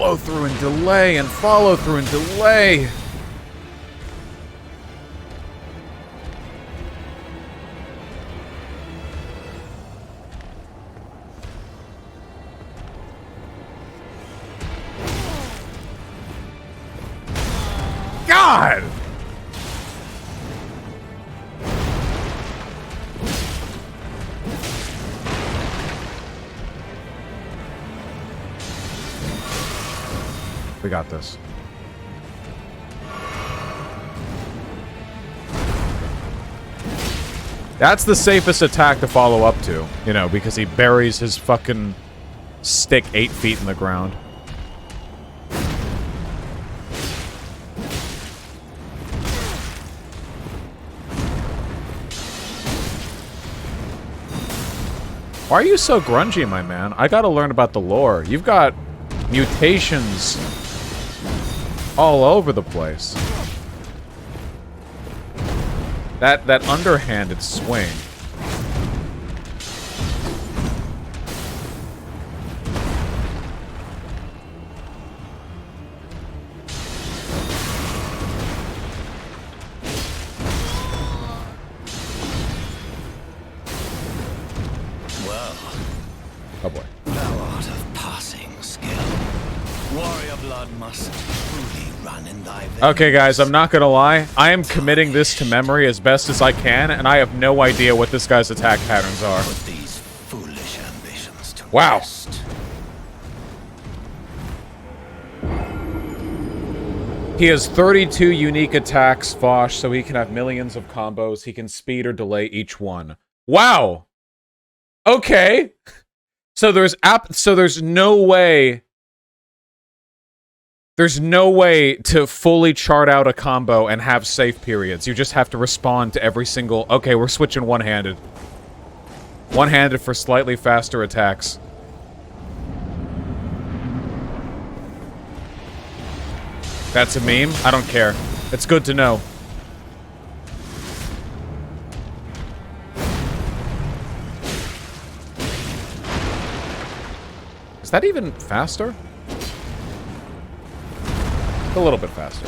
follow through and delay and follow through and delay. God! We got this. That's the safest attack to follow up to, you know, because he buries his fucking stick 8 feet in the ground. Why are you so grungy, my man? I gotta learn about the lore. You've got mutations all over the place. That underhanded swing. Oh boy. Thou art of passing skill. Warrior blood must truly run in thy veins. Okay, guys, I'm not gonna lie. I am committing this to memory as best as I can, and I have no idea what this guy's attack patterns are. Put these foolish ambitions to Wow. rest. He has 32 unique attacks, Vosh, so he can have millions of combos. He can speed or delay each one. Wow! Okay. So there's no way... There's no way to fully chart out a combo and have safe periods. You just have to respond to every single... Okay, we're switching one-handed. One-handed for slightly faster attacks. That's a meme? I don't care. It's good to know. Is that even faster? A little bit faster.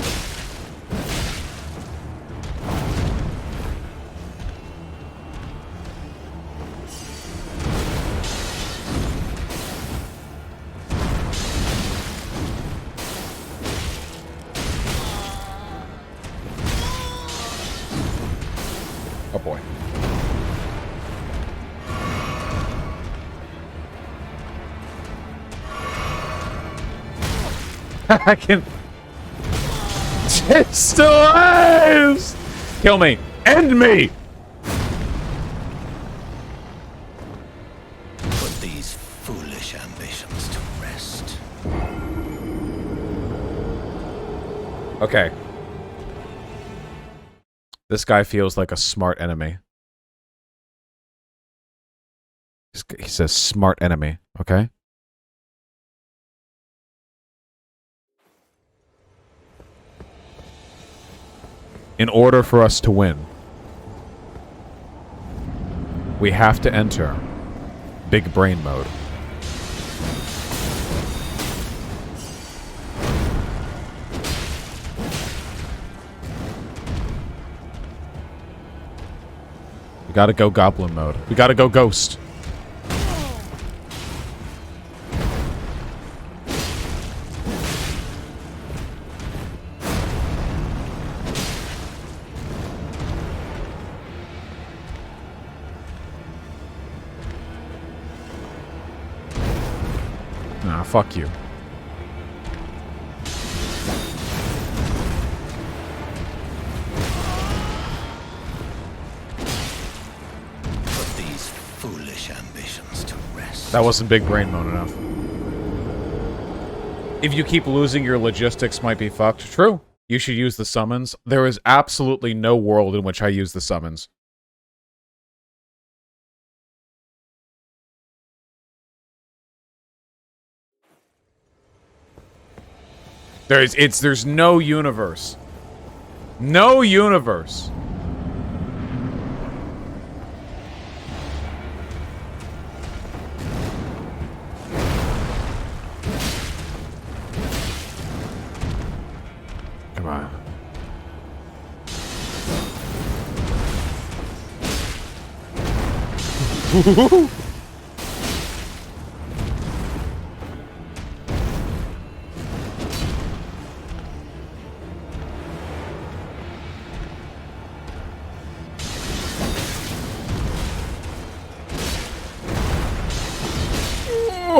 Oh boy. I can... It still lives! Kill me. End me! Put these foolish ambitions to rest. Okay. This guy feels like a smart enemy. He says smart enemy, okay? In order for us to win, we have to enter big brain mode. We gotta go goblin mode. We gotta go ghost. Nah, fuck you. Put these foolish ambitions to rest. That wasn't big brain mode enough. If you keep losing, your logistics might be fucked. True. You should use the summons. There is absolutely no world in which I use the summons. There's no universe. No universe.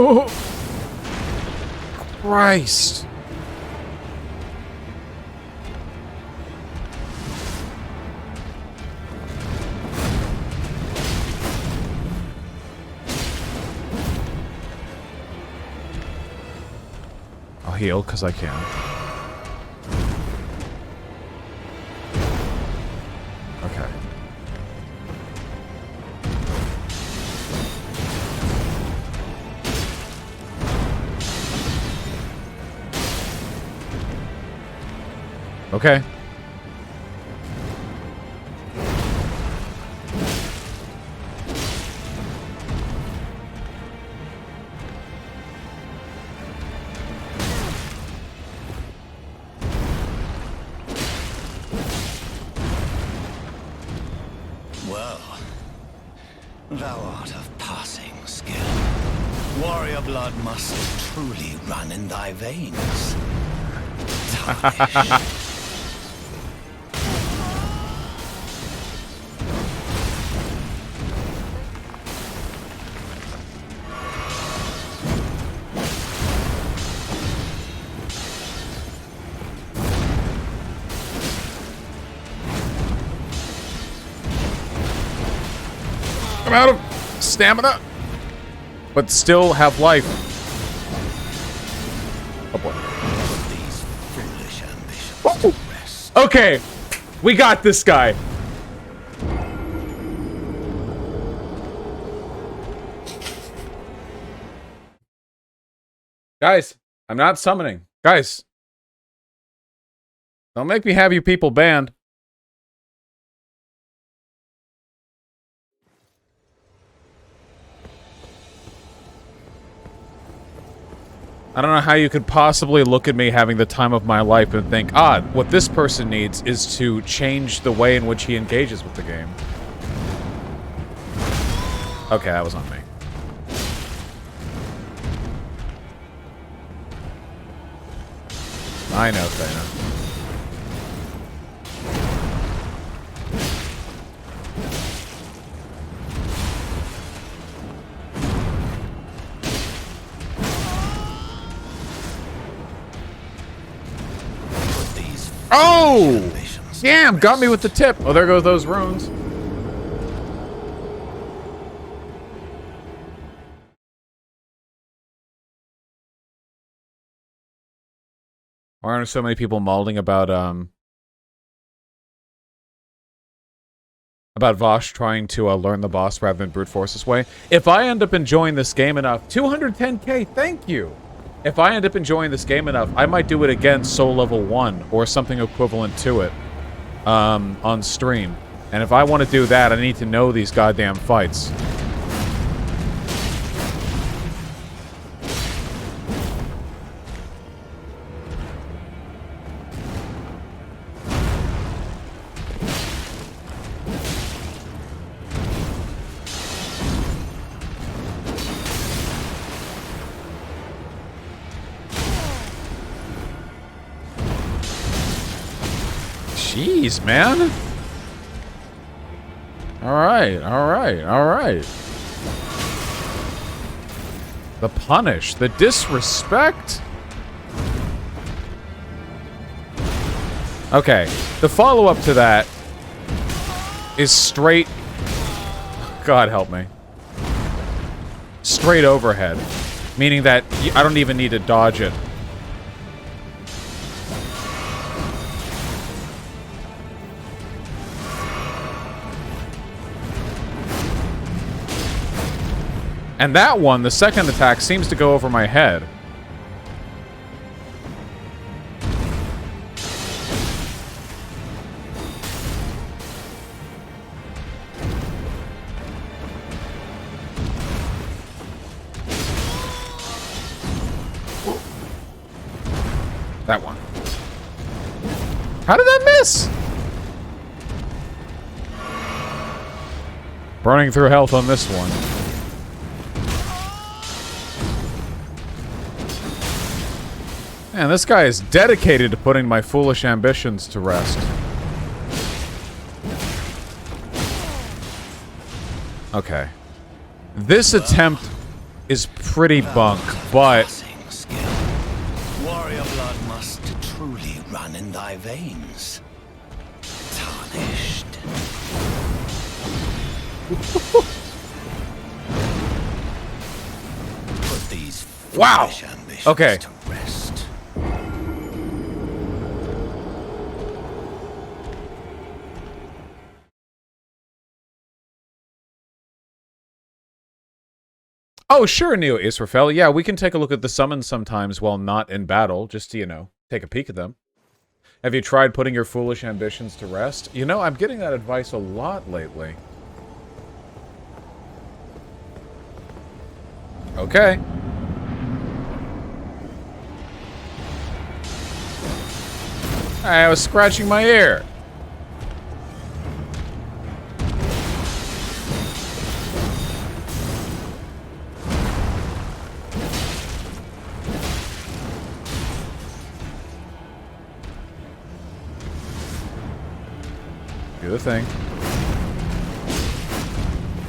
Oh, Christ. I'll heal because I can. Okay. Okay. Well, thou art of passing skill. Warrior blood must truly run in thy veins. Tarnish. I'm out of stamina, but still have life. Oh boy. These foolish ambitions Oh. to rest. Okay, we got this guy. Guys, I'm not summoning. Guys, don't make me have you people banned. I don't know how you could possibly look at me having the time of my life and think, what this person needs is to change the way in which he engages with the game. Okay, that was on me. I know, Thana. Oh! Damn, got me with the tip. Oh, there goes those runes. Why aren't so many people malding about Vosh trying to learn the boss rather than brute force this way? If I end up enjoying this game enough, 210k, thank you! If I end up enjoying this game enough, I might do it again Soul Level 1, or something equivalent to it, on stream. And if I want to do that, I need to know these goddamn fights. Jeez, man. Alright, alright, alright. The punish, the disrespect. Okay, the follow-up to that is straight... God help me. Straight overhead. Meaning that I don't even need to dodge it. And that one, the second attack, seems to go over my head. That one. How did that miss? Burning through health on this one. Man, this guy is dedicated to putting my foolish ambitions to rest. Okay. This attempt is pretty bunk, but... Warrior blood must truly run in thy veins. Tarnished. Put these foolish ambitions to rest. Oh, sure, Neo Israfel. Yeah, we can take a look at the summons sometimes while not in battle, just to, you know, take a peek at them. Have you tried putting your foolish ambitions to rest? You know, I'm getting that advice a lot lately. Okay. I was scratching my ear. Do the thing.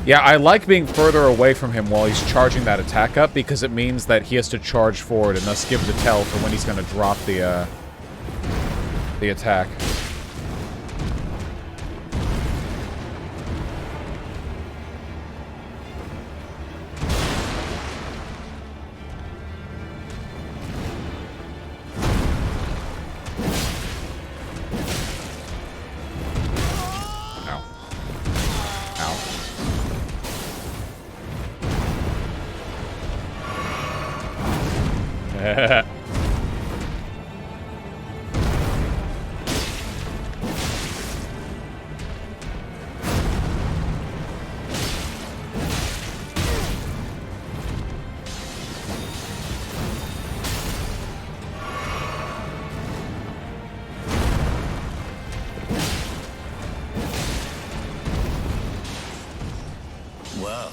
Yeah, I like being further away from him while he's charging that attack up because it means that he has to charge forward and thus give the tell for when he's going to drop the attack. Well,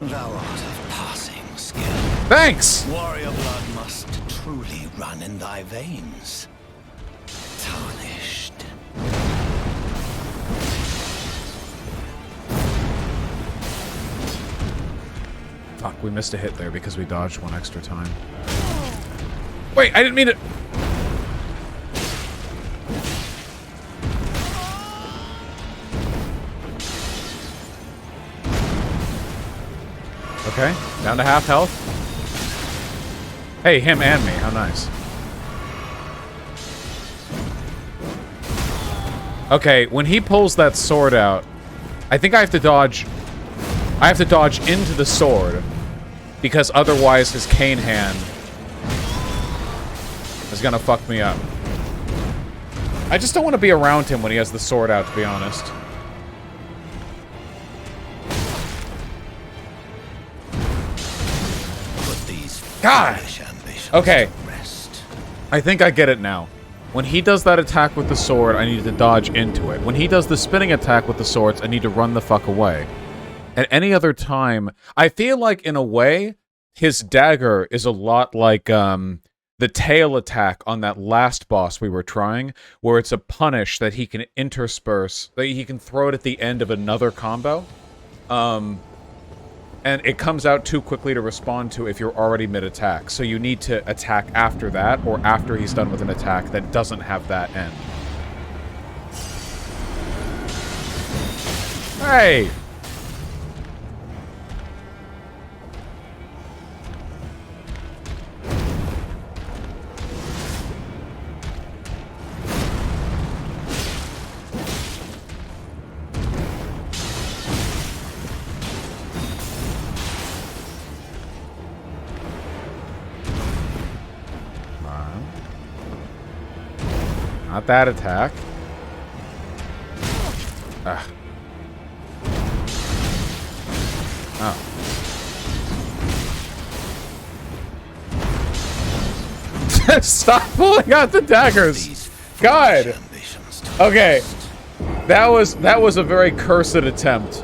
thou art of passing skill. Thanks! Warrior blood must truly run in thy veins. Tarnished. Fuck, we missed a hit there because we dodged one extra time. Wait, I didn't mean it! Okay, down to half health. Hey, him and me, how nice. Okay, when he pulls that sword out, I think I have to dodge... I have to dodge into the sword, because otherwise his cane hand is gonna fuck me up. I just don't want to be around him when he has the sword out, to be honest. God! Okay. I think I get it now. When he does that attack with the sword, I need to dodge into it. When he does the spinning attack with the swords, I need to run the fuck away. At any other time, I feel like, in a way, his dagger is a lot like, the tail attack on that last boss we were trying, where it's a punish that he can intersperse, that he can throw it at the end of another combo. And it comes out too quickly to respond to if you're already mid-attack. So you need to attack after that, or after he's done with an attack that doesn't have that end. Hey! Not that attack. Ugh. Oh. Stop pulling out the daggers! God! Okay. That was a very cursed attempt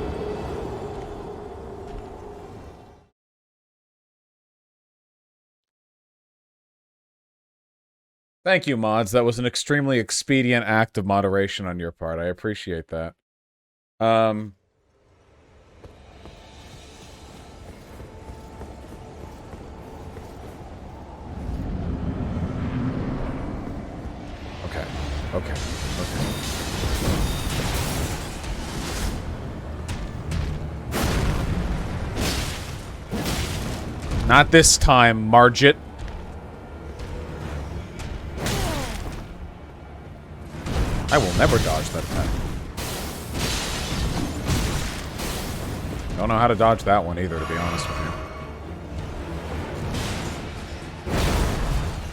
Thank you, mods. That was an extremely expedient act of moderation on your part. I appreciate that. Okay. Not this time, Margit. I will never dodge that attack. Don't know how to dodge that one either, to be honest with you.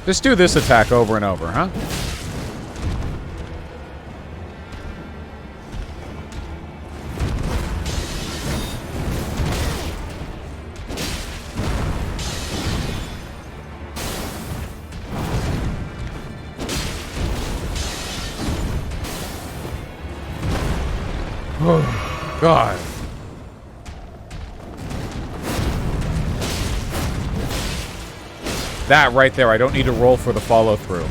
Just do this attack over and over, huh? Oh, God. That right there, I don't need to roll for the follow-through.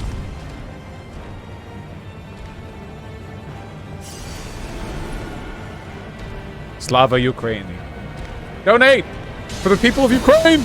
Slava Ukraini. Donate! For the people of Ukraine!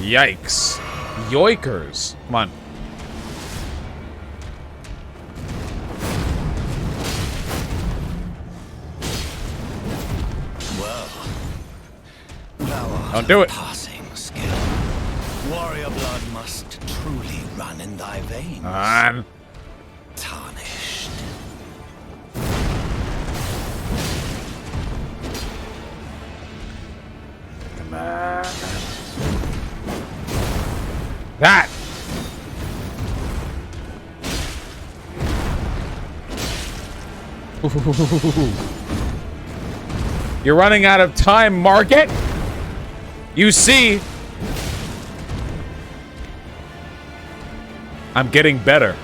Yikes. Yoikers. Come on. Well, thou art Don't do it. Passing skill. Warrior blood must truly run in thy veins. Tarnished. Come on. That! You're running out of time, Margit! You see, I'm getting better.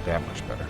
That much better.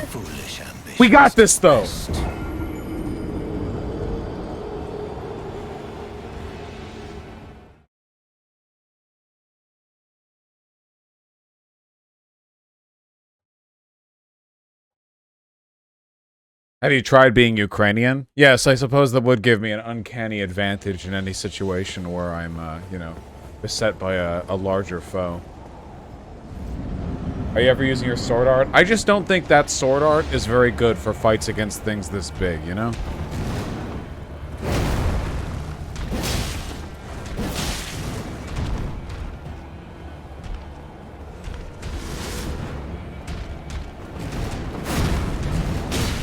Foolish ambition. We got this, though. Have you tried being Ukrainian? Yes, I suppose that would give me an uncanny advantage in any situation where I'm, you know, beset by a larger foe. Are you ever using your sword art? I just don't think that sword art is very good for fights against things this big, you know?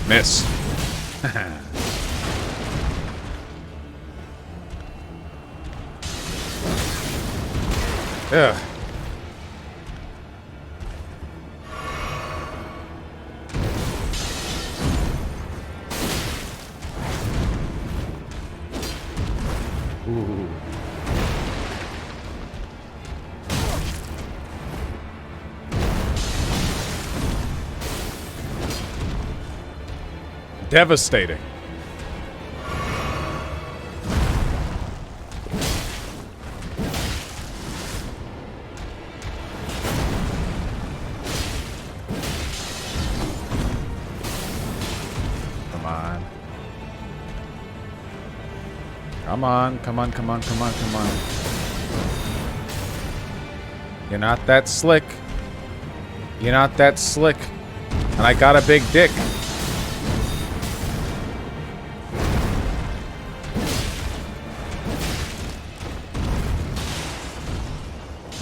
Miss. Ugh. Ooh. Devastating. Come on, come on, come on, come on, come on. You're not that slick. You're not that slick. And I got a big dick.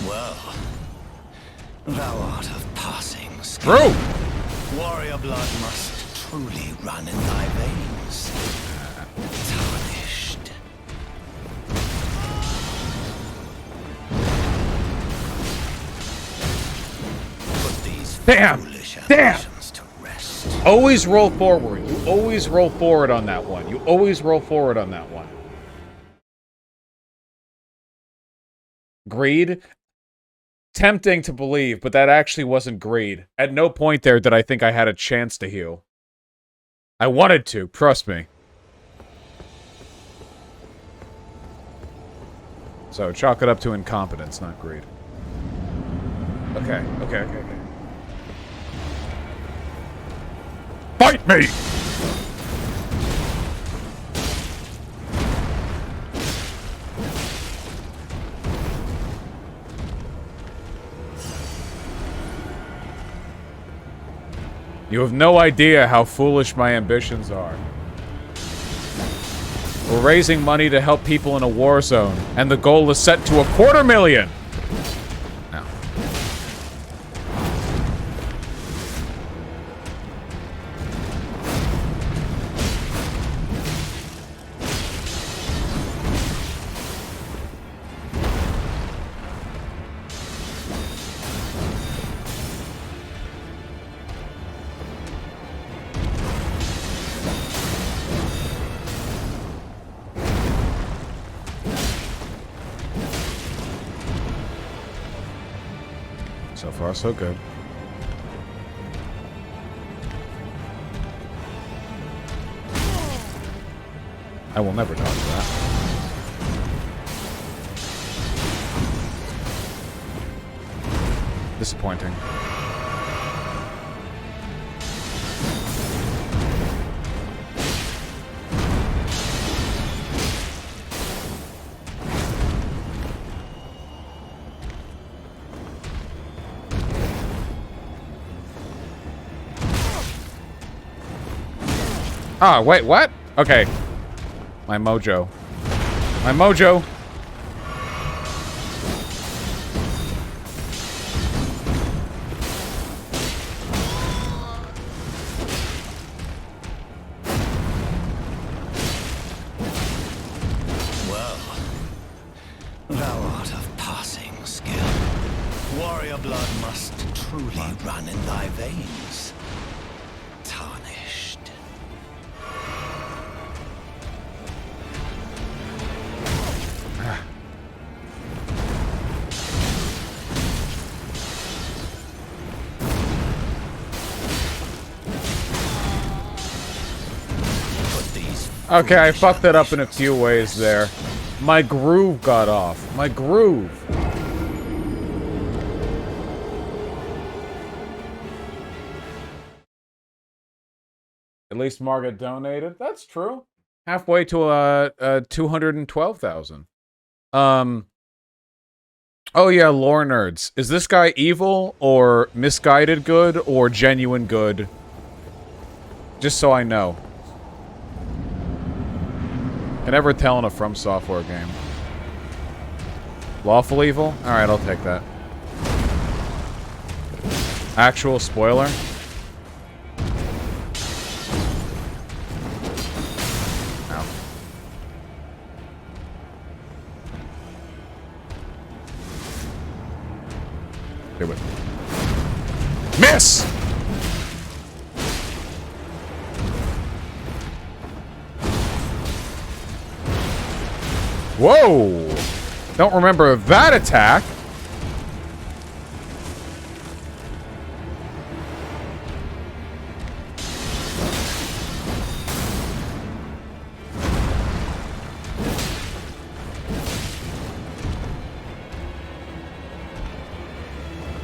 Well, thou art of passing skill. True! Warrior blood must truly run in thy veins. Tarnished. Put these foolish ambitions to rest. Always roll forward. You always roll forward on that one. You always roll forward on that one. Greed? Tempting to believe, but that actually wasn't greed. At no point there did I think I had a chance to heal. I wanted to, trust me. So, chalk it up to incompetence, not greed. Okay. Fight me! You have no idea how foolish my ambitions are. We're raising money to help people in a war zone, and the goal is set to $250,000! No. So far, so good. I will never dodge that. Disappointing. Ah, wait, what? Okay. My mojo. My mojo! Well, thou art of passing skill. Warrior blood must truly run in thy veins. Tarnished. Okay, I fucked that up in a few ways there. My groove got off. My groove. At least Margaret donated. That's true. Halfway to 212,000. Oh yeah, lore nerds. Is this guy evil or misguided good or genuine good? Just so I know. Can never tell in a From Software game. Lawful evil? Alright, I'll take that. Actual spoiler? Ow. Do it. Miss! Whoa! Don't remember that attack.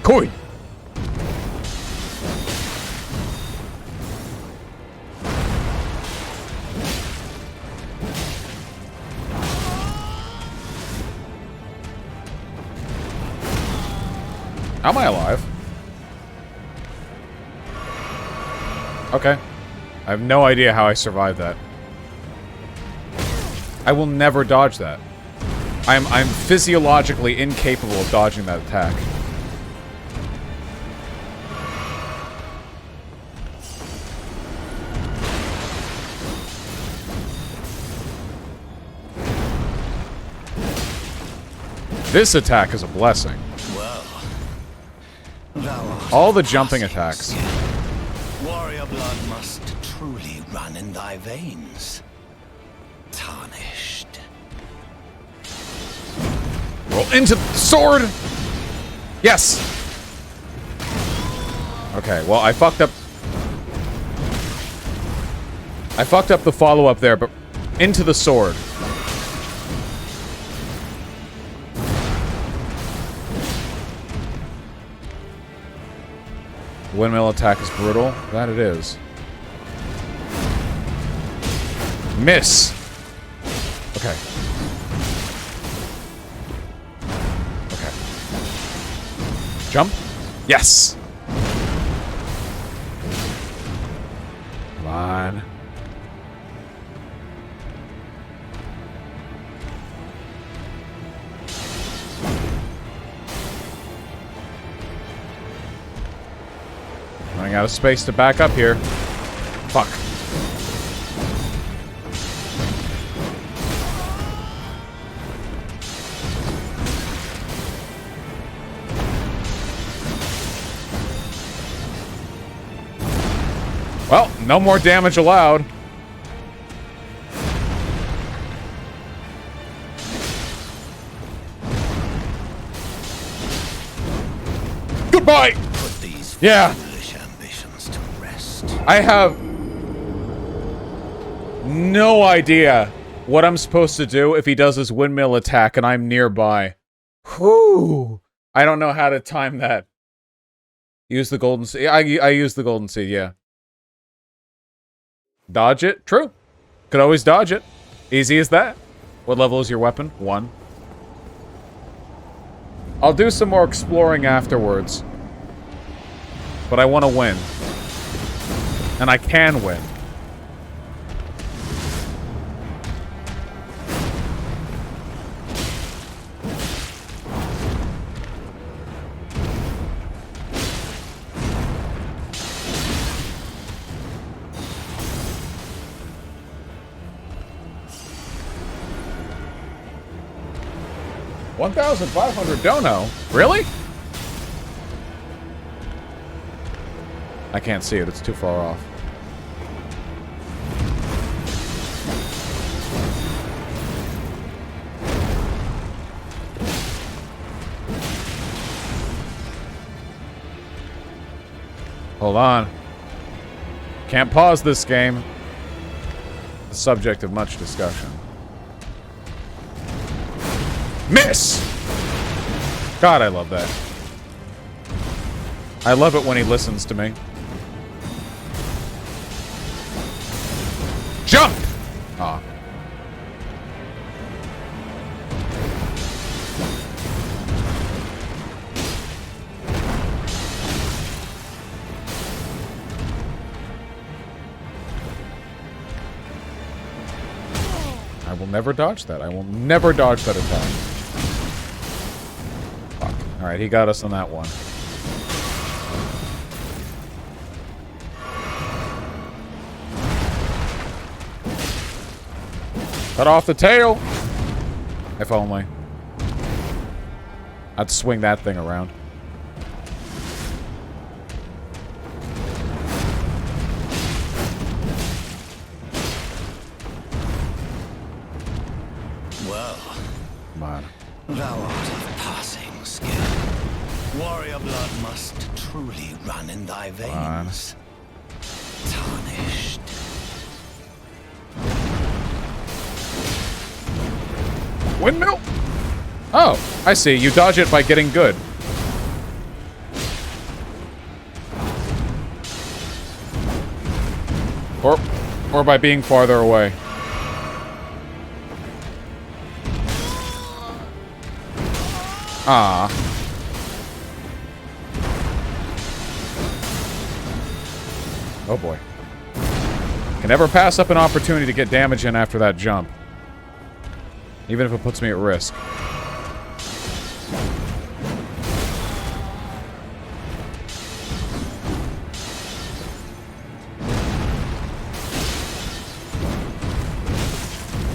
Koi! How am I alive? Okay. I have no idea how I survived that. I will never dodge that. I'm physiologically incapable of dodging that attack. This attack is a blessing. Well, thou art All the of jumping passing attacks. skill. Warrior blood must truly run in thy veins. Tarnished. Roll into the sword! Yes! Okay, well, I fucked up... I fucked up the follow-up there, but into the sword. Windmill attack is brutal. That it is. Miss! Okay. Okay. Jump? Yes! Come on. Running out of space to back up here. Fuck. Well, no more damage allowed. Goodbye! Put these Yeah. foolish ambitions to rest. I have no idea what I'm supposed to do if he does his windmill attack and I'm nearby. Whew. I don't know how to time that. Use the golden seed. I use the golden seed, yeah. Dodge it? True. Could always dodge it. Easy as that. What level is your weapon? 1. I'll do some more exploring afterwards. But I want to win. And I can win. $1,500 dono? Really? I can't see it. It's too far off. Hold on. Can't pause this game. The subject of much discussion. Miss! God, I love that. I love it when he listens to me. Jump! Aw. I will never dodge that. I will never dodge that attack. Fuck. Alright, he got us on that one. Cut off the tail! If only. I'd swing that thing around. Well, Come on. thou art of passing skill. Warrior blood must truly run in thy veins. Tarnished. Windmill? Oh, I see. You dodge it by getting good. Or by being farther away. Ah. Oh boy. Can never pass up an opportunity to get damage in after that jump. Even if it puts me at risk.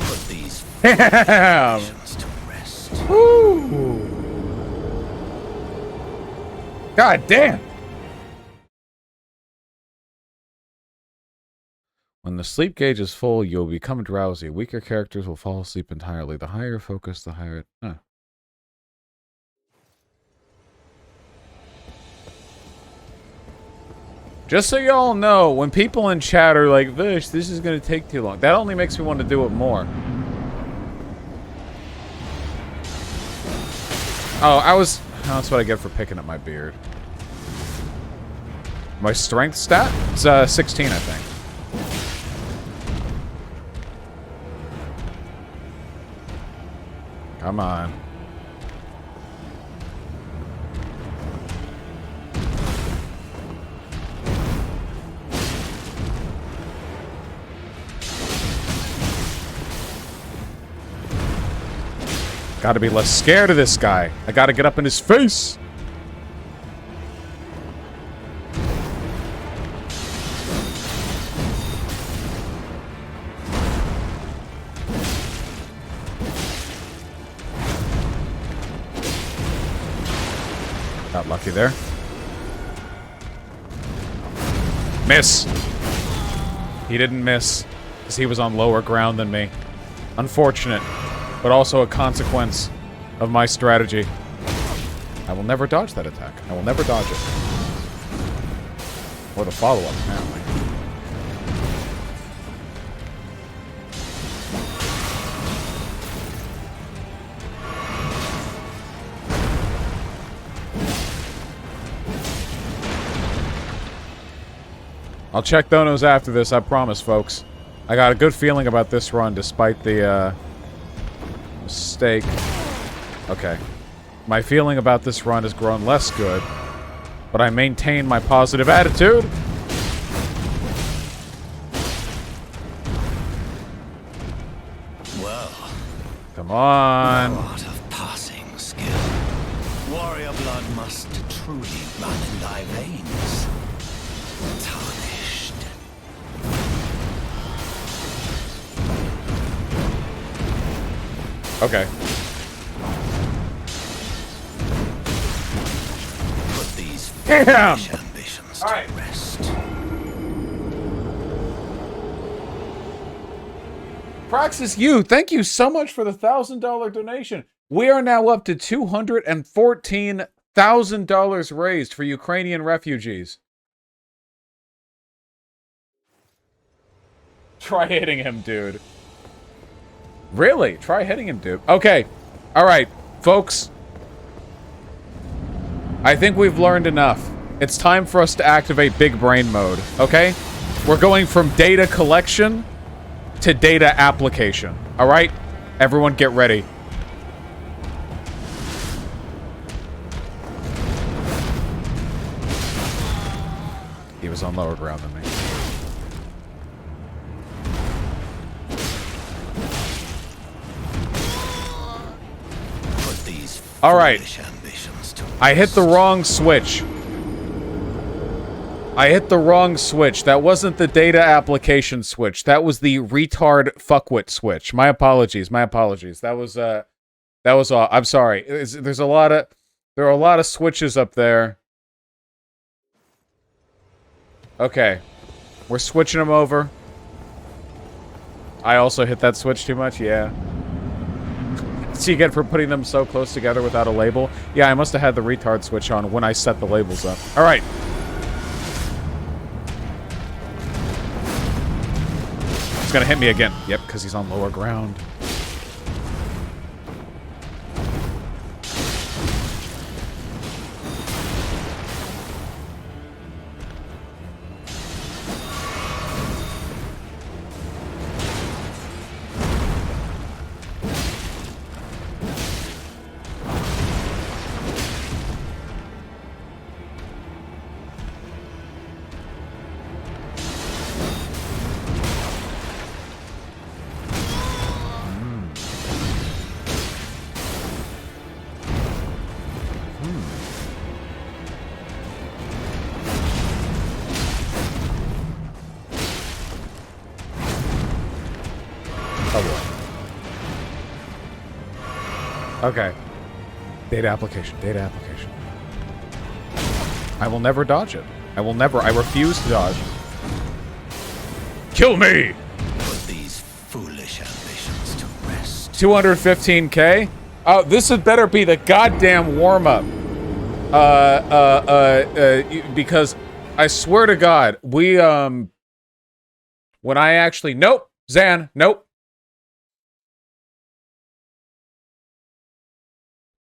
Put these Damn! to rest. Woo! God damn! When the sleep gauge is full, you'll become drowsy. Weaker characters will fall asleep entirely. The higher focus, the higher... Huh. Just so y'all know, when people in chat are like, Vish, this is going to take too long, that only makes me want to do it more. Oh, that's what I get for picking up my beard. My strength stat? It's 16, I think. Come on. Gotta be less scared of this guy. I gotta get up in his face. Got lucky there. Miss. He didn't miss because he was on lower ground than me. Unfortunate, but also a consequence of my strategy. I will never dodge that attack. I will never dodge it. Or the follow-up, apparently. I'll check Donos after this, I promise, folks. I got a good feeling about this run, despite the, mistake. Okay. My feeling about this run has grown less good, but I maintain my positive attitude. Well, Come on. art of passing skill. Warrior blood must truly run in thy veins. Tarnished. Okay. Put these Damn! foolish ambitions All right. to rest. Praxis U, thank you so much for the $1,000 donation. We are now up to $214,000 raised for Ukrainian refugees. Try hitting him, dude. Really? Try hitting him, dude. Okay. Alright, folks. I think we've learned enough. It's time for us to activate big brain mode, okay? We're going from data collection to data application. Alright? Everyone get ready. He was on lower ground than me. All right. I hit the wrong switch. I hit the wrong switch. That wasn't the data application switch. That was the retard fuckwit switch. My apologies. My apologies. That was I'm sorry. There are a lot of switches up there. Okay. We're switching them over. I also hit that switch too much. Yeah. So you get for putting them so close together without a label. Yeah, I must have had the retard switch on when I set the labels up. All right. He's gonna hit me again. Yep, because he's on lower ground. Okay. Data application. Data application. I will never dodge it. I will never. I refuse to dodge. Kill me! Put these foolish ambitions to rest. 215k? Oh, this had better be the goddamn warm-up. Because I swear to God, we, when I actually, nope, Zan, nope.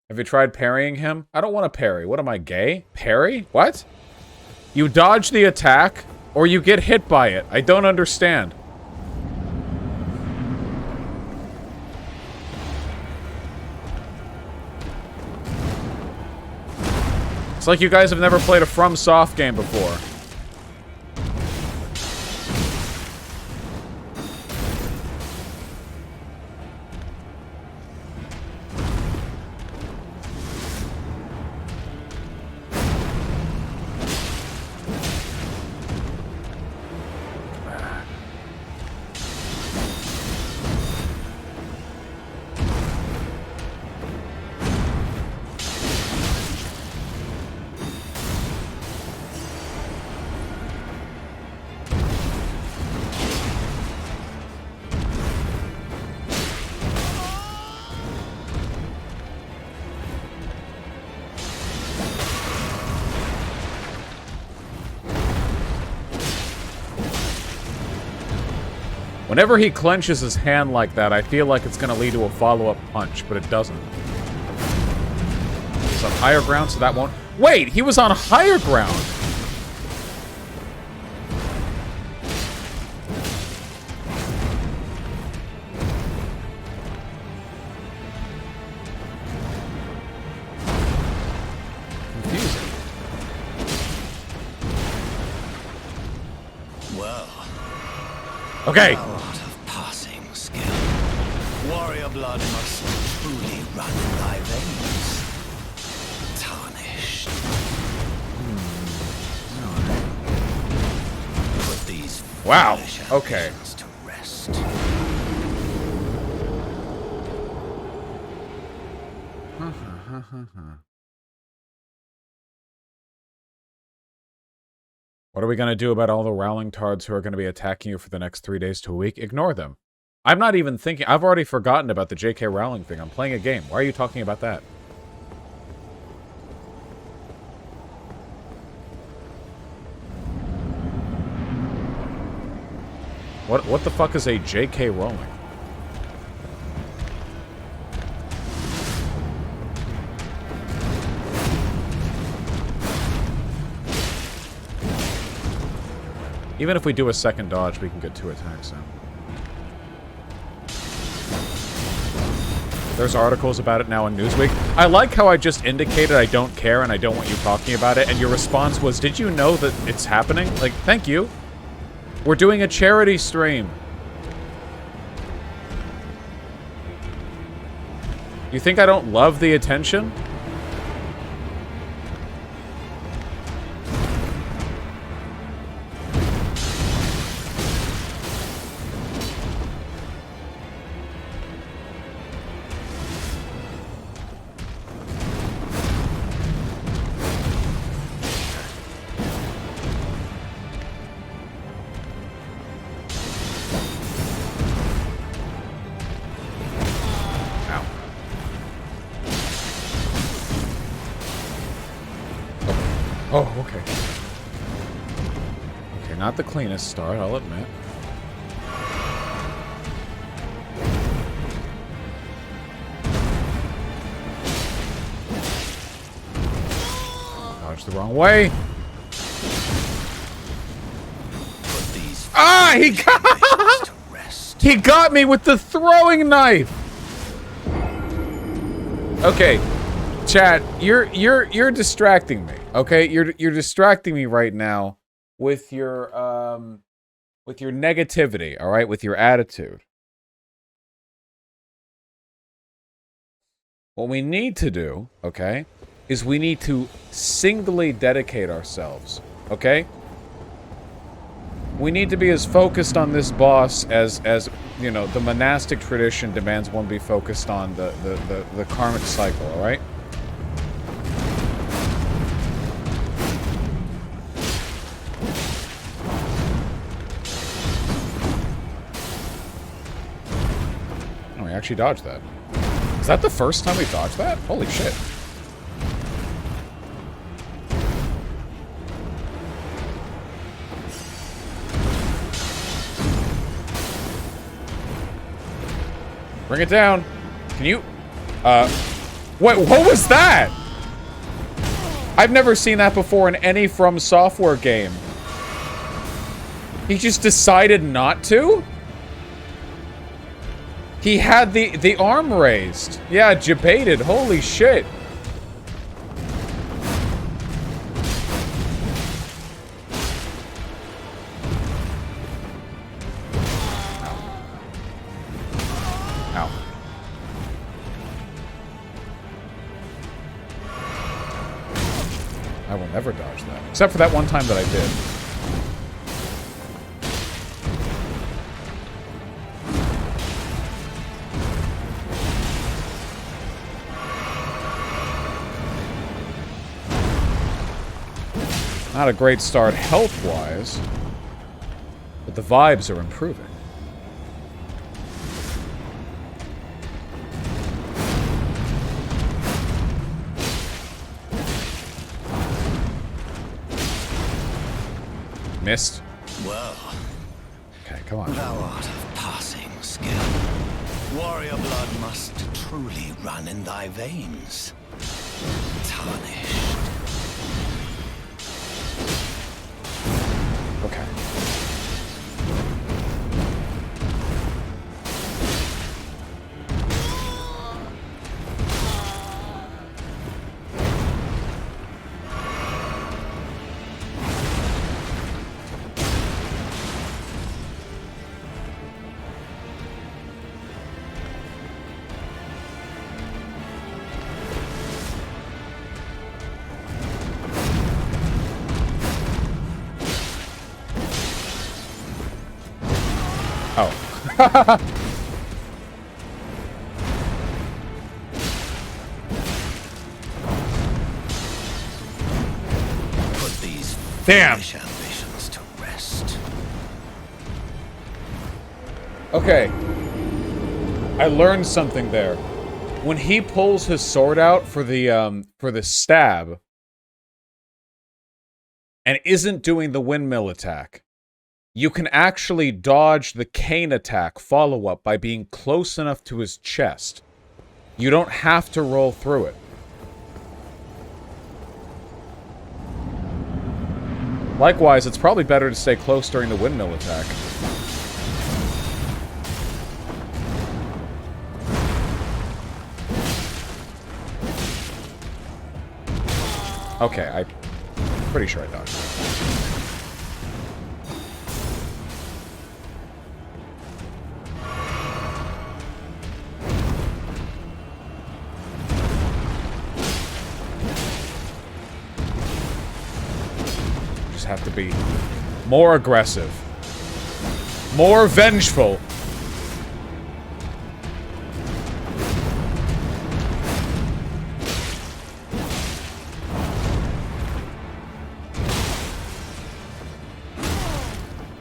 Have you tried parrying him? I don't want to parry. What am I, gay? Parry? What? You dodge the attack, or you get hit by it. I don't understand. It's like you guys have never played a FromSoft game before. Whenever he clenches his hand like that, I feel like it's going to lead to a follow-up punch, but it doesn't. He's on higher ground, so that won't... Wait, he was on higher ground! Confusing. Well... Okay. Thou art of passing skill. Warrior blood must truly run in thy veins. Tarnished. Put these Wow. foolish Okay. ambitions to rest. What are we going to do about all the Rowling Tards who are going to be attacking you for the next 3 days to a week? Ignore them. I'm not even thinking... I've already forgotten about the J.K. Rowling thing. I'm playing a game. Why are you talking about that? What the fuck is a J.K. Rowling? Even if we do a second dodge, we can get 2 attacks in. There's articles about it now in Newsweek. I like how I just indicated I don't care and I don't want you talking about it, and your response was, did you know that it's happening? Like, thank you. We're doing a charity stream. You think I don't love the attention? Oh, okay. Okay, not the cleanest start, I'll admit. Dodge the wrong way. Ah, he got me with the throwing knife. Okay, chat, you're distracting me. Okay, you're distracting me right now with your negativity, all right, with your attitude. What we need to do, okay, is we need to singly dedicate ourselves, okay? We need to be as focused on this boss as you know, the monastic tradition demands one be focused on the karmic cycle, alright? Oh, we actually dodged that. Is that the first time we dodged that? Holy shit. Bring it down. Can you... what was that? I've never seen that before in any From Software game. He just decided not to? He had the arm raised. Yeah, debated. Holy shit. I will never dodge that. Except for that one time that I did. Not a great start health-wise, but the vibes are improving. Missed. Well, okay, come on. Thou art of passing skill. Warrior blood must truly run in thy veins. Tarnished. Okay. Put these damn foolish ambitions to rest. Okay. I learned something there. When he pulls his sword out for the stab and isn't doing the windmill attack, you can actually dodge the cane attack follow-up by being close enough to his chest. You don't have to roll through it. Likewise, it's probably better to stay close during the windmill attack. Okay, I'm pretty sure I dodged it. Have to be more aggressive, more vengeful.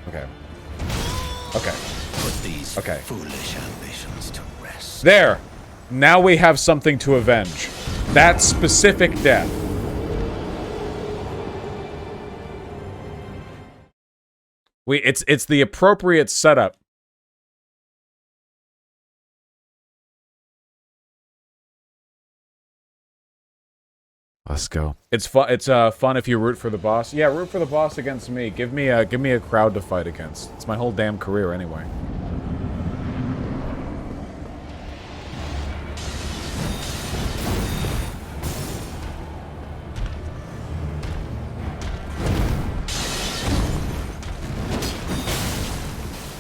Okay. Okay. Put these okay. foolish ambitions to rest. There. Now we have something to avenge. That specific death. It's the appropriate setup. Let's go. It's fun. It's fun if you root for the boss. Yeah, root for the boss against me. Give me a crowd to fight against. It's my whole damn career anyway.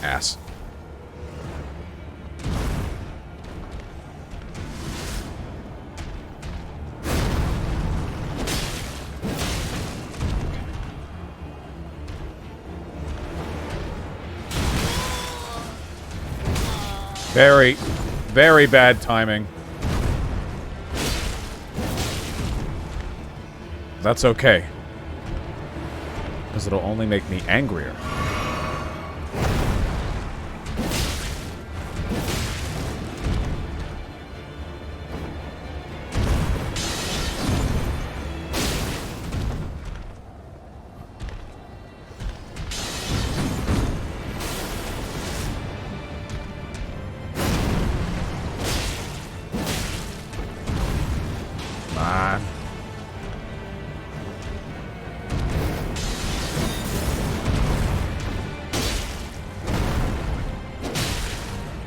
Ass. Very, very bad timing. That's okay. Because it'll only make me angrier.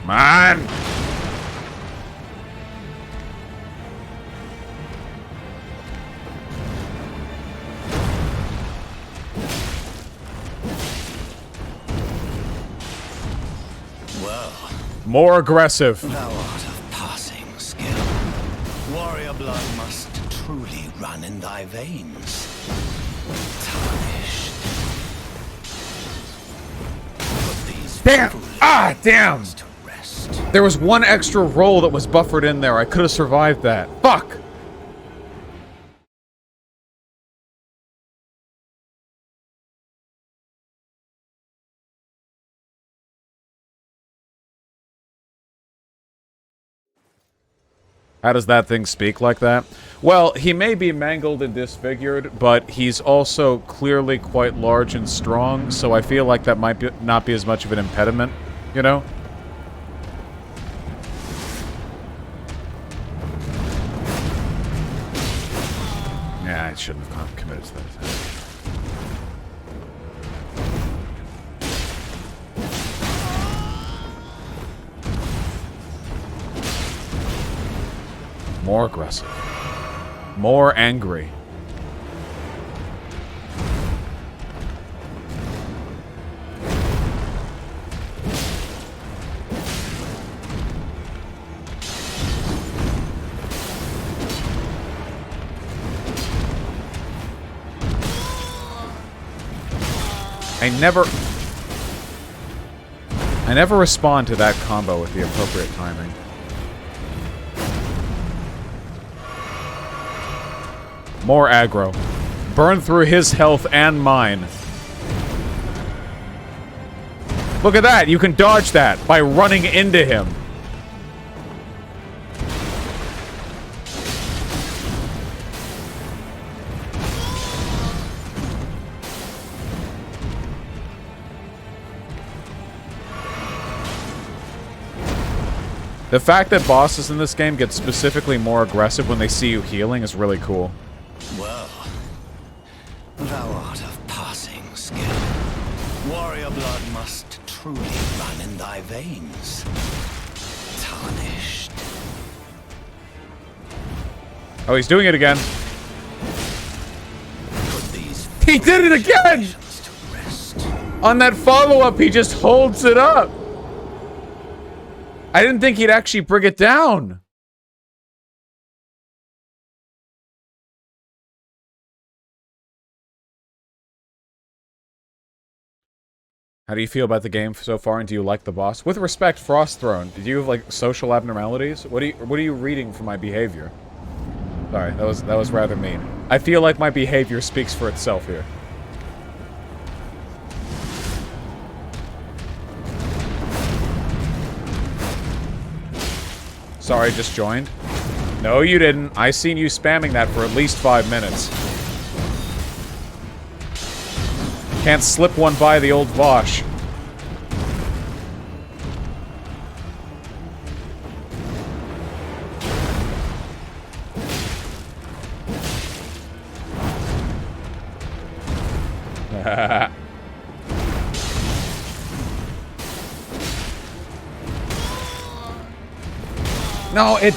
Man! Well, More aggressive. thou art of passing skill. Warrior blood must truly run in thy veins. Tarnished. Put these Damn! foolish Ah, damn! things to rest. There was one extra roll that was buffered in there. I could have survived that. Fuck! How does that thing speak like that? Well, he may be mangled and disfigured, but he's also clearly quite large and strong, so I feel like that might not be as much of an impediment, you know? Yeah, I shouldn't have committed to that attack. More aggressive. More angry. I never respond to that combo with the appropriate timing. More aggro. Burn through his health and mine. Look at that! You can dodge that by running into him. The fact that bosses in this game get specifically more aggressive when they see you healing is really cool. Well, thou art of passing skill. Warrior blood must truly run in thy veins. Tarnished. Oh, he's doing it again. Put these He did it again! foolish to rest. On that follow-up, he just holds it up. I didn't think he'd actually bring it down. How do you feel about the game so far, and do you like the boss? With respect, Frost Throne, did you have, like, social abnormalities? What are you reading from my behavior? Sorry, that was rather mean. I feel like my behavior speaks for itself here. Sorry, just joined. No, you didn't. I seen you spamming that for at least 5 minutes. Can't slip one by the old Vosh. No, it...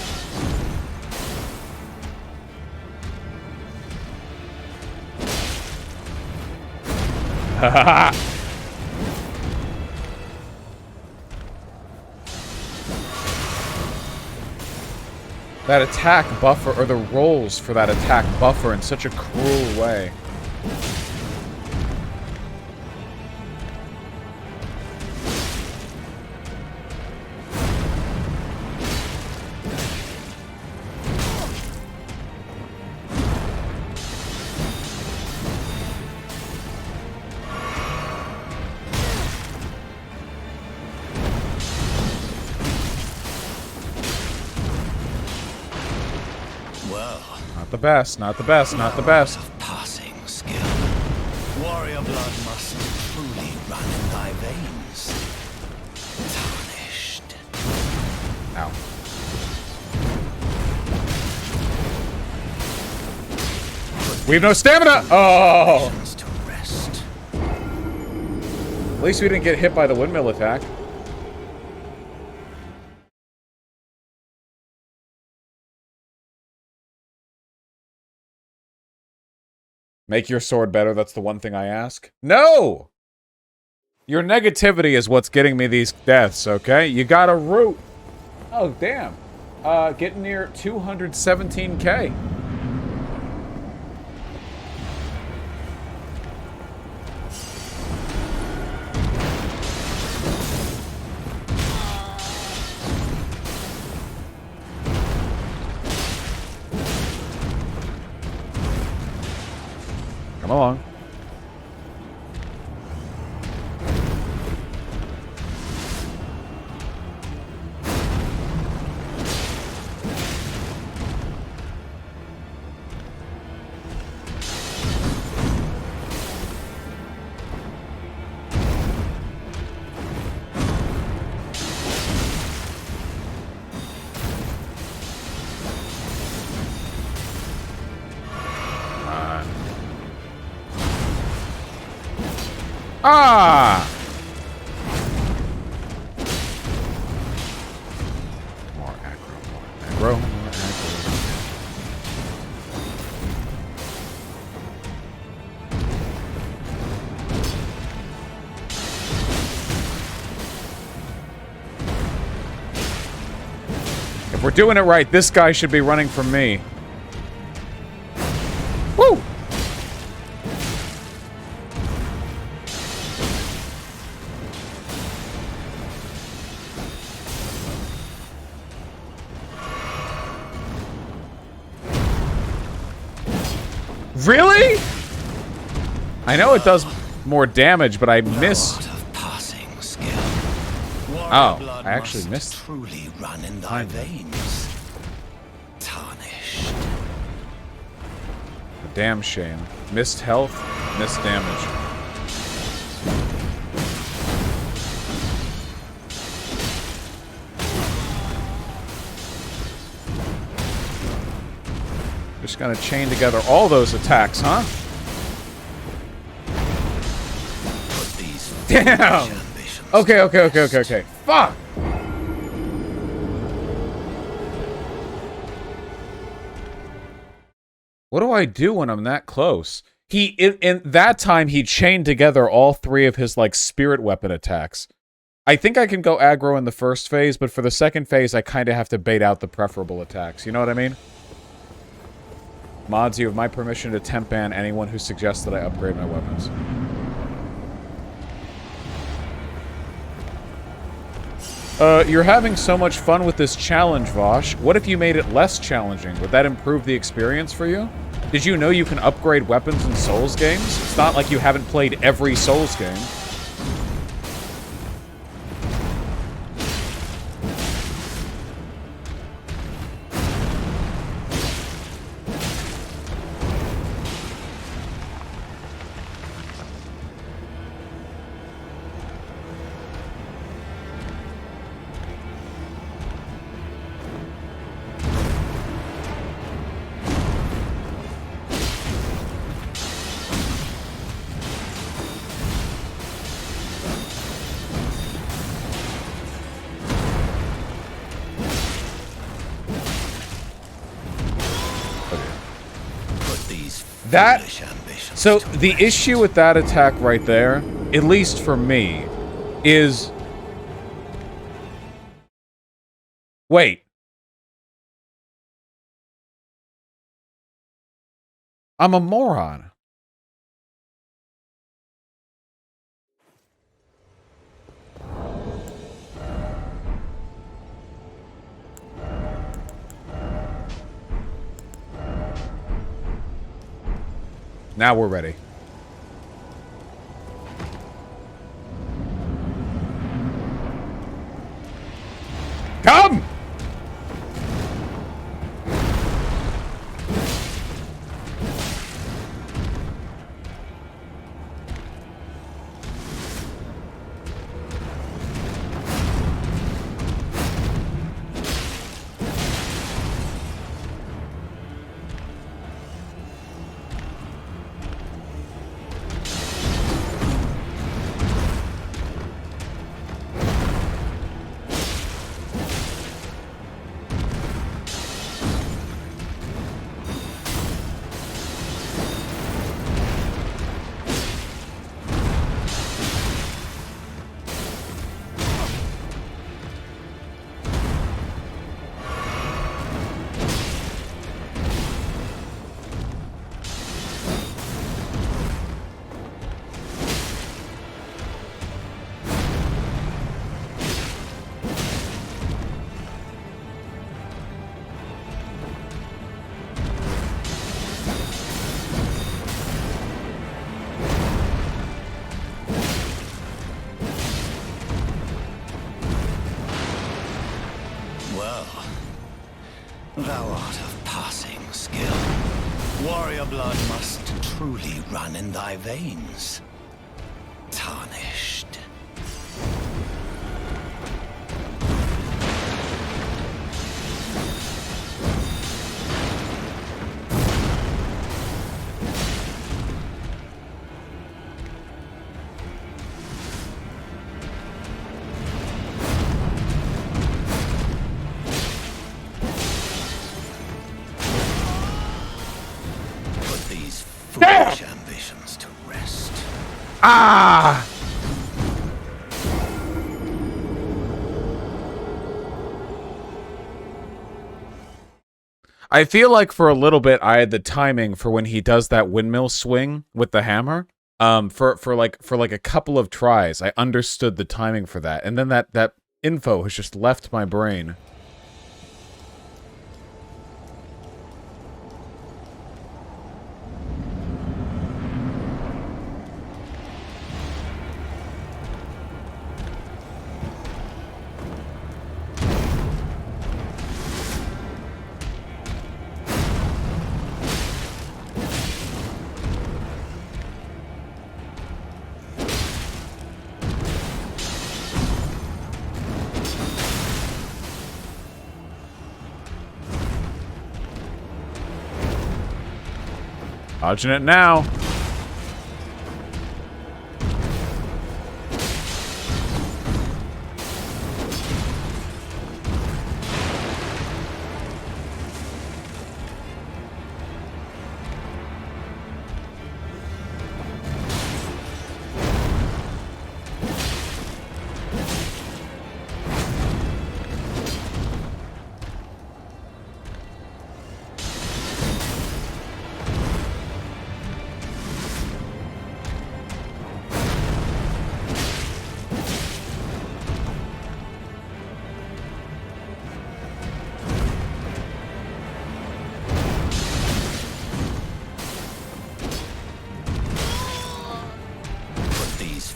That attack buffer, or the rolls for that attack buffer in such a cruel way. Not the best, not the best, not the best. Of passing skill. Warrior blood must truly run in thy veins. Tarnished. Ow. We have no stamina! Oh! To rest. At least we didn't get hit by the windmill attack. Make your sword better, that's the one thing I ask. No! Your negativity is what's getting me these deaths, okay? You got a root. Oh, damn. Getting near 217k. Come along. Ah! More aggro, more aggro. If we're doing it right, this guy should be running from me. Woo! Really? I know it does more damage, but I missed. Oh, I actually missed. Truly run in thy veins. Tarnished. A damn shame. Missed health, missed damage. Just gonna chain together all those attacks, huh? Damn! Okay. Fuck! What do I do when I'm that close? In that time, he chained together all three of his, like, spirit weapon attacks. I think I can go aggro in the first phase, but for the second phase, I kind of have to bait out the preferable attacks. You know what I mean? Mods, you have my permission to temp ban anyone who suggests that I upgrade my weapons. You're having so much fun with this challenge, Vosh. What if you made it less challenging? Would that improve the experience for you? Did you know you can upgrade weapons in Souls games? It's not like you haven't played every Souls game. So, the issue with that attack right there, at least for me, is... Wait. I'm a moron. Now we're ready. Come! Thou art of passing skill. Warrior blood must truly run in thy veins. Tarnished. Foolish ambitions to rest. Ah! I feel like for a little bit I had the timing for when he does that windmill swing with the hammer. For like a couple of tries, I understood the timing for that, and then that info has just left my brain. Dodging it now.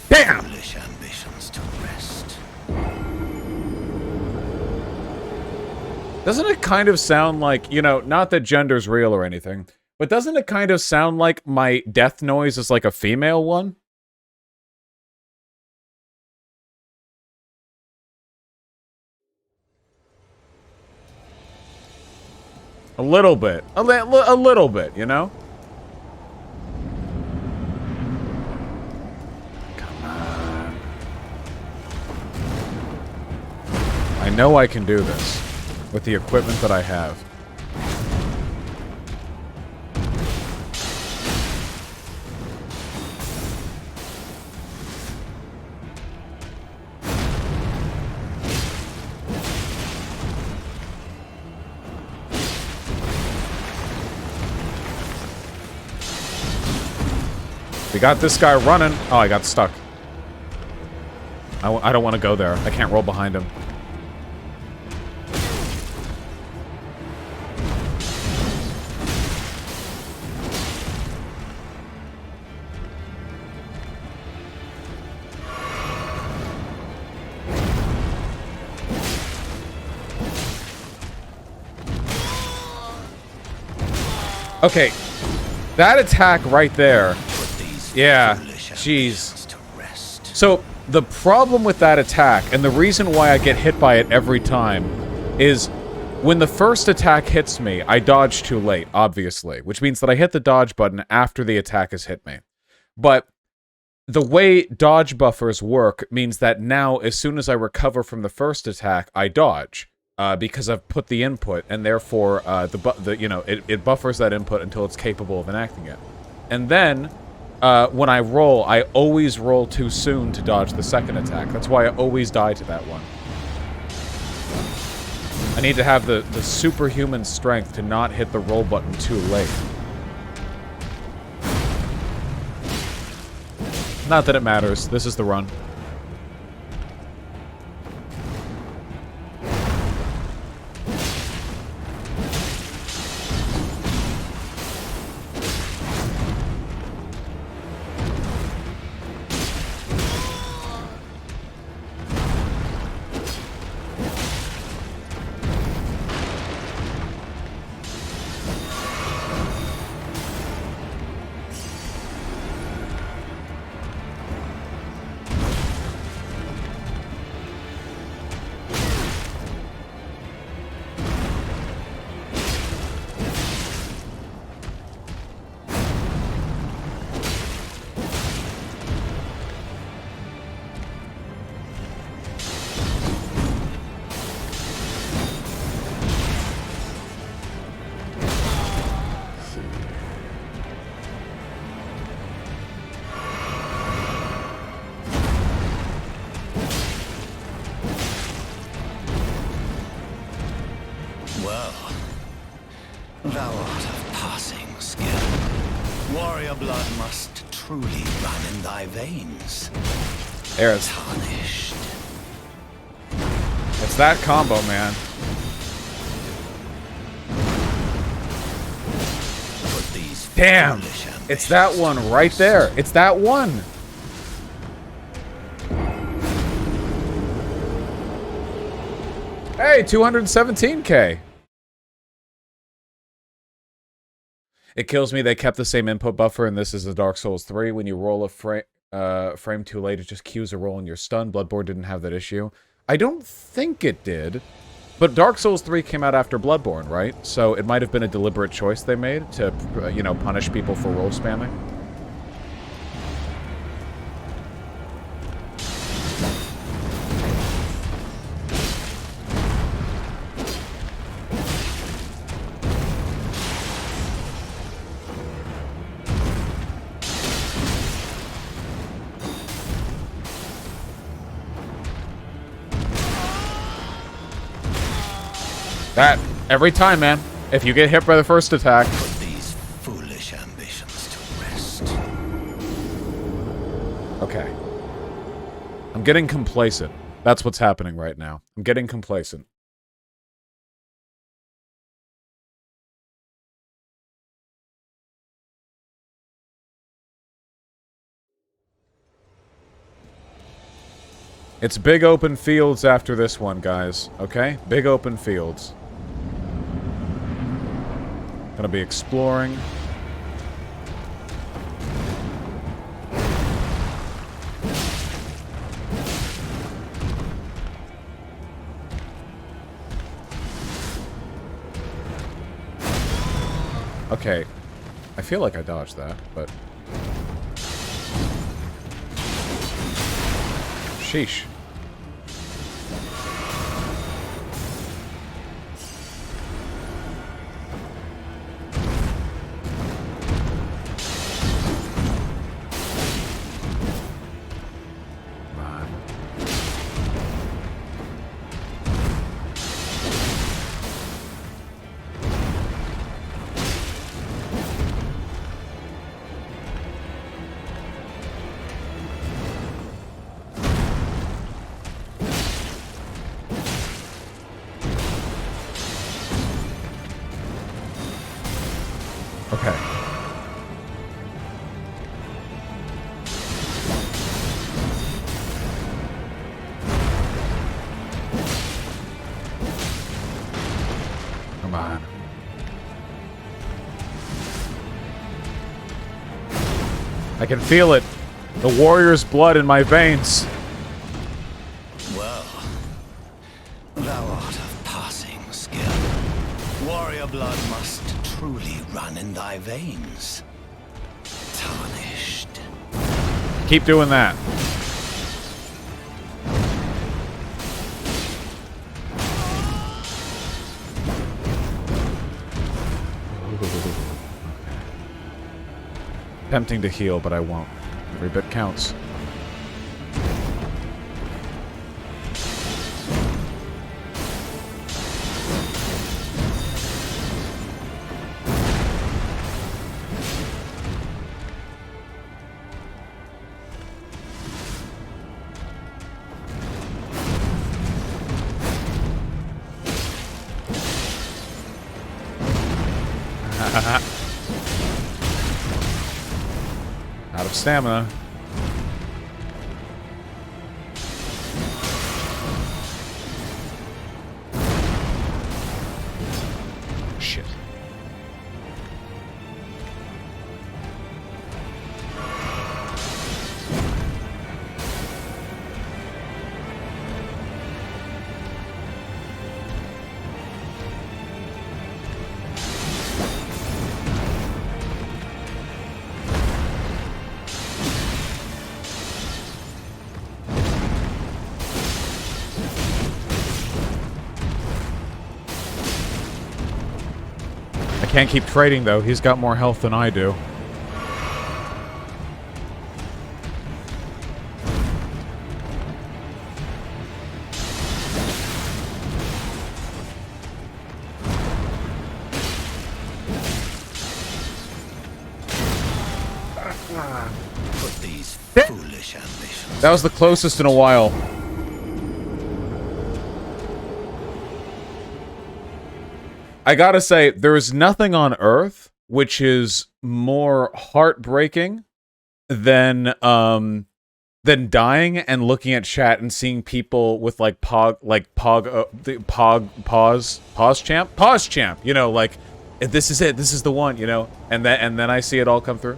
Damn! Foolish ambitions to rest. Doesn't it kind of sound like, you know, not that gender's real or anything, but doesn't it kind of sound like my death noise is like a female one? A little bit. A little bit, you know? Come on. I know I can do this with the equipment that I have. We got this guy running. Oh, I got stuck. I don't want to go there. I can't roll behind him. Okay, that attack right there. Yeah, jeez. So, the problem with that attack, and the reason why I get hit by it every time, is when the first attack hits me, I dodge too late, obviously, which means that I hit the dodge button after the attack has hit me. But the way dodge buffers work means that now, as soon as I recover from the first attack, I dodge. Because I've put the input, and therefore, it buffers that input until it's capable of enacting it. And then, when I roll, I always roll too soon to dodge the second attack. That's why I always die to that one. I need to have the superhuman strength to not hit the roll button too late. Not that it matters. This is the run. must truly run in thy veins. There's. Tarnished. It's that combo, man. Put these Damn! foolish It's that one right there. It's that one. Hey, 217k. It kills me they kept the same input buffer, and this is a Dark Souls 3. When you roll a frame too late, it just cues a roll and you're stunned. Bloodborne didn't have that issue. I don't think it did. But Dark Souls 3 came out after Bloodborne, right? So it might have been a deliberate choice they made to, you know, punish people for roll spamming. That, every time, man. If you get hit by the first attack. Put these foolish ambitions to rest. Okay. I'm getting complacent. That's what's happening right now. I'm getting complacent. It's big open fields after this one, guys. Okay? Big open fields. Gonna be exploring. Okay. I feel like I dodged that, but... Sheesh. Okay. Come on. I can feel it. The warrior's blood in my veins. Well, thou art of passing skill. Warrior blood must truly run in thy veins. Tarnished. Keep doing that. Tempting to heal, but I won't. Every bit counts. Out of stamina. Shit. Can't keep trading, though. He's got more health than I do. Put these foolish ambitions. That was the closest in a while. I gotta say, there is nothing on Earth which is more heartbreaking than dying and looking at chat and seeing people with pause champ, you know, like, this is it, this is the one, you know, and then I see it all come through.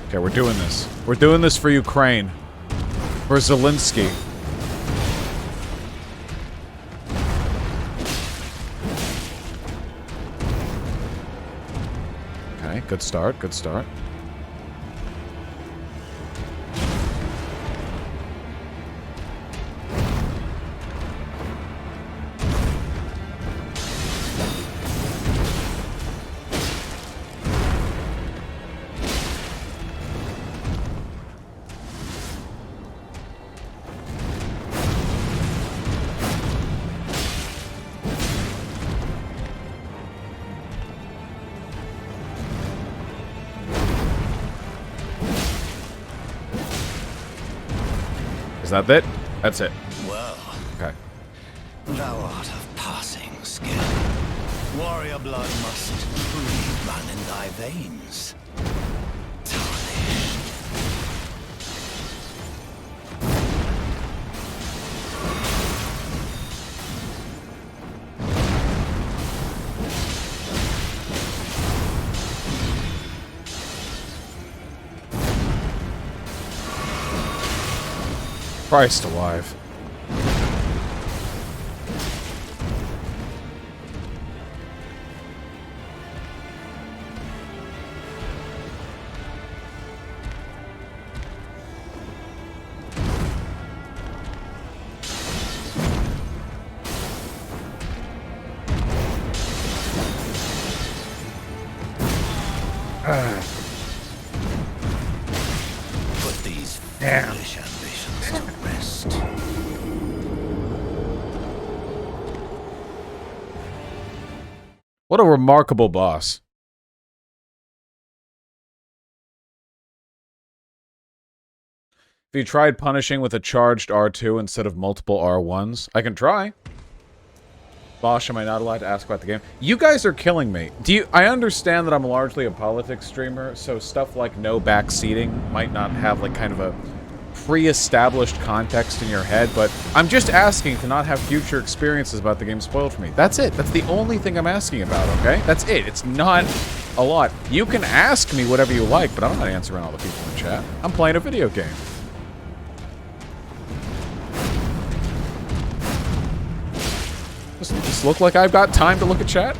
Okay, we're doing this. We're doing this for Ukraine. For Zelensky. Okay, good start, good start. Is that it? That's it. Well, Okay. thou art of passing skill. Warrior blood must truly run in thy veins. Tarnished. Christ alive. Put these foolish ambitions to rest. What a remarkable boss. If you tried punishing with a charged R2 instead of multiple R1s, I can try. Bosh, am I not allowed to ask about the game? You guys are killing me. I understand that I'm largely a politics streamer, so stuff like no backseating might not have like kind of a pre-established context in your head, but I'm just asking to not have future experiences about the game spoiled for me. That's it. That's the only thing I'm asking about, okay? That's it. It's not a lot. You can ask me whatever you like, but I'm not answering all the people in chat. I'm playing a video game. Does this look like I've got time to look at chat?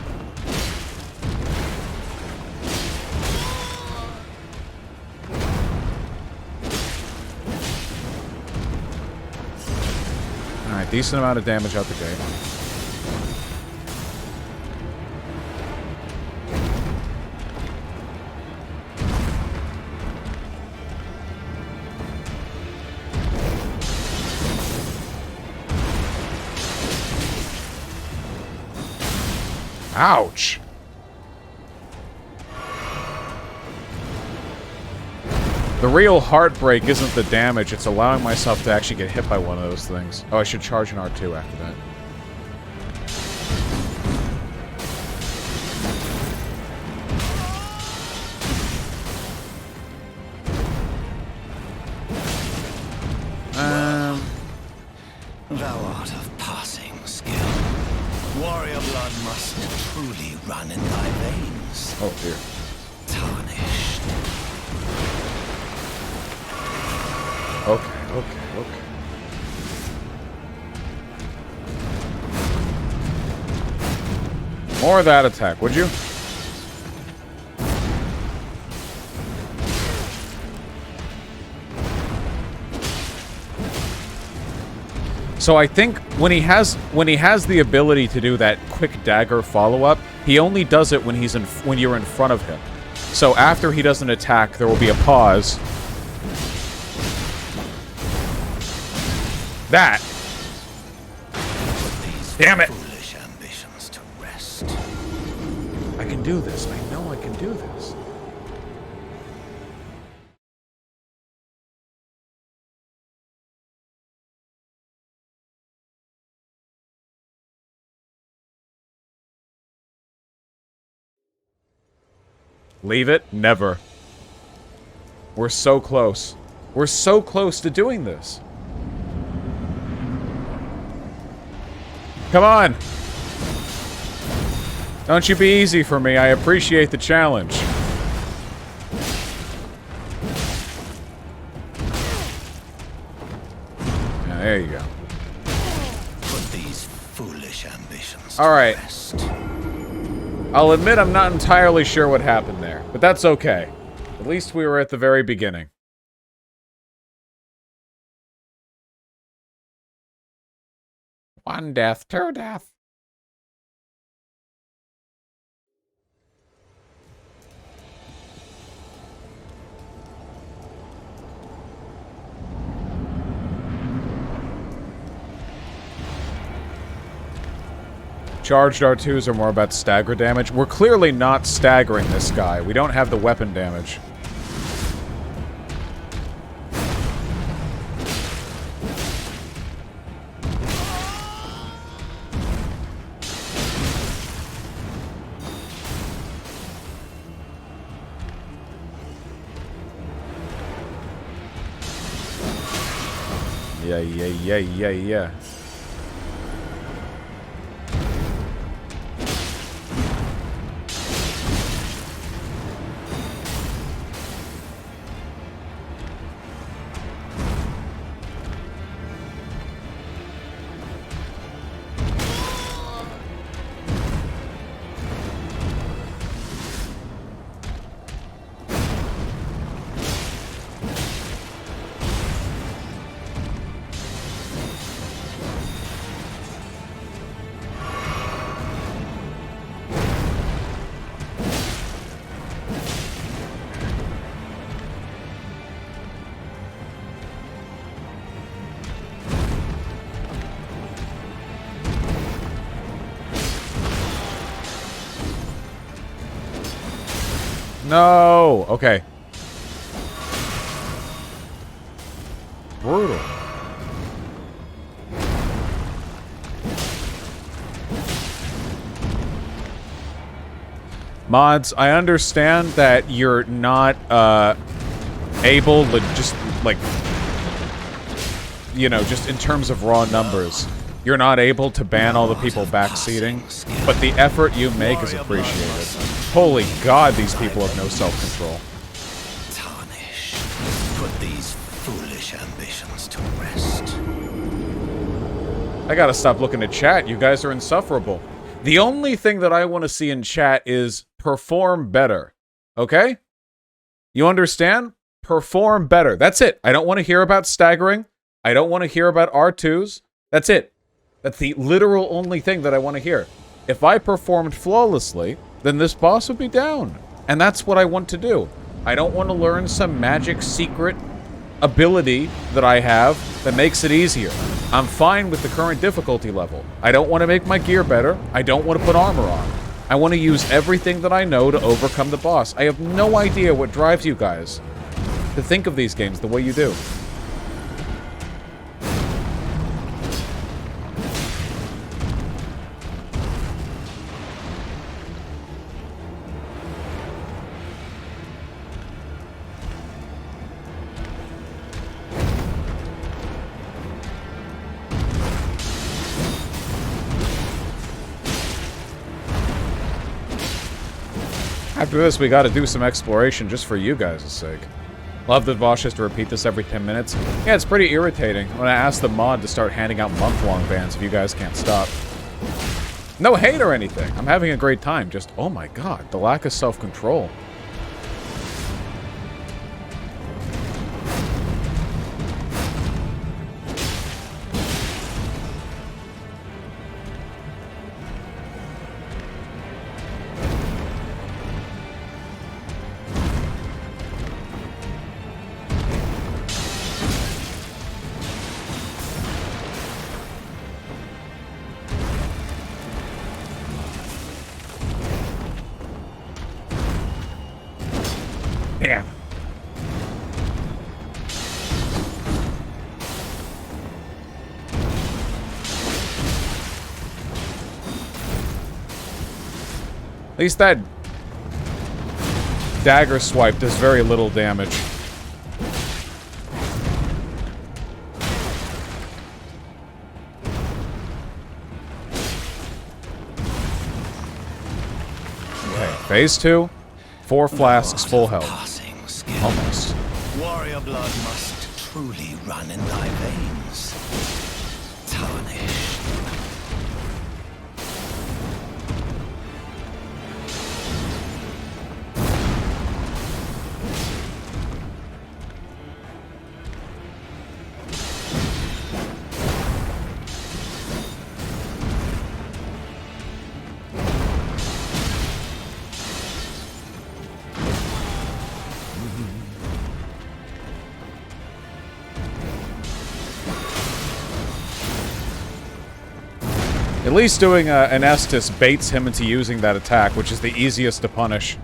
Alright, decent amount of damage out the gate. Ouch! The real heartbreak isn't the damage, it's allowing myself to actually get hit by one of those things. Oh, I should charge an R2 after that. Thou art of passing skill. Warrior blood must truly run in thy veins. Oh, dear. Tarnished. Okay, okay, okay. More of that attack, would you? So I think when he has the ability to do that quick dagger follow-up, he only does it when you're in front of him. So after he does an attack, there will be a pause. That. Damn it. Foolish ambitions to rest. I can do this. I know I can do this. Leave it? Never. We're so close. We're so close to doing this. Come on! Don't you be easy for me. I appreciate the challenge. Yeah, there you go. Put these foolish ambitions All right. to rest. I'll admit I'm not entirely sure what happened there, but that's okay. At least we were at the very beginning. One death, two death. Charged R2s are more about stagger damage. We're clearly not staggering this guy. We don't have the weapon damage. Yeah. No! Okay. Brutal. Mods, I understand that you're not, able to just, like, you know, just in terms of raw numbers, you're not able to ban all the people backseating, but the effort you make is appreciated. Holy God, these people have no self-control. Tarnish. Put these foolish ambitions to rest. I gotta stop looking at chat. You guys are insufferable. The only thing that I want to see in chat is perform better. Okay? You understand? Perform better. That's it. I don't want to hear about staggering. I don't want to hear about R2s. That's it. That's the literal only thing that I want to hear. If I performed flawlessly, then this boss would be down. And that's what I want to do. I don't want to learn some magic secret ability that I have that makes it easier. I'm fine with the current difficulty level. I don't want to make my gear better. I don't want to put armor on. I want to use everything that I know to overcome the boss. I have no idea what drives you guys to think of these games the way you do. After this, we gotta do some exploration just for you guys' sake. Love that Vosh has to repeat this every 10 minutes. Yeah, it's pretty irritating when I ask the mod to start handing out month-long bans if you guys can't stop. No hate or anything. I'm having a great time. Just, oh my god, the lack of self-control. Damn. At least that dagger swipe does very little damage. Okay, phase 2. 4 flasks, full health. Almost. Warrior blood must truly run in thy veins. Tarnished. At least doing an Estus baits him into using that attack, which is the easiest to punish.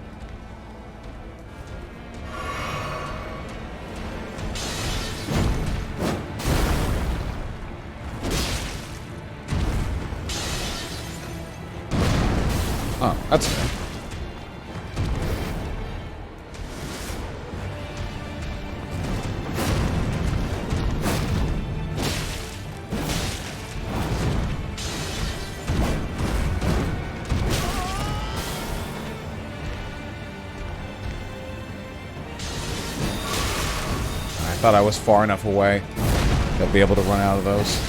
Oh, that's fair. I thought I was far enough away to be able to run out of those.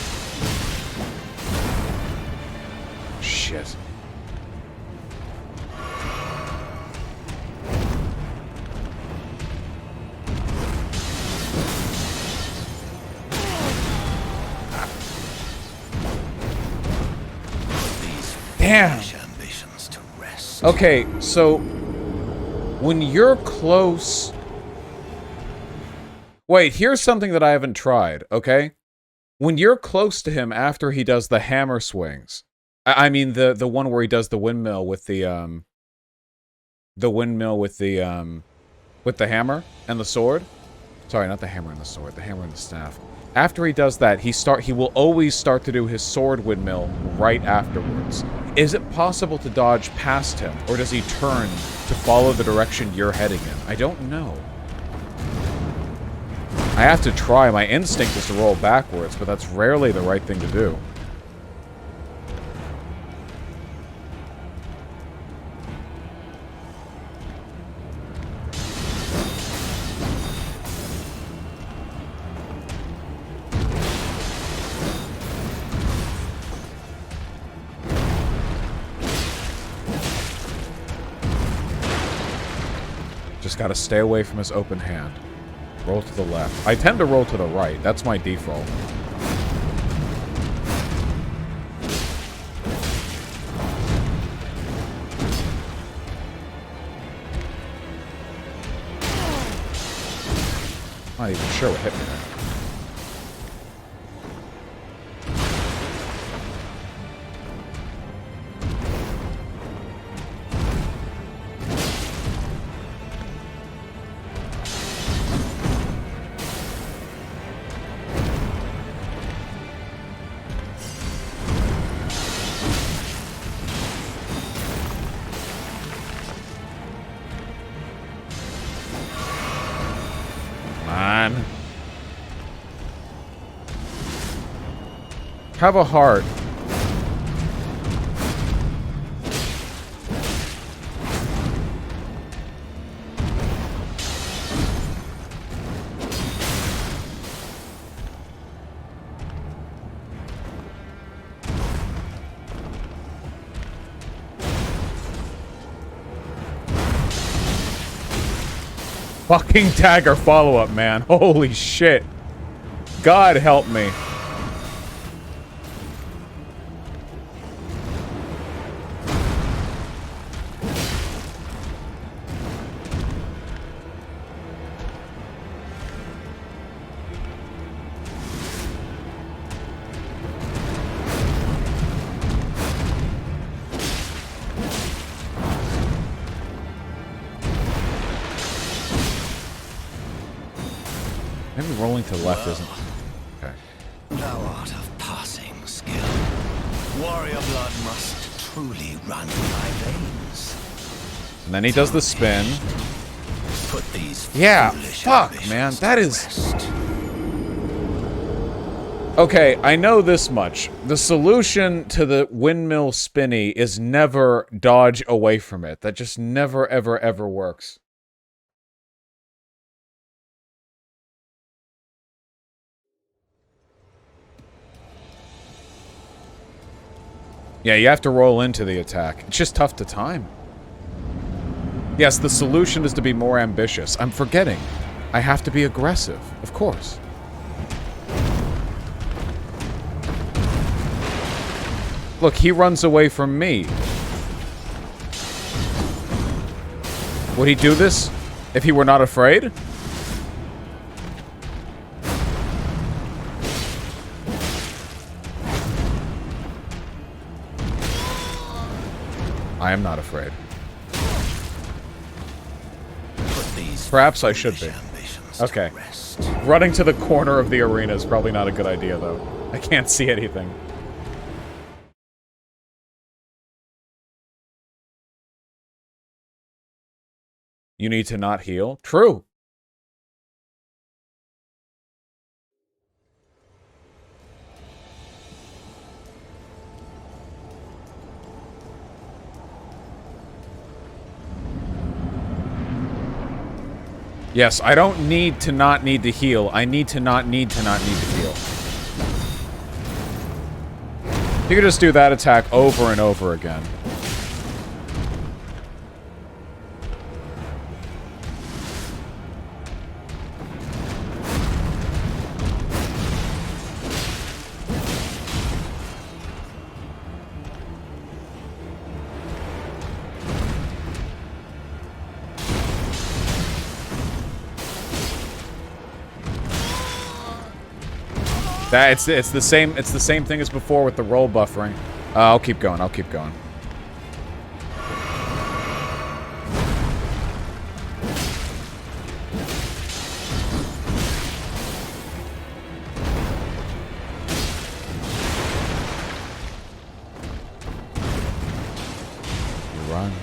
Shit. Damn. Okay, so when you're close... Wait, here's something that I haven't tried, okay? When you're close to him after he does the hammer swings, I mean the one where he does the windmill with the hammer and the sword. Sorry, not the hammer and the sword, the hammer and the staff. After he does that, he will always start to do his sword windmill right afterwards. Is it possible to dodge past him, or does he turn to follow the direction you're heading in? I don't know. I have to try. My instinct is to roll backwards, but that's rarely the right thing to do. Just gotta stay away from his open hand. Roll to the left. I tend to roll to the right. That's my default. Not even sure what hit me there. Have a heart. Fucking dagger follow-up, man. Holy shit. God help me. Maybe rolling to the left isn't... Okay. Thou art of passing skill. Warrior blood must truly run in thy veins. And then he does the spin. Put these Yeah, foolish fuck, ambitions man, that to is... rest. Okay, I know this much. The solution to the windmill spinny is never dodge away from it. That just never, ever, ever works. Yeah, you have to roll into the attack. It's just tough to time. Yes, the solution is to be more ambitious. I'm forgetting. I have to be aggressive, of course. Look, he runs away from me. Would he do this if he were not afraid? I am not afraid. Perhaps I should be. Okay. Running to the corner of the arena is probably not a good idea, though. I can't see anything. You need to not heal? True. Yes, I don't need to not need to heal. I need to not need to not need to heal. You could just do that attack over and over again. It's the same thing as before with the roll buffering. I'll keep going. I'll keep going. He runs.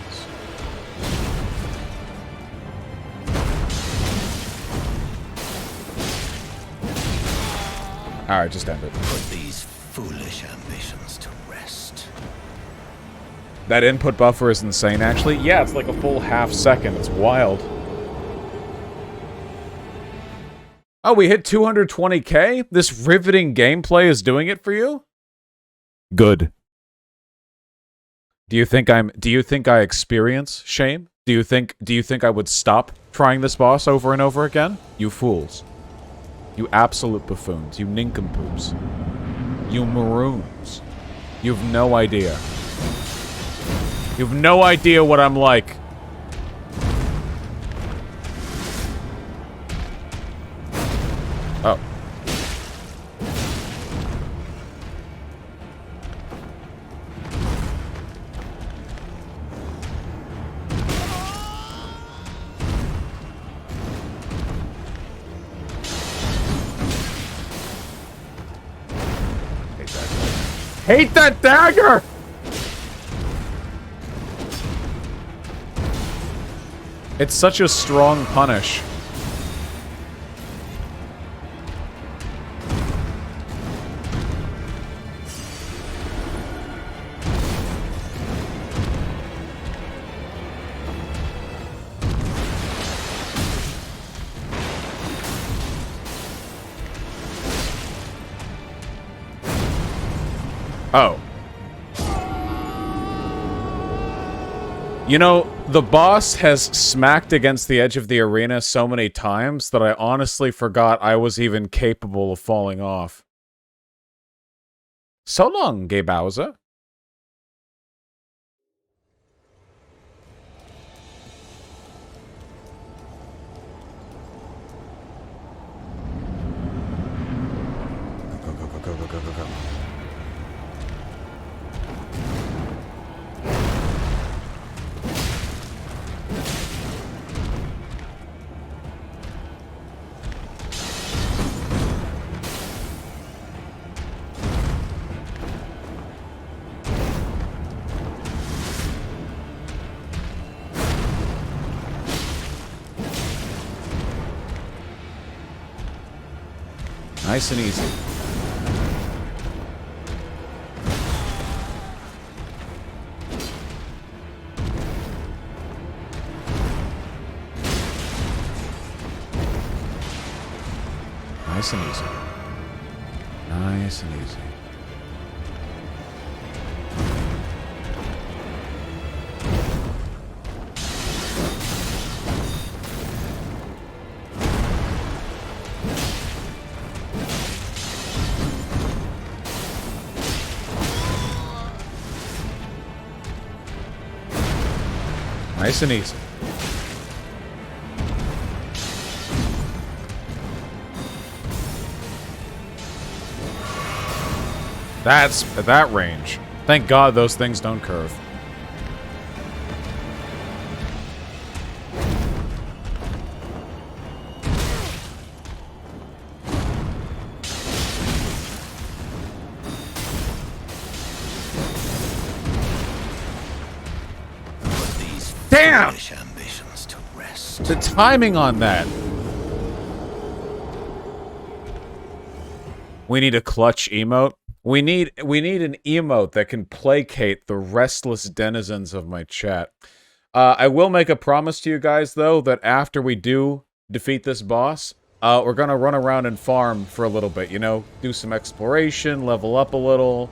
Alright, just end it. Put these foolish ambitions to rest. That input buffer is insane, actually. Yeah, it's like a full half second. It's wild. Oh, we hit 220k? This riveting gameplay is doing it for you? Good. Do you think I experience shame? Do you think I would stop trying this boss over and over again? You fools. You absolute buffoons. You nincompoops. You maroons. You've no idea. You've no idea what I'm like. Oh. Hate that dagger! It's such a strong punish. Oh. You know, the boss has smacked against the edge of the arena so many times that I honestly forgot I was even capable of falling off. So long, Gay Bowser. Go, go, go, go, go, go, go, go. Nice and easy. Nice and easy. Nice and easy. Nice and easy. That's at that range. Thank God those things don't curve. Damn! Ambitions to rest. The timing on that. We need a clutch emote. We need an emote that can placate the restless denizens of my chat. I will make a promise to you guys, though, that after we do defeat this boss, we're gonna run around and farm for a little bit, you know? Do some exploration, level up a little,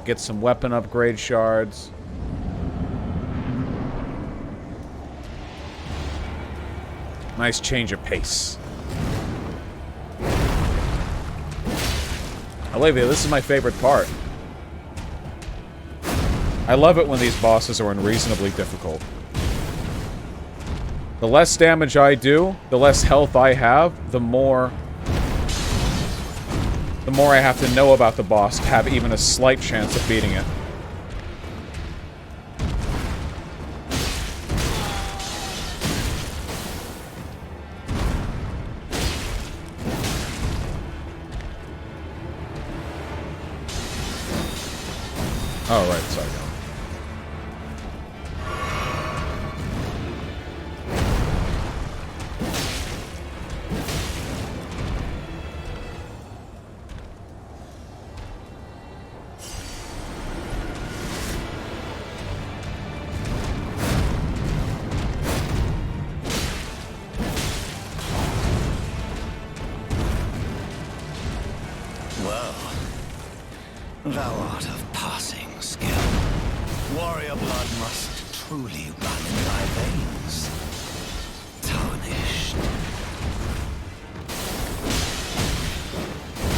get some weapon upgrade shards. Nice change of pace. Olivia, this is my favorite part. I love it when these bosses are unreasonably difficult. The less damage I do, the less health I have, the more I have to know about the boss to have even a slight chance of beating it. Oh, right, sorry. Well, thou art of passing skill. Warrior blood must truly run in thy veins. Tarnished.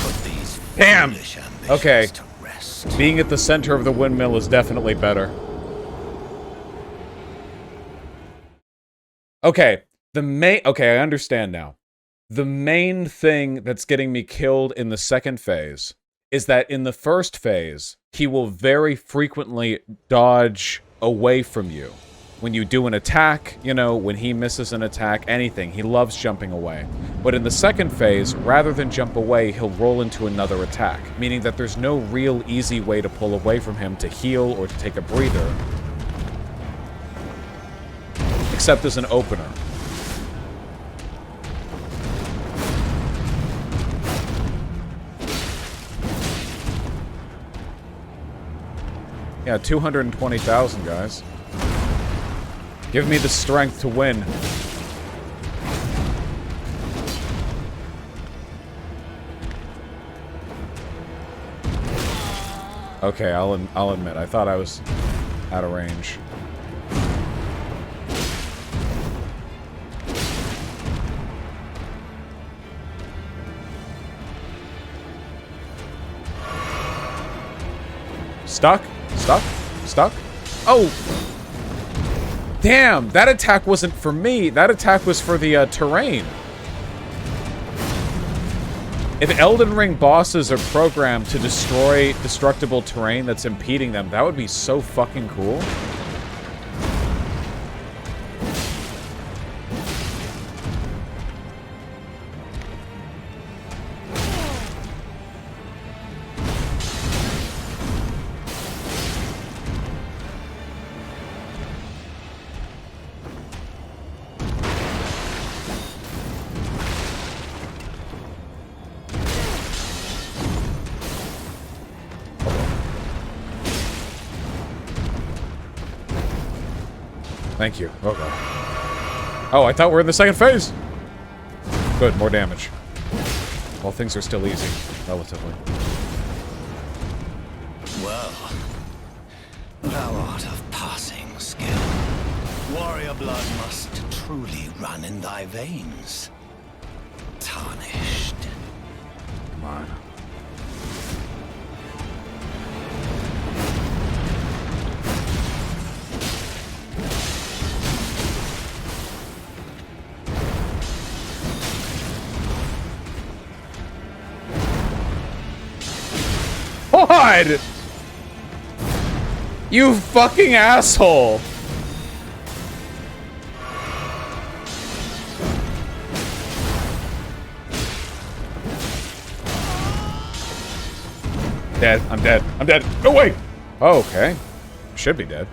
Put these Damn! foolish ambitions Okay. to rest. Being at the center of the windmill is definitely better. Okay, okay, I understand now. The main thing that's getting me killed in the second phase is that in the first phase, he will very frequently dodge away from you. When you do an attack, you know, when he misses an attack, anything, he loves jumping away. But in the second phase, rather than jump away, he'll roll into another attack, meaning that there's no real easy way to pull away from him to heal or to take a breather, except as an opener. Yeah, 220,000, guys. Give me the strength to win. Okay, I'll admit, I thought I was out of range. Stuck? Stuck? Stuck? Oh! Damn, that attack wasn't for me. That attack was for the terrain. If Elden Ring bosses are programmed to destroy destructible terrain that's impeding them, that would be so fucking cool. Thank you. Oh, God. Oh, I thought we were in the second phase. Good, more damage. Well, things are still easy, relatively. Well, thou art of passing skill. Warrior blood must truly run in thy veins. Tarnished. Come on. God! You fucking asshole! Dead. I'm dead. I'm dead. No, wait! Oh, okay. Should be dead.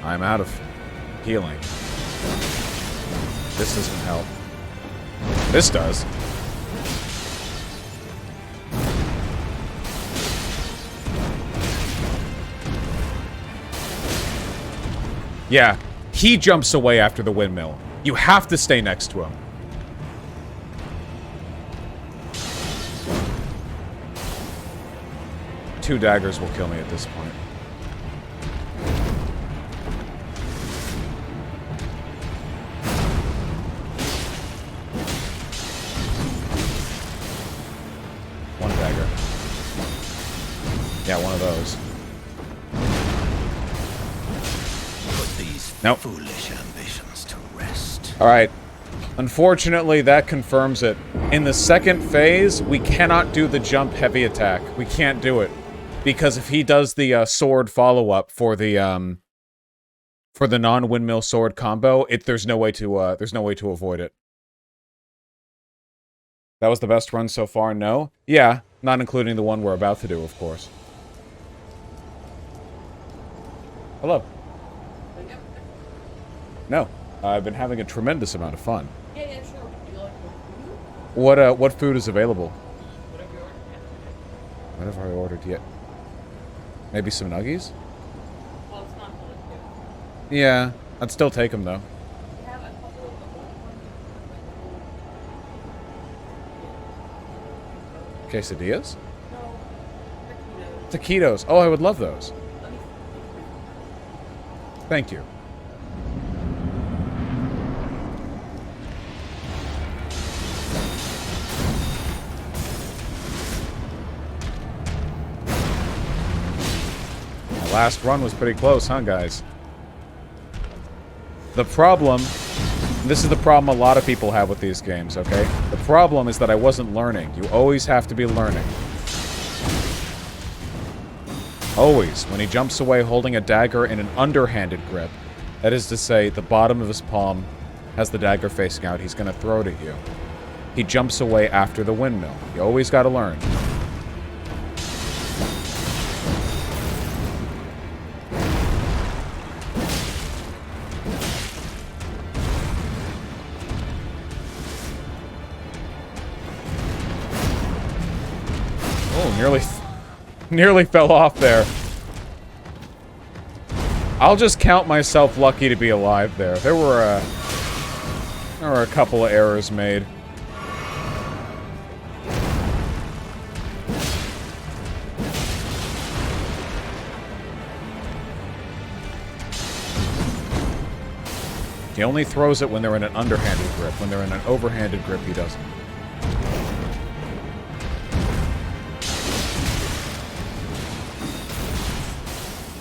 I'm out of healing. This doesn't help. This does. Yeah, he jumps away after the windmill. You have to stay next to him. Two daggers will kill me at this point. One dagger. Yeah, one of those. Put these Nope. foolish ambitions to rest. Alright. Unfortunately, that confirms it. In the second phase, we cannot do the jump heavy attack. We can't do it. Because if he does the sword follow-up for the non-windmill sword combo, there's no way to avoid it. That was the best run so far, no? Yeah, not including the one we're about to do, of course. Hello. No, I've been having a tremendous amount of fun. Yeah, sure. Would you like food? What food is available? Whatever you ordered yesterday. What have I ordered yet? Maybe some nuggies? Well, it's not fully food. Yeah, I'd still take them though. We have a couple of the old ones. Quesadillas? No. Taquitos. Taquitos. Oh, I would love those. Let me Thank you. My last run was pretty close, huh, guys? The problem... This is the problem a lot of people have with these games, okay? The problem is that I wasn't learning. You always have to be learning. Always. When he jumps away holding a dagger in an underhanded grip, that is to say, the bottom of his palm has the dagger facing out, he's going to throw it at you. He jumps away after the windmill. You always got to learn. Nearly fell off there. I'll just count myself lucky to be alive there. There were a couple of errors made. He only throws it when they're in an underhanded grip. When they're in an overhanded grip, he doesn't.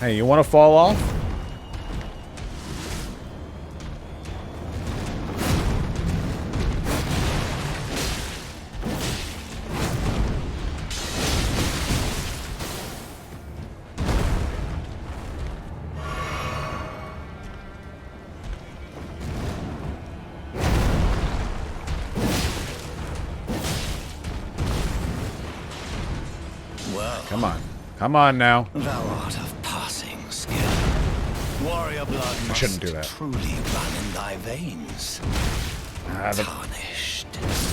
Hey, you want to fall off? Well, Come on. Come on now. thou art of passing skill. Warrior blood must shouldn't do that. truly run in thy veins. The Tarnished.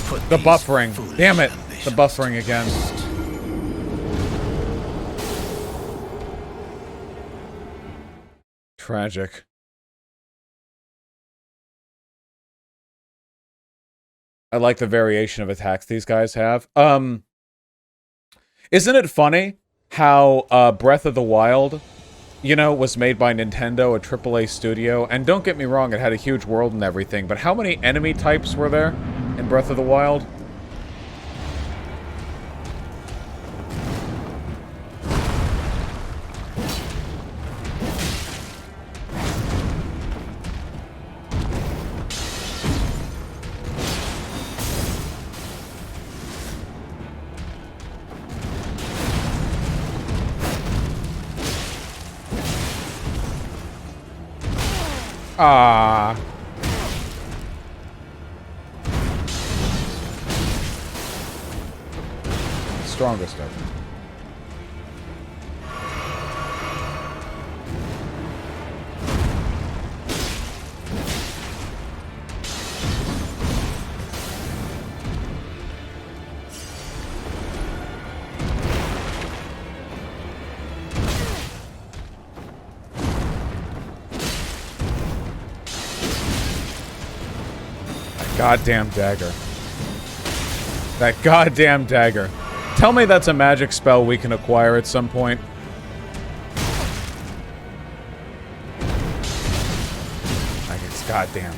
Put these buffering. foolish Damn it. The ambitions buffering again. Tragic. I like the variation of attacks these guys have. Isn't it funny how Breath of the Wild, you know, was made by Nintendo, a AAA studio, and don't get me wrong, it had a huge world and everything, but how many enemy types were there in Breath of the Wild? Ah. Strongest of them. Goddamn dagger. That goddamn dagger. Tell me that's a magic spell we can acquire at some point. I guess goddamn.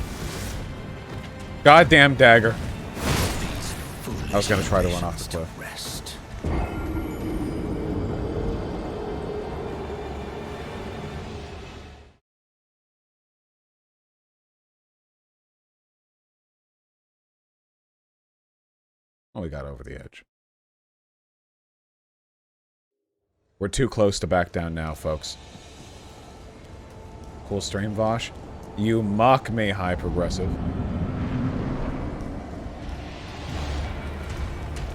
Goddamn dagger. I was gonna try to run off the cliff. Rest. Oh, we got over the edge. We're too close to back down now, folks. Cool stream, Vosh. You mock me, high progressive.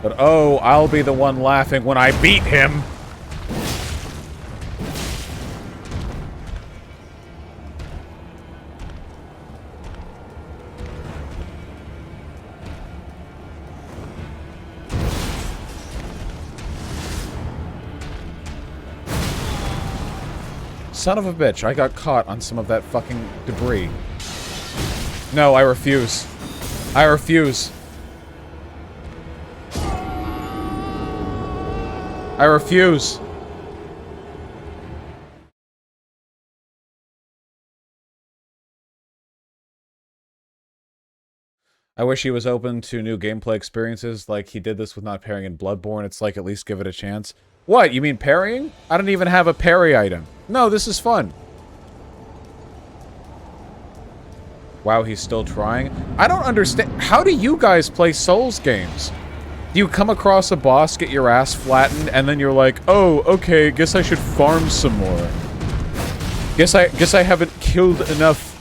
But oh, I'll be the one laughing when I beat him! Son of a bitch, I got caught on some of that fucking debris. No, I refuse. I refuse. I refuse. I wish he was open to new gameplay experiences like he did this with not parrying in Bloodborne. It's like, at least give it a chance. What, you mean parrying? I don't even have a parry item. No, this is fun. Wow, he's still trying. I don't understand. How do you guys play Souls games? Do you come across a boss, get your ass flattened, and then you're like, oh, okay, guess I should farm some more. Guess I haven't killed enough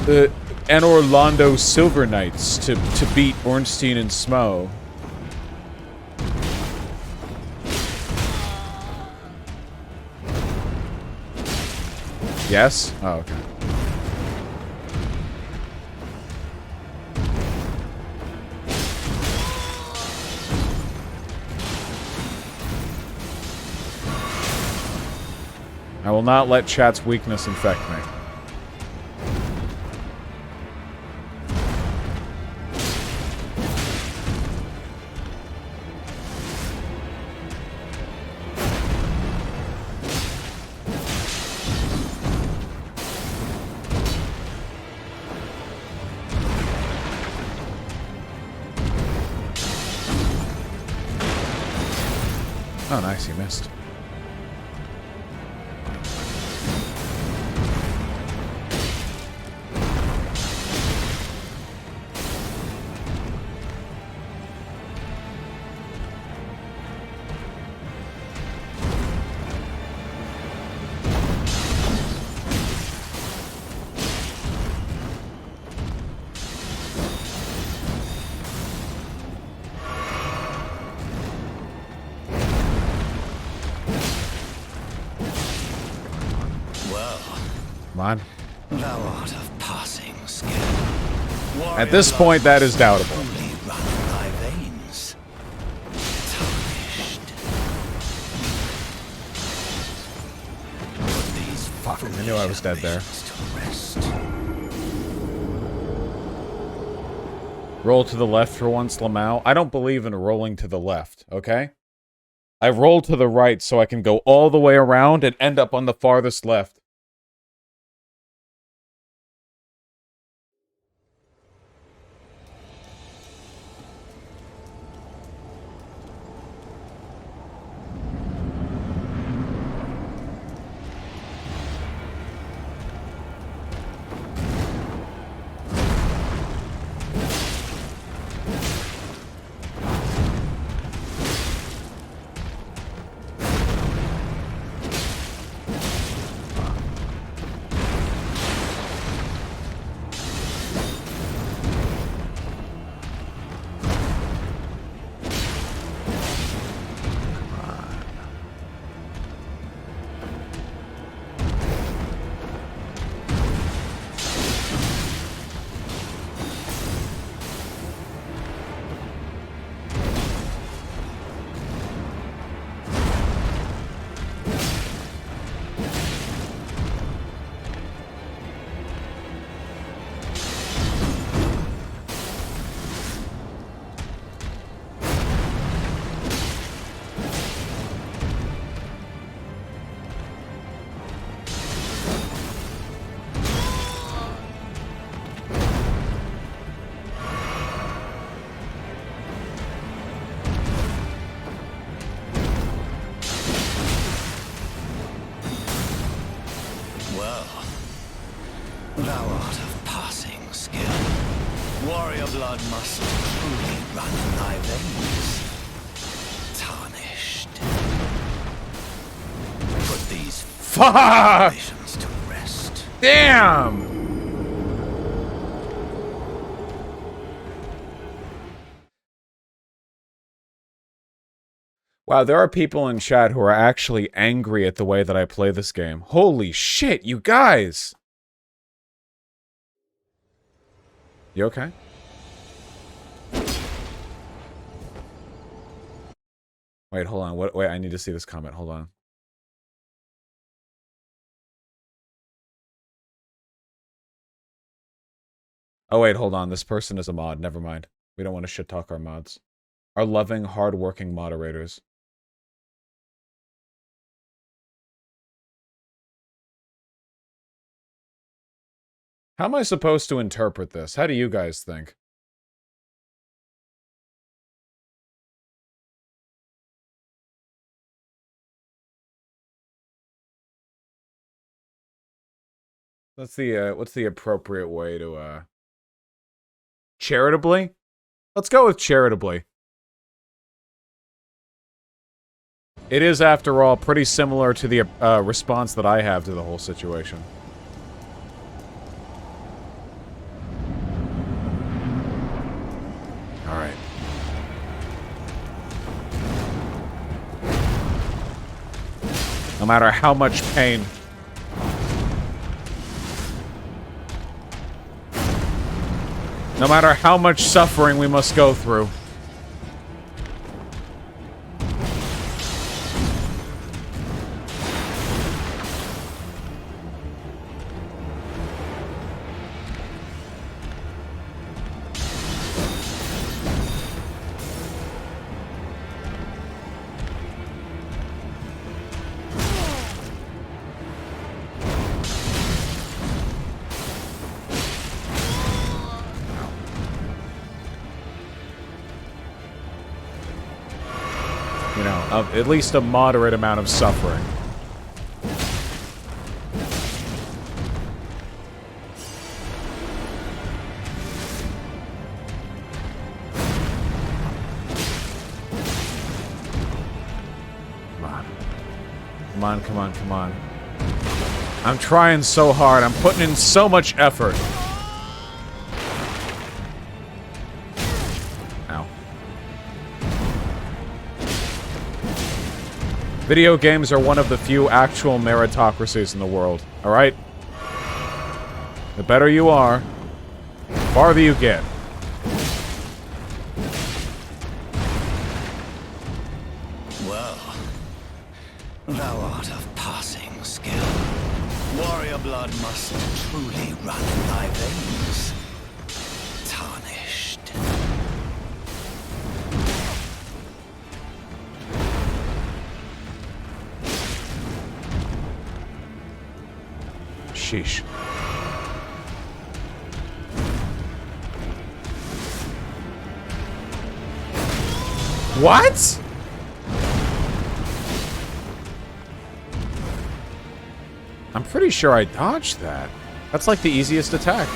Anor Londo Silver Knights to beat Ornstein and Smo. Yes? Oh, okay. I will not let chat's weakness infect me. Oh, nice, he missed. Come on. Thou art of passing skill. At this point, that is doubtable. Truly run in thy veins. Tarnished. Put these Fuck, I knew I was dead there. foolish ambitions to rest. Roll to the left for once, Lamau. I don't believe in rolling to the left, okay? I roll to the right so I can go all the way around and end up on the farthest left. Well, thou art of passing skill. Warrior blood must truly run in thy veins. Tarnished. Put these Fuck! visions to rest. Damn! Wow, there are people in chat who are actually angry at the way that I play this game. Holy shit, you guys! You okay? Wait, hold on. Wait, I need to see this comment. Hold on. Oh, wait, hold on. This person is a mod. Never mind. We don't want to shit talk our mods. Our loving, hard-working moderators. How am I supposed to interpret this? How do you guys think? What's the appropriate way to, charitably? Let's go with charitably. It is, after all, pretty similar to the, response that I have to the whole situation. Alright. No matter how much pain. No matter how much suffering we must go through. You know, of at least a moderate amount of suffering. Come on. Come on, come on, come on. I'm trying so hard. I'm putting in so much effort. Ow. Video games are one of the few actual meritocracies in the world, alright? The better you are, the farther you get. Well, thou art of passing skill. Warrior blood must truly run in thy veins. Tarnished. Sheesh. What? I'm pretty sure I dodged that. That's like the easiest attack.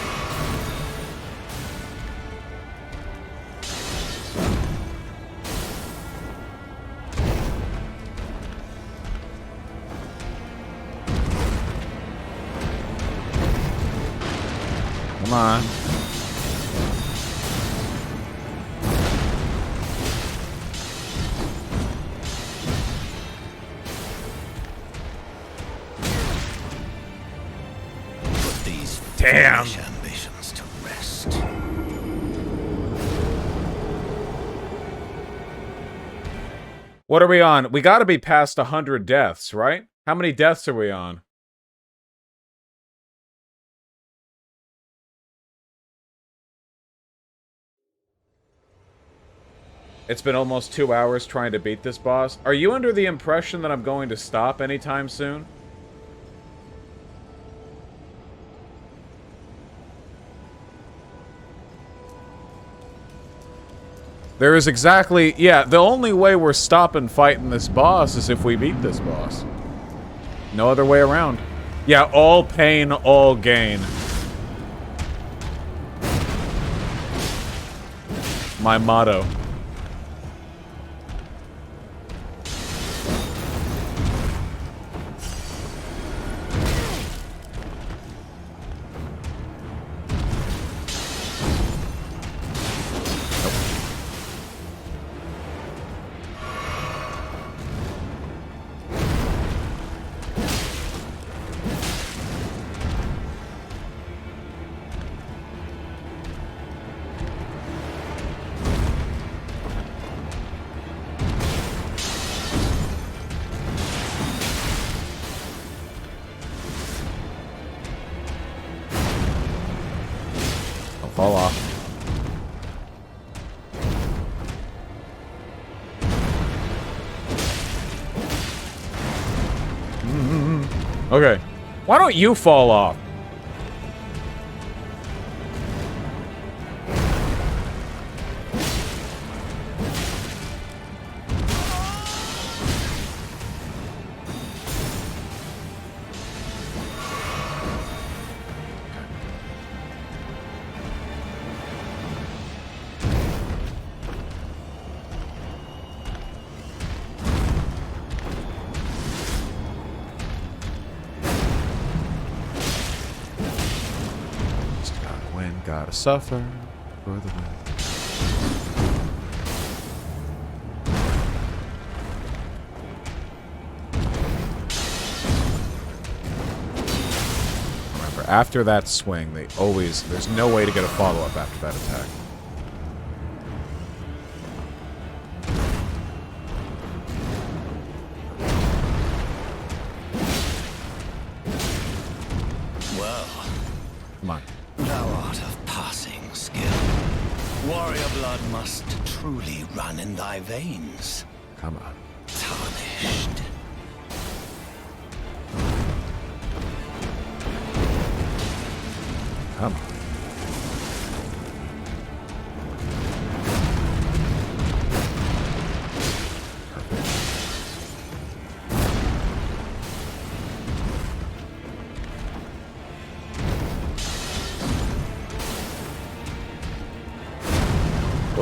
Come on. Put these Damn. foolish ambitions to rest. What are we on? We gotta be past 100 deaths, right? How many deaths are we on? It's been almost 2 hours trying to beat this boss. Are you under the impression that I'm going to stop anytime soon? There is exactly... Yeah, the only way we're stopping fighting this boss is if we beat this boss. No other way around. Yeah, all pain, all gain. My motto. Fall off. Okay. Why don't you fall off? Gotta suffer for the win. Remember, after that swing, there's no way to get a follow-up after that attack. Well, Come on. thou art of passing skill. Warrior blood must truly run in thy veins. Come on. Tarnished. Come on.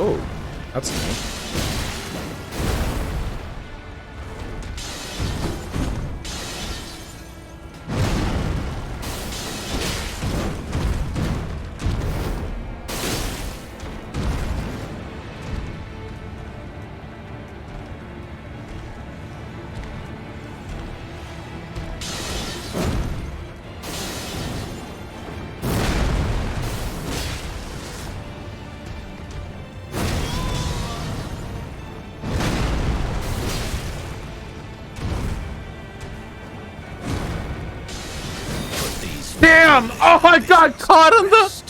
Oh, that's nice. Damn! Oh, I got caught in the...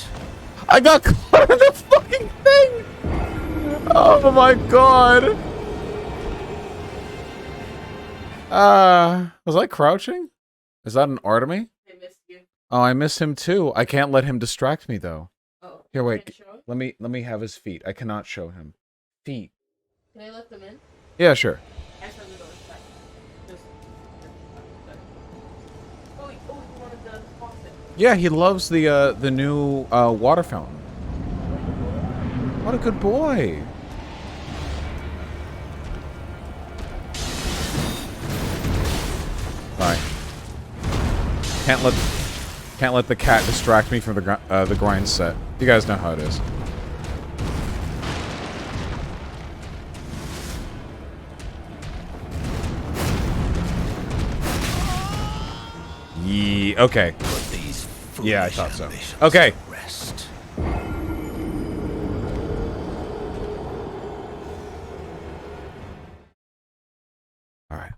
I got caught in the fucking thing! Oh my god! Was I crouching? Is that an Artemy? I missed you. Oh, I miss him too. I can't let him distract me though. Oh. Here, wait. Can I show it? Let me have his feet. I cannot show him. Feet. Can I let them in? Yeah, sure. I said the door shut. Just. Oh, you wanted the faucet. Yeah, he loves the new water fountain. What a good boy. Bye. Can't let the cat distract me from the grind set. You guys know how it is. Okay. Put these Yeah, I foolish thought so. ambitions Okay. to rest. All right.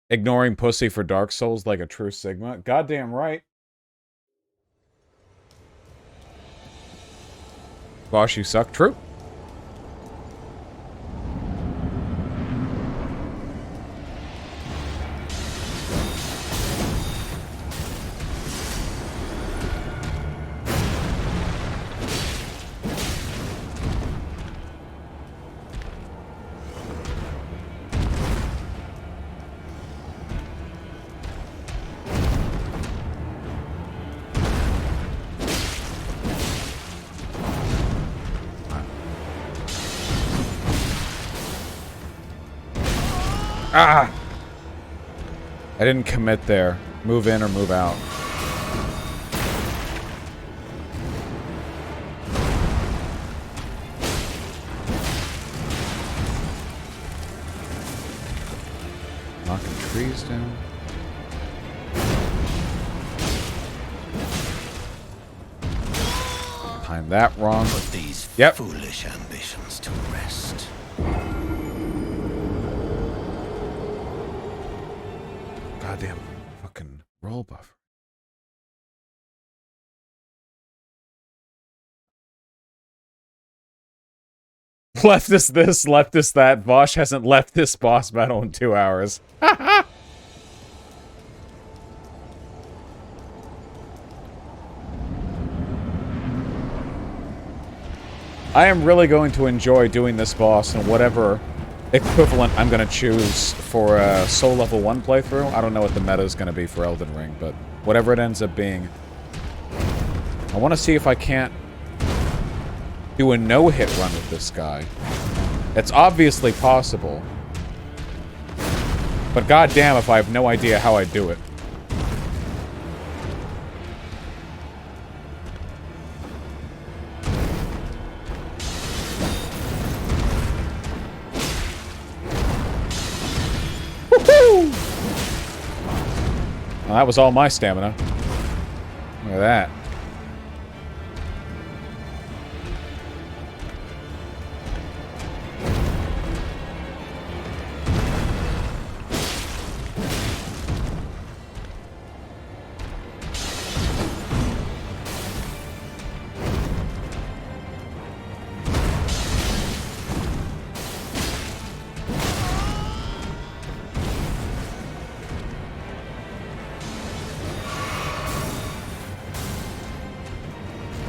Ignoring pussy for Dark Souls like a true Sigma? Goddamn right. Bosh, you suck. True. Ah! I didn't commit there. Move in or move out. Knocking trees down. Timed that wrong. Put these Yep. foolish ambitions to rest. Goddamn fucking roll buffer. Leftist this, leftist that. Vosh hasn't left this boss battle in 2 hours. I am really going to enjoy doing this boss and whatever equivalent I'm going to choose for a Soul Level 1 playthrough. I don't know what the meta is going to be for Elden Ring, but whatever it ends up being. I want to see if I can't do a no-hit run with this guy. It's obviously possible. But goddamn if I have no idea how I do it. Woohoo! Well, that was all my stamina. Look at that.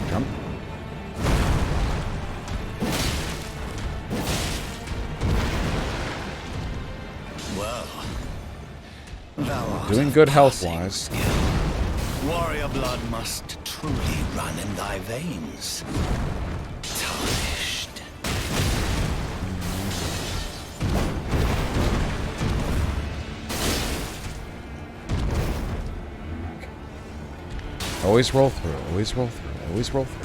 Jump. Well, thou art Doing of good passing health-wise. skill. Warrior blood must truly run in thy veins. Tarnished. Always roll through, always roll through, always roll through.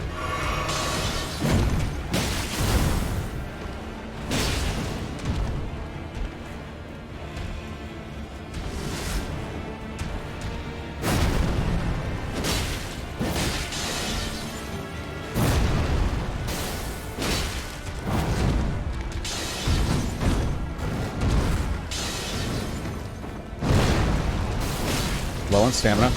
Low on stamina.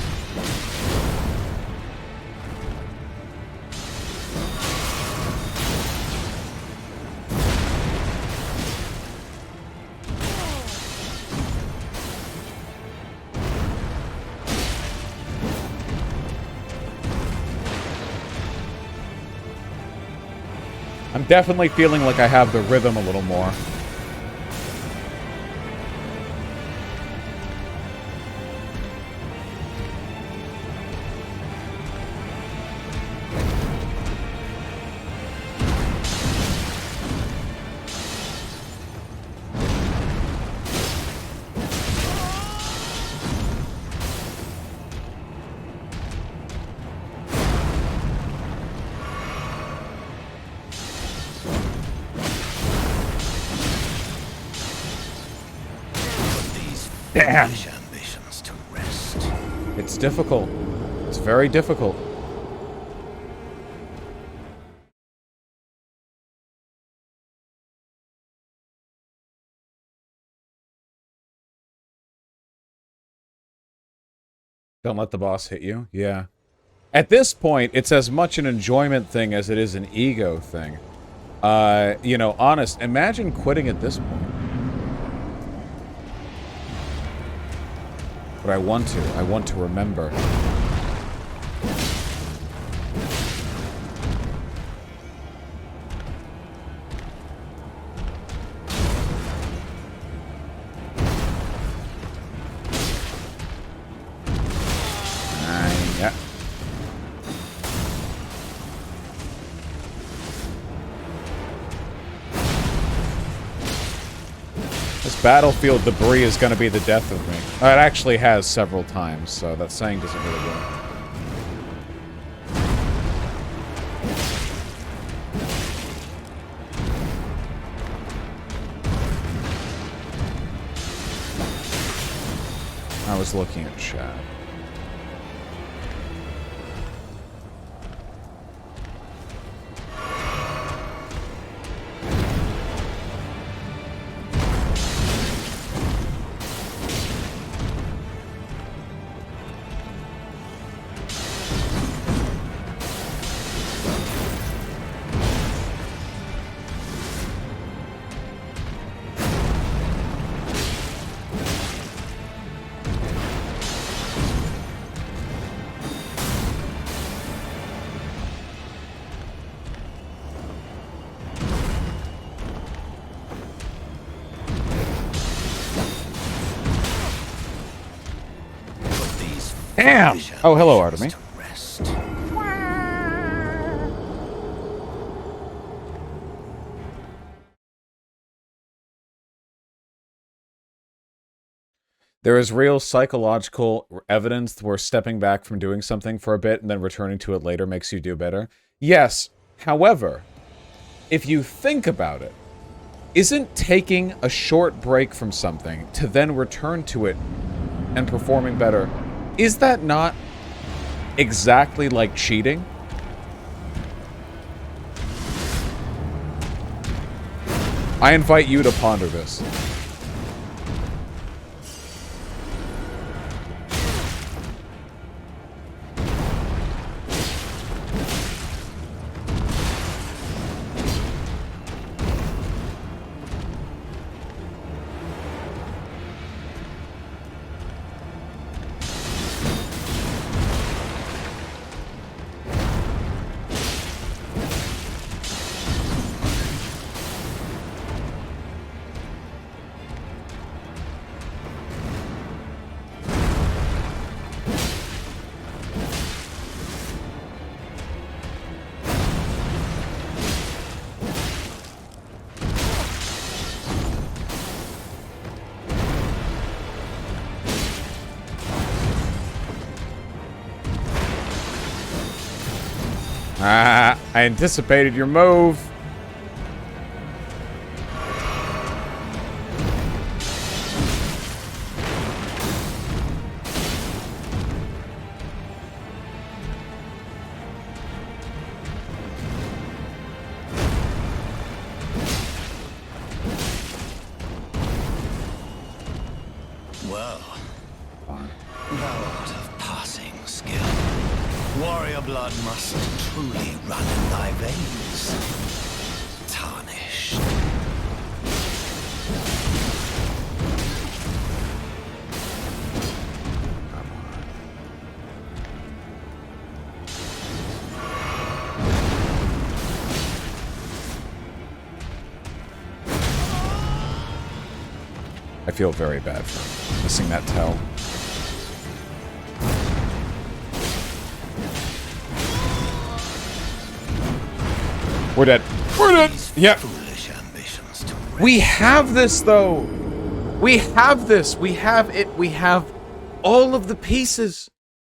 I'm definitely feeling like I have the rhythm a little more. Damn. Ambitions to rest. It's difficult. It's very difficult. Don't let the boss hit you. Yeah. At this point, it's as much an enjoyment thing as it is an ego thing. You know, honest, imagine quitting at this point. But I want to remember. Yeah. This battlefield debris is going to be the death of me. It actually has several times, so that saying doesn't really work. I was looking at chat. Damn! Oh, hello, Artemy. There is real psychological evidence where stepping back from doing something for a bit and then returning to it later makes you do better. Yes, however, if you think about it, isn't taking a short break from something to then return to it and performing better, is that not exactly like cheating? I invite you to ponder this. Ah, I anticipated your move. Well, Thou art of passing skill. Warrior blood must truly run in thy veins. Tarnished. I feel very bad for missing that tell. We're dead. We're dead. Yep. Foolish ambitions to We have this, though. We have this. We have it. We have all of the pieces.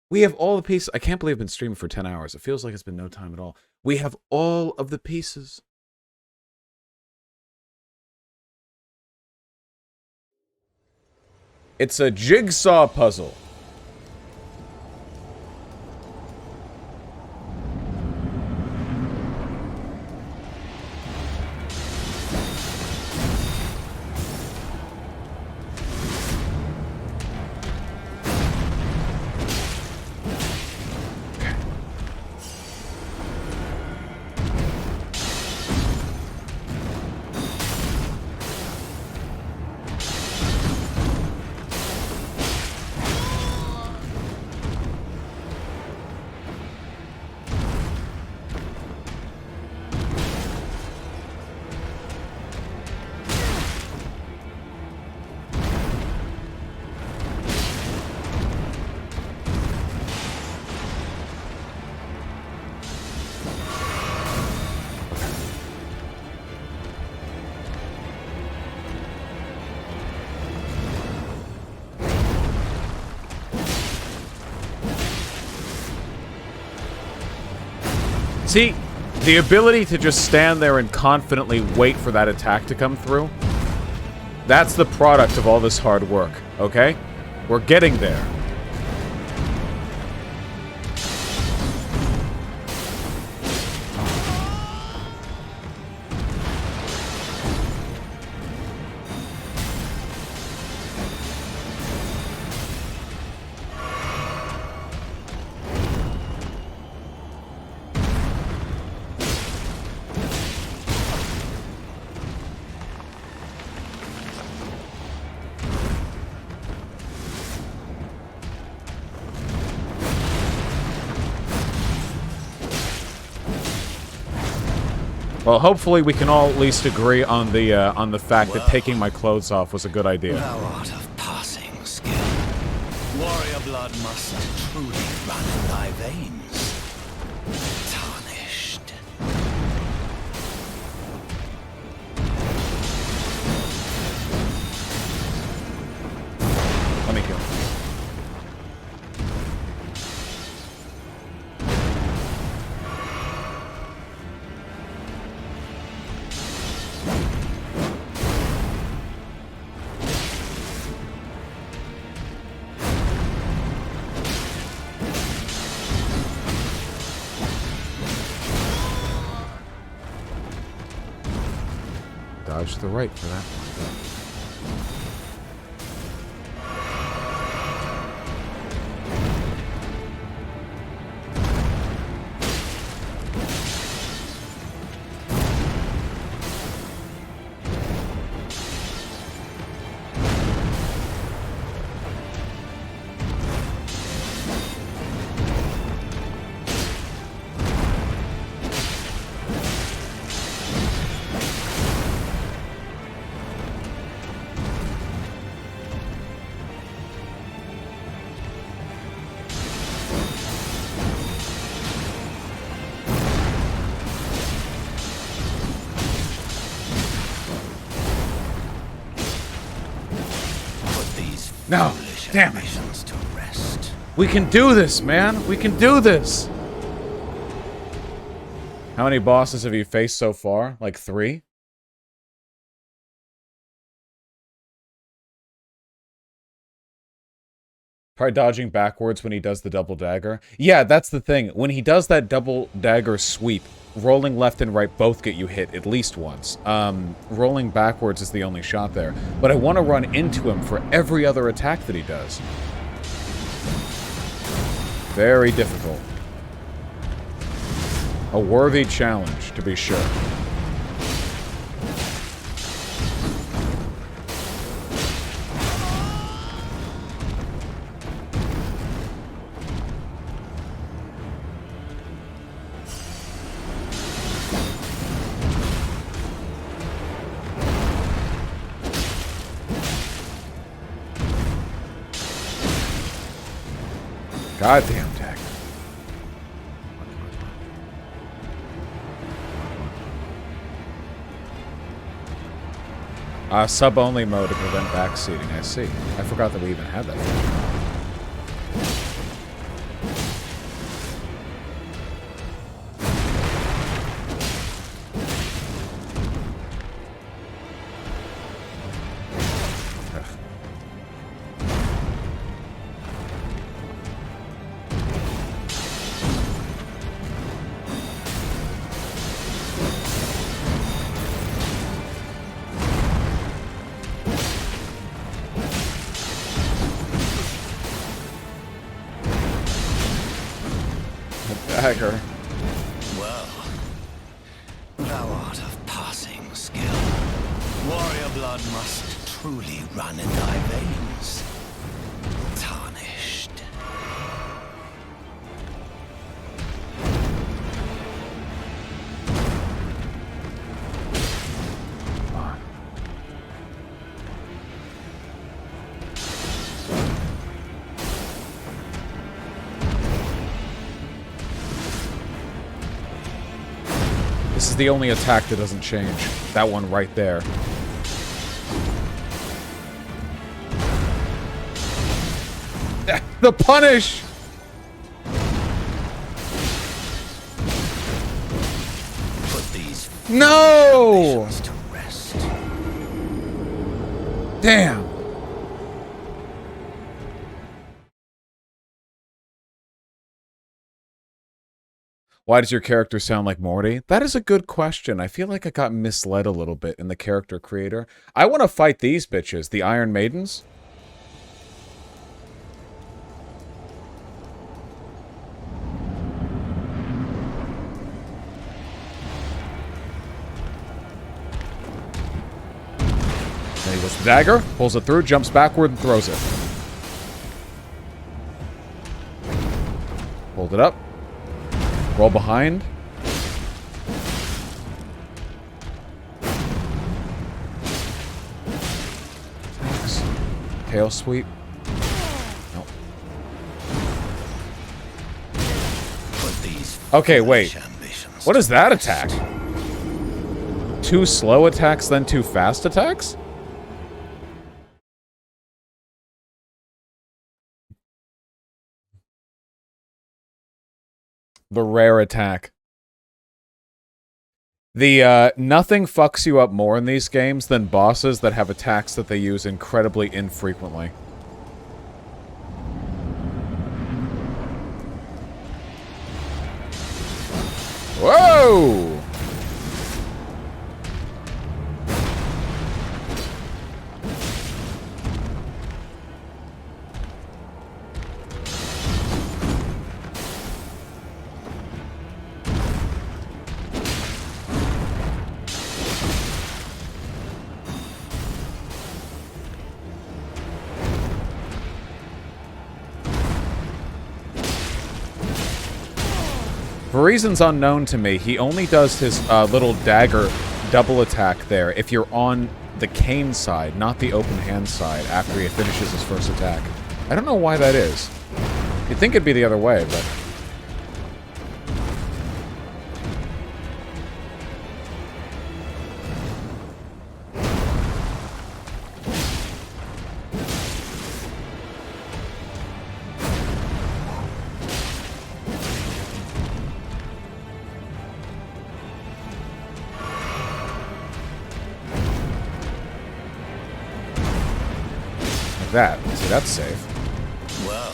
We have all the pieces. I can't believe I've been streaming for 10 hours. It feels like it's been no time at all. We have all of the pieces. It's a jigsaw puzzle. See, the ability to just stand there and confidently wait for that attack to come through, that's the product of all this hard work, okay? We're getting there. Well, hopefully we can all at least agree on the fact that taking my clothes off was a good idea. Thou art of passing skill. Warrior blood must truly run in thy veins. Tarnished. Let me kill him. Dodge to the right for that one. No, damn it. Ambitions to rest. We can do this, man. We can do this. How many bosses have you faced so far? Like 3? Try dodging backwards when he does the double dagger. Yeah, that's the thing. When he does that double dagger sweep, rolling left and right both get you hit at least once. Rolling backwards is the only shot there. But I want to run into him for every other attack that he does. Very difficult. A worthy challenge, to be sure. Goddamn dagger. Sub-only mode to prevent backseating, I see. I forgot that we even had that. Dagger. Well, thou art of passing skill. Warrior blood must truly run in thy veins. Tarnished. This is the only attack that doesn't change. That one right there. The punish! Put these No! to rest. Damn. Why does your character sound like Morty? That is a good question. I feel like I got misled a little bit in the character creator. I want to fight these bitches, the Iron Maidens. Then he goes for dagger, pulls it through, jumps backward, and throws it. Hold it up. Roll behind. Thanks. Tail sweep. Nope. Put these Okay, wait. ambitions What is that attack? 2 slow attacks, then 2 fast attacks? The rare attack. The, nothing fucks you up more in these games than bosses that have attacks that they use incredibly infrequently. Whoa! For reasons unknown to me, he only does his little dagger double attack there if you're on the cane side, not the open hand side, after he finishes his first attack. I don't know why that is. You'd think it'd be the other way, but... that. See, that's safe. Well,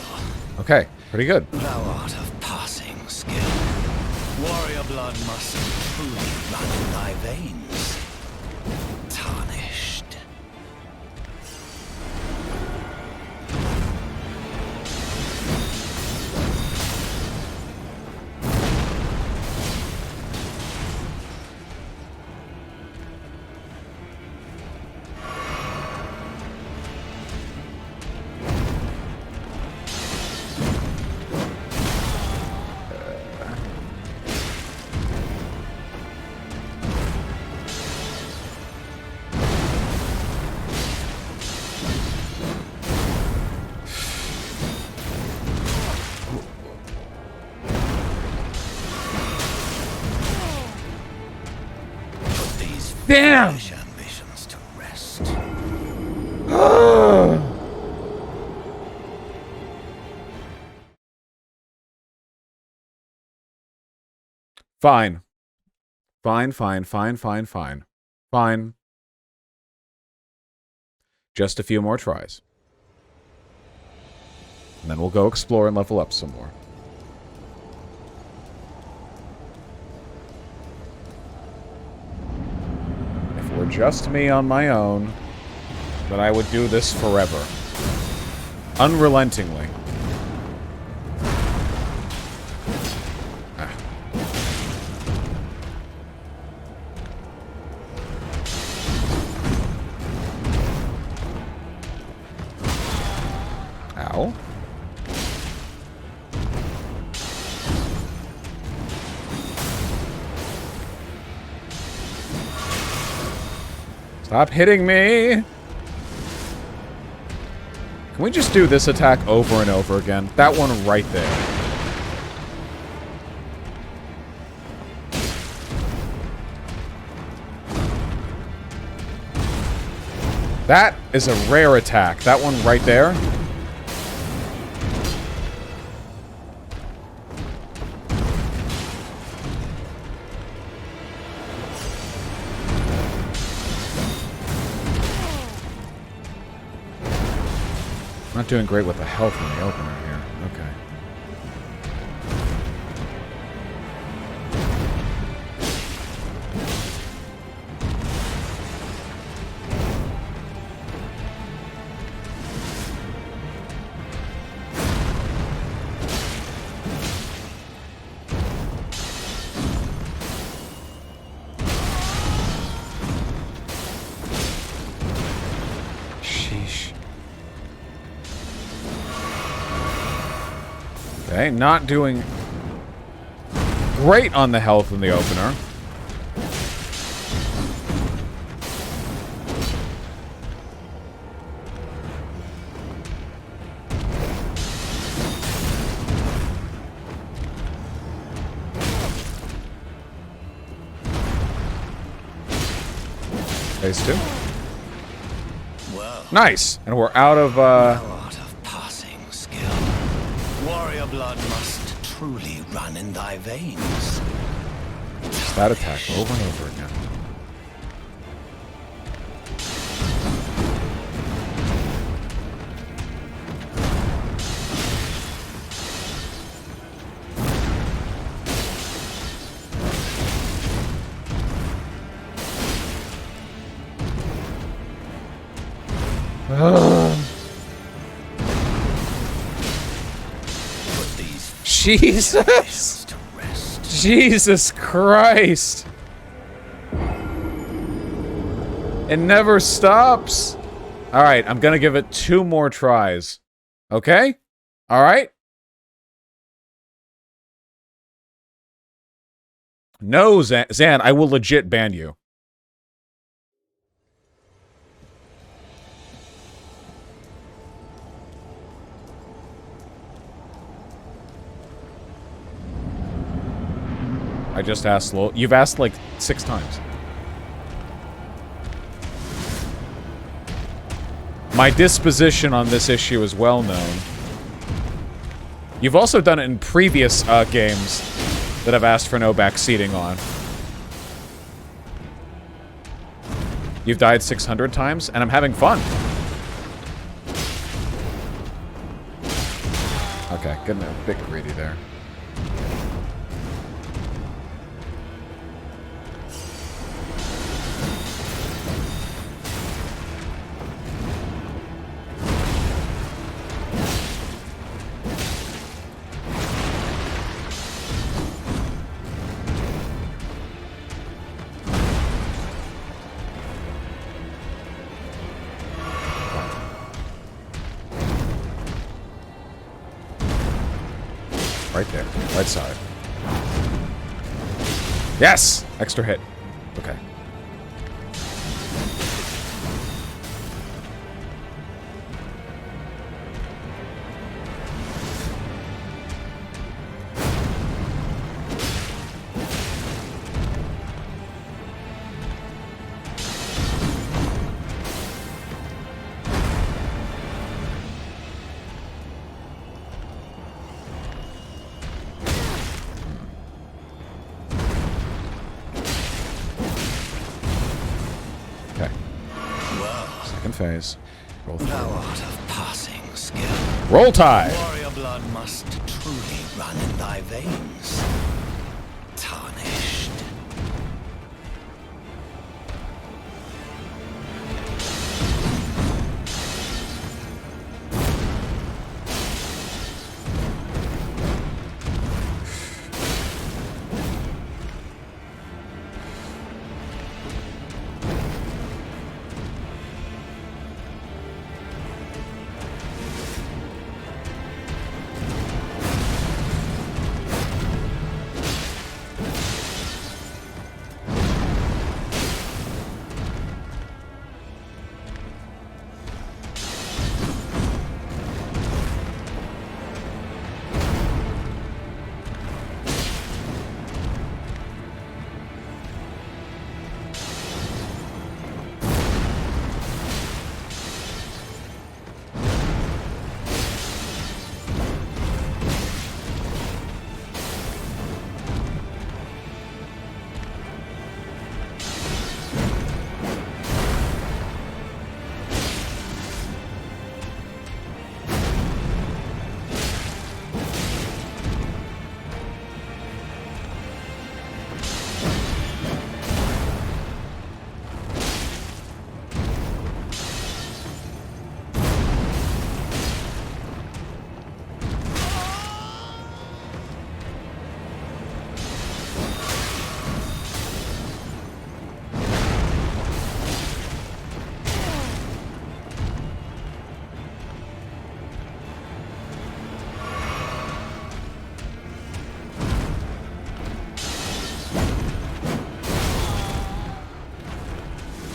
Okay, pretty good. thou art of passing skill. Warrior blood must truly run in thy veins. Tarnished. Damn! Foolish ambitions to rest. Fine. Fine. Fine. Just a few more tries. And then we'll go explore and level up some more. If it were just me on my own, then I would do this forever. Unrelentingly. Ow. Stop hitting me! Can we just do this attack over and over again? That one right there. That is a rare attack. That one right there. Not doing great with the health in the opener here. Okay. Okay, not doing great on the health in the opener. Phase 2. Well, Nice! And we're out of, thou art of passing skill. Warrior blood must truly run in thy veins. that attack over and over again. Put these Jesus! ambitions to rest. Jesus Christ! It never stops! Alright, I'm gonna give it 2 more tries. Okay? Alright? No, Zan, I will legit ban you. I just asked Lowell. You've asked like 6 times. My disposition on this issue is well known. You've also done it in previous games that I've asked for no backseating on. You've died 600 times, and I'm having fun. Okay, getting a bit greedy there. Right there. Right side. Yes! Extra hit. Okay. Second phase. Roll Thou through. art of passing skill. Roll tide! Warrior blood must truly run in thy veins. Tarnished.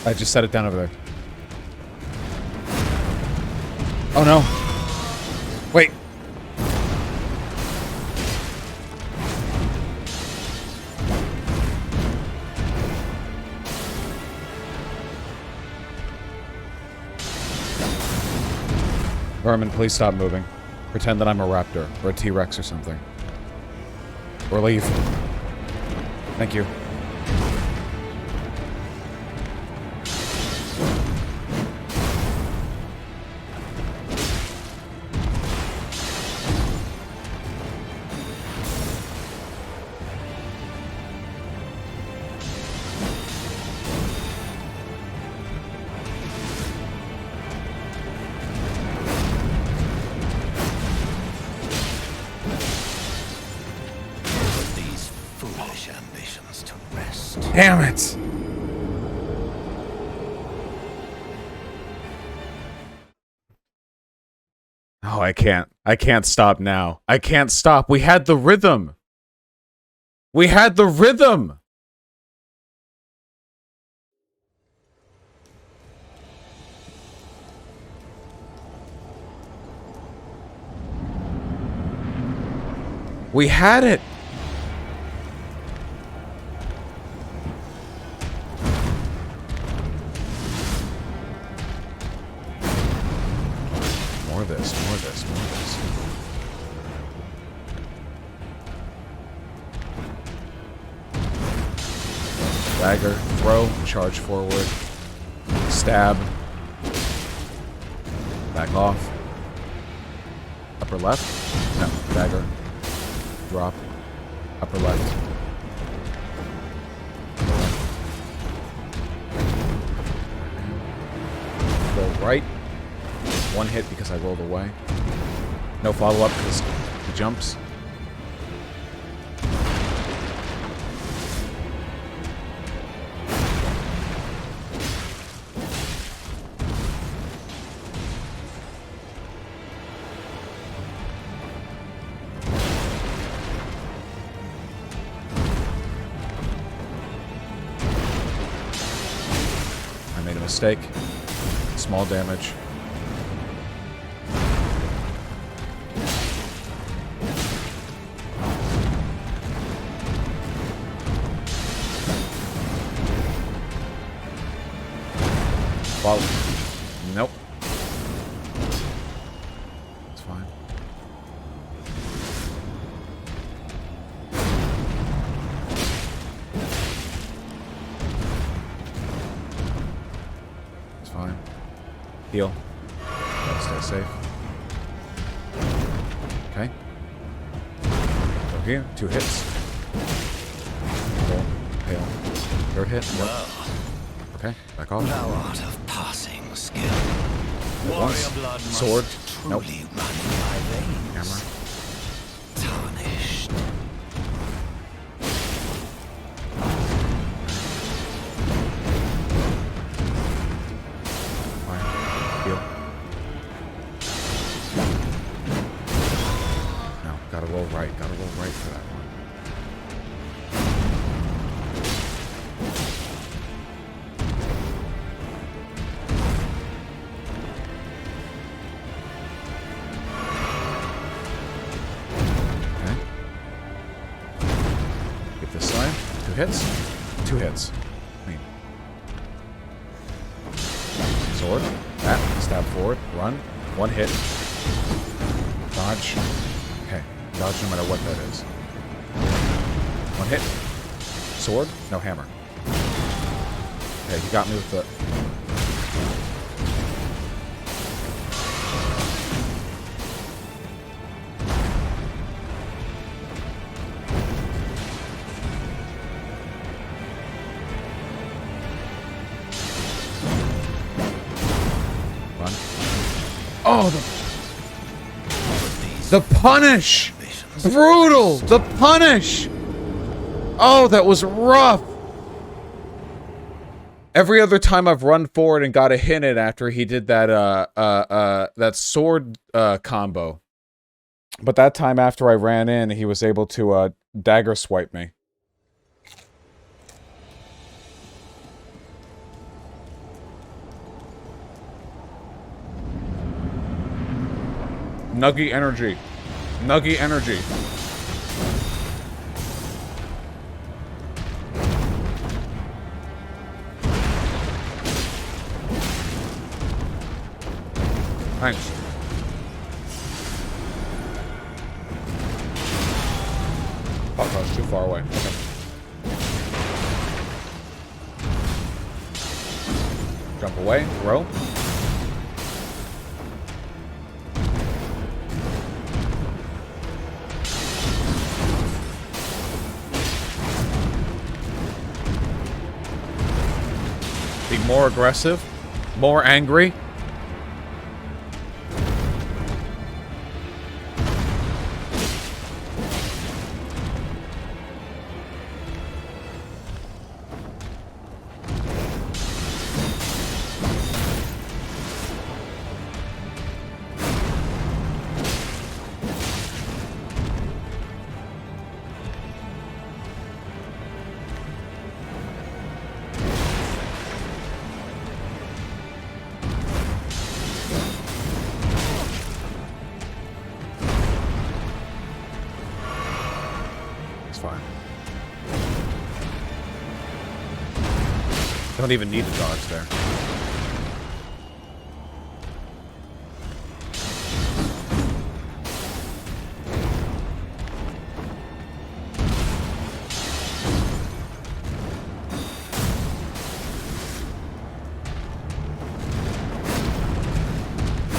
I just set it down over there. Oh no. Wait. Vermin, please stop moving. Pretend that I'm a raptor or a T-Rex or something. Or leave. Thank you. Put these foolish ambitions to rest. Damn it! Oh, I can't. I can't stop now. I can't stop. We had the rhythm. We had the rhythm. We had it. More of this, more of this, more of this. Dagger, throw, charge forward, stab, back off, upper left, no, dagger, drop, upper left. Go right. One hit because I rolled away. No follow-up because he jumps. I made a mistake. Small damage. Well, nope. It's fine. It's fine. Heal. Gotta stay safe. Okay. Go here. 2 hits. Pull. Hail. 3rd hit. Yep. Well, Okay. Back off. thou art of passing skill. Warrior Once. blood must Sword. Nope. truly run in thy veins. Hammer. Tarnished. Fine. Heal. No. Gotta roll right. Gotta roll right for that one. Okay. Get this side. 2 hits. 2 hits. Clean. Sword. That. Stab forward. Run. 1 hit. Dodge. Okay. Dodge no matter what that is. 1 hit. Sword. No hammer. Okay, he got me with the... Run. Oh, the punish! Brutal! The punish! Oh, that was rough! Every other time I've run forward and got a hit in after he did that, that sword, combo. But that time after I ran in, he was able to, dagger swipe me. Nuggy energy. Nuggy energy. Thanks. Oh, that was too far away. Okay. Jump away. Throw. Be more aggressive. More angry. Fine. Don't even need to dodge there.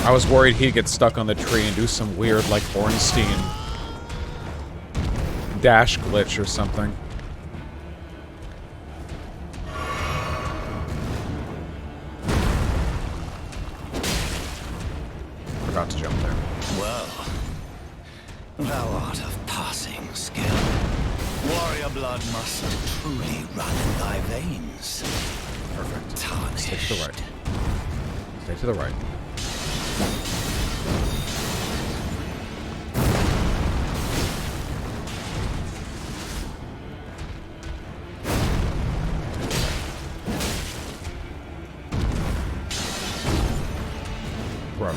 I was worried he'd get stuck on the tree and do some weird, like, Ornstein dash glitch or something. Forgot to jump there. Well, thou art of passing skill. Warrior blood must truly run in thy veins. Perfect. Tarnished. Stay to the right. Stay to the right. Bro.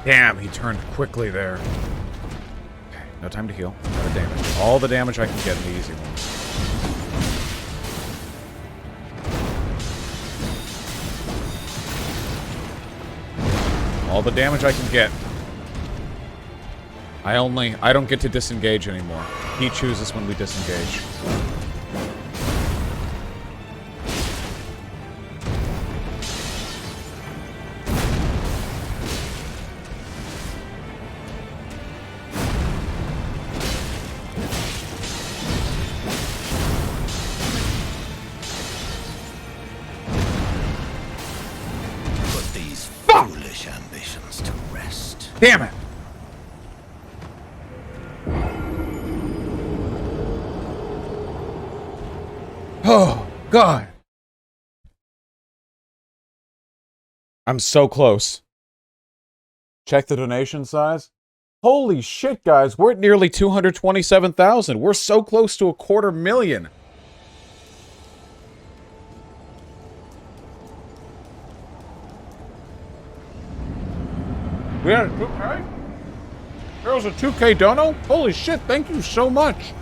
Damn, he turned quickly there. Okay, no time to heal. No damage. All the damage I can get in the easy ones. All the damage I can get. I don't get to disengage anymore. He chooses when we disengage. Put these foolish ambitions to rest. Damn it! Oh, God. I'm so close. Check the donation size. Holy shit, guys. We're at nearly 227,000. We're so close to 250,000. We had a 2K? There was a 2K dono? Holy shit, thank you so much.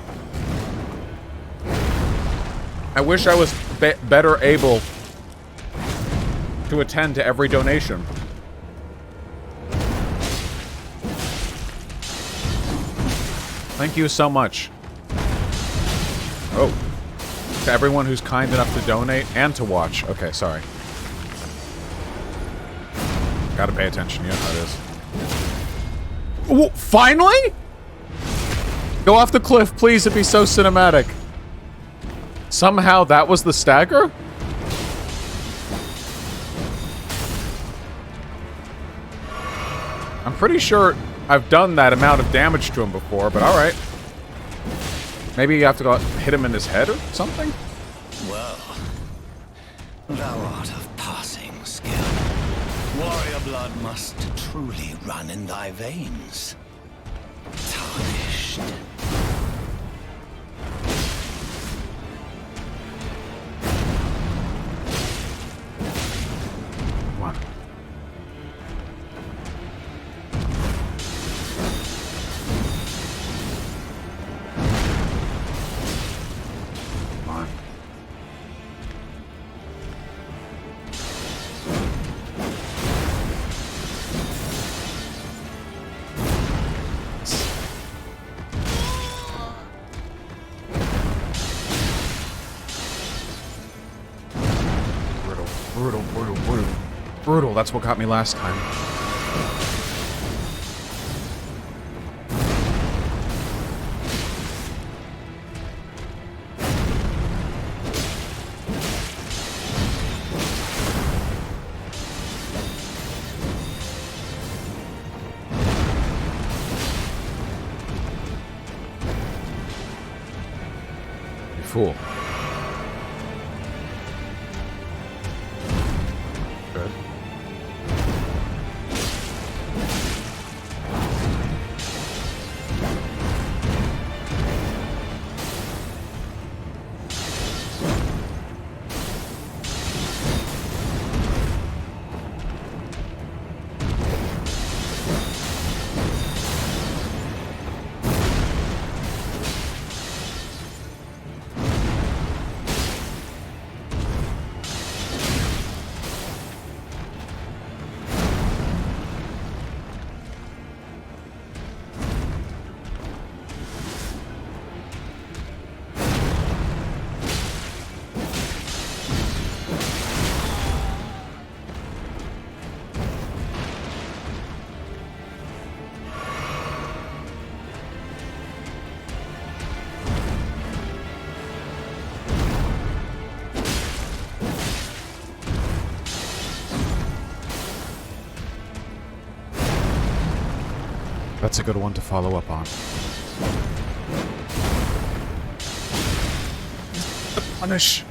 I wish I was better able to attend to every donation. Thank you so much. Oh. To everyone who's kind enough to donate and to watch. Okay, sorry. Gotta pay attention, you know how it is. Ooh, finally? Go off the cliff, please, it'd be so cinematic. Somehow that was the stagger? I'm pretty sure I've done that amount of damage to him before, but alright. Maybe you have to go hit him in his head or something? Well, thou art of passing skill. Warrior blood must truly run in thy veins. Tarnished. Come on. Come on. Brutal, that's what got me last time. You fool. Good. That's a good one to follow up on. Punish.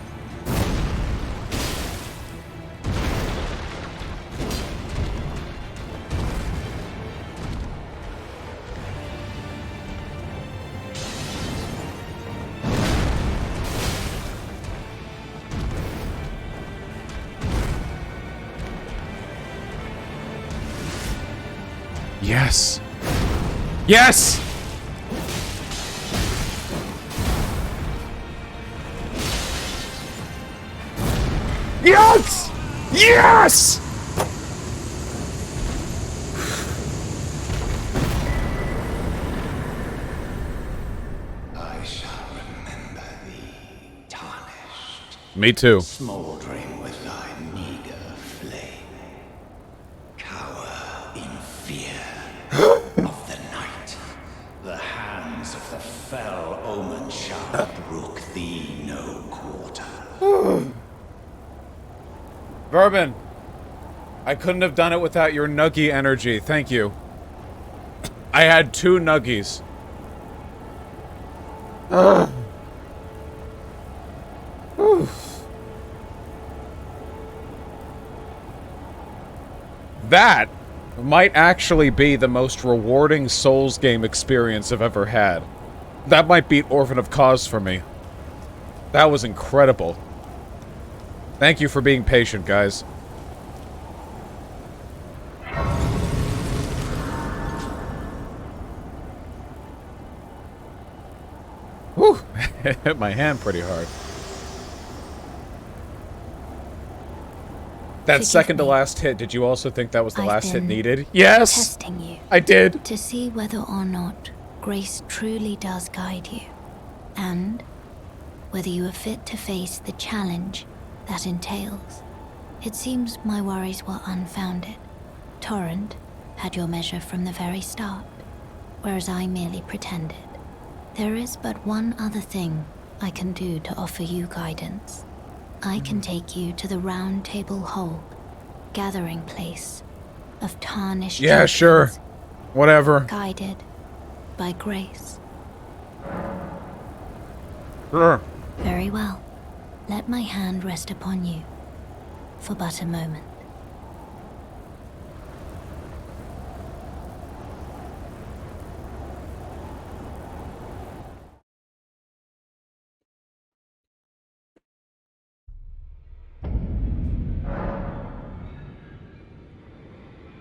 Yes. Yes! Yes! Yes! Me too. Smouldering with thy meager flame. Cower in fear of the night. The hands of the fell omen shall brook thee no quarter. Vermin, I couldn't have done it without your nuggy energy. Thank you. I had 2 nuggies. That might actually be the most rewarding Souls game experience I've ever had. That might beat Orphan of Cause for me. That was incredible. Thank you for being patient, guys. Whew! Hit my hand pretty hard. That Forgive second to me. last hit, did you also think that was the I've last hit been needed? Yes! Testing you I did! to see whether or not grace truly does guide you, and whether you are fit to face the challenge that entails. It seems my worries were unfounded. Torrent had your measure from the very start, whereas I merely pretended. There is but one other thing I can do to offer you guidance. I can take you to the Round Table Hold, gathering place of tarnished Yeah, sure. champions, Whatever. guided by grace. Sure. Very well. Let my hand rest upon you for but a moment.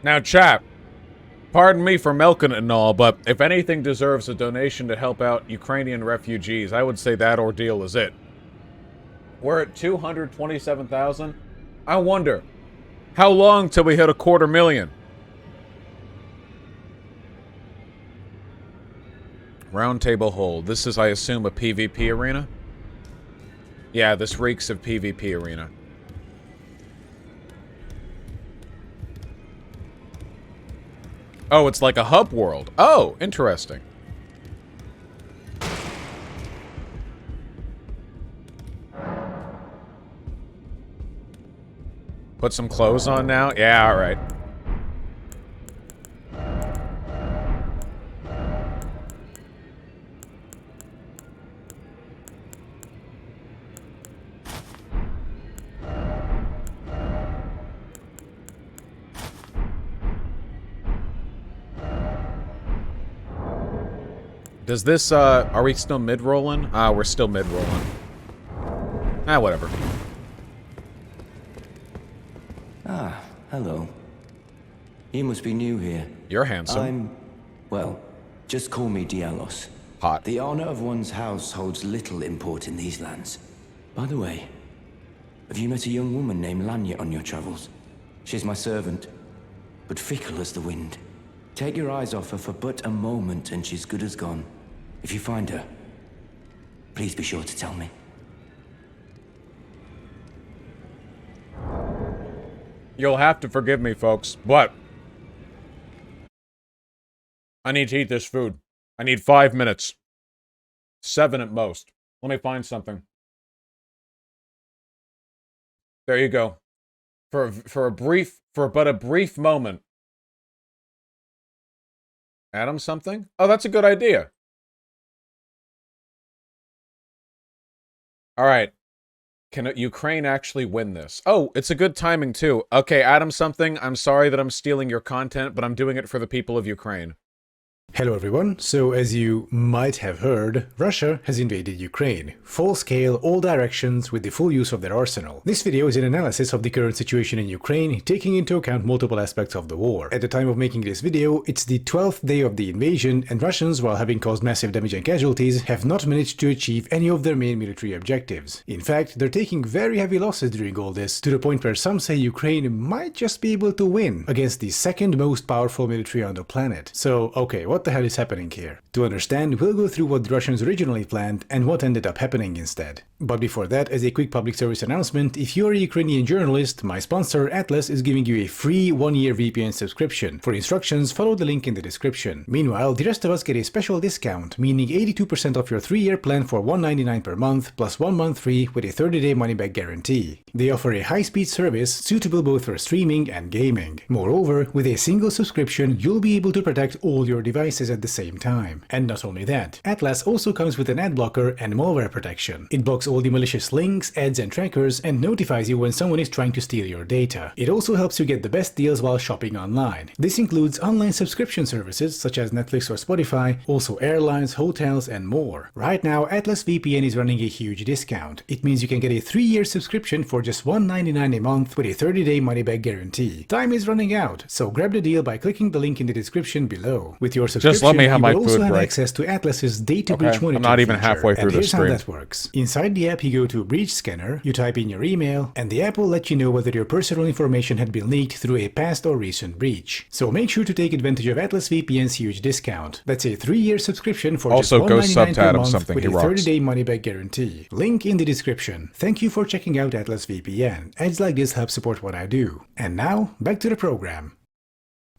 Now, chap, pardon me for milking it and all, but if anything deserves a donation to help out Ukrainian refugees, I would say that ordeal is it. We're at 227,000. I wonder, how long till we hit 250,000? Round Table Hold. This is, I assume, a PvP arena? Yeah, this reeks of PvP arena. Oh, it's like a hub world. Oh, interesting. Put some clothes on now? Yeah, alright. Does this, are we still mid-rolling? Ah, we're still mid-rolling. Ah, whatever. Ah, hello. You must be new here. You're handsome. Well, just call me Dialos. Hot. The honor of one's house holds little import in these lands. By the way, have you met a young woman named Lanya on your travels? She's my servant, but fickle as the wind. Take your eyes off her for but a moment and she's good as gone. If you find her, please be sure to tell me. You'll have to forgive me, folks, but I need to eat this food. I need 5 minutes. 7 at most. Let me find something. There you go. For but a brief moment. Adam something? Oh, that's a good idea. All right. Can Ukraine actually win this? Oh, it's a good timing too. Okay, Adam something, I'm sorry that I'm stealing your content, but I'm doing it for the people of Ukraine. Hello everyone, so as you might have heard, Russia has invaded Ukraine, full scale, all directions, with the full use of their arsenal. This video is an analysis of the current situation in Ukraine, taking into account multiple aspects of the war. At the time of making this video, it's the 12th day of the invasion, and Russians, while having caused massive damage and casualties, have not managed to achieve any of their main military objectives. In fact, they're taking very heavy losses during all this, to the point where some say Ukraine might just be able to win against the second most powerful military on the planet. So, okay, what what the hell is happening here. To understand, we'll go through what the Russians originally planned and what ended up happening instead. But before that, as a quick public service announcement, if you're a Ukrainian journalist, my sponsor Atlas is giving you a free 1-year VPN subscription. For instructions, follow the link in the description. Meanwhile, the rest of us get a special discount, meaning 82% off your 3-year plan for $199 per month, plus 1 month free with a 30-day money-back guarantee. They offer a high-speed service suitable both for streaming and gaming. Moreover, with a single subscription, you'll be able to protect all your devices at the same time. And not only that, Atlas also comes with an ad blocker and malware protection. It blocks all the malicious links, ads and trackers and notifies you when someone is trying to steal your data. It also helps you get the best deals while shopping online. This includes online subscription services such as Netflix or Spotify, also airlines, hotels and more. Right now, Atlas VPN is running a huge discount. It means you can get a 3-year subscription for just $199 a month with a 30-day money-back guarantee. Time is running out, so grab the deal by clicking the link in the description below. With your subscription, Just let me have my you will also food have break. access to Atlas's data breach Okay, monitoring I'm not even feature. halfway through And the here's how stream. that works. Inside the app, you go to Breach Scanner, you type in your email, and the app will let you know whether your personal information had been leaked through a past or recent breach. So make sure to take advantage of Atlas VPN's huge discount. That's a 3-year subscription for Also, just go $199 sub to per Adam month something, with he a rocks. 30-day money-back guarantee. Link in the description. Thank you for checking out Atlas VPN. Ads like this help support what I do. And now, back to the program.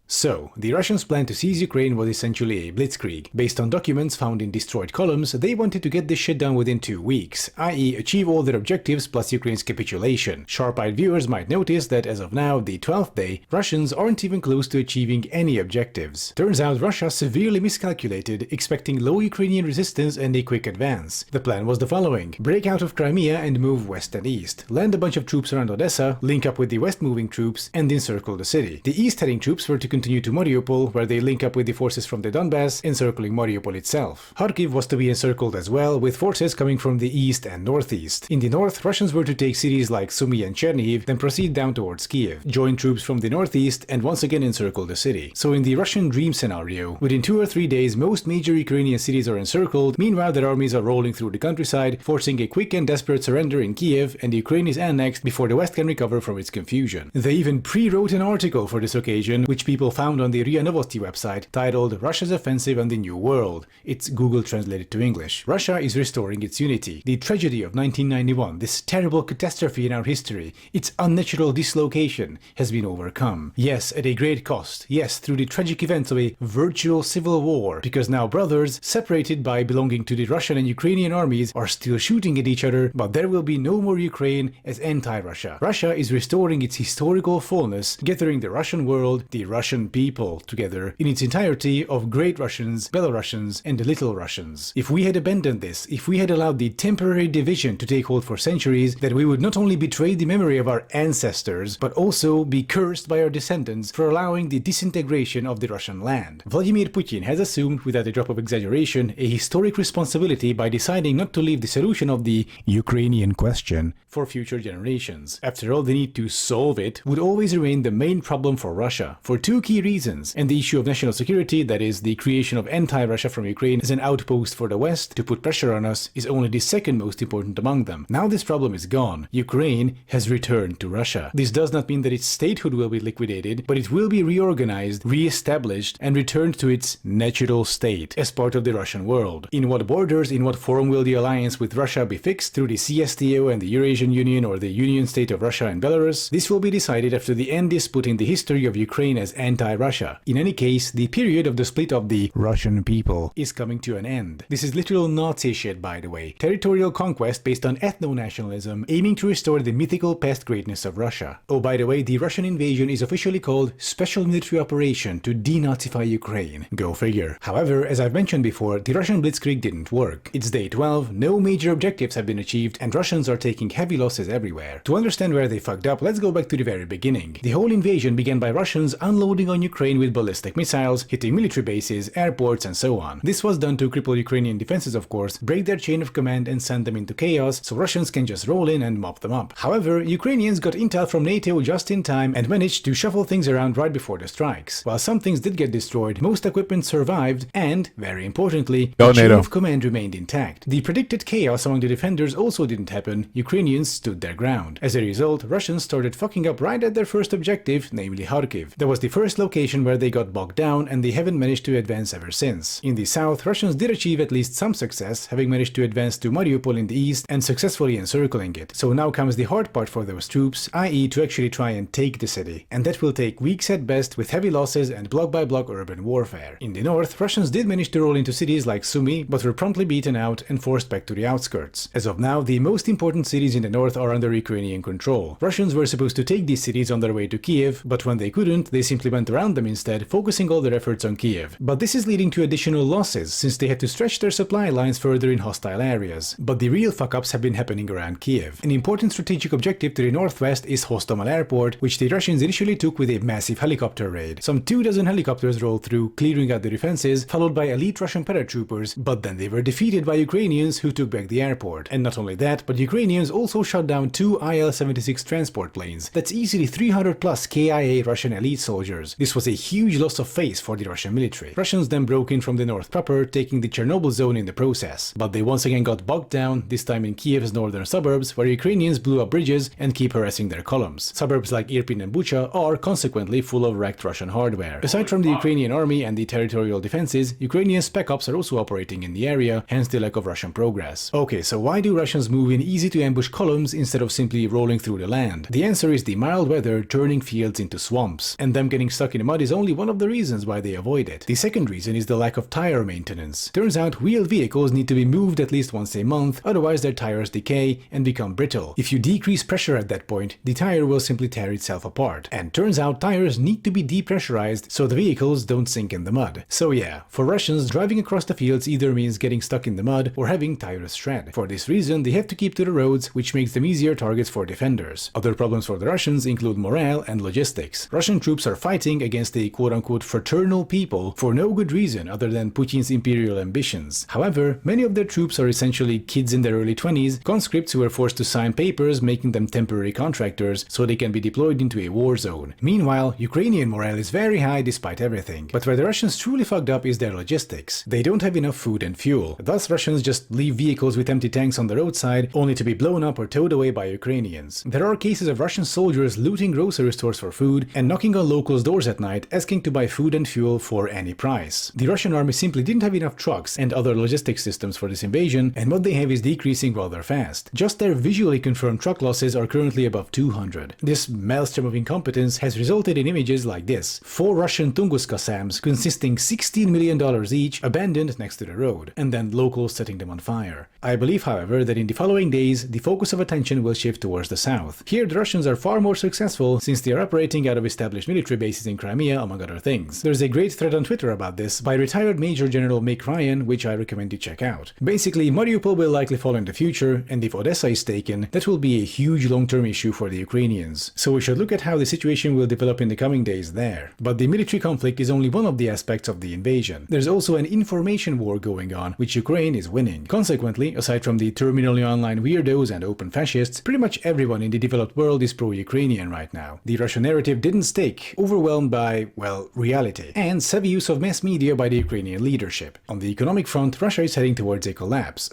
So, the Russians' plan to seize Ukraine was essentially a blitzkrieg. Based on documents found in destroyed columns, they wanted to get this shit done within 2 weeks, i.e. achieve all their objectives plus Ukraine's capitulation. Sharp-eyed viewers might notice that as of now, the 12th day, Russians aren't even close to achieving any objectives. Turns out Russia severely miscalculated, expecting low Ukrainian resistance and a quick advance. The plan was the following: break out of Crimea and move west and east, land a bunch of troops around Odessa, link up with the west-moving troops, and encircle the city. The east-heading troops were to continue to Mariupol, where they link up with the forces from the Donbass, encircling Mariupol itself. Kharkiv was to be encircled as well, with forces coming from the east and northeast. In the north, Russians were to take cities like Sumy and Chernihiv, then proceed down towards Kiev, join troops from the northeast, and once again encircle the city. So in the Russian dream scenario, within 2 or 3 days, most major Ukrainian cities are encircled, meanwhile their armies are rolling through the countryside, forcing a quick and desperate surrender in Kiev, and Ukraine is annexed before the West can recover from its confusion. They even pre-wrote an article for this occasion, which people found on the RIA Novosti website, titled Russia's Offensive on the New World. It's Google translated to English. Russia is restoring its unity. The tragedy of 1991, this terrible catastrophe in our history, its unnatural dislocation, has been overcome. Yes, at a great cost. Yes, through the tragic events of a virtual civil war, because now brothers, separated by belonging to the Russian and Ukrainian armies, are still shooting at each other, but there will be no more Ukraine as anti-Russia. Russia is restoring its historical fullness, gathering the Russian world, the Russian people, together in its entirety of Great Russians, Belarusians, and the Little Russians. If we had abandoned this, if we had allowed the temporary division to take hold for centuries, then we would not only betray the memory of our ancestors, but also be cursed by our descendants for allowing the disintegration of the Russian land. Vladimir Putin has assumed, without a drop of exaggeration, a historic responsibility by deciding not to leave the solution of the Ukrainian question for future generations. After all, the need to solve it would always remain the main problem for Russia, for 2 key reasons. And the issue of national security, that is, the creation of anti-Russia from Ukraine as an outpost for the West to put pressure on us, is only the second most important among them. Now this problem is gone. Ukraine has returned to Russia. This does not mean that its statehood will be liquidated, but it will be reorganized, re-established, and returned to its natural state as part of the Russian world. In what borders, in what form will the alliance with Russia be fixed, through the CSTO and the Eurasian Union or the Union State of Russia and Belarus? This will be decided after the end is put in the history of Ukraine as anti-Russia. In any case, the period of the split of the Russian people is coming to an end. This is literal Nazi shit, by the way. Territorial conquest based on ethno-nationalism, aiming to restore the mythical past greatness of Russia. Oh, by the way, the Russian invasion is officially called Special Military Operation to denazify Ukraine. Go figure. However, as I've mentioned before, the Russian blitzkrieg didn't work. It's day 12, no major objectives have been achieved, and Russians are taking heavy losses everywhere. To understand where they fucked up, let's go back to the very beginning. The whole invasion began by Russians unloading on Ukraine with ballistic missiles, hitting military bases, airports, and so on. This was done to cripple Ukrainian defenses, of course, break their chain of command and send them into chaos, so Russians can just roll in and mop them up. However, Ukrainians got intel from NATO just in time and managed to shuffle things around right before the strikes. While some things did get destroyed, most equipment survived, and, very importantly, the chain of command remained intact. The predicted chaos among the defenders also didn't happen. Ukrainians stood their ground. As a result, Russians started fucking up right at their first objective, namely Kharkiv. That was the first first location where they got bogged down, and they haven't managed to advance ever since. In the south, Russians did achieve at least some success, having managed to advance to Mariupol in the east and successfully encircling it. So now comes the hard part for those troops, i.e. to actually try and take the city. And that will take weeks at best, with heavy losses and block-by-block urban warfare. In the north, Russians did manage to roll into cities like Sumy, but were promptly beaten out and forced back to the outskirts. As of now, the most important cities in the north are under Ukrainian control. Russians were supposed to take these cities on their way to Kiev, but when they couldn't, they simply went around them instead, focusing all their efforts on Kiev. But this is leading to additional losses, since they had to stretch their supply lines further in hostile areas. But the real fuck-ups have been happening around Kiev. An important strategic objective to the northwest is Hostomel Airport, which the Russians initially took with a massive helicopter raid. Some 24 helicopters rolled through, clearing out the defenses, followed by elite Russian paratroopers, but then they were defeated by Ukrainians who took back the airport. And not only that, but Ukrainians also shot down 2 Il-76 transport planes. That's easily 300 plus KIA Russian elite soldiers. This was a huge loss of face for the Russian military. Russians then broke in from the north proper, taking the Chernobyl zone in the process. But they once again got bogged down, this time in Kiev's northern suburbs, where Ukrainians blew up bridges and keep harassing their columns. Suburbs like Irpin and Bucha are consequently full of wrecked Russian hardware. Aside from the Ukrainian army and the territorial defenses, Ukrainian spec ops are also operating in the area, hence the lack of Russian progress. Okay, so why do Russians move in easy-to-ambush columns instead of simply rolling through the land? The answer is the mild weather turning fields into swamps, and them getting stuck in the mud is only one of the reasons why they avoid it. The second reason is the lack of tire maintenance. Turns out wheeled vehicles need to be moved at least once a month, otherwise their tires decay and become brittle. If you decrease pressure at that point, the tire will simply tear itself apart. And turns out tires need to be depressurized so the vehicles don't sink in the mud. So yeah, for Russians, driving across the fields either means getting stuck in the mud or having tires shred. For this reason, they have to keep to the roads, which makes them easier targets for defenders. Other problems for the Russians include morale and logistics. Russian troops are fighting against a quote-unquote fraternal people for no good reason other than Putin's imperial ambitions. However, many of their troops are essentially kids in their early 20s, conscripts who were forced to sign papers making them temporary contractors so they can be deployed into a war zone. Meanwhile, Ukrainian morale is very high despite everything. But where the Russians truly fucked up is their logistics. They don't have enough food and fuel. Thus, Russians just leave vehicles with empty tanks on the roadside, only to be blown up or towed away by Ukrainians. There are cases of Russian soldiers looting grocery stores for food and knocking on locals' doors at night asking to buy food and fuel for any price. The Russian army simply didn't have enough trucks and other logistics systems for this invasion, and what they have is decreasing rather fast. Just their visually confirmed truck losses are currently above 200. This maelstrom of incompetence has resulted in images like this: 4 Russian Tunguska Sams consisting $16 million each abandoned next to the road, and then locals setting them on fire. I believe, however, that in the following days, the focus of attention will shift towards the south. Here, the Russians are far more successful since they are operating out of established military bases in Crimea, among other things. There's a great thread on Twitter about this by retired Major General Mick Ryan, which I recommend you check out. Basically, Mariupol will likely fall in the future, and if Odessa is taken, that will be a huge long-term issue for the Ukrainians. So we should look at how the situation will develop in the coming days there. But the military conflict is only one of the aspects of the invasion. There's also an information war going on, which Ukraine is winning. Consequently, aside from the terminally online weirdos and open fascists, pretty much everyone in the developed world is pro-Ukrainian right now. The Russian narrative didn't stick, overwhelmed by, well, reality, and savvy use of mass media by the Ukrainian leadership. On the economic front, Russia is heading towards a collapse.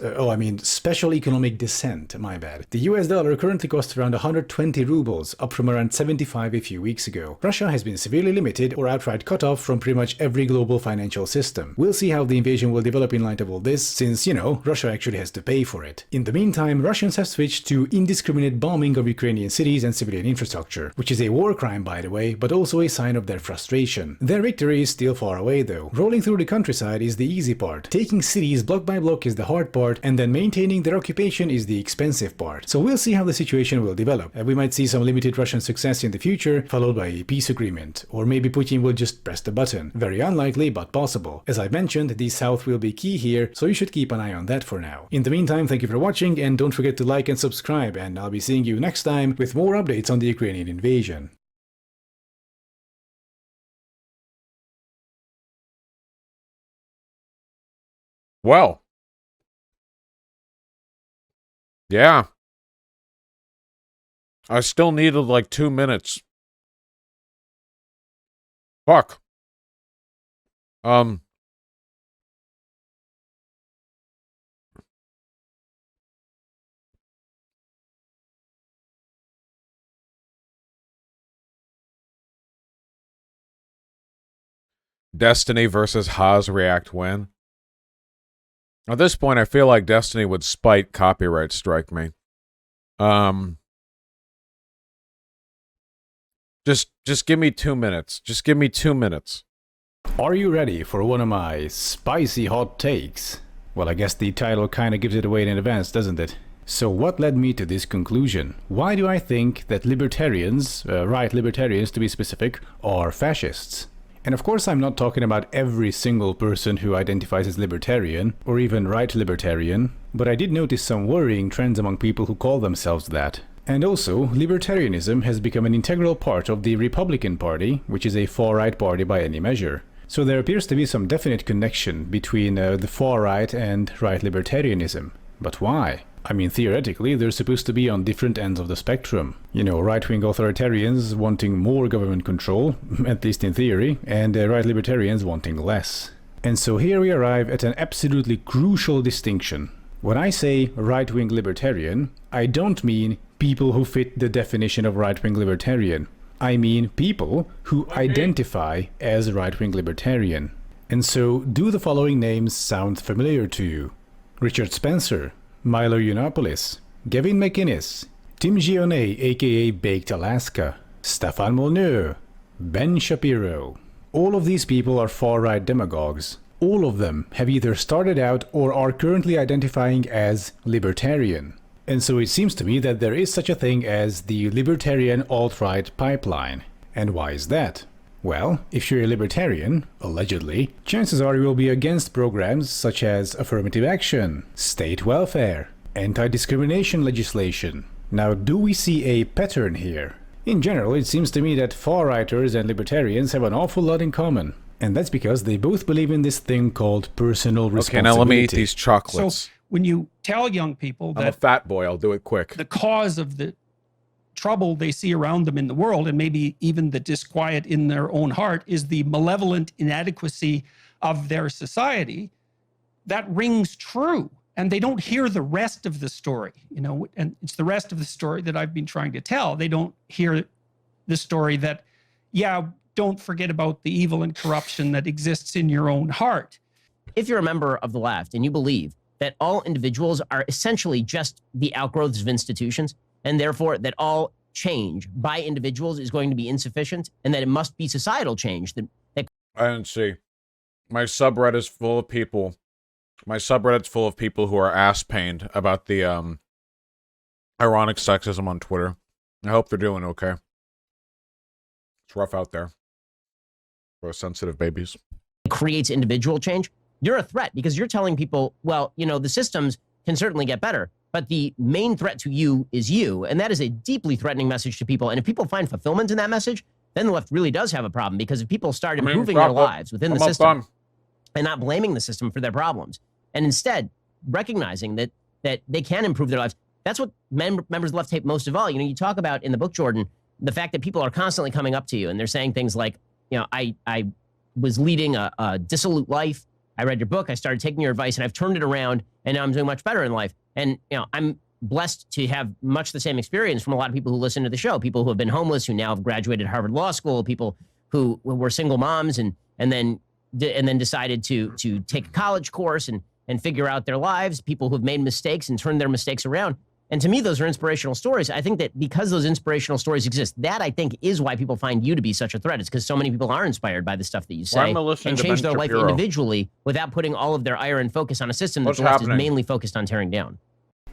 Special economic descent, my bad. The US dollar currently costs around 120 rubles, up from around 75 a few weeks ago. Russia has been severely limited or outright cut off from pretty much every global financial system. We'll see how the invasion will develop in light of all this, since, Russia actually has to pay for it. In the meantime, Russians have switched to indiscriminate bombing of Ukrainian cities and civilian infrastructure, which is a war crime, by the way, but also a sign of their frustration. Their victory is still far away, though. Rolling through the countryside is the easy part. Taking cities block by block is the hard part, and then maintaining their occupation is the expensive part. So we'll see how the situation will develop. We might see some limited Russian success in the future, followed by a peace agreement. Or maybe Putin will just press the button. Very unlikely, but possible. As I mentioned, the South will be key here, so you should keep an eye on that for now. In the meantime, thank you for watching, and don't forget to like and subscribe, and I'll be seeing you next time with more updates on the Ukrainian invasion. Well. Yeah. I still needed like 2 minutes. Fuck. Destiny versus Haas React win. At this point, I feel like Destiny would spite copyright strike me. Just give me 2 minutes. Just give me 2 minutes. Are you ready for one of my spicy hot takes? Well, I guess the title kinda gives it away in advance, doesn't it? So what led me to this conclusion? Why do I think that libertarians, right libertarians to be specific, are fascists? And of course I'm not talking about every single person who identifies as libertarian, or even right libertarian, but I did notice some worrying trends among people who call themselves that. And also, libertarianism has become an integral part of the Republican Party, which is a far-right party by any measure. So there appears to be some definite connection between the far-right and right libertarianism. But why? I mean, theoretically, they're supposed to be on different ends of the spectrum. You know, right-wing authoritarians wanting more government control, at least in theory, and right libertarians wanting less. And so here we arrive at an absolutely crucial distinction. When I say right-wing libertarian, I don't mean people who fit the definition of right-wing libertarian. I mean people who identify as right-wing libertarian. And so, do the following names sound familiar to you? Richard Spencer, Milo Yiannopoulos, Gavin McInnes, Tim Gionnet aka Baked Alaska, Stefan Molyneux, Ben Shapiro. All of these people are far-right demagogues. All of them have either started out or are currently identifying as libertarian. And so it seems to me that there is such a thing as the libertarian alt-right pipeline. And why is that? Well, if you're a libertarian, allegedly, chances are you will be against programs such as affirmative action, state welfare, anti-discrimination legislation. Now, do we see a pattern here? In general, it seems to me that far-righters and libertarians have an awful lot in common. And that's because they both believe in this thing called personal responsibility. Okay, now let me eat these chocolates. So when you tell young people I'm a that fat boy, I'll do it quick. the cause of the trouble they see around them in the world, and maybe even the disquiet in their own heart, is the malevolent inadequacy of their society, that rings true. And they don't hear the rest of the story, you know, and it's the rest of the story that I've been trying to tell. They don't hear the story that, yeah, don't forget about the evil and corruption that exists in your own heart. If you're a member of the left and you believe that all individuals are essentially just the outgrowths of institutions, and therefore that all change by individuals is going to be insufficient, and that it must be societal change. I didn't see. My subreddit's full of people. My subreddit's full of people who are ass-pained about the ironic sexism on Twitter. I hope they're doing okay. It's rough out there for sensitive babies. Creates individual change. You're a threat because you're telling people, well, you know, the systems can certainly get better, but the main threat to you is you. And that is a deeply threatening message to people. And if people find fulfillment in that message, then the left really does have a problem, because if people start improving their lives within the system and not blaming the system for their problems, and instead recognizing that they can improve their lives, that's what members of the left hate most of all. You know, you talk about in the book, Jordan, the fact that people are constantly coming up to you and they're saying things like, you know, I was leading a dissolute life. I read your book, I started taking your advice, and I've turned it around, and now I'm doing much better in life. And, you know, I'm blessed to have much the same experience from a lot of people who listen to the show, people who have been homeless, who now have graduated Harvard Law School, people who were single moms and then decided to take a college course and figure out their lives, people who have made mistakes and turned their mistakes around. And to me, those are inspirational stories. I think that because those inspirational stories exist, that I think is why people find you to be such a threat. It's because so many people are inspired by the stuff that you say and change their life individually without putting all of their ire and focus on a system that the left is mainly focused on tearing down.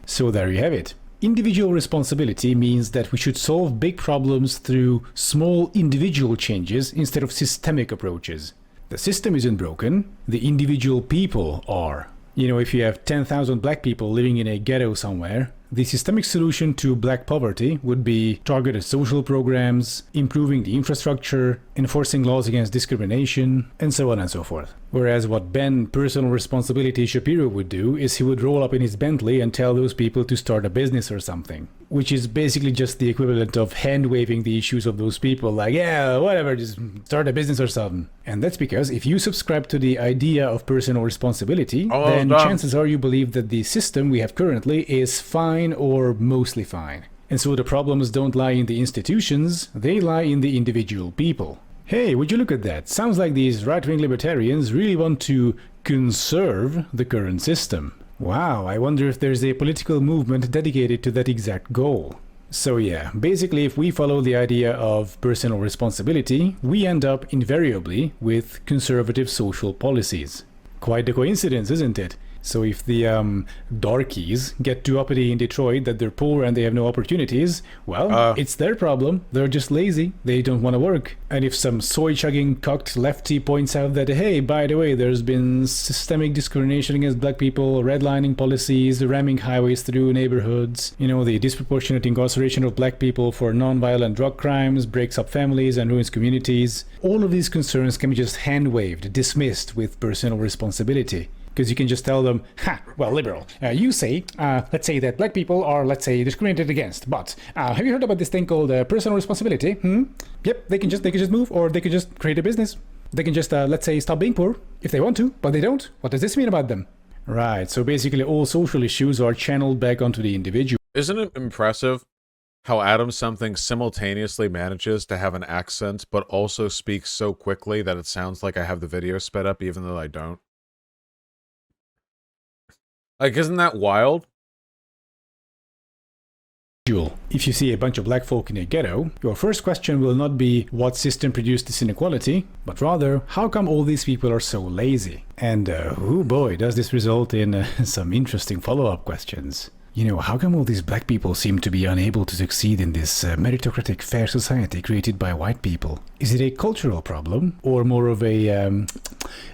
So there you have it. Individual responsibility means that we should solve big problems through small individual changes instead of systemic approaches. The system isn't broken, the individual people are. You know, if you have 10,000 black people living in a ghetto somewhere, the systemic solution to black poverty would be targeted social programs, improving the infrastructure, enforcing laws against discrimination, and so on and so forth. Whereas what Ben Personal Responsibility Shapiro would do is he would roll up in his Bentley and tell those people to start a business or something. Which is basically just the equivalent of hand-waving the issues of those people, like, yeah, whatever, just start a business or something. And that's because if you subscribe to the idea of personal responsibility, then chances are you believe that the system we have currently is fine or mostly fine. And so the problems don't lie in the institutions, they lie in the individual people. Hey, would you look at that? Sounds like these right-wing libertarians really want to conserve the current system. Wow, I wonder if there's a political movement dedicated to that exact goal. So yeah, basically if we follow the idea of personal responsibility, we end up invariably with conservative social policies. Quite a coincidence, isn't it? So if the darkies get too uppity in Detroit that they're poor and they have no opportunities, well, it's their problem. They're just lazy. They don't want to work. And if some soy-chugging cucked lefty points out that, hey, by the way, there's been systemic discrimination against black people, redlining policies, ramming highways through neighborhoods, you know, the disproportionate incarceration of black people for non-violent drug crimes, breaks up families and ruins communities, all of these concerns can be just hand-waved, dismissed with personal responsibility. Because you can just tell them, ha, well, liberal, you say, let's say that black people are, let's say, discriminated against, but have you heard about this thing called personal responsibility? Yep, they can just move, or they can just create a business. They can just, let's say, stop being poor, if they want to, but they don't. What does this mean about them? Right, so basically all social issues are channeled back onto the individual. Isn't it impressive how Adam Something simultaneously manages to have an accent, but also speaks so quickly that it sounds like I have the video sped up, even though I don't? Like, isn't that wild? If you see a bunch of black folk in a ghetto, your first question will not be what system produced this inequality, but rather, how come all these people are so lazy? And oh boy, does this result in some interesting follow-up questions. You know, how come all these black people seem to be unable to succeed in this meritocratic fair society created by white people? Is it a cultural problem, or more of a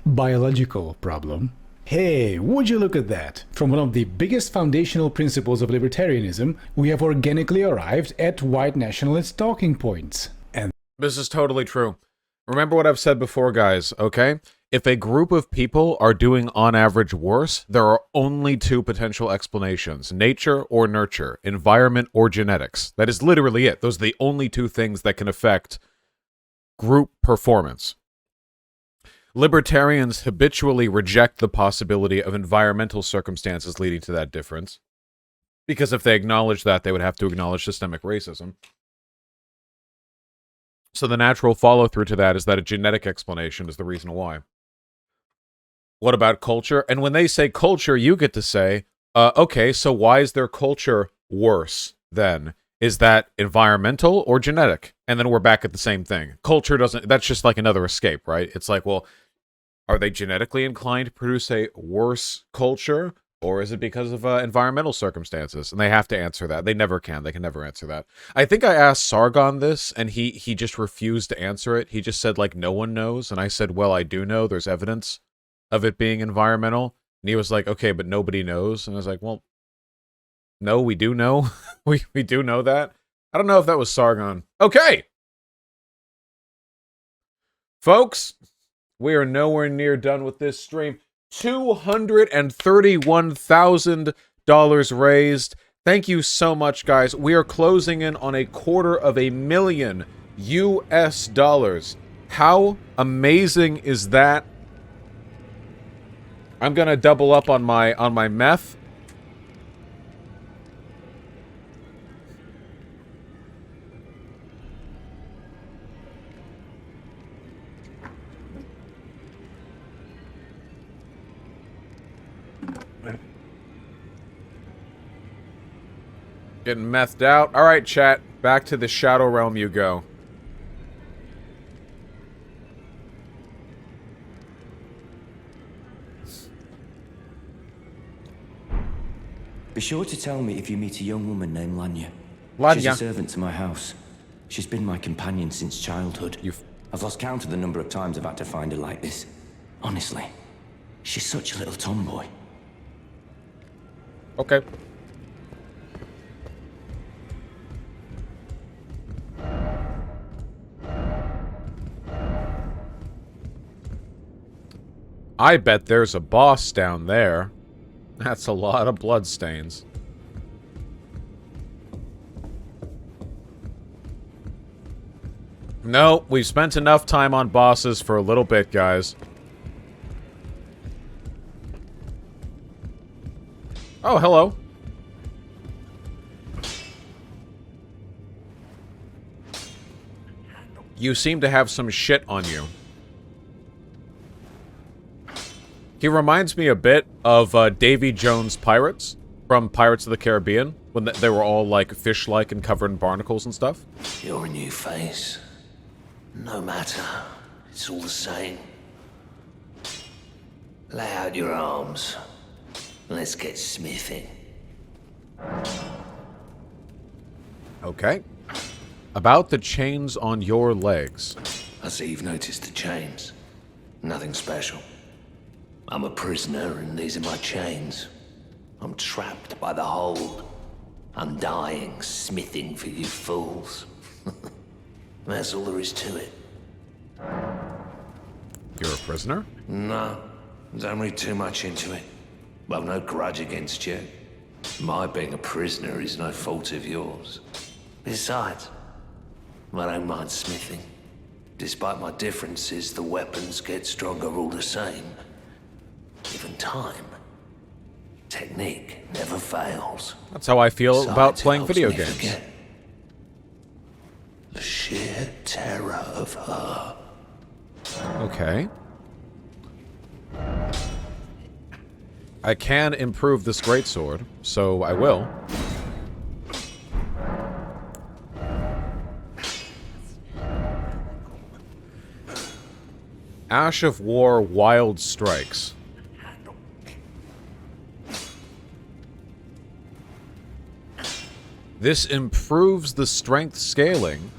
biological problem? Hey, would you look at that? From one of the biggest foundational principles of libertarianism, we have organically arrived at white nationalist talking points. And this is totally true. Remember what I've said before, guys, okay? If a group of people are doing on average worse, there are only two potential explanations: nature or nurture, environment or genetics. That is literally it. Those are the only two things that can affect group performance. Libertarians habitually reject the possibility of environmental circumstances leading to that difference, because if they acknowledge that, they would have to acknowledge systemic racism. So the natural follow-through to that is that a genetic explanation is the reason why. What about culture? And when they say culture, you get to say, okay, so why is their culture worse then? Is that environmental or genetic? And then we're back at the same thing. Culture doesn't, that's just like another escape, right? It's like, well, are they genetically inclined to produce a worse culture, or is it because of environmental circumstances? And they have to answer that. They never can. They can never answer that. I think I asked Sargon this, and he just refused to answer it. He just said, like, no one knows. And I said, well, I do know. There's evidence of it being environmental. And he was like, okay, but nobody knows. And I was like, well, no, we do know. we do know that. I don't know if that was Sargon. Okay! Folks, we are nowhere near done with this stream. $231,000 raised. Thank you so much, guys. We are closing in on $250,000 US. How amazing is that? I'm gonna double up on my meth. Getting methed out. All right, chat. Back to the Shadow Realm you go. Be sure to tell me if you meet a young woman named Lanya. Lanya. She's a servant to my house. She's been my companion since childhood. I've lost count of the number of times I've had to find her like this. Honestly, she's such a little tomboy. Okay. I bet there's a boss down there. That's a lot of bloodstains. No, we've spent enough time on bosses for a little bit, guys. Oh, hello. You seem to have some shit on you. He reminds me a bit of Davy Jones' Pirates from Pirates of the Caribbean, when they were all like fish-like and covered in barnacles and stuff. You're a new face. No matter. It's all the same. Lay out your arms. Let's get smithing. Okay. About the chains on your legs. I see you've noticed the chains. Nothing special. I'm a prisoner and these are my chains. I'm trapped by the hold. I'm dying, smithing for you fools. That's all there is to it. You're a prisoner? No, don't read too much into it. I've no grudge against you. My being a prisoner is no fault of yours. Besides, I don't mind smithing. Despite my differences, the weapons get stronger all the same. Even time. Technique never fails. That's how I feel about Besides, playing helps video me games. forget the sheer terror of her. Okay. I can improve this greatsword, so I will. Ash of War Wild Strikes. This improves the strength scaling.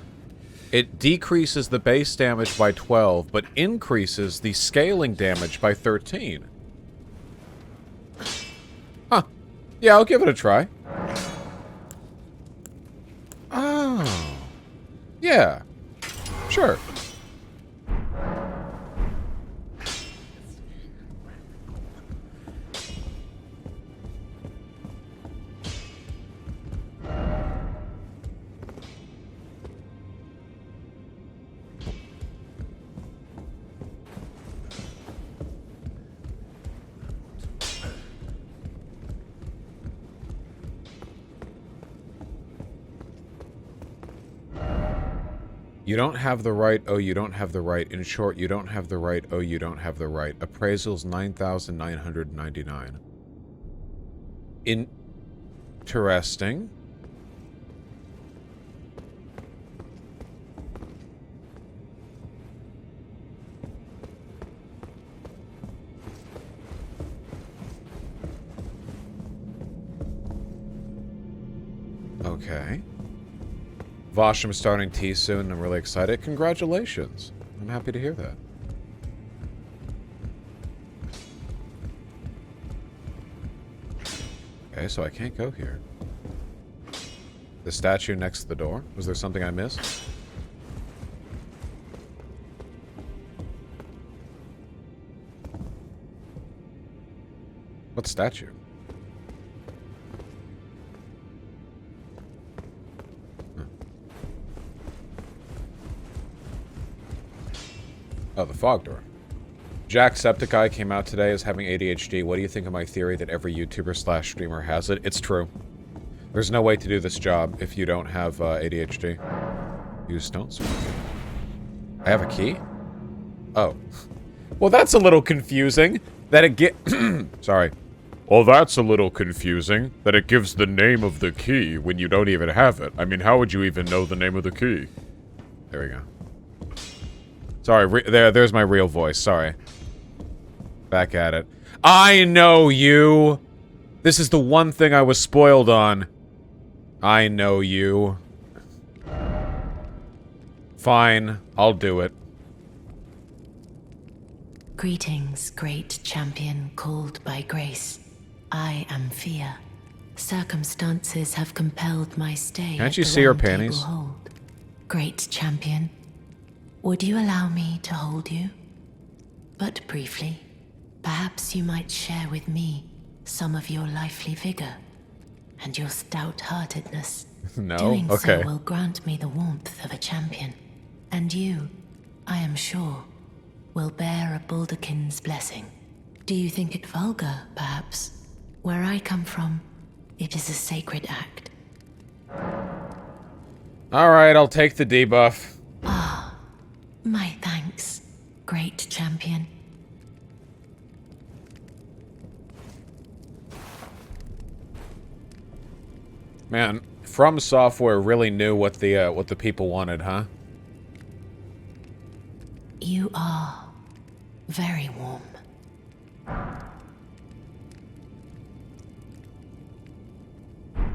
It decreases the base damage by 12, but increases the scaling damage by 13. Huh. Yeah, I'll give it a try. Oh. Yeah. Sure. You don't have the right. Oh, you don't have the right. In short, you don't have the right. Oh, you don't have the right. Appraisal's 9,999. Interesting. Okay. Vosh, I'm starting tea soon. I'm really excited. Congratulations. I'm happy to hear that. Okay, so I can't go here. The statue next to the door. Was there something I missed? What statue? Oh, the fog door. Jacksepticeye came out today as having ADHD. What do you think of my theory that every YouTuber/streamer has it? It's true. There's no way to do this job if you don't have ADHD. Use stone sword. I have a key? Oh. Well, that's a little confusing. That it get... Sorry. Well, that's a little confusing. That it gives the name of the key when you don't even have it. I mean, how would you even know the name of the key? There we go. Sorry, there's my real voice, sorry. Back at it. I know you! This is the one thing I was spoiled on. I know you. Fine, I'll do it. Greetings, great champion called by grace. I am Fia. Circumstances have compelled my stay. Can't at you the see her Round Table panties? Hold. Great champion, would you allow me to hold you? But briefly, perhaps you might share with me some of your lively vigor and your stout-heartedness. No? Doing Okay. so will grant me the warmth of a champion. And you, I am sure, will bear a Balderkin's blessing. Do you think it vulgar, perhaps? Where I come from, it is a sacred act. Alright, I'll take the debuff. My thanks, great champion. Man, From Software really knew what the people wanted, huh? You are very warm.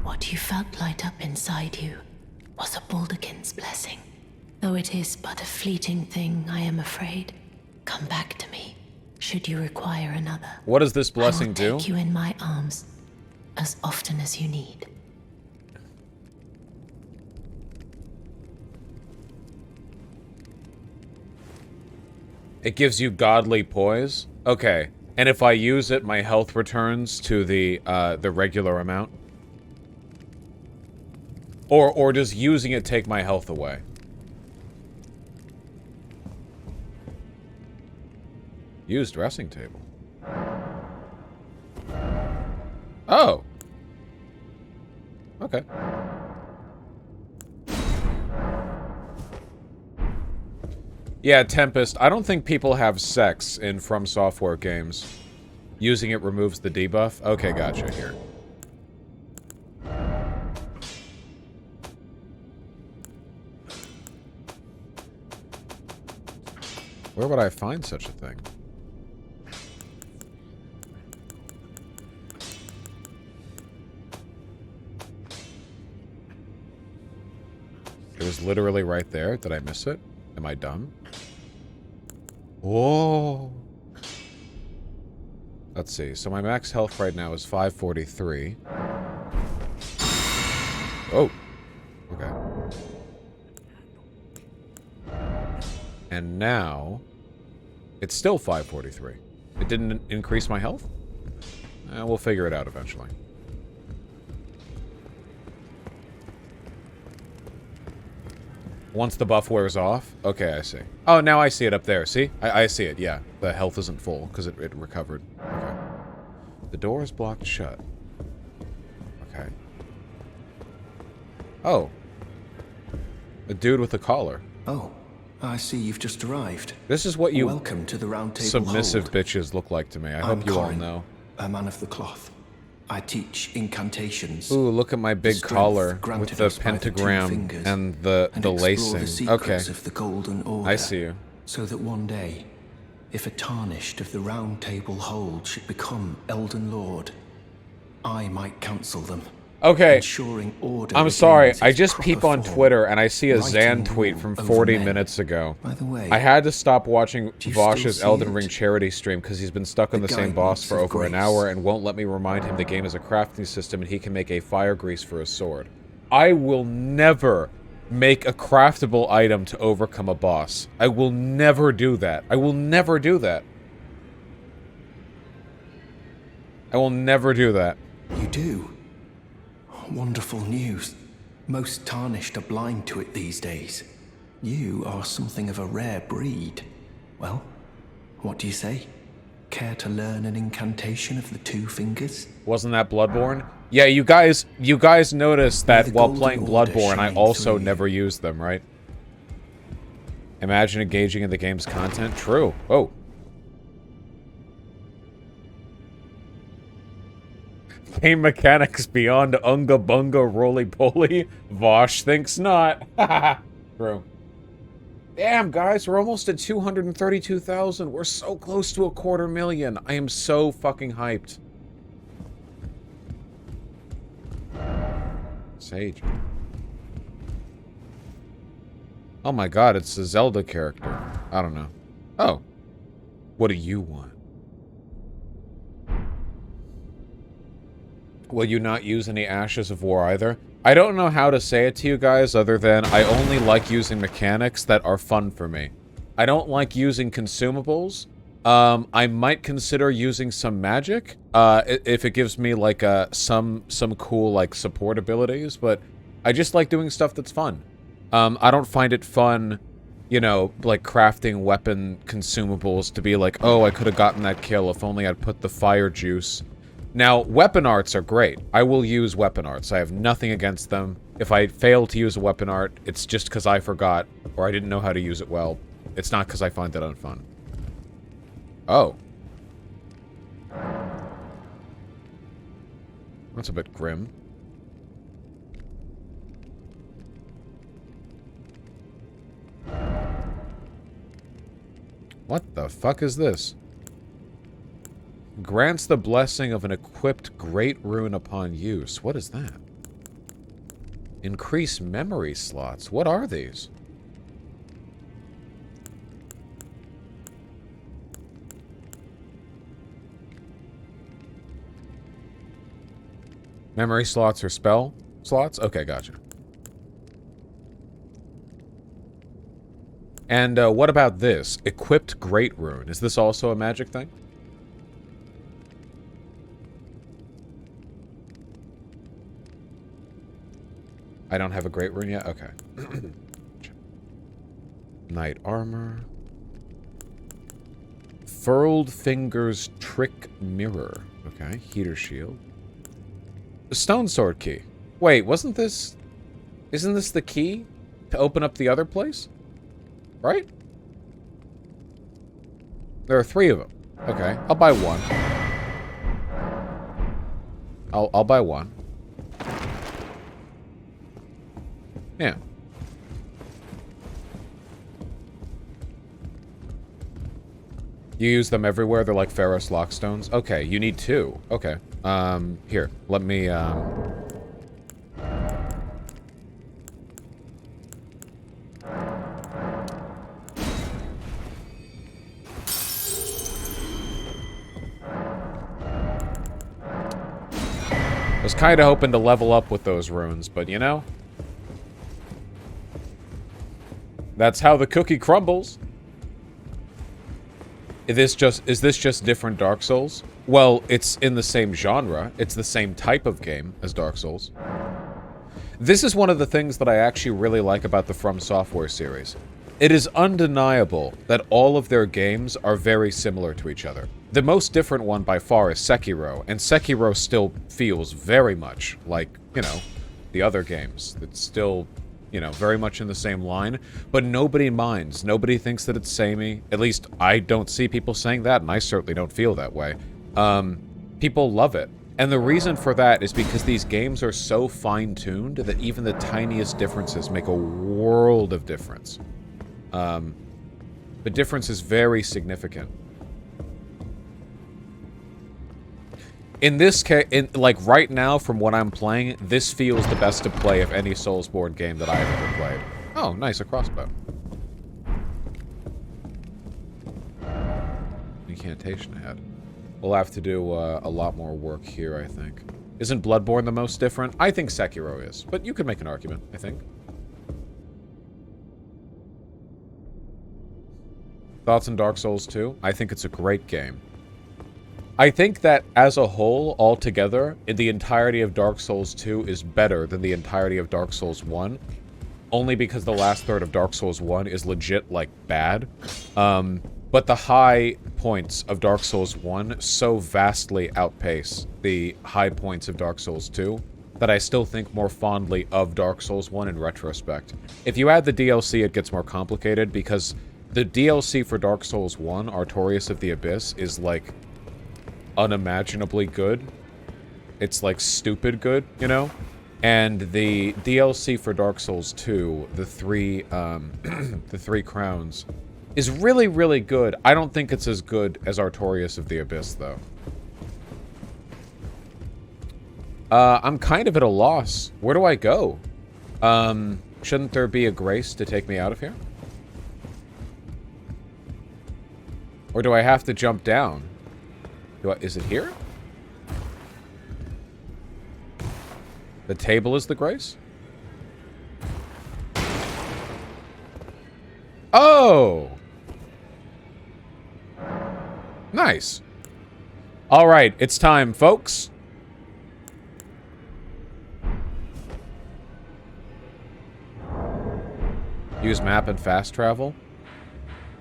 What you felt light up inside you was a Baldekin's blessing. Though it is but a fleeting thing, I am afraid. Come back to me, should you require another. What does this blessing I will do? take you in my arms as often as you need. It gives you godly poise? Okay. And if I use it, my health returns to the regular amount? Or does using it take my health away? Use dressing table. Oh. Okay. Yeah, Tempest, I don't think people have sex in From Software games. Using it removes the debuff? Okay, gotcha, here. Where would I find such a thing? It was literally right there. Did I miss it? Am I dumb? Whoa. Let's see. So my max health right now is 543. Oh. Okay. And now, it's still 543. It didn't increase my health? We'll figure it out eventually. Once the buff wears off? Okay, I see. Oh, now I see it up there. See? I see it, yeah. The health isn't full, because it recovered. Okay. The door is blocked shut. Okay. Oh. A dude with a collar. Oh, I see you've just arrived. This is what you Welcome to the Round Table submissive Hold. bitches look like to me. I I'm hope you all Corin, know. a man of the cloth. I teach incantations. Ooh, look at my big Strength collar granted with the us by the two pentagram fingers, and the explore lacing. the Okay. secrets of the Golden Order, I see you. so that one day, if a tarnished of the Round Table Hold should become Elden Lord, I might counsel them. Okay. Ensuring order I'm sorry. regains I its just proper peep on form, Twitter and I see a righting Zan tweet rule from over 40 men. minutes ago. By the way, I had to stop watching do you still Vosh's see Elden it? Ring charity stream because he's been stuck on The the same boss guidance for of over an grace. hour and won't let me remind him the game is a crafting system and he can make a fire grease for his sword. I will never make a craftable item to overcome a boss. I will never do that. I will never do that. I will never do that. you do. Wonderful news. Most tarnished are blind to it these days. You are something of a rare breed. Well, what do you say? Care to learn an incantation of the two fingers? Wasn't that Bloodborne? Yeah, you guys noticed that the while Golden playing Order Bloodborne, I shine also through you. never used them, right? Imagine engaging in the game's content. True. Oh. Game mechanics beyond Unga Bunga Roly Poly? Vosh thinks not. True. Damn, guys, we're almost at 232,000. We're so close to 250,000. I am so fucking hyped. Sage. Oh my god, it's a Zelda character. I don't know. Oh. What do you want? Will you not use any Ashes of War either? I don't know how to say it to you guys other than I only like using mechanics that are fun for me. I don't like using consumables. I might consider using some magic if it gives me like some cool like support abilities, but I just like doing stuff that's fun. I don't find it fun, you know, like crafting weapon consumables to be like, oh, I could have gotten that kill if only I'd put the fire juice. Now, weapon arts are great. I will use weapon arts. I have nothing against them. If I fail to use a weapon art, it's just because I forgot, or I didn't know how to use it well. It's not because I find it unfun. Oh. That's a bit grim. What the fuck is this? Grants the blessing of an equipped great rune upon use. What is that? Increase memory slots. What are these? Memory slots or spell slots? Okay, gotcha. And what about this? Equipped Great Rune. Is this also a magic thing? I don't have a Great Rune yet? Okay. Knight Armor. Furled Fingers Trick Mirror. Okay, Heater Shield. The Stone Sword Key. Wait, wasn't this... Isn't this the key to open up the other place? Right? There are 3 of them. Okay, I'll buy one. I'll buy one. Yeah. You use them everywhere. They're like Pharos Lockstones. Okay, you need 2. Okay. Here. Let me, I was kind of hoping to level up with those runes, but you know, that's how the cookie crumbles. Is this just different Dark Souls? Well, it's in the same genre. It's the same type of game as Dark Souls. This is one of the things that I actually really like about the From Software series. It is undeniable that all of their games are very similar to each other. The most different one by far is Sekiro, and Sekiro still feels very much like, you know, the other games. It's still, you know, very much in the same line, but nobody minds. Nobody thinks that it's samey. At least I don't see people saying that, and I certainly don't feel that way. People love it. And the reason for that is because these games are so fine-tuned that even the tiniest differences make a world of difference. The difference is very significant. In this case, like right now, from what I'm playing, this feels the best to play of any Soulsborne game that I've ever played. Oh, nice, a crossbow. Incantation head. We'll have to do a lot more work here, I think. Isn't Bloodborne the most different? I think Sekiro is, but you could make an argument, I think. Thoughts on Dark Souls 2? I think it's a great game. I think that as a whole, altogether, the entirety of Dark Souls 2 is better than the entirety of Dark Souls 1. Only because the last third of Dark Souls 1 is legit, like, bad. But the high points of Dark Souls 1 so vastly outpace the high points of Dark Souls 2 that I still think more fondly of Dark Souls 1 in retrospect. If you add the DLC, it gets more complicated because the DLC for Dark Souls 1, Artorias of the Abyss, is, like, unimaginably good. It's, like, stupid good, you know? And the DLC for Dark Souls 2, the three crowns, is really, really good. I don't think it's as good as Artorias of the Abyss, though. I'm kind of at a loss. Where do I go? Shouldn't there be a grace to take me out of here? Or do I have to jump down? Is it here? The table is the grace? Oh! Nice. All right, it's time, folks. Use map and fast travel.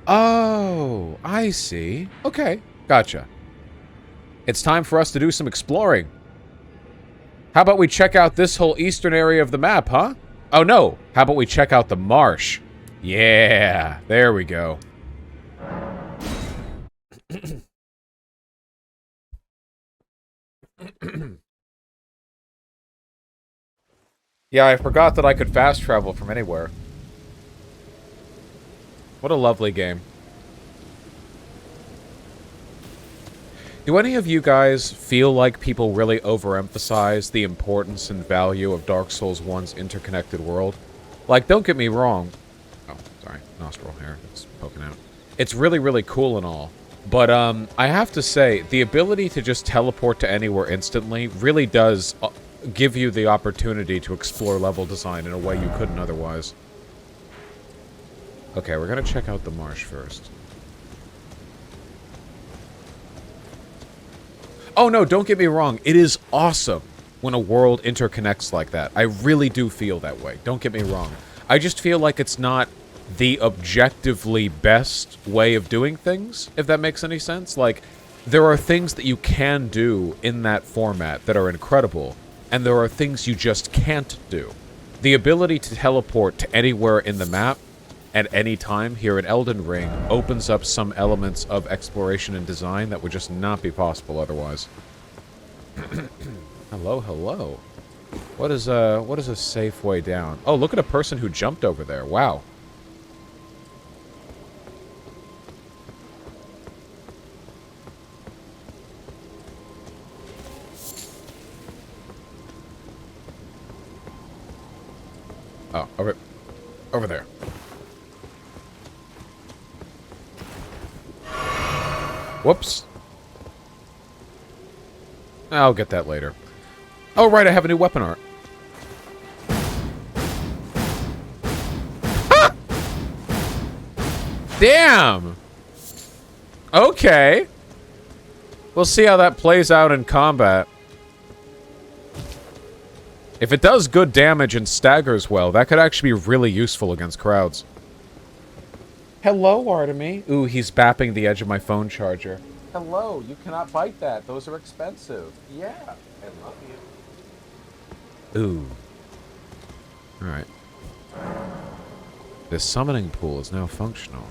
Oh, I see. Okay, gotcha. It's time for us to do some exploring. How about we check out this whole eastern area of the map, huh? Oh no, how about we check out the marsh? Yeah, there we go. Yeah, I forgot that I could fast travel from anywhere. What a lovely game. Do any of you guys feel like people really overemphasize the importance and value of Dark Souls 1's interconnected world? Like, don't get me wrong. Oh, sorry. Nostril hair. It's poking out. It's really, really cool and all. But, I have to say, the ability to just teleport to anywhere instantly really does give you the opportunity to explore level design in a way you couldn't otherwise. Okay, we're gonna check out the marsh first. Oh no, don't get me wrong. It is awesome when a world interconnects like that. I really do feel that way. Don't get me wrong. I just feel like it's not the objectively best way of doing things, if that makes any sense. Like, there are things that you can do in that format that are incredible, and there are things you just can't do. The ability to teleport to anywhere in the map at any time here in Elden Ring opens up some elements of exploration and design that would just not be possible otherwise. Hello, hello. What is a safe way down? Oh, look at a person who jumped over there. Wow. Oh, over there. Whoops. I'll get that later. Oh, right, I have a new weapon art. Ah! Damn! Okay. We'll see how that plays out in combat. If it does good damage and staggers well, that could actually be really useful against crowds. Hello, Artemy. Ooh, he's bapping the edge of my phone charger. Hello, you cannot bite that. Those are expensive. Yeah, I love you. Ooh. Alright. This summoning pool is now functional.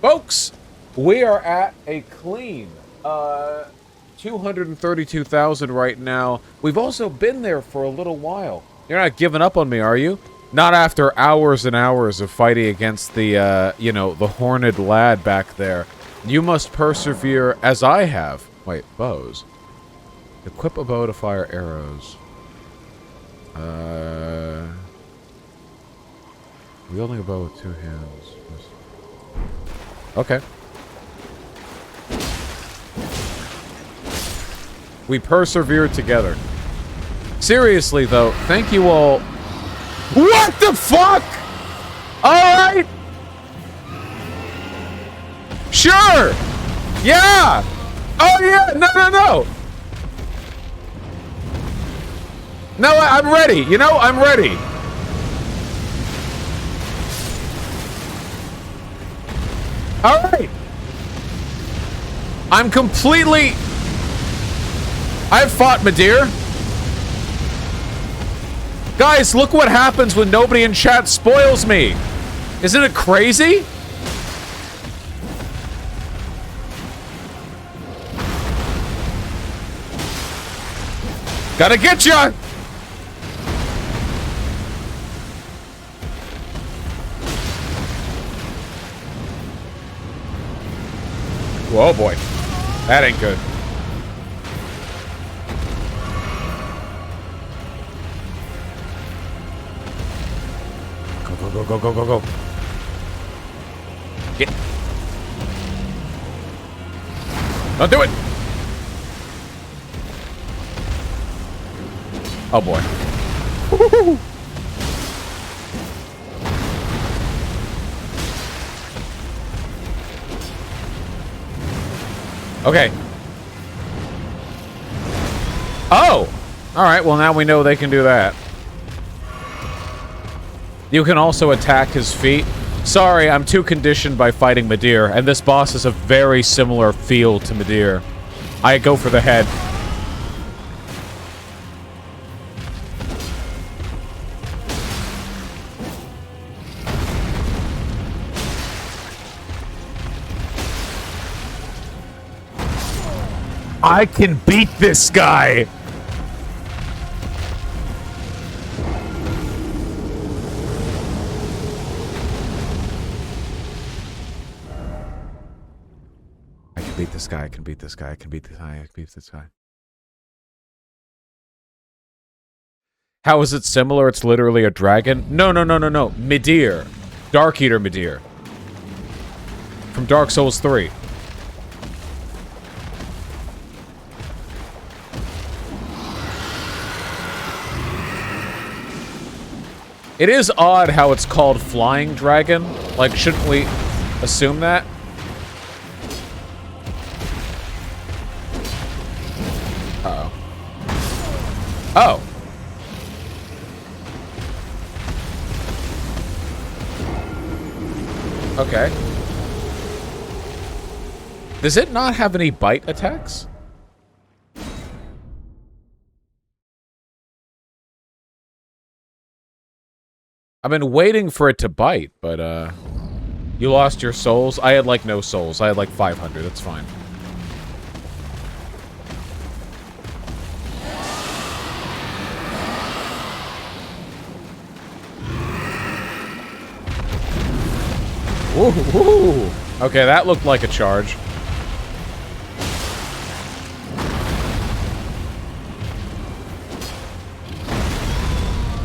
Folks, we are at a clean, 232,000 right now. We've also been there for a little while. You're not giving up on me, are you? Not after hours and hours of fighting against the, you know, the horned lad back there. You must persevere as I have. Wait, bows. Equip a bow to fire arrows. Wielding a bow with 2 hands. Okay. We persevered together. Seriously, though, thank you all. What the fuck? Alright! Sure! Yeah! Oh, yeah! No, no, no! No, I'm ready. You know, I'm ready. Alright! I'm completely... I've fought Midir. Guys, look what happens when nobody in chat spoils me. Isn't it crazy? Gotta get ya! Whoa, boy. That ain't good. Go, go, go, go, go, go. Get. Don't do it! Oh, boy. Woo-hoo-hoo. Okay. Oh! Alright, well now we know they can do that. You can also attack his feet. Sorry, I'm too conditioned by fighting Midir, and this boss has a very similar feel to Midir. I go for the head. I can beat this guy! I can beat this guy, I can beat this guy, I can beat this guy, I can beat this guy. How is it similar? It's literally a dragon? No. Midir. Dark Eater Midir. From Dark Souls 3. It is odd how it's called Flying Dragon. Like, shouldn't we assume that? Uh-oh. Oh! Okay. Does it not have any bite attacks? I've been waiting for it to bite, but, you lost your souls? I had, like, no souls. I had, like, 500. That's fine. Ooh. Okay, that looked like a charge.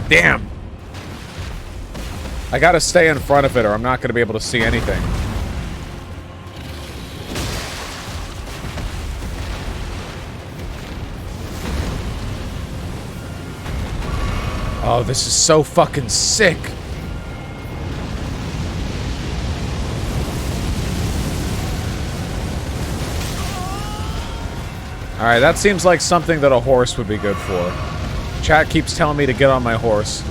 Damn. I gotta stay in front of it or I'm not gonna be able to see anything. Oh, this is so fucking sick. Alright, that seems like something that a horse would be good for. Chat keeps telling me to get on my horse.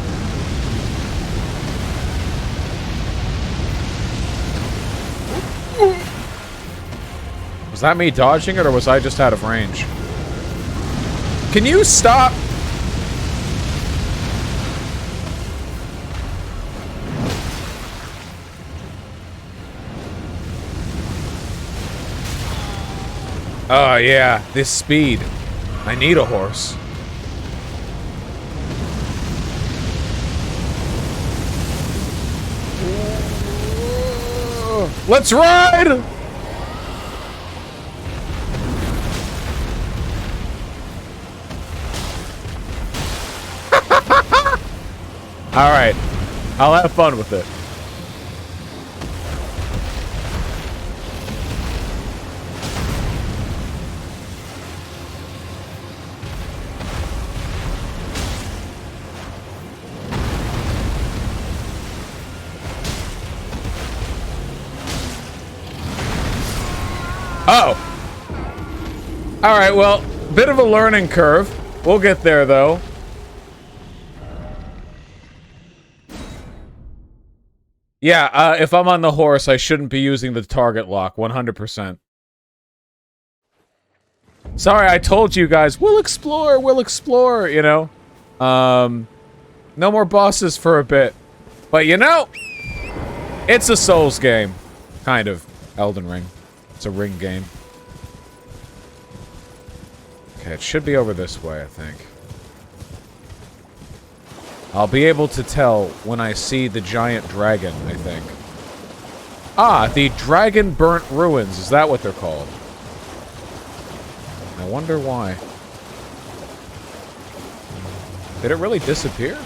Was that me dodging it, or was I just out of range? Can you stop? Oh, yeah. This speed. I need a horse. Let's ride! Alright. I'll have fun with it. Oh! Alright, well, bit of a learning curve. We'll get there, though. Yeah, if I'm on the horse, I shouldn't be using the target lock, 100%. Sorry, I told you guys, we'll explore, you know? No more bosses for a bit. But you know, it's a Souls game. Kind of. Elden Ring. It's a ring game. Okay, it should be over this way, I think. I'll be able to tell when I see the giant dragon, I think. Ah, the Dragon Burnt Ruins. Is that what they're called? I wonder why. Did it really disappear?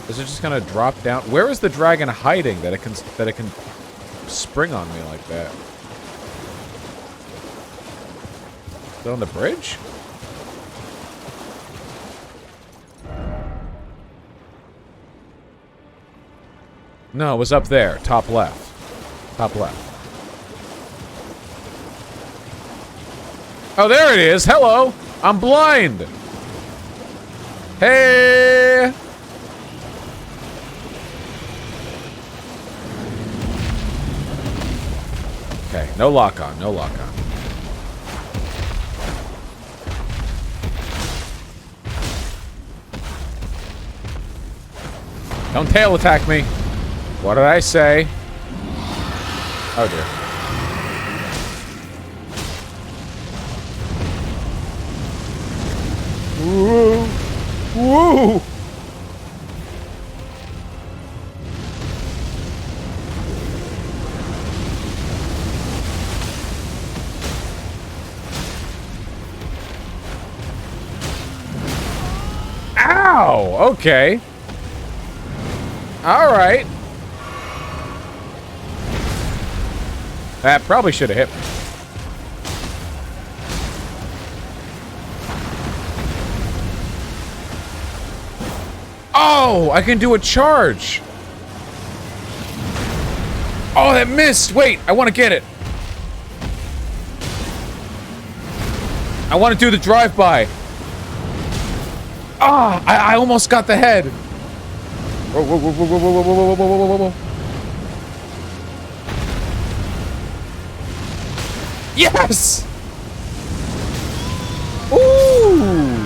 Is it just gonna drop down? Where is the dragon hiding that it can spring on me like that? Is it on the bridge? No, it was up there. Top left. Top left. Oh, there it is. Hello. I'm blind. Hey. Okay, no lock on. No lock on. Don't tail attack me. What did I say? Oh dear. Ooh! Ow! Okay. All right. That probably should have hit me. Oh, I can do a charge. Oh, that missed. Wait, I want to get it. I want to do the drive-by. Ah, I almost got the head. Whoa, whoa, whoa, whoa, whoa, whoa, whoa, whoa, whoa, whoa, whoa. Yes! Ooh!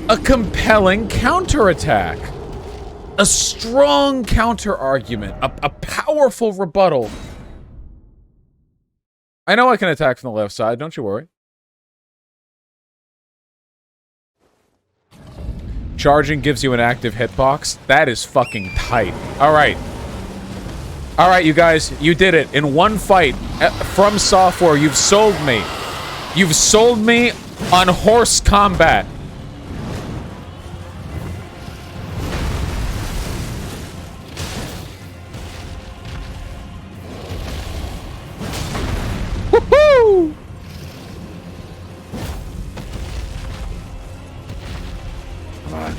A compelling counterattack. A strong counter-argument. A powerful rebuttal. I know I can attack from the left side, don't you worry. Charging gives you an active hitbox. That is fucking tight. Alright. Alright, you guys. You did it. In one fight, From Software, you've sold me. You've sold me on horse combat. Woohoo! Come on.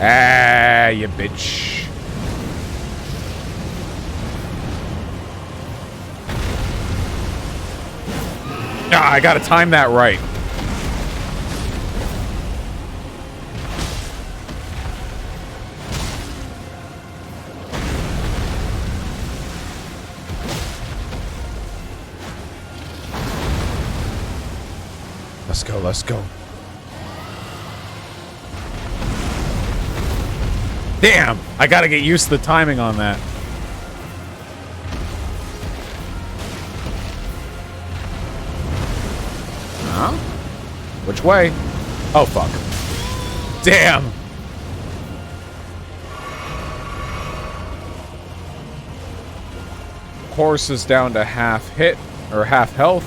Ah, you bitch. Ah, I gotta time that right. Let's go, let's go. Damn! I gotta get used to the timing on that. Huh? Which way? Oh, fuck. Damn! Horse is down to half hit, or half health.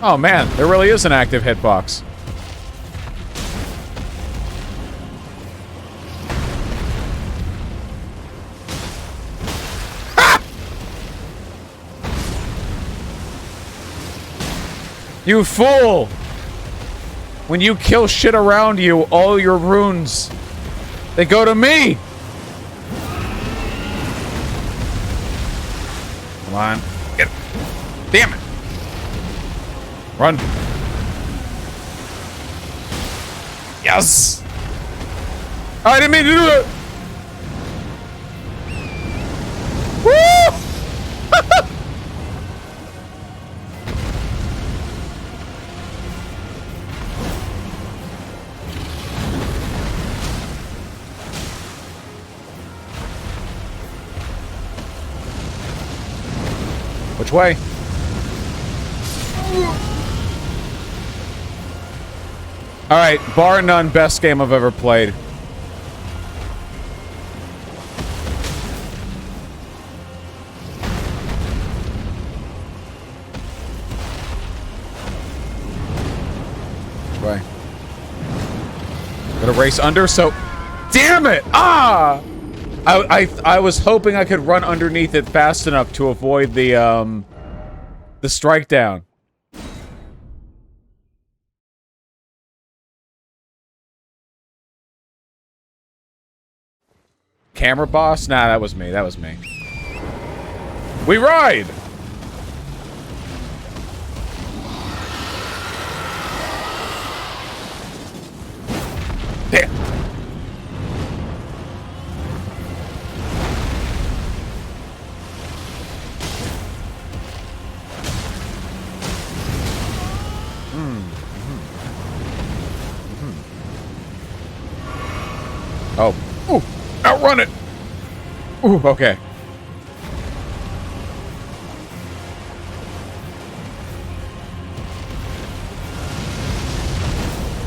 Oh man, there really is an active hitbox. Ah! You fool! When you kill shit around you, all your runes, they go to me! Come on. Get it. Damn it! Run. Yes! I didn't mean to do that! Woo! Which way? Alright, bar none, best game I've ever played. Which way? Gonna race under, so... Damn it! Ah! I was hoping I could run underneath it fast enough to avoid the strike down. Camera boss? Nah, that was me. That was me. We ride! Damn. Oh. Ooh! Outrun it! Ooh, okay.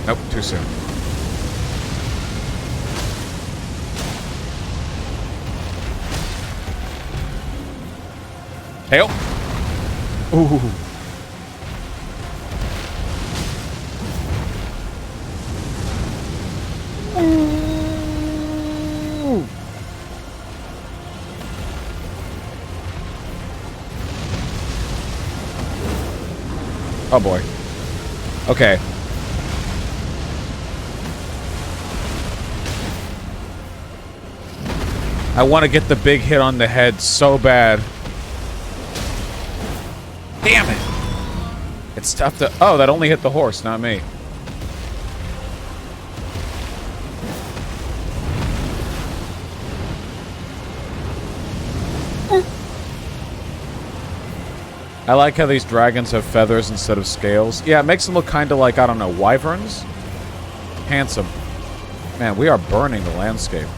Nope, too soon. Hail. Ooh. Ooh. Oh boy. Okay. I want to get the big hit on the head so bad. Damn it! It's tough to... Oh, that only hit the horse, not me. I like how these dragons have feathers instead of scales. Yeah, it makes them look kind of like, I don't know, wyverns? Handsome. Man, we are burning the landscape.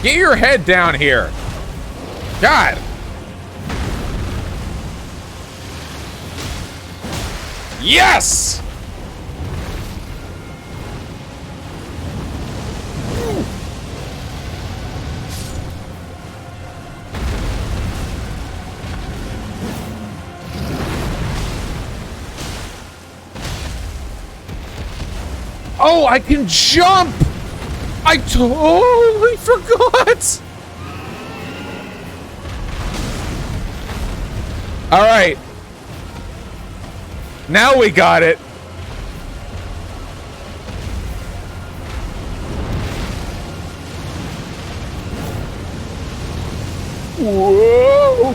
Get your head down here! God! Yes! Oh, I can jump! I totally forgot! Alright. Now we got it. Whoa!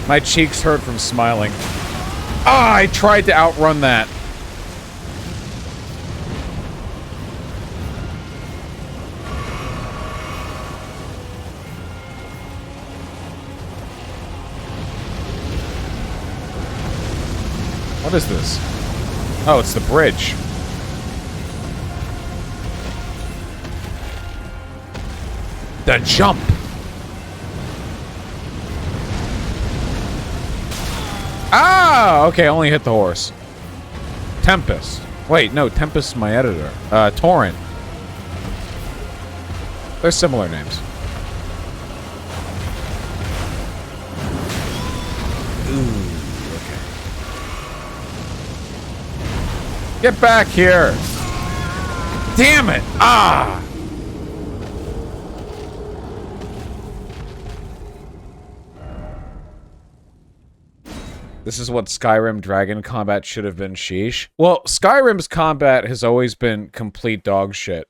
My cheeks hurt from smiling. Ah, I tried to outrun that. What is this? Oh, it's the bridge. The jump. Ah, okay, only hit the horse. Tempest. Wait, no, Tempest's my editor. Torrent. They're similar names. Ooh, okay. Get back here! Damn it! Ah! This is what Skyrim Dragon combat should have been, sheesh. Well, Skyrim's combat has always been complete dog shit.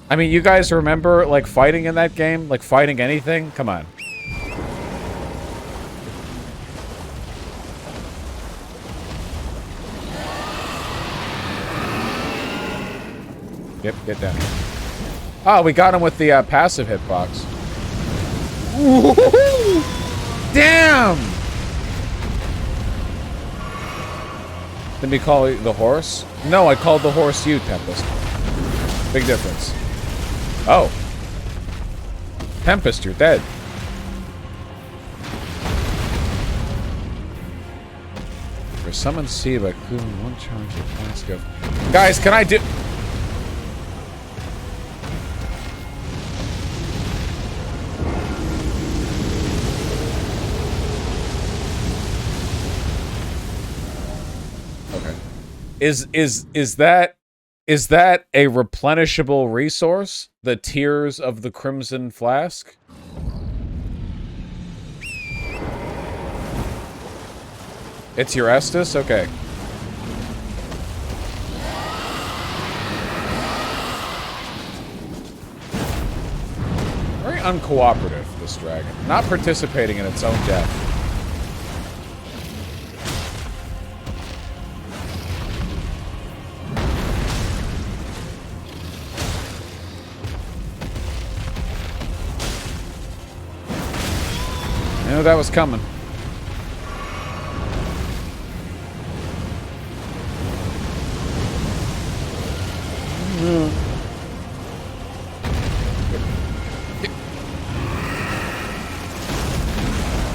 I mean, you guys remember, like, fighting in that game? Like, fighting anything? Come on. Yep, get down. Oh, we got him with the passive hitbox. Woo-hoo-hoo! Damn! Did we call it the horse? No, I called the horse you, Tempest. Big difference. Oh. Tempest, you're dead. For summon sea by clearing one charge of flask of... Guys, can I do... Is that a replenishable resource? The Tears of the Crimson Flask? It's your Estus? Okay. Very uncooperative, this dragon. Not participating in its own death. knew that was coming.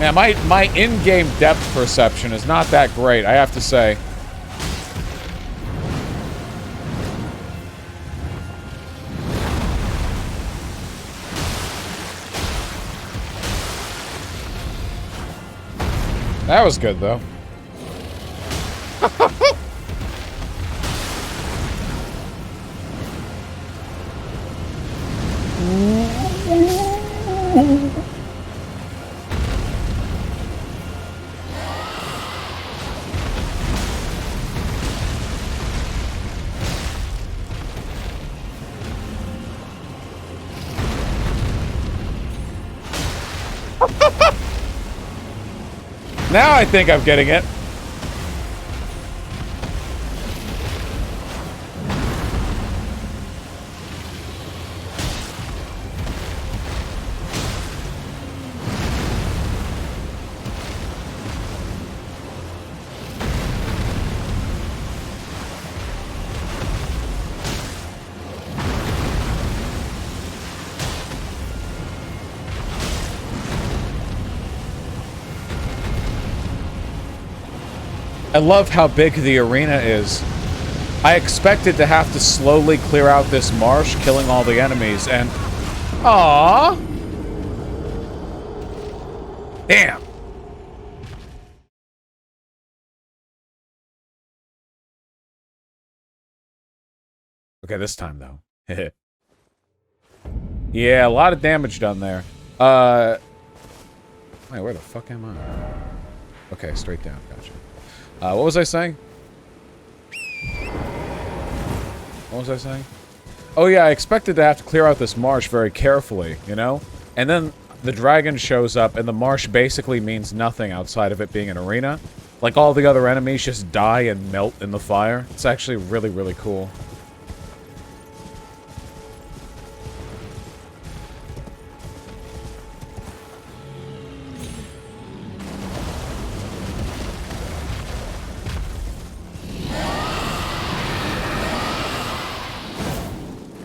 Man, my in-game depth perception is not that great, I have to say. That was good, though. Now I think I'm getting it. I love how big the arena is. I expected to have to slowly clear out this marsh, killing all the enemies, and... Aww! Damn! Okay, this time, though. Yeah, a lot of damage done there. Wait, where the fuck am I? Okay, straight down, gotcha. What was I saying? What was I saying? Oh yeah, I expected to have to clear out this marsh very carefully, you know? And then the dragon shows up, and the marsh basically means nothing outside of it being an arena. Like, all the other enemies just die and melt in the fire. It's actually really, really cool.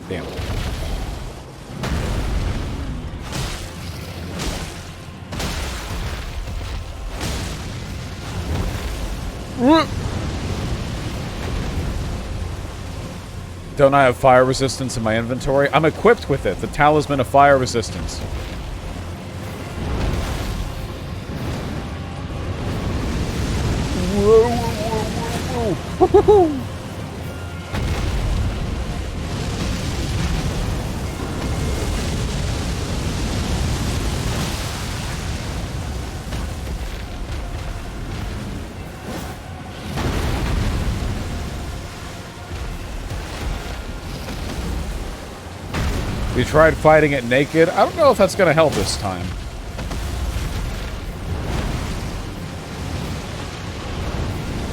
Damn. Don't I have fire resistance in my inventory? I'm equipped with it, the Talisman of Fire Resistance. Whoa, whoa, whoa, whoa, whoa. We tried fighting it naked. I don't know if that's going to help this time.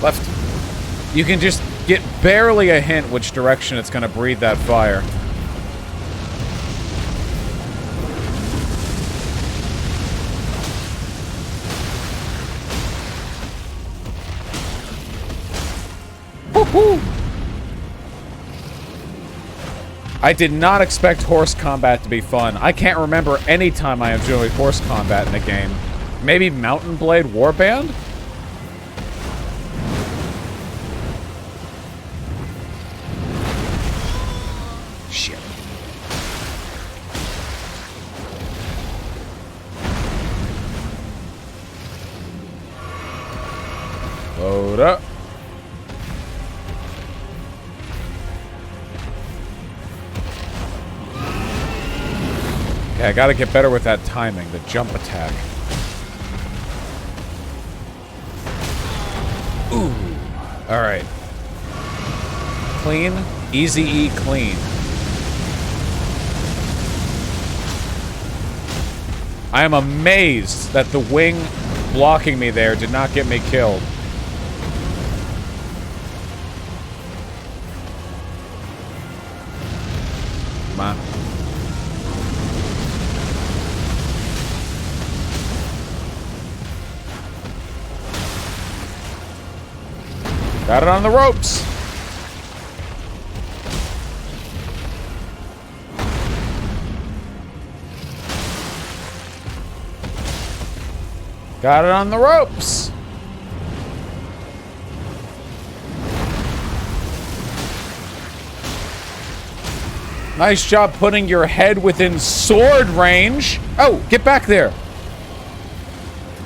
Left. You can just get barely a hint which direction it's going to breathe that fire. Woohoo! I did not expect horse combat to be fun. I can't remember any time I enjoyed horse combat in a game. Maybe Mountain Blade Warband? Shit. Load up. Okay, I gotta get better with that timing, the jump attack. Ooh. Alright. Clean. Easy E clean. I am amazed that the wing blocking me there did not get me killed. Come on. Got it on the ropes. Got it on the ropes. Nice job putting your head within sword range. Oh, get back there.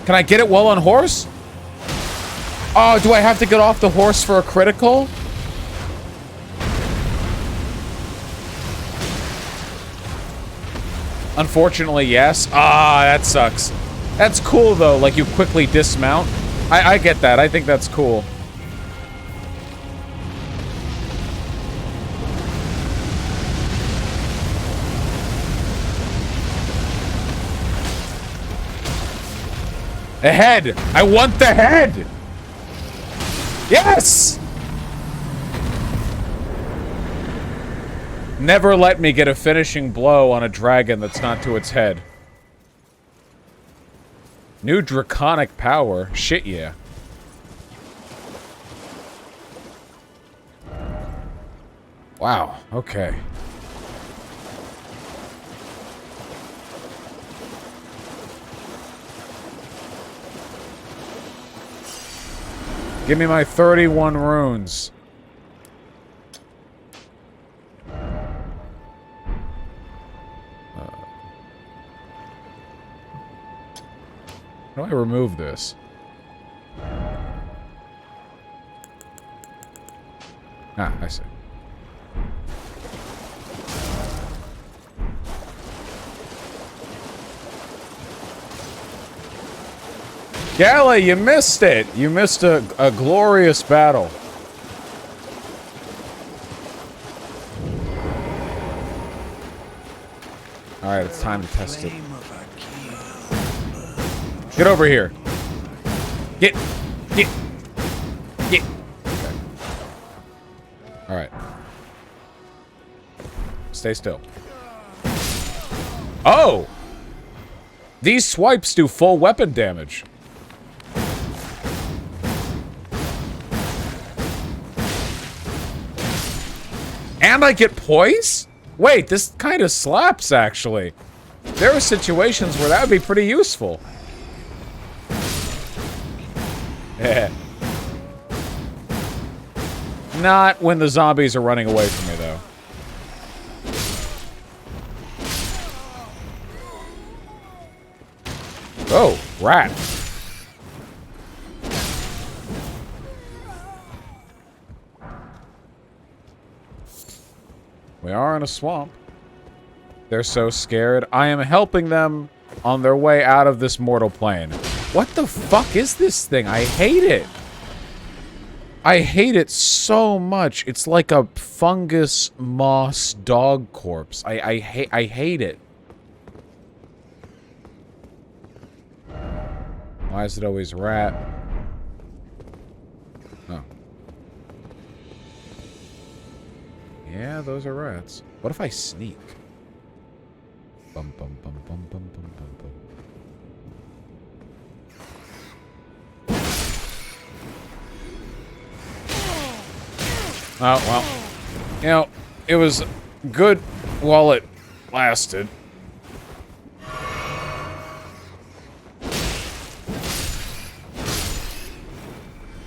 Can I get it while on horse? Oh, do I have to get off the horse for a critical? Unfortunately, yes. Ah, that sucks. That's cool, though. Like, you quickly dismount. I get that. I think that's cool. The head! I want the head! Yes! Never let me get a finishing blow on a dragon that's not to its head. New draconic power. Shit, yeah. Wow, okay. Give me my 31 runes. How do I remove this? Ah, I see. Galley, you missed it! You missed a glorious battle. Alright, it's time to test it. Get over here. Get. Okay. Alright. Stay still. Oh! These swipes do full weapon damage. And I get poise? Wait, this kind of slaps, actually. There are situations where that would be pretty useful. Yeah. Not when the zombies are running away from me, though. Oh, rat. We are in a swamp. They're so scared. I am helping them on their way out of this mortal plane. What the fuck is this thing? I hate it. I hate it so much. It's like a fungus moss dog corpse. I hate it. Why is it always rat? Oh. Yeah, those are rats. What if I sneak? Bum bum bum bum bum bum bum bum. Oh, well. You know, it was good while it lasted.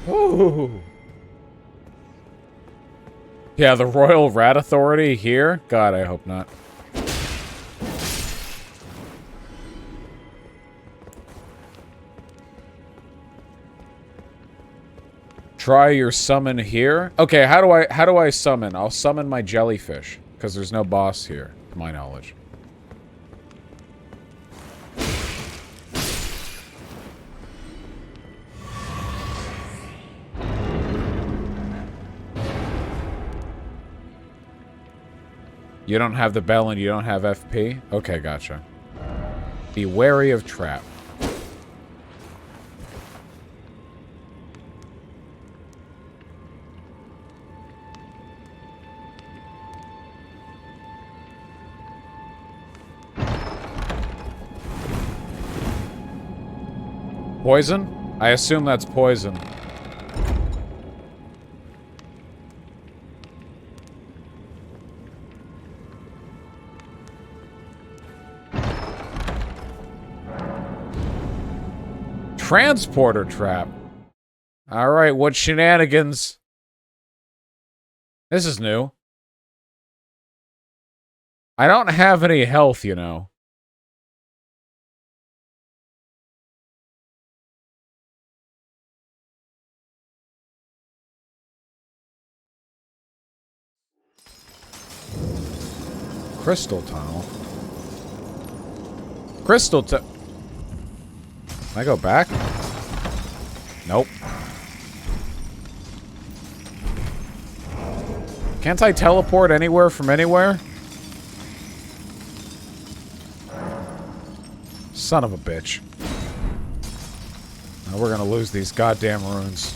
Ooh. Yeah, the Royal Rat Authority here? God, I hope not. Try your summon here. Okay, how do I summon? I'll summon my jellyfish because there's no boss here, to my knowledge. You don't have the bell and you don't have FP? Okay, gotcha. Be wary of trap. Poison? I assume that's poison. Transporter trap. Alright, what shenanigans? This is new. I don't have any health, you know. Crystal tunnel. Crystal tu- Can I go back? Nope. Can't I teleport anywhere from anywhere? Son of a bitch. Now we're gonna lose these goddamn runes.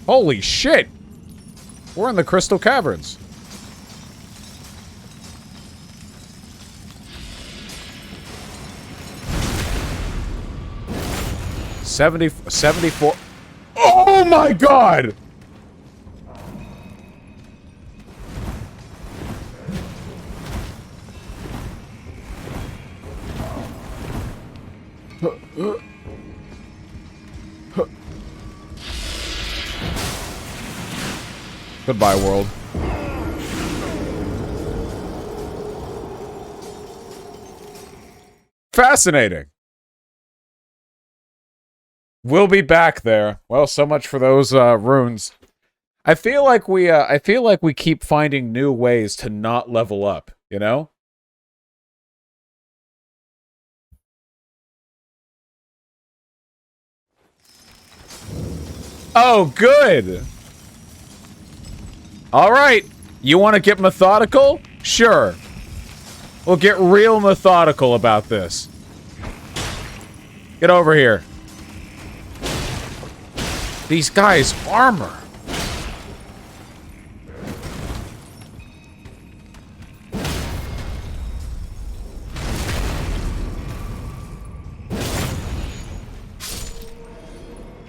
Holy shit! We're in the Crystal Caverns. $74. Oh my god! Goodbye, world. Fascinating. We'll be back there. Well, so much for those runes. I feel like we keep finding new ways to not level up, you know? Oh, good. All right. You want to get methodical? Sure. We'll get real methodical about this. Get over here. These guys' armor.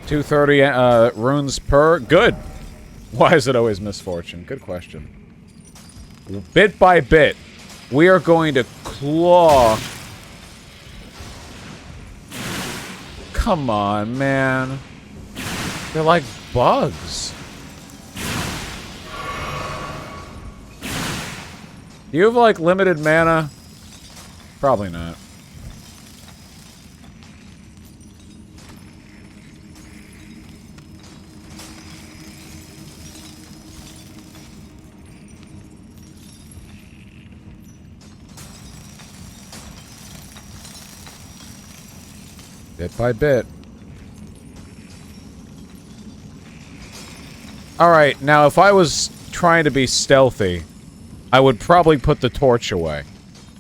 $230 runes per. Good. Why is it always misfortune? Good question. Bit by bit, we are going to claw. Come on, man. They're like bugs. Do you have, like, limited mana? Probably not. Bit by bit. Alright, now if I was trying to be stealthy, I would probably put the torch away.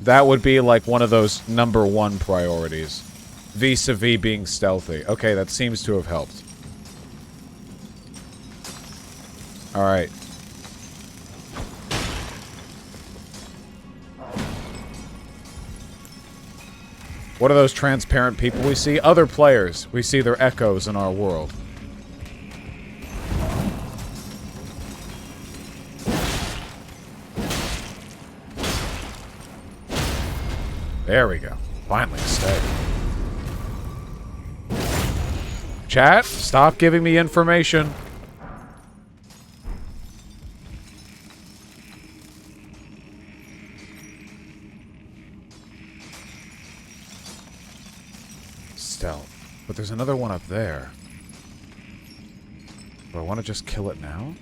That would be like one of those #1 priorities. Vis-a-vis being stealthy. Okay, that seems to have helped. Alright. What are those transparent people we see? Other players. We see their echoes in our world. There we go. Finally, stay. Chat, stop giving me information. Stealth. But there's another one up there. Do I want to just kill it now?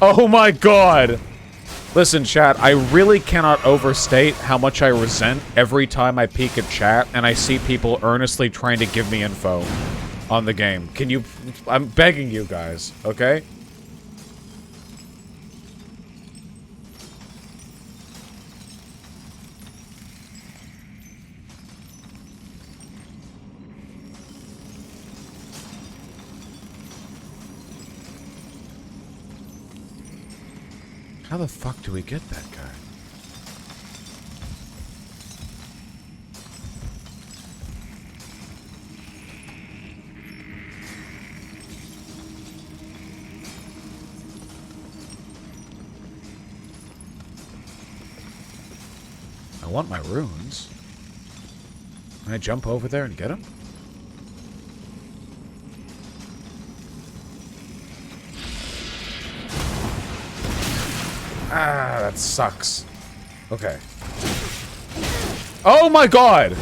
Oh my god! Listen, chat, I really cannot overstate how much I resent every time I peek at chat and I see people earnestly trying to give me info on the game. Can you... I'm begging you guys, okay? How the fuck do we get that guy? want my runes. Can I jump over there and get them? Ah, that sucks. Okay. Oh my god!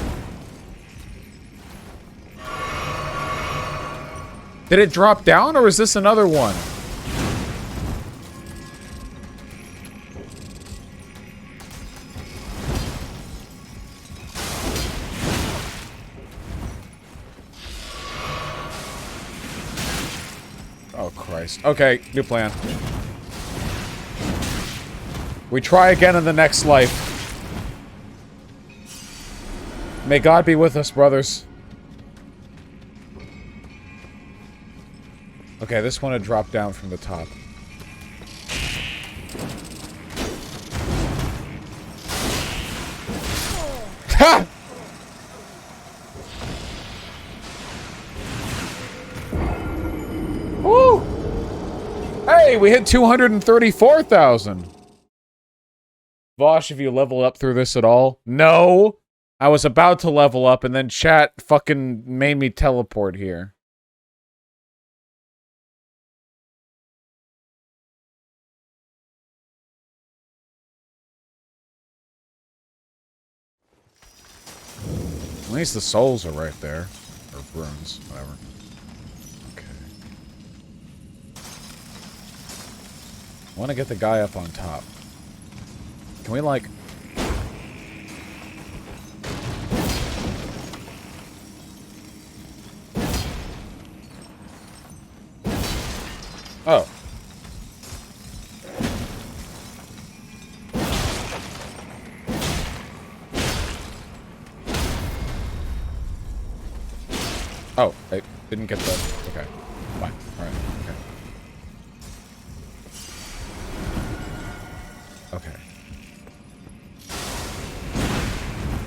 Did it drop down, or is this another one? Oh, Christ. Okay, new plan. We try again in the next life. May God be with us, brothers. Okay, this one had dropped down from the top. Ha! Woo! Hey, we hit 234,000. Vosh, have you leveled up through this at all? No! I was about to level up, and then chat fucking made me teleport here. At least the souls are right there. Or runes, whatever. Okay. I want to get the guy up on top. Can we, like... Oh. Oh, I didn't get the... Okay. Fine. Alright. Okay. Okay.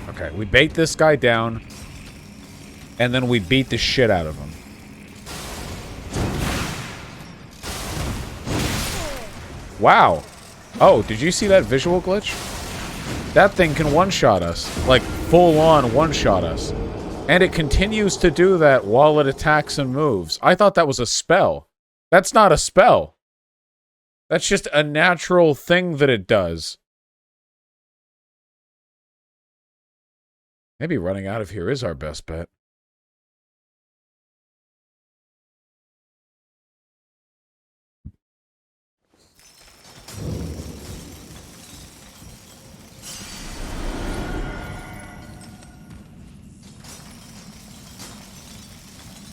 Okay, we bait this guy down. And then we beat the shit out of him. Wow. Oh, did you see that visual glitch? That thing can one-shot us. Like, full-on one-shot us. And it continues to do that while it attacks and moves. I thought that was a spell. That's not a spell. That's just a natural thing that it does. Maybe running out of here is our best bet.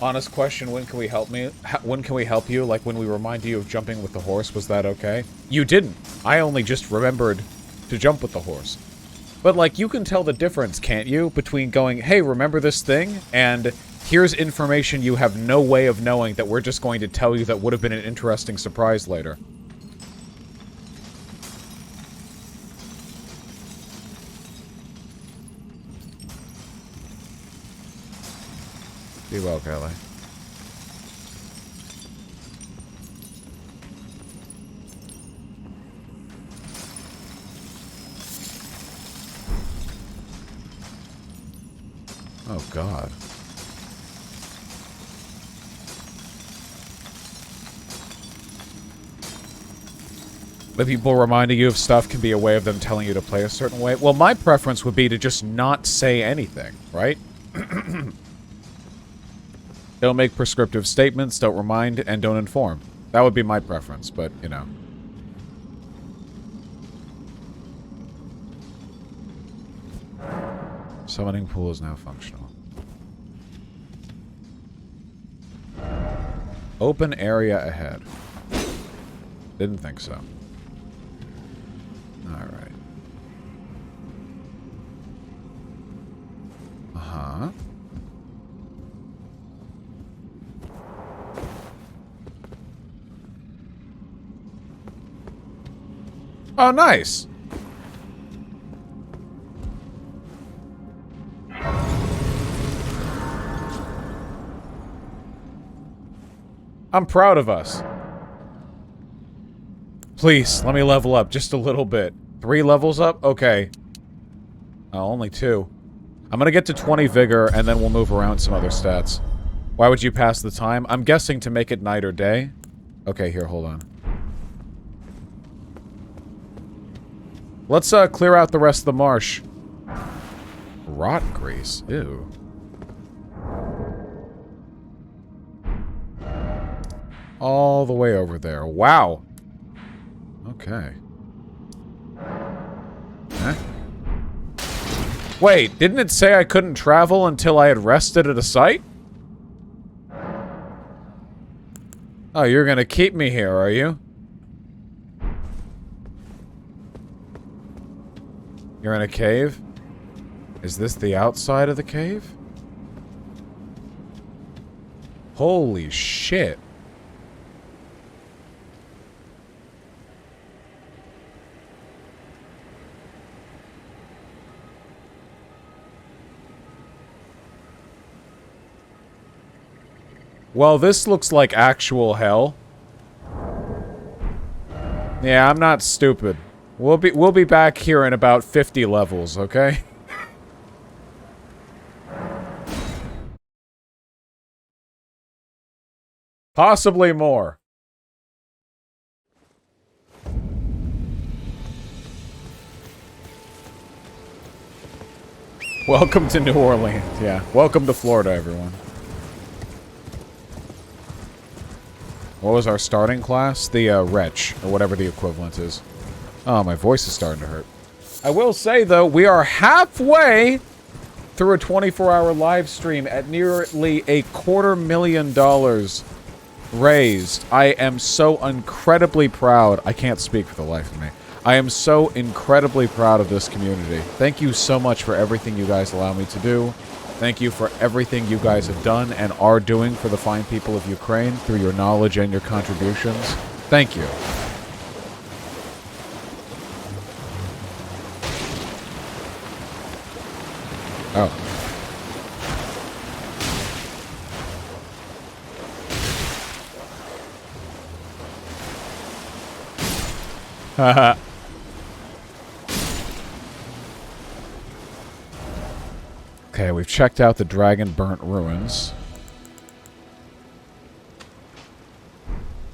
Honest question, when can we help me? When can we help you? Like when we remind you of jumping with the horse, was that okay? You didn't. I only just remembered to jump with the horse. But like, you can tell the difference, can't you? Between going, hey, remember this thing? And here's information you have no way of knowing that we're just going to tell you that would have been an interesting surprise later. Be well, Kelly. Oh, God. The people reminding you of stuff can be a way of them telling you to play a certain way. Well, my preference would be to just not say anything, right? Don't make prescriptive statements, don't remind, and don't inform. That would be my preference, but, you know. Summoning pool is now functional. Open area ahead. Didn't think so. Alright. Uh-huh. Oh, nice. I'm proud of us. Please, let me level up just a little bit. 3 levels up? Okay. Oh, only 2. I'm gonna get to 20 vigor, and then we'll move around some other stats. Why would you pass the time? I'm guessing to make it night or day. Okay, here, hold on. Let's clear out the rest of the marsh. Rot grease. Ew. All the way over there. Wow. Okay. Huh? Wait, didn't it say I couldn't travel until I had rested at a site? Oh, you're gonna keep me here, are you? You're in a cave? Is this the outside of the cave? Holy shit. Well, this looks like actual hell. Yeah, I'm not stupid. We'll be back here in about 50 levels, okay? Possibly more. Welcome to New Orleans. Yeah, welcome to Florida, everyone. What was our starting class? The, Wretch, or whatever the equivalent is. Oh, my voice is starting to hurt. I will say, though, we are halfway through a 24-hour live stream at nearly $250,000 raised. I am so incredibly proud. I can't speak for the life of me. I am so incredibly proud of this community. Thank you so much for everything you guys allow me to do. Thank you for everything you guys have done and are doing for the fine people of Ukraine through your knowledge and your contributions. Thank you. Oh. Haha. Okay, we've checked out the Dragon Burnt Ruins.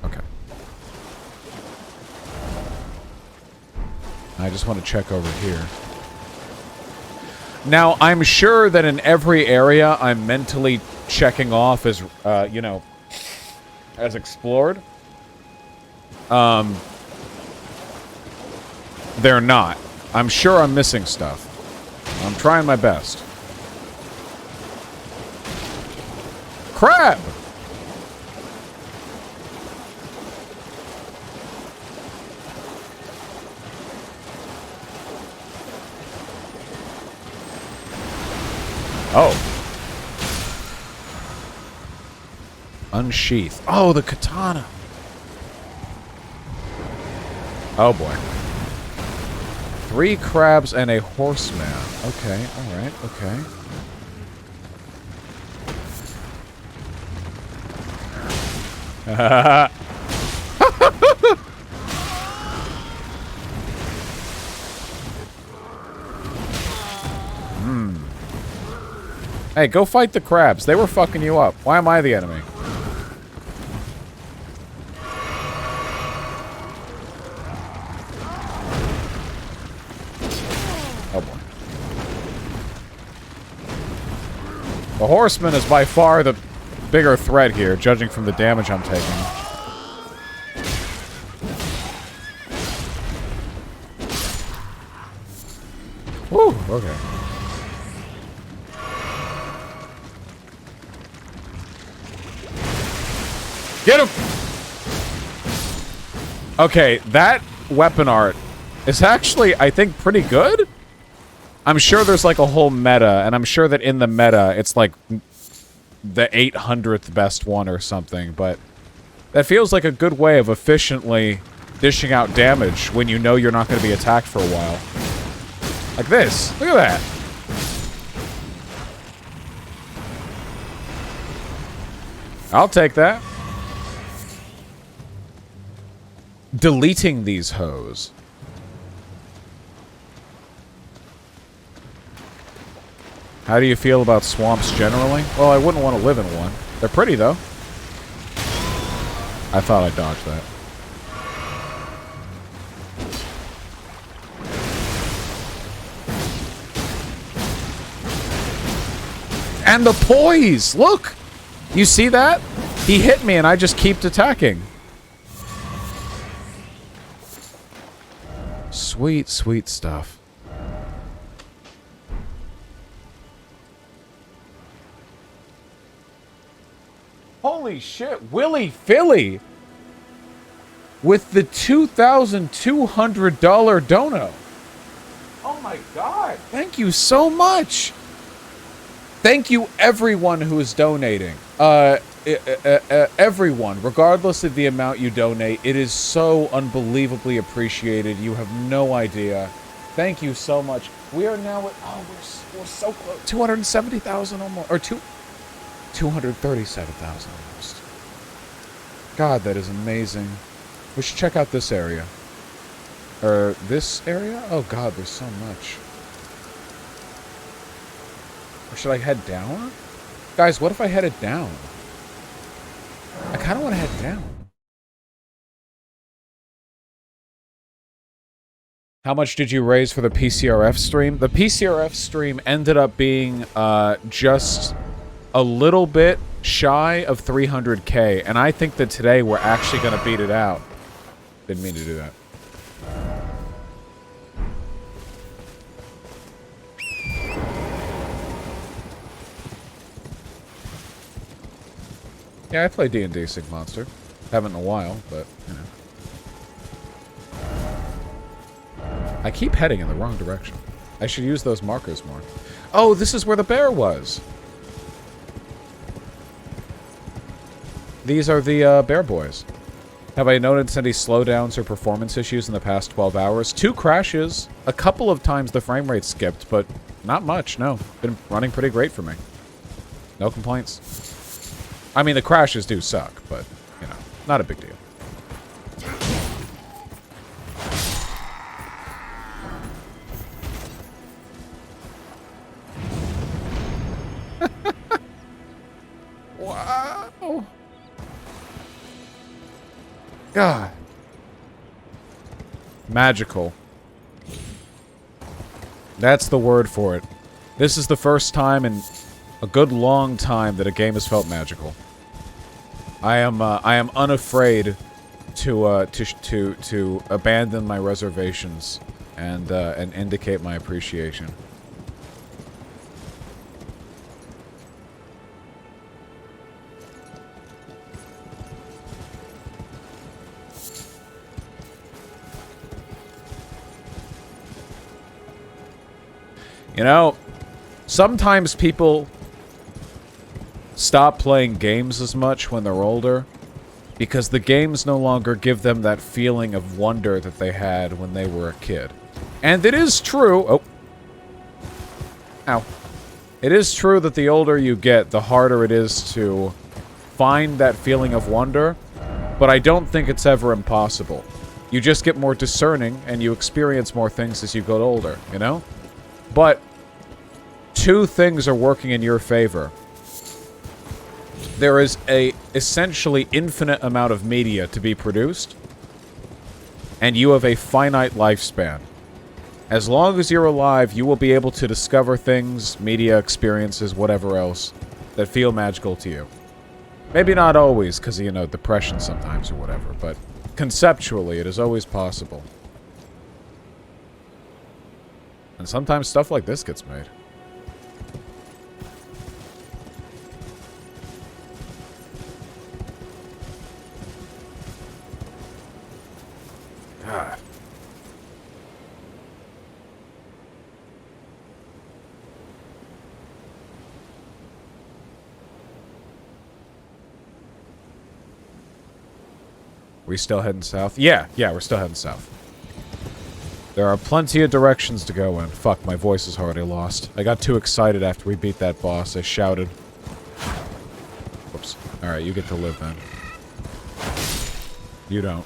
Okay. I just want to check over here. Now, I'm sure that in every area I'm mentally checking off as, you know, as explored. They're not. I'm sure I'm missing stuff. I'm trying my best. Crab! Oh. Unsheath. Oh, the katana. Oh, boy. 3 crabs and a horseman. Okay, alright, okay. Hey, go fight the crabs. They were fucking you up. Why am I the enemy? Oh boy. The horseman is by far the bigger threat here, judging from the damage I'm taking. Whew, okay. Get him! Okay, that weapon art is actually, I think, pretty good. I'm sure there's like a whole meta, and I'm sure that in the meta, it's like the 800th best one or something, but that feels like a good way of efficiently dishing out damage when you know you're not going to be attacked for a while. Like this. Look at that. I'll take that. Deleting these hoes. How do you feel about swamps generally? Well, I wouldn't want to live in one. They're pretty, though. I thought I dodged that. And the poise! Look! You see that? He hit me and I just kept attacking. Sweet, sweet stuff. Holy shit, Willy Philly! With the $2,200 dono. Oh my god, thank you so much! Thank you everyone who is donating. Everyone, regardless of the amount you donate, it is so unbelievably appreciated. You have no idea. Thank you so much. We are now at, we're so close. 270,000 almost, or 237,000 almost. God, that is amazing. We should check out this area. Or this area? Oh god, there's so much. Or should I head down? Guys, what if I headed down? I kind of want to head down. How much did you raise for the PCRF stream? The PCRF stream ended up being just a little bit shy of 300K, and I think that today we're actually going to beat it out. Didn't mean to do that. Yeah, I play D&D Sig Monster. Haven't in a while, but, you know. I keep heading in the wrong direction. I should use those markers more. Oh, this is where the bear was! These are the, bear boys. Have I noticed any slowdowns or performance issues in the past 12 hours? 2 crashes. A couple of times the frame rate skipped, but not much, no. Been running pretty great for me. No complaints. I mean, the crashes do suck, but, you know, not a big deal. Wow. God. Magical. That's the word for it. This is the first time in a good long time that a game has felt magical. I am unafraid to abandon my reservations and indicate my appreciation. You know, sometimes people stop playing games as much when they're older because the games no longer give them that feeling of wonder that they had when they were a kid. And it is true... Oh. Ow. It is true that the older you get, the harder it is to find that feeling of wonder, but I don't think it's ever impossible. You just get more discerning and you experience more things as you get older, you know? But 2 things are working in your favor. There is a essentially infinite amount of media to be produced, and you have a finite lifespan. As long as you're alive, you will be able to discover things, media, experiences, whatever else, that feel magical to you. Maybe not always, because, you know, depression sometimes or whatever, but conceptually, it is always possible. And sometimes stuff like this gets made. God. We still heading south? Yeah, we're still heading south. There are plenty of directions to go in. Fuck, my voice is already lost. I got too excited after we beat that boss. I shouted. Whoops. Alright, you get to live then. You don't.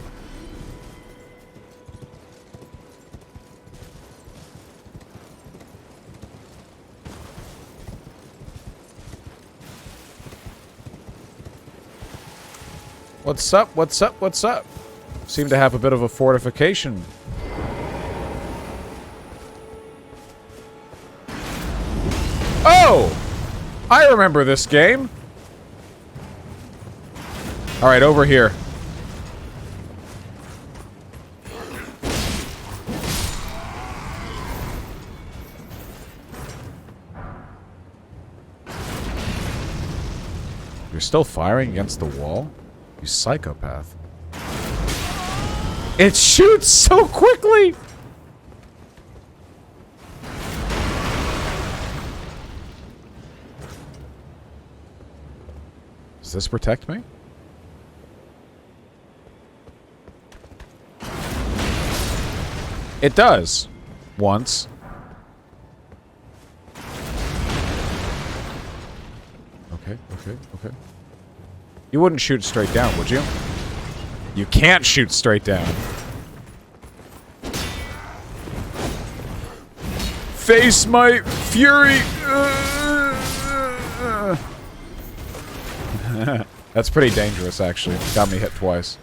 What's up? What's up? What's up? Seem to have a bit of a fortification. Oh! I remember this game. Alright, over here. You're still firing against the wall? You psychopath. It shoots so quickly! Does this protect me? It does. Once. Okay. You wouldn't shoot straight down, would you? You can't shoot straight down. Face my fury! That's pretty dangerous, actually. Got me hit twice.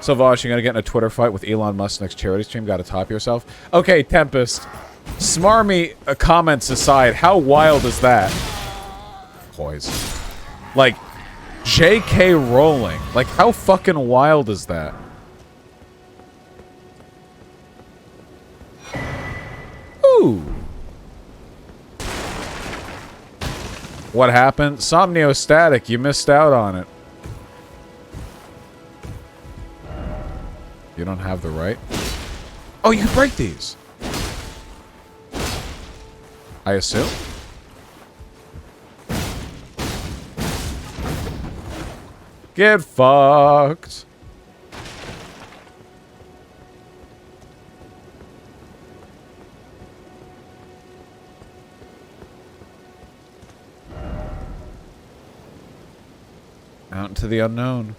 So, Vosh, you're gonna get in a Twitter fight with Elon Musk next charity stream? Gotta top yourself? Okay, Tempest. Smarmy comments aside, how wild is that? Poise. Like, J.K. Rowling. Like, how fucking wild is that? Ooh. What happened? Somniostatic. You missed out on it. You don't have the right? Oh, you can break these. I assume? Get fucked. Out into the unknown.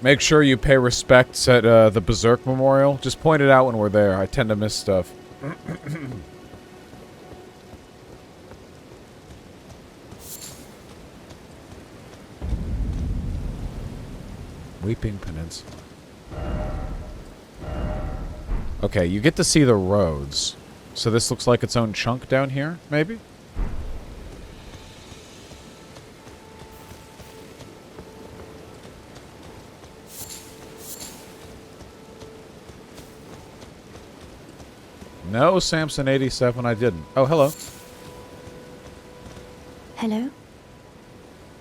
Make sure you pay respects at the Berserk Memorial. Just point it out when we're there. I tend to miss stuff. Weeping Peninsula. Okay, you get to see the roads. So this looks like its own chunk down here, maybe? No, Samson 87, I didn't. Oh, hello. Hello?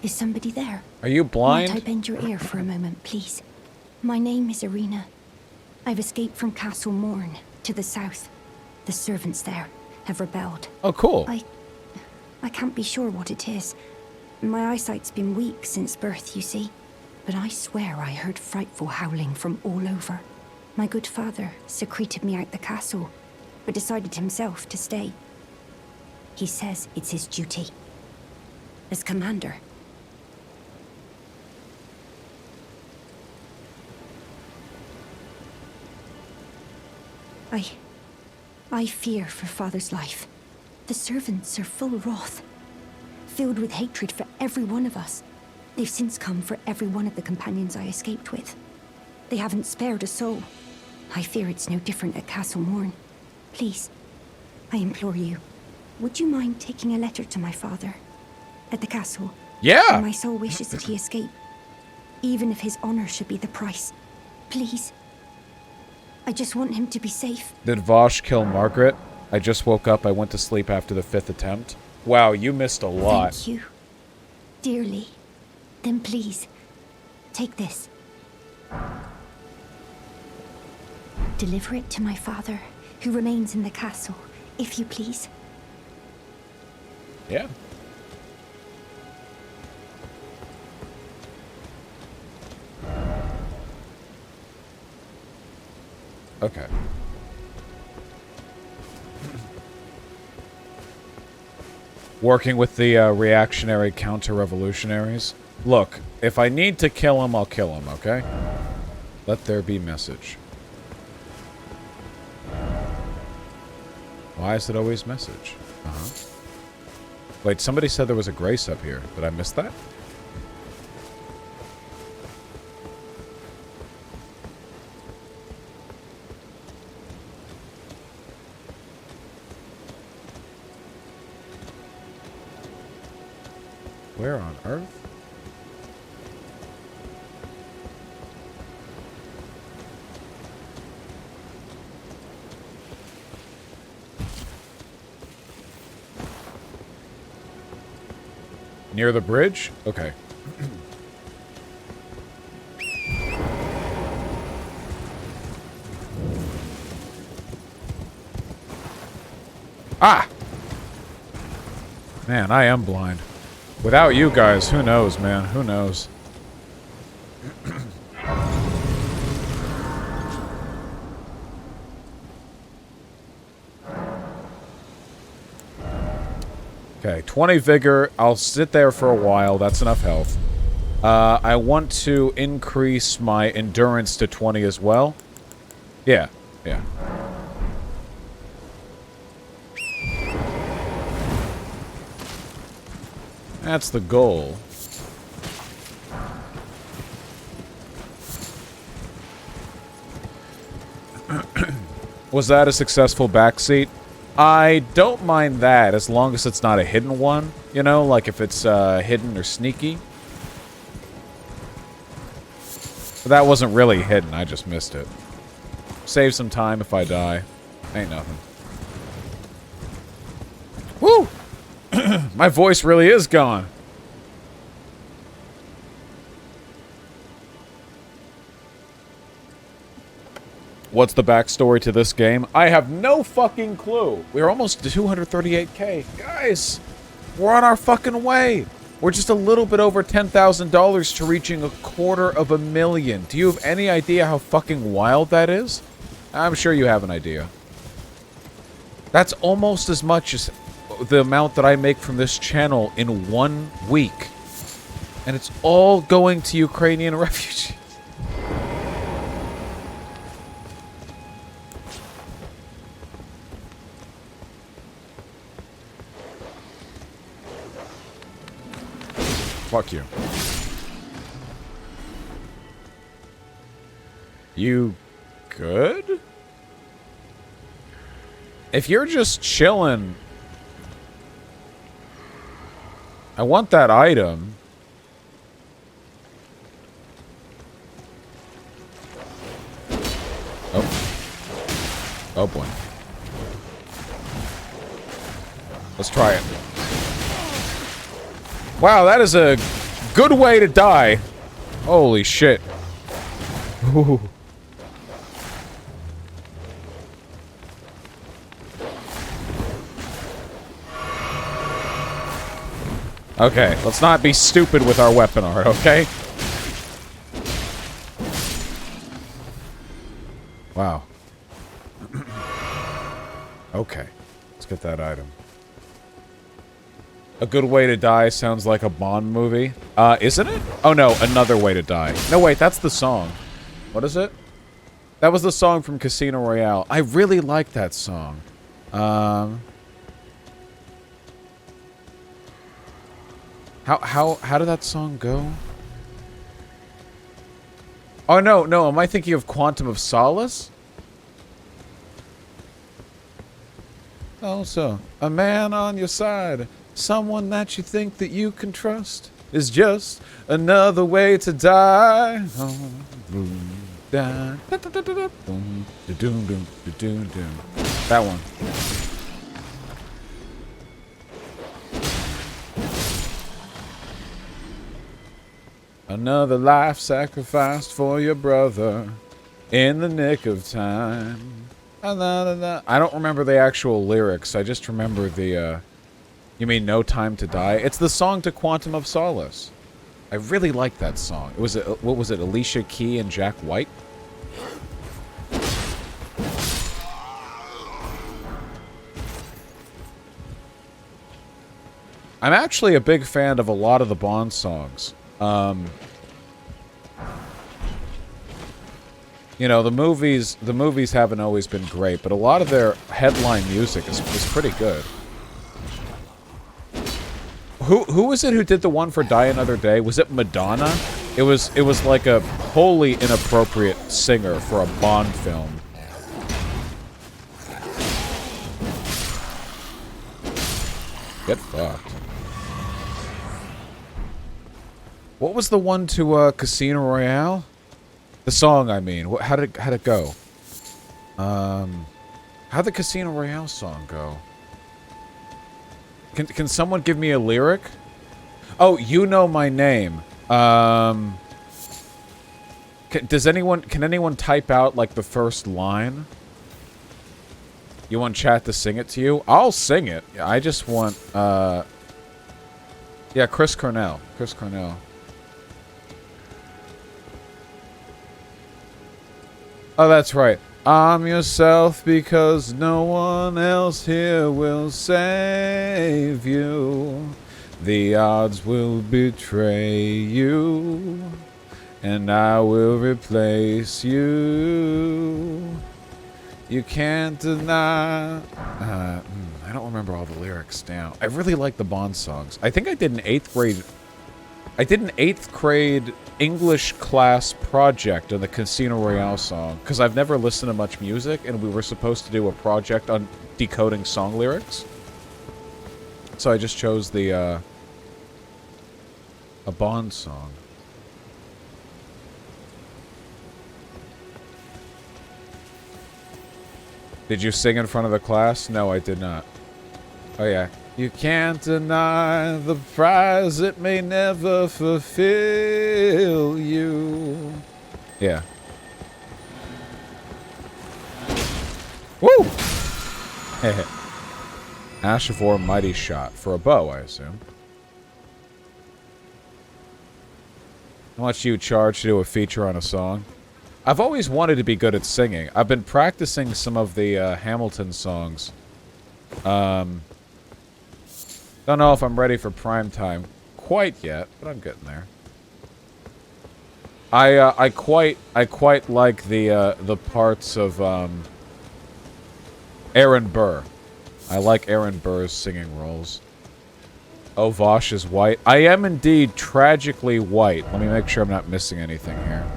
Is somebody there? Are you blind? Might I bend your ear for a moment, please? My name is Irina. I've escaped from Castle Morn to the south. The servants there have rebelled. Oh, cool. I can't be sure what it is. My eyesight's been weak since birth, you see. But I swear I heard frightful howling from all over. My good father secreted me out the castle, but decided himself to stay. He says it's his duty. As commander. I fear for father's life. The servants are full wrath, filled with hatred for every one of us. They've since come for every one of the companions I escaped with. They haven't spared a soul. I fear it's no different at Castle Morn. Please, I implore you, would you mind taking a letter to my father at the castle? Yeah! My soul wishes that he escape, even if his honor should be the price. Please. I just want him to be safe. Did Vosh kill Margaret? I just woke up. I went to sleep after the 5th attempt. Wow, you missed a lot. Thank you. Dearly. Then please, take this. Deliver it to my father, who remains in the castle, if you please. Yeah. Okay. Working with the reactionary counter-revolutionaries. Look, if I need to kill him, I'll kill him, okay? Let there be message. Why is it always message? Uh-huh. Wait, somebody said there was a Grace up here. Did I miss that? Where on earth? Near the bridge? Okay. Ah! Man, I am blind. Without you guys, who knows, man? Who knows? Okay, 20 vigor. I'll sit there for a while. That's enough health. I want to increase my endurance to 20 as well. Yeah, yeah. That's the goal. Was that a successful backseat? I don't mind that as long as it's not a hidden one. You know, like if it's hidden or sneaky. But that wasn't really hidden. I just missed it. Save some time if I die. Ain't nothing. Woo! My voice really is gone. What's the backstory to this game? I have no fucking clue. We're almost to 238k. Guys, we're on our fucking way. We're just a little bit over $10,000 to reaching $250,000. Do you have any idea how fucking wild that is? I'm sure you have an idea. That's almost as much as the amount that I make from this channel in 1 week. And it's all going to Ukrainian refugees. Fuck you. You good? If you're just chilling, I want that item. Oh. Oh boy. Let's try it. Wow, that is a good way to die. Holy shit. Ooh. Okay, let's not be stupid with our weapon art, okay? Wow. Okay, let's get that item. A Good Way to Die sounds like a Bond movie. Isn't it? Oh no, Another Way to Die. No, wait, that's the song. What is it? That was the song from Casino Royale. I really like that song. How did that song go? Oh no, am I thinking of Quantum of Solace? Also, a man on your side. Someone that you think that you can trust is just another way to die. That one. Another life sacrificed for your brother in the nick of time. I don't remember the actual lyrics. I just remember the, you mean No Time to Die? It's the song to Quantum of Solace. I really like that song. It was, what was it, Alicia Key and Jack White? I'm actually a big fan of a lot of the Bond songs. You know, the movies haven't always been great, but a lot of their headline music is pretty good. Who was it who did the one for Die Another Day? Was it Madonna? It was like a wholly inappropriate singer for a Bond film. Get fucked. What was the one to Casino Royale? The song, I mean. How'd it go? How'd the Casino Royale song go? Can someone give me a lyric? Oh, You Know My Name. Can anyone type out like the first line? You want chat to sing it to you? I'll sing it. I just want yeah, Chris Cornell. Chris Cornell. Oh, that's right. I'm yourself because no one else here will save you. The odds will betray you, and I will replace you. You can't deny... I don't remember all the lyrics now. I really like the Bond songs. I think I did an 8th grade... I did an 8th grade English class project on the Casino Royale song, because I've never listened to much music, and we were supposed to do a project on decoding song lyrics. So I just chose the, a Bond song. Did you sing in front of the class? No, I did not. Oh, yeah. You can't deny the prize, it may never fulfill you. Yeah. Woo! Hey. Ash of War Mighty Shot. For a bow, I assume. How much do you charge to do a feature on a song? I've always wanted to be good at singing. I've been practicing some of the Hamilton songs. Don't know if I'm ready for prime time quite yet, but I'm getting there. I quite like the parts of Aaron Burr. I like Aaron Burr's singing roles. Oh, Vosh is white. I am indeed tragically white. Let me make sure I'm not missing anything here.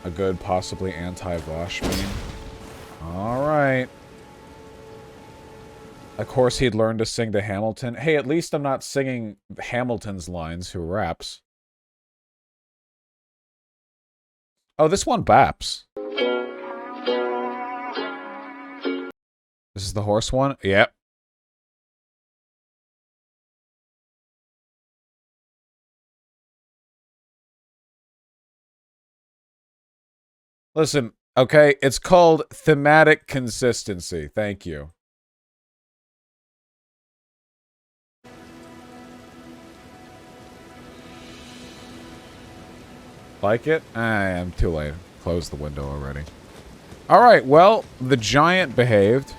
A good, possibly anti-Vosh meme. Alright. Of course he'd learn to sing to Hamilton. Hey, at least I'm not singing Hamilton's lines, who raps. Oh, this one baps. This is the horse one? Yep. Listen, okay, it's called thematic consistency. Thank you. Like it? I'm too late. Closed the window already. Alright, well, the giant behaved.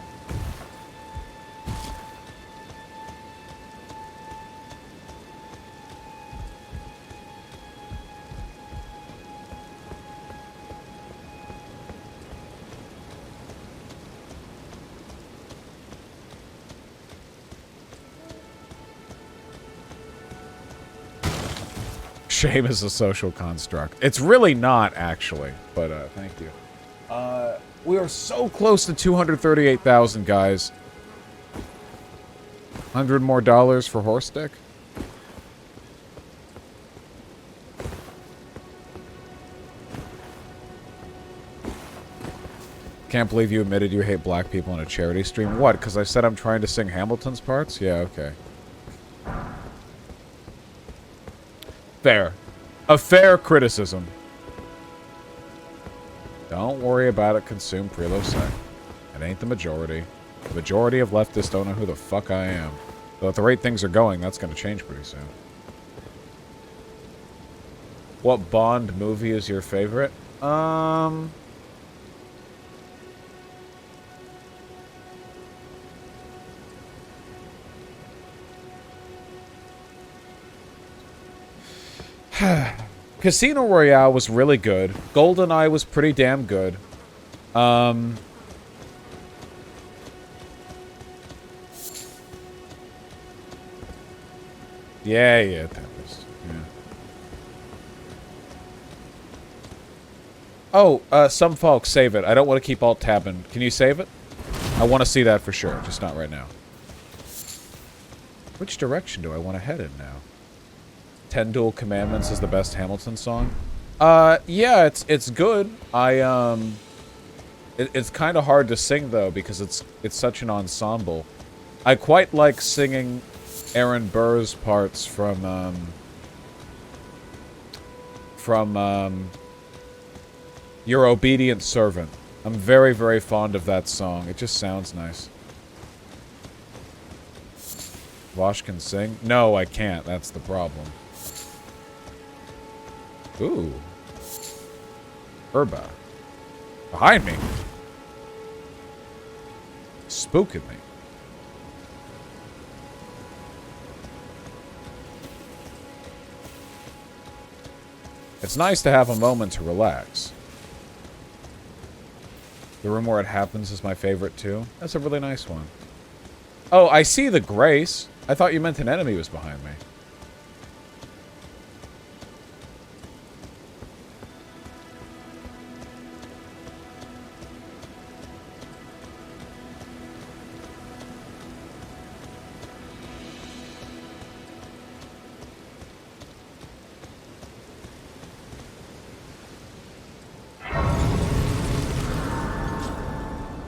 Shame is a social construct. It's really not, actually. But, thank you. We are so close to 238,000, guys. $100 more for horse stick? Can't believe you admitted you hate black people in a charity stream. What? Because I said I'm trying to sing Hamilton's parts? Yeah, okay. Fair. A fair criticism. Don't worry about it, consume Prelo's say. It ain't the majority. The majority of leftists don't know who the fuck I am. Though at the rate things are going, that's gonna change pretty soon. What Bond movie is your favorite? Casino Royale was really good. GoldenEye was pretty damn good. Yeah, Tempest. Yeah. Oh, some folks save it. I don't want to keep alt-tabbing. Can you save it? I want to see that for sure, just not right now. Which direction do I want to head in now? 10 Dual Commandments is the best Hamilton song? Yeah, it's good. It's kind of hard to sing, though, because it's such an ensemble. I quite like singing Aaron Burr's parts from Your Obedient Servant. I'm very, very fond of that song. It just sounds nice. Vosh can sing? No, I can't. That's the problem. Ooh. Urba. Behind me. Spooking me. It's nice to have a moment to relax. The room where it happens is my favorite too. That's a really nice one. Oh, I see the Grace. I thought you meant an enemy was behind me.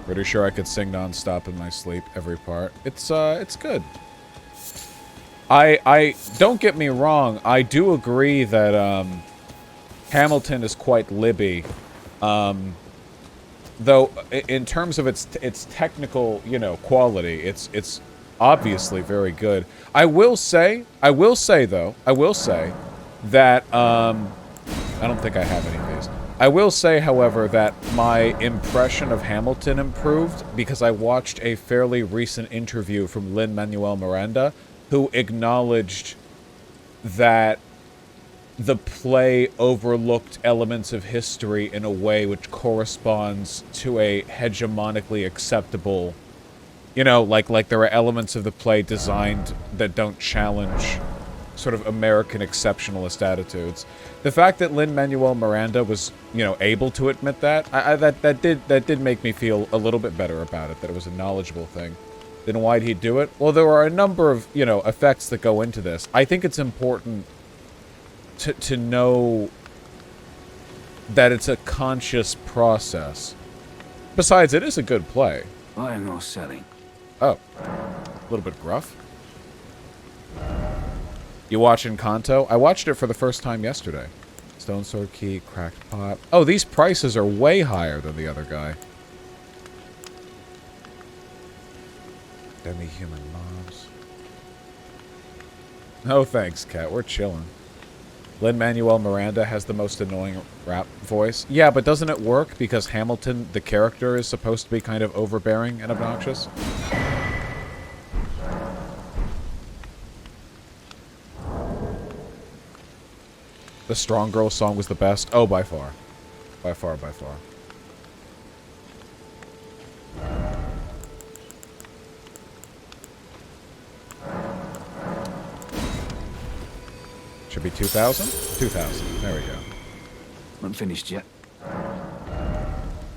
Pretty sure I could sing non-stop in my sleep, every part. It's good. I don't get me wrong, I do agree that, Hamilton is quite libby. Though, in terms of its technical, you know, quality, it's obviously very good. I will say, though, that, I don't think I have any of these. I will say, however, that my impression of Hamilton improved because I watched a fairly recent interview from Lin-Manuel Miranda, who acknowledged that the play overlooked elements of history in a way which corresponds to a hegemonically acceptable, you know, like there are elements of the play designed that don't challenge sort of American exceptionalist attitudes. The fact that Lin-Manuel Miranda was, you know, able to admit that, that did make me feel a little bit better about it, that it was a knowledgeable thing. Then why'd he do it? Well, there are a number of, you know, effects that go into this. I think it's important to know that it's a conscious process. Besides, it is a good play. Buying or selling? Oh. A little bit gruff. You watching Encanto? I watched it for the first time yesterday. Stone Sword Key, Cracked Pot. Oh, these prices are way higher than the other guy. Demi-human mobs. No thanks, Cat. We're chilling. Lin-Manuel Miranda has the most annoying rap voice. Yeah, but doesn't it work because Hamilton, the character, is supposed to be kind of overbearing and obnoxious? The Strong Girl song was the best. Oh, by far. By far, by far. Should be 2,000? 2,000. There we go. Not finished yet.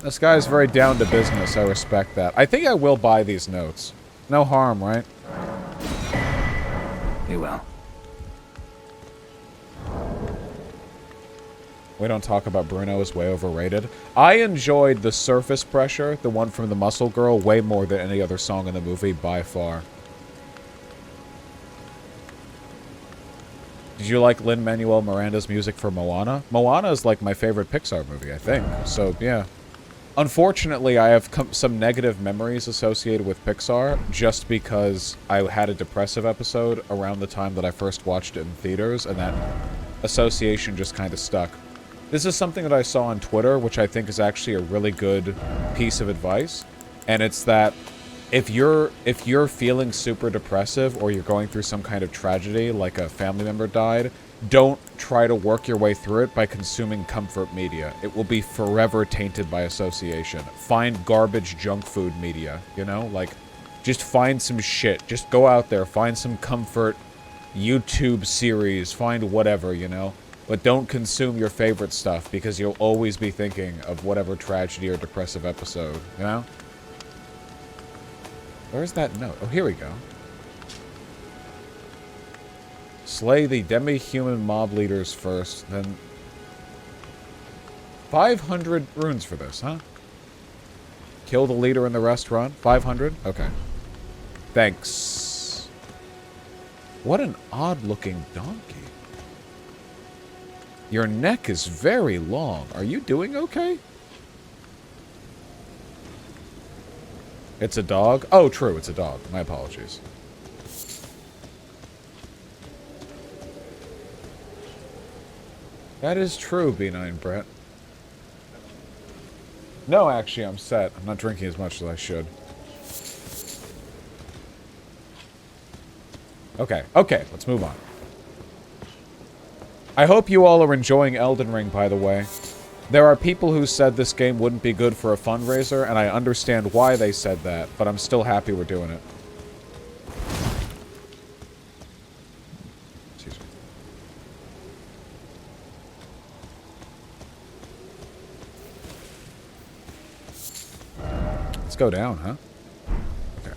This guy's very down to business. I respect that. I think I will buy these notes. No harm, right? You will. We don't talk about Bruno is way overrated. I enjoyed the Surface Pressure, the one from the Muscle Girl, way more than any other song in the movie, by far. Did you like Lin-Manuel Miranda's music for Moana? Moana is like my favorite Pixar movie, I think. So, yeah. Unfortunately, I have some negative memories associated with Pixar, just because I had a depressive episode around the time that I first watched it in theaters, and that association just kind of stuck. This is something that I saw on Twitter, which I think is actually a really good piece of advice, and it's that if you're feeling super depressive or you're going through some kind of tragedy, like a family member died, don't try to work your way through it by consuming comfort media. It will be forever tainted by association. Find garbage junk food media, you know? Like, just find some shit. Just go out there, find some comfort YouTube series, find whatever, you know? But don't consume your favorite stuff, because you'll always be thinking of whatever tragedy or depressive episode, you know? Where's that note? Oh, here we go. Slay the demi-human mob leaders first, then... 500 runes for this, huh? Kill the leader in the restaurant? 500? Okay. Thanks. What an odd-looking donkey. Your neck is very long. Are you doing okay? It's a dog? Oh, true, it's a dog. My apologies. That is true, B9 Brett. No, actually, I'm set. I'm not drinking as much as I should. Okay, okay, let's move on. I hope you all are enjoying Elden Ring, by the way. There are people who said this game wouldn't be good for a fundraiser, and I understand why they said that, but I'm still happy we're doing it. Excuse me. Let's go down, huh? Okay.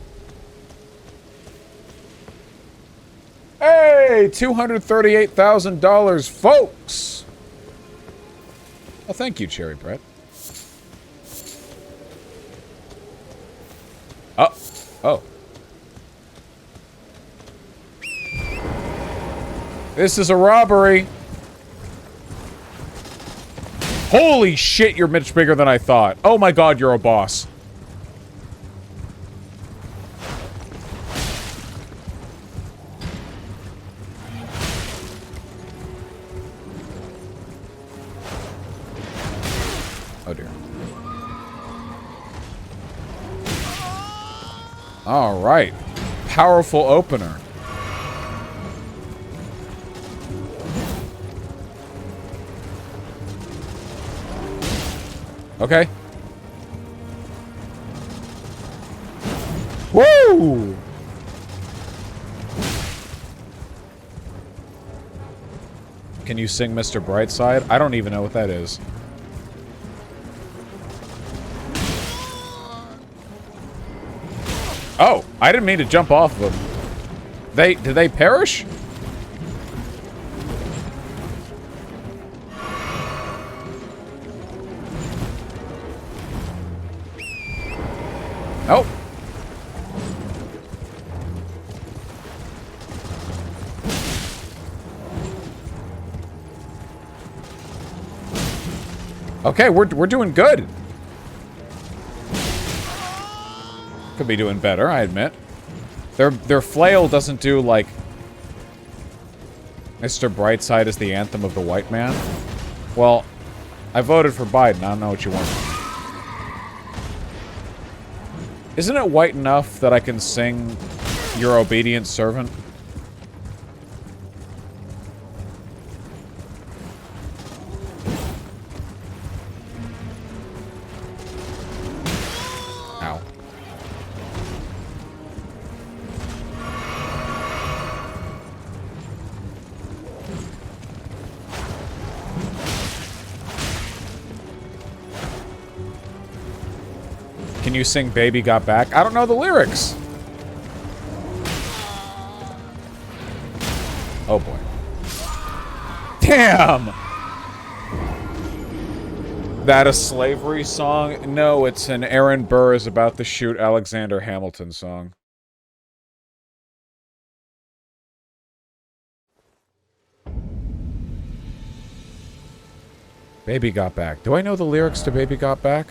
Hey! $238,000, folks! Well, thank you, Cherry Brett. Oh. Oh. This is a robbery. Holy shit, you're much bigger than I thought. Oh my god, you're a boss. Oh dear. All right. Powerful opener. Okay. Woo! Can you sing Mr. Brightside? I don't even know what that is. Oh, I didn't mean to jump off of them. Did they perish? Oh. Okay, we're doing good. Could be doing better, I admit. Their flail doesn't do like Mr. Brightside is the anthem of the white man. Well, I voted for Biden. I don't know what you want. Isn't it white enough that I can sing Your Obedient Servant? Ow. Can you sing Baby Got Back? I don't know the lyrics. Oh boy. Damn! That a slavery song? No, it's an Aaron Burr is about to shoot Alexander Hamilton song. Baby Got Back. Do I know the lyrics to Baby Got Back?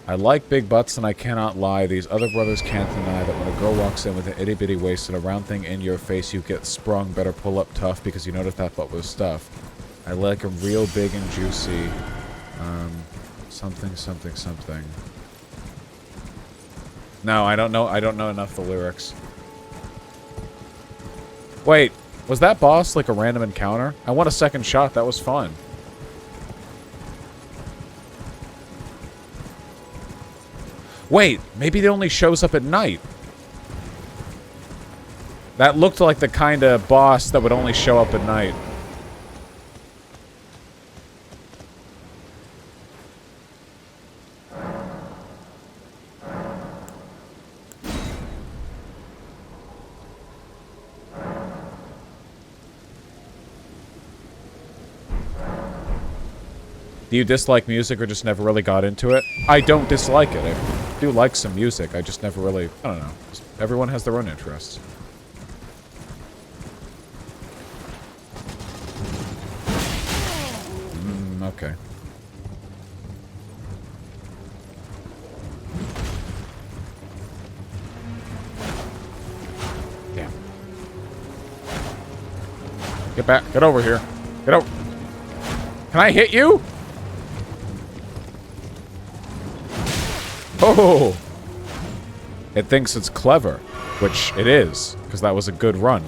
I like big butts and I cannot lie. These other brothers can't deny that when a girl walks in with an itty-bitty waist and a round thing in your face, you get sprung. Better pull up tough because you notice that butt was stuffed. I like them real big and juicy. Something, something, something. No, I don't know enough of the lyrics. Wait, was that boss like a random encounter? I want a second shot. That was fun. Wait, maybe it only shows up at night. That looked like the kind of boss that would only show up at night. Do you dislike music or just never really got into it? I don't dislike it. I do like some music. I just never really... I don't know. Just, everyone has their own interests. Okay. Damn. Get back. Get over here. Get over. Can I hit you? Oh! It thinks it's clever, which it is, because that was a good run.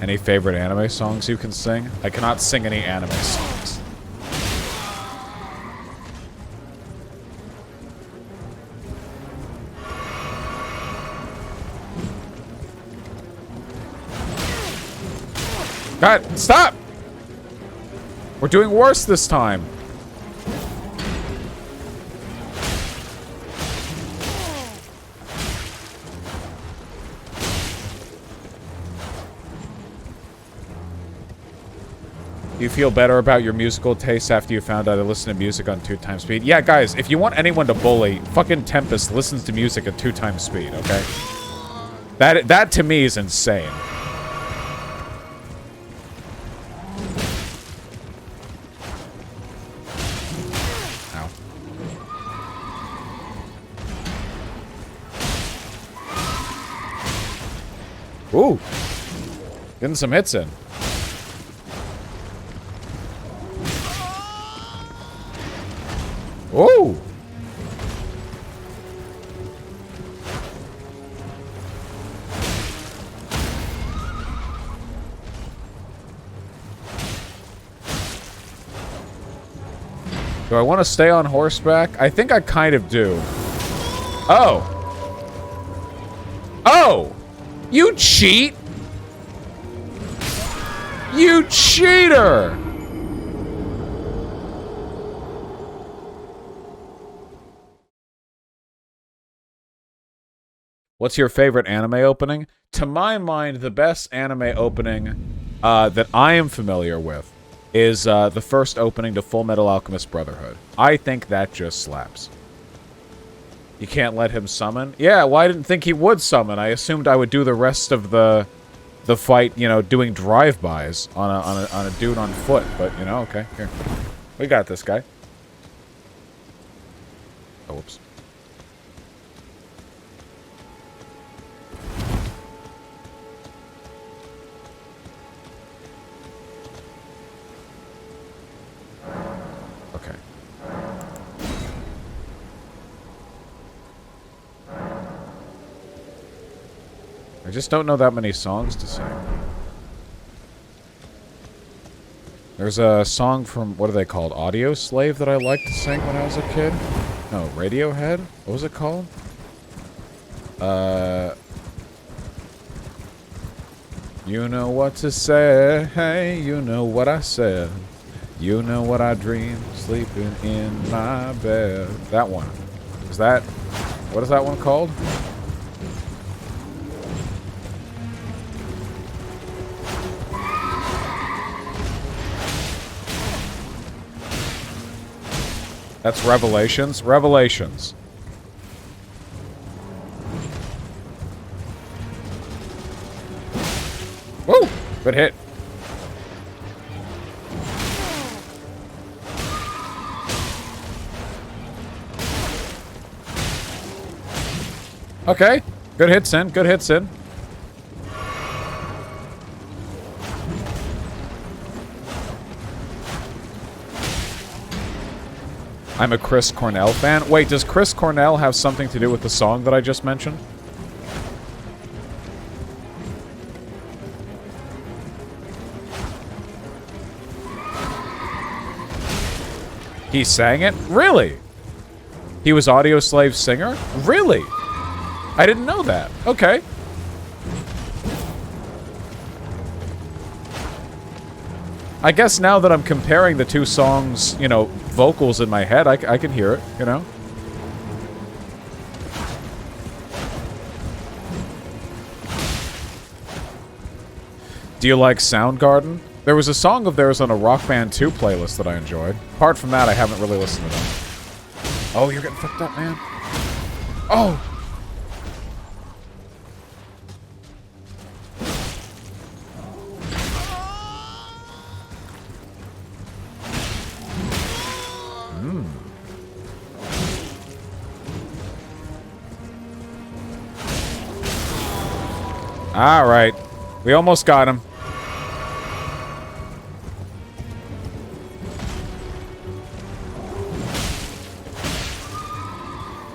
Any favorite anime songs you can sing? I cannot sing any anime songs. God, stop! We're doing worse this time. Do you feel better about your musical taste after you found out I listen to music on 2x speed? Yeah, guys, if you want anyone to bully, fucking Tempest listens to music at 2x speed, okay? That to me is insane. Ooh. Getting some hits in. Ooh. Do I want to stay on horseback? I think I kind of do. Oh. Oh! You cheat! You cheater! What's your favorite anime opening? To my mind, the best anime opening that I am familiar with is the first opening to Full Metal Alchemist Brotherhood. I think that just slaps. You can't let him summon? Yeah, well, I didn't think he would summon. I assumed I would do the rest of the fight, you know, doing drive-bys on a dude on foot. But, you know, okay, here. We got this guy. Oh, whoops. Okay. I just don't know that many songs to sing. There's a song from, what are they called? Audio Slave that I liked to sing when I was a kid? No, Radiohead? What was it called? You know what to say, hey, you know what I said. You know what I dream, sleeping in my bed. That one. Is that, what is that one called? That's Revelations. Revelations. Woo! Good hit. Okay. Good hits in. Good hits in. I'm a Chris Cornell fan. Wait, does Chris Cornell have something to do with the song that I just mentioned? He sang it? Really? He was Audioslave's singer? Really? I didn't know that. Okay. I guess now that I'm comparing the two songs, you know, vocals in my head, I can hear it, you know? Do you like Soundgarden? There was a song of theirs on a Rock Band 2 playlist that I enjoyed. Apart from that, I haven't really listened to them. Oh, you're getting fucked up, man. Oh! All right. We almost got him.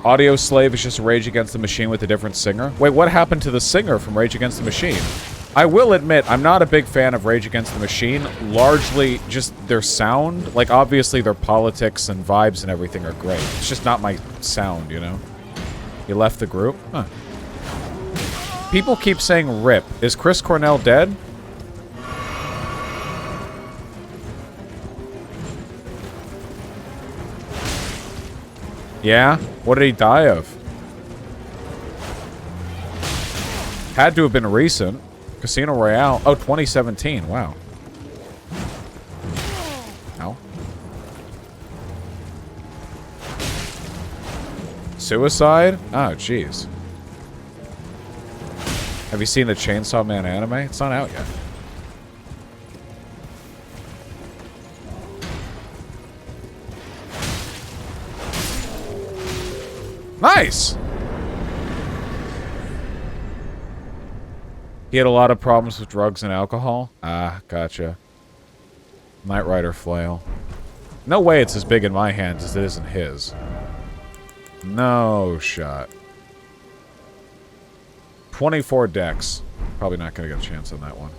Audioslave is just Rage Against the Machine with a different singer. Wait, what happened to the singer from Rage Against the Machine? I will admit, I'm not a big fan of Rage Against the Machine. Largely, just their sound. Like, obviously, their politics and vibes and everything are great. It's just not my sound, you know? You left the group? Huh. People keep saying RIP. Is Chris Cornell dead? Yeah? What did he die of? Had to have been recent. Casino Royale. Oh, 2017. Wow. Ow. Suicide? Oh, jeez. Have you seen the Chainsaw Man anime? It's not out yet. Nice! He had a lot of problems with drugs and alcohol? Ah, gotcha. Knight Rider flail. No way it's as big in my hands as it is in his. No shot. 24 decks. Probably not going to get a chance on that one.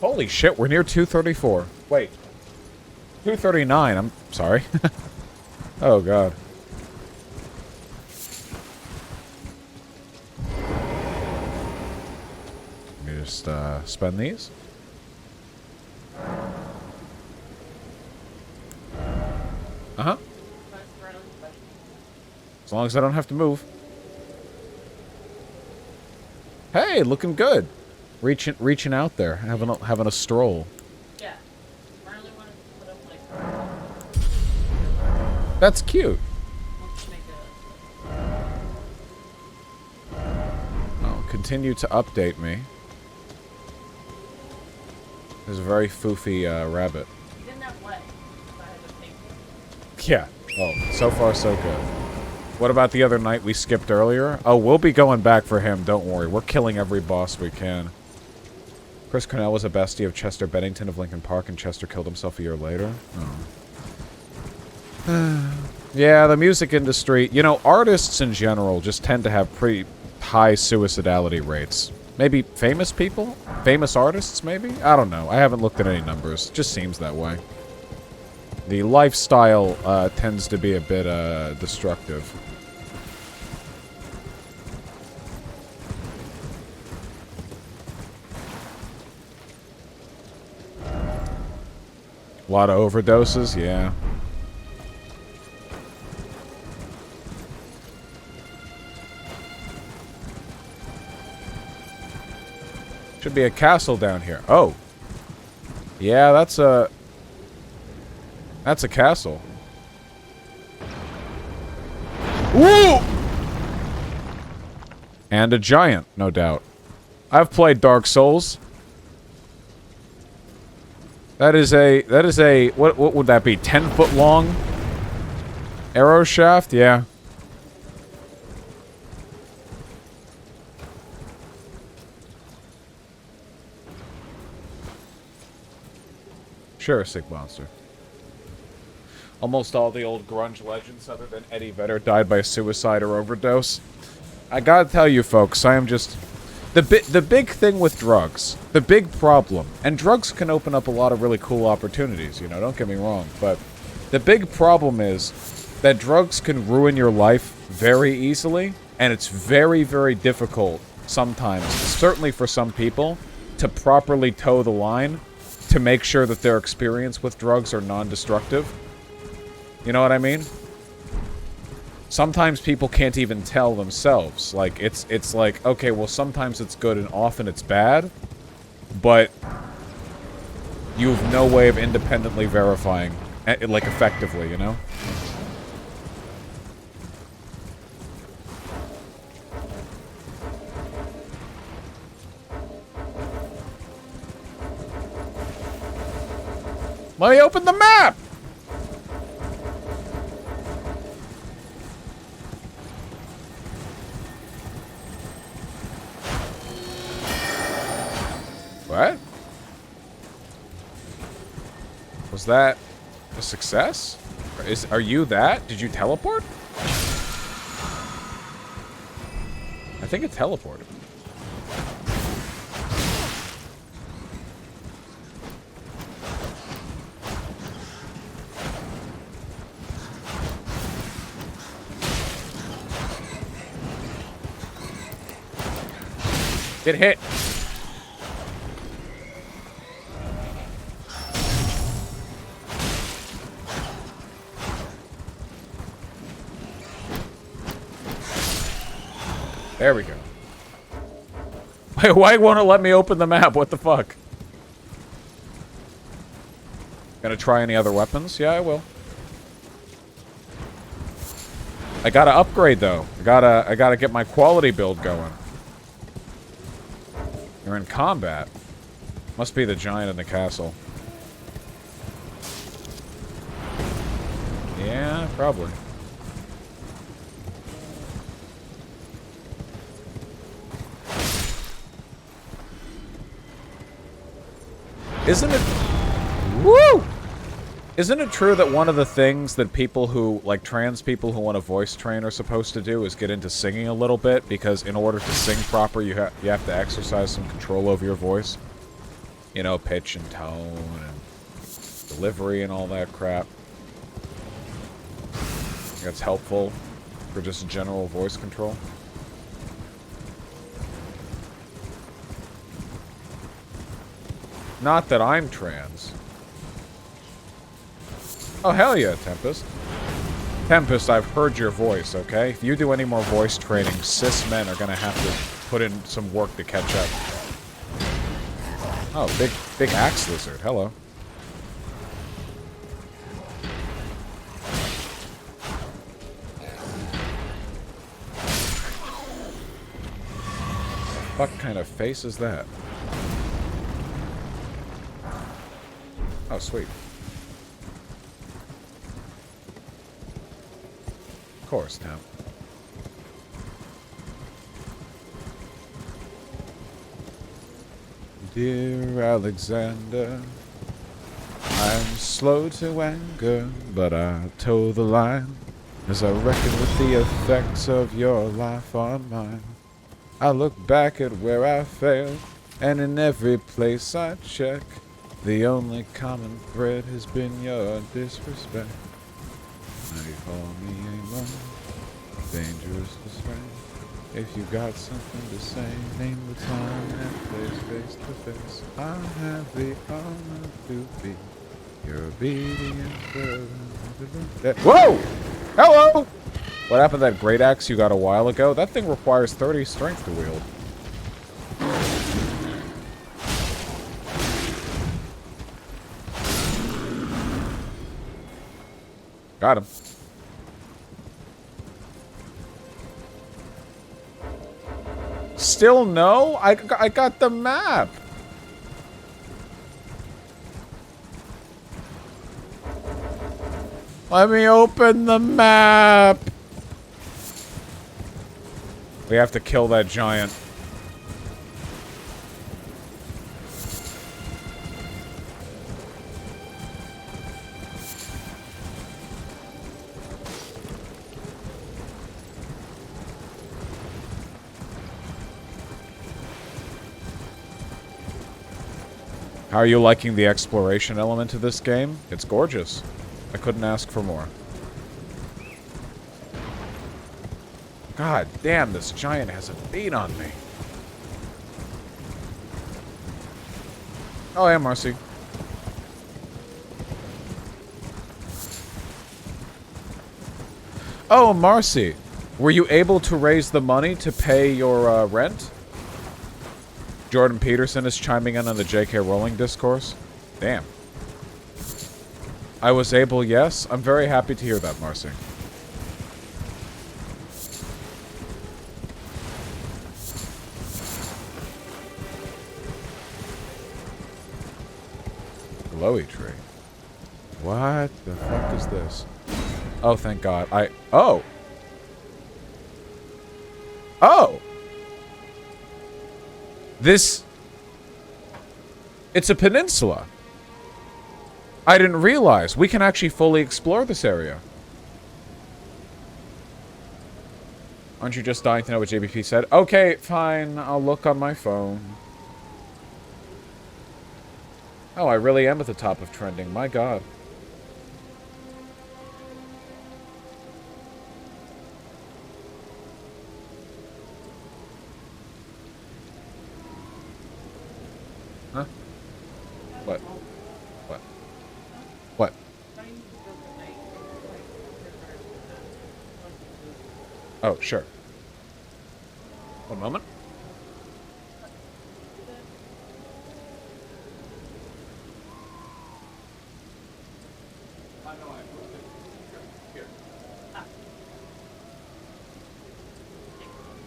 Holy shit, we're near 234. Wait. 239, I'm sorry. Oh, God. Let me just spend these. Uh-huh. As long as I don't have to move. Hey, looking good. Reaching out there, having a stroll. Yeah. I really wanted to put up like. That's cute. Oh, continue to update me. There's a very foofy rabbit. You didn't have what? So I had to think. Yeah. Well, so far so good. What about the other night we skipped earlier? Oh, we'll be going back for him. Don't worry. We're killing every boss we can. Chris Cornell was a bestie of Chester Bennington of Linkin Park, and Chester killed himself a year later. Oh. Yeah, the music industry, you know, artists in general just tend to have pretty high suicidality rates. Maybe famous people? Famous artists, maybe? I don't know. I haven't looked at any numbers. Just seems that way. The lifestyle tends to be a bit destructive. A lot of overdoses, yeah. Should be a castle down here. Oh. Yeah, that's a castle. Woo! And a giant, no doubt. I've played Dark Souls. That is a what would that be? 10-foot long arrow shaft? Yeah. Sure, Sick Monster. Almost all the old grunge legends other than Eddie Vedder died by suicide or overdose. I gotta tell you folks, I am just... The big thing with drugs, the big problem, and drugs can open up a lot of really cool opportunities, you know, don't get me wrong, but the big problem is that drugs can ruin your life very easily, and it's very, very difficult sometimes, certainly for some people, to properly toe the line to make sure that their experience with drugs are non-destructive. You know what I mean? Sometimes people can't even tell themselves. Like, it's like, okay, well, sometimes it's good and often it's bad, but you have no way of independently verifying it, like, effectively, you know? Let me open the map! What? Was that a success? Are you that? Did you teleport? I think it teleported. Get hit. There we go. Wait, why won't it let me open the map? What the fuck? Gonna try any other weapons? Yeah, I will. I gotta upgrade though. I gotta get my quality build going. You're in combat. Must be the giant in the castle. Yeah, probably. Isn't it... Woo! Isn't it true that one of the things that people who, like trans people who want to voice train are supposed to do is get into singing a little bit? Because in order to sing proper, you have to exercise some control over your voice. You know, pitch and tone and delivery and all that crap. That's helpful for just general voice control. Not that I'm trans. Oh, hell yeah, Tempest. Tempest, I've heard your voice, okay? If you do any more voice training, cis men are gonna have to put in some work to catch up. Oh, big axe lizard. Hello. What kind of face is that? Oh, sweet. Of course, Temp. Dear Alexander, I'm slow to anger, but I toe the line as I reckon with the effects of your life on mine. I look back at where I failed, and in every place I check, the only common thread has been your disrespect. Now you call me a man, dangerous to say. If you got something to say, name the time and place face to face. I have the honor to be your obedient servant. Whoa! Hello! What happened to that great axe you got a while ago? That thing requires 30 strength to wield. Got him. Still no? I got the map. Let me open the map. We have to kill that giant. How are you liking the exploration element of this game? It's gorgeous. I couldn't ask for more. God damn, this giant has a beat on me. Oh, yeah, Marcy. Oh, Marcy. Were you able to raise the money to pay your rent? Jordan Peterson is chiming in on the J.K. Rowling discourse. Damn. I was able, yes. I'm very happy to hear that, Marcy. Glowy tree. What the fuck is this? Oh, thank God. Oh! Oh! This... It's a peninsula. I didn't realize. We can actually fully explore this area. Aren't you just dying to know what JBP said? Okay, fine. I'll look on my phone. Oh, I really am at the top of trending. My God. Huh? What? What? What? Oh, sure. One moment.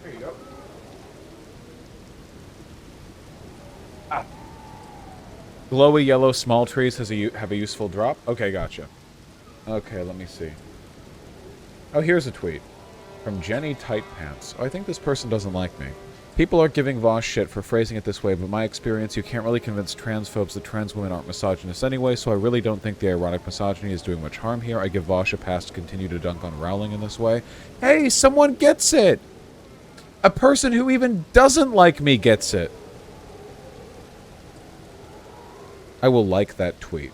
There you go. Glowy yellow small trees have a useful drop? Okay, gotcha. Okay, let me see. Oh, here's a tweet. From Jenny Tight Pants. Oh, I think this person doesn't like me. People are giving Voss shit for phrasing it this way, but my experience, you can't really convince transphobes that trans women aren't misogynists anyway, so I really don't think the ironic misogyny is doing much harm here. I give Voss a pass to continue to dunk on Rowling in this way. Hey, someone gets it! A person who even doesn't like me gets it. I will like that tweet.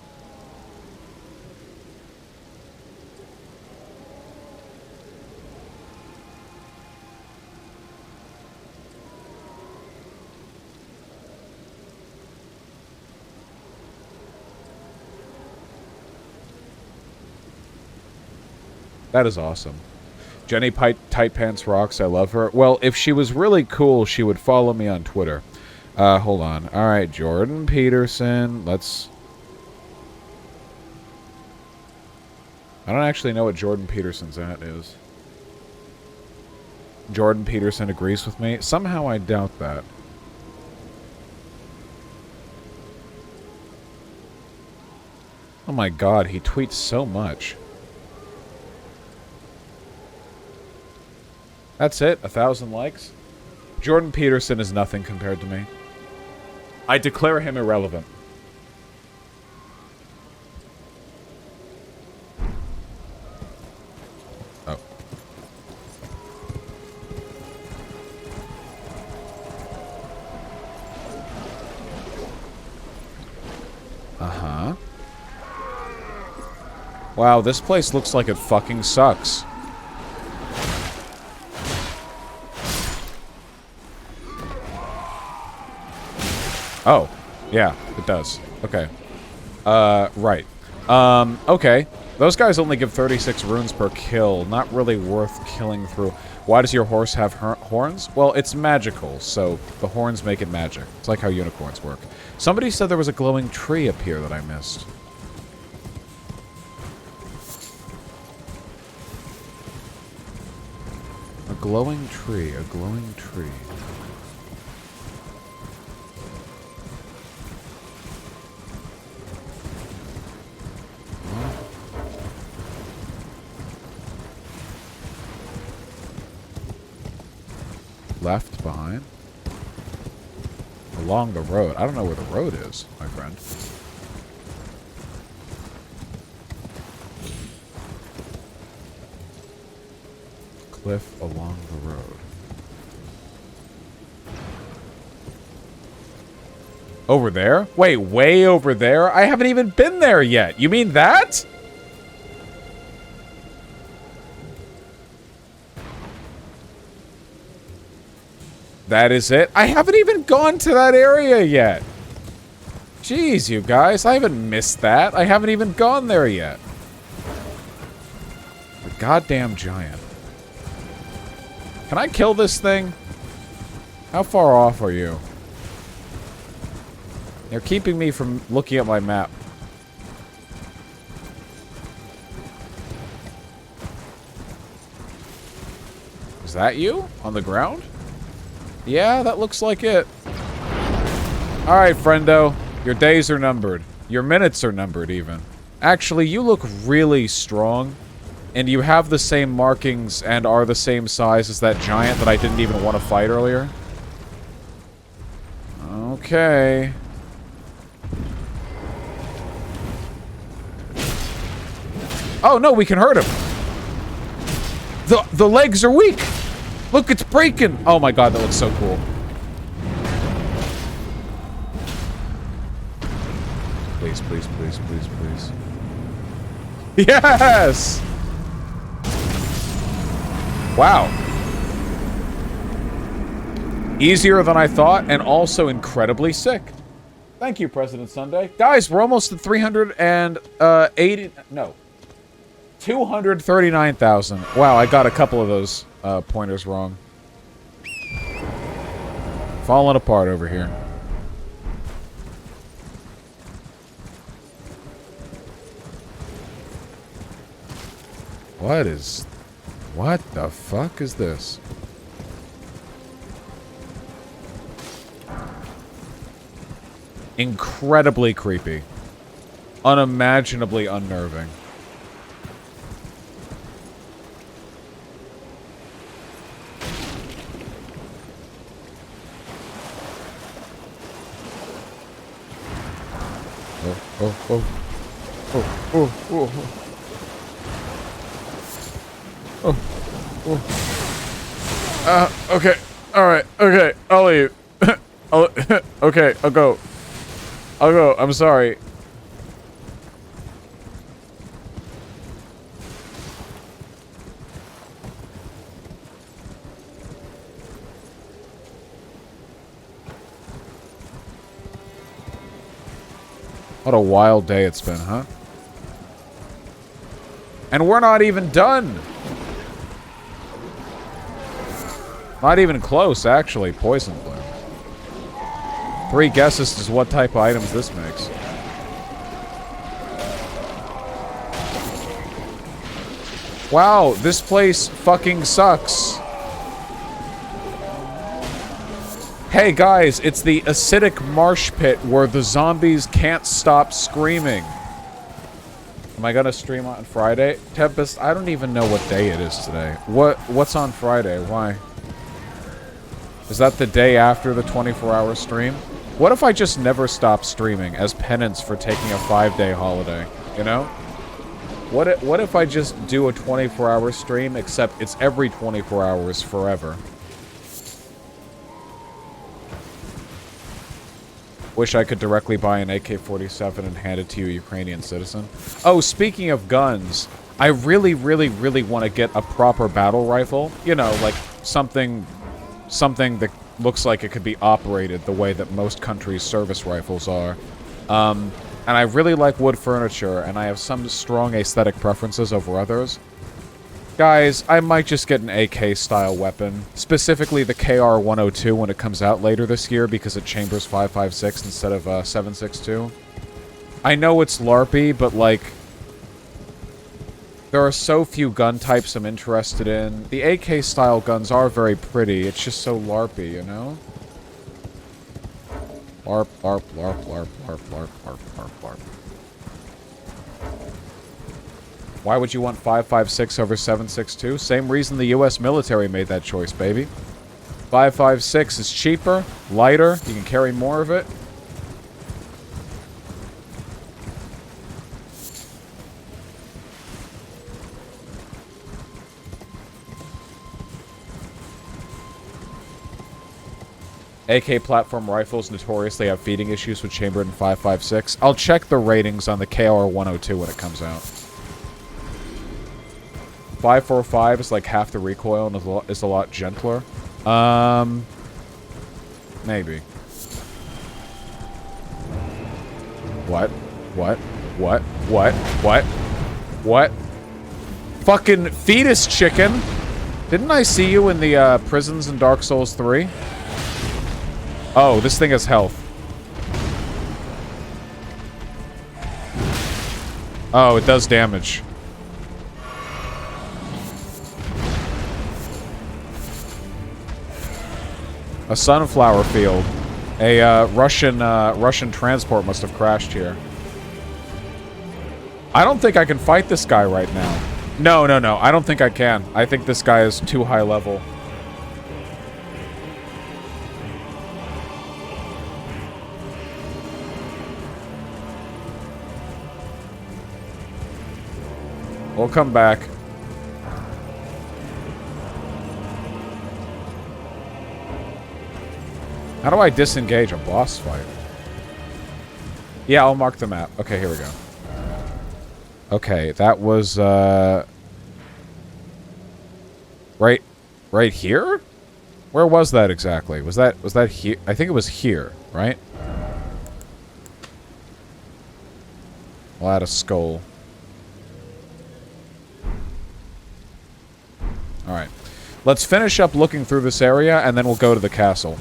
That is awesome. Jenny Tight Pants rocks. I love her. Well, if she was really cool, she would follow me on Twitter. Hold on. All right, Jordan Peterson. Let's... I don't actually know what Jordan Peterson's at is. Jordan Peterson agrees with me. Somehow I doubt that. Oh my God, he tweets so much. That's it? 1,000 likes? Jordan Peterson is nothing compared to me. I declare him irrelevant. Oh. Uh-huh. Wow, this place looks like it fucking sucks. Oh, yeah, it does. Okay. Right. Okay. Those guys only give 36 runes per kill. Not really worth killing through. Why does your horse have horns? Well, it's magical, so the horns make it magic. It's like how unicorns work. Somebody said there was a glowing tree up here that I missed. A glowing tree, a glowing tree. Left behind. Along the road. I don't know where the road is, my friend. Cliff along the road. Over there? Wait, way over there? I haven't even been there yet. You mean that? That is it? I haven't even gone to that area yet. Jeez, you guys. I haven't missed that. I haven't even gone there yet. The goddamn giant. Can I kill this thing? How far off are you? They're keeping me from looking at my map. Is that you? On the ground? Yeah, that looks like it. Alright, friendo. Your days are numbered. Your minutes are numbered, even. Actually, you look really strong. And you have the same markings and are the same size as that giant that I didn't even want to fight earlier. Okay. Oh, no, we can hurt him. The legs are weak. Look, it's breaking. Oh my god, that looks so cool. Please, please, please, please, please. Yes! Wow. Easier than I thought, and also incredibly sick. Thank you, President Sunday. Guys, we're almost at 239,000. Wow, I got a couple of those pointers wrong. Falling apart over here. What the fuck is this? Incredibly creepy. Unimaginably unnerving. Okay. Alright. Okay. I'll leave. Okay. I'll go. I'm sorry. What a wild day it's been, huh? And we're not even done. Not even close, actually. Poison bloom. 3 guesses as to what type of items this makes. Wow, this place fucking sucks. Hey guys, it's the acidic marsh pit where the zombies can't stop screaming. Am I gonna stream on Friday? Tempest, I don't even know what day it is today. What's on Friday? Why? Is that the day after the 24-hour stream? What if I just never stop streaming as penance for taking a 5-day holiday? You know? What if I just do a 24-hour stream, except it's every 24 hours forever? Wish I could directly buy an AK-47 and hand it to you, Ukrainian citizen. Oh, speaking of guns, I really, really, really want to get a proper battle rifle. You know, like something that looks like it could be operated the way that most countries' service rifles are. And I really like wood furniture, and I have some strong aesthetic preferences over others. Guys, I might just get an AK-style weapon. Specifically the KR-102 when it comes out later this year because it chambers 5.56 instead of 7.62. I know it's LARPy, but like... there are so few gun types I'm interested in. The AK-style guns are very pretty, it's just so LARPy, you know? LARP, LARP, LARP, LARP, LARP, LARP, LARP, LARP, LARP. Why would you want 5.56 over 7.62? Same reason the US military made that choice, baby. 5.56 is cheaper, lighter, you can carry more of it. AK platform rifles notoriously have feeding issues with chambered in 5.56. I'll check the ratings on the KR-102 when it comes out. 5.45 is like half the recoil and is a lot gentler. Maybe. What? What? What? What? What? What? Fucking fetus chicken! Didn't I see you in the prisons in Dark Souls 3? Oh, this thing has health. Oh, it does damage. A sunflower field. A Russian transport must have crashed here. I don't think I can fight this guy right now. No, no, no. I don't think I can. I think this guy is too high level. We'll come back. How do I disengage a boss fight? Yeah, I'll mark the map. Okay, here we go. Okay, that was, right here? Where was that exactly? Was that here? I think it was here, right? I'll add a skull. Alright. Let's finish up looking through this area, and then we'll go to the castle.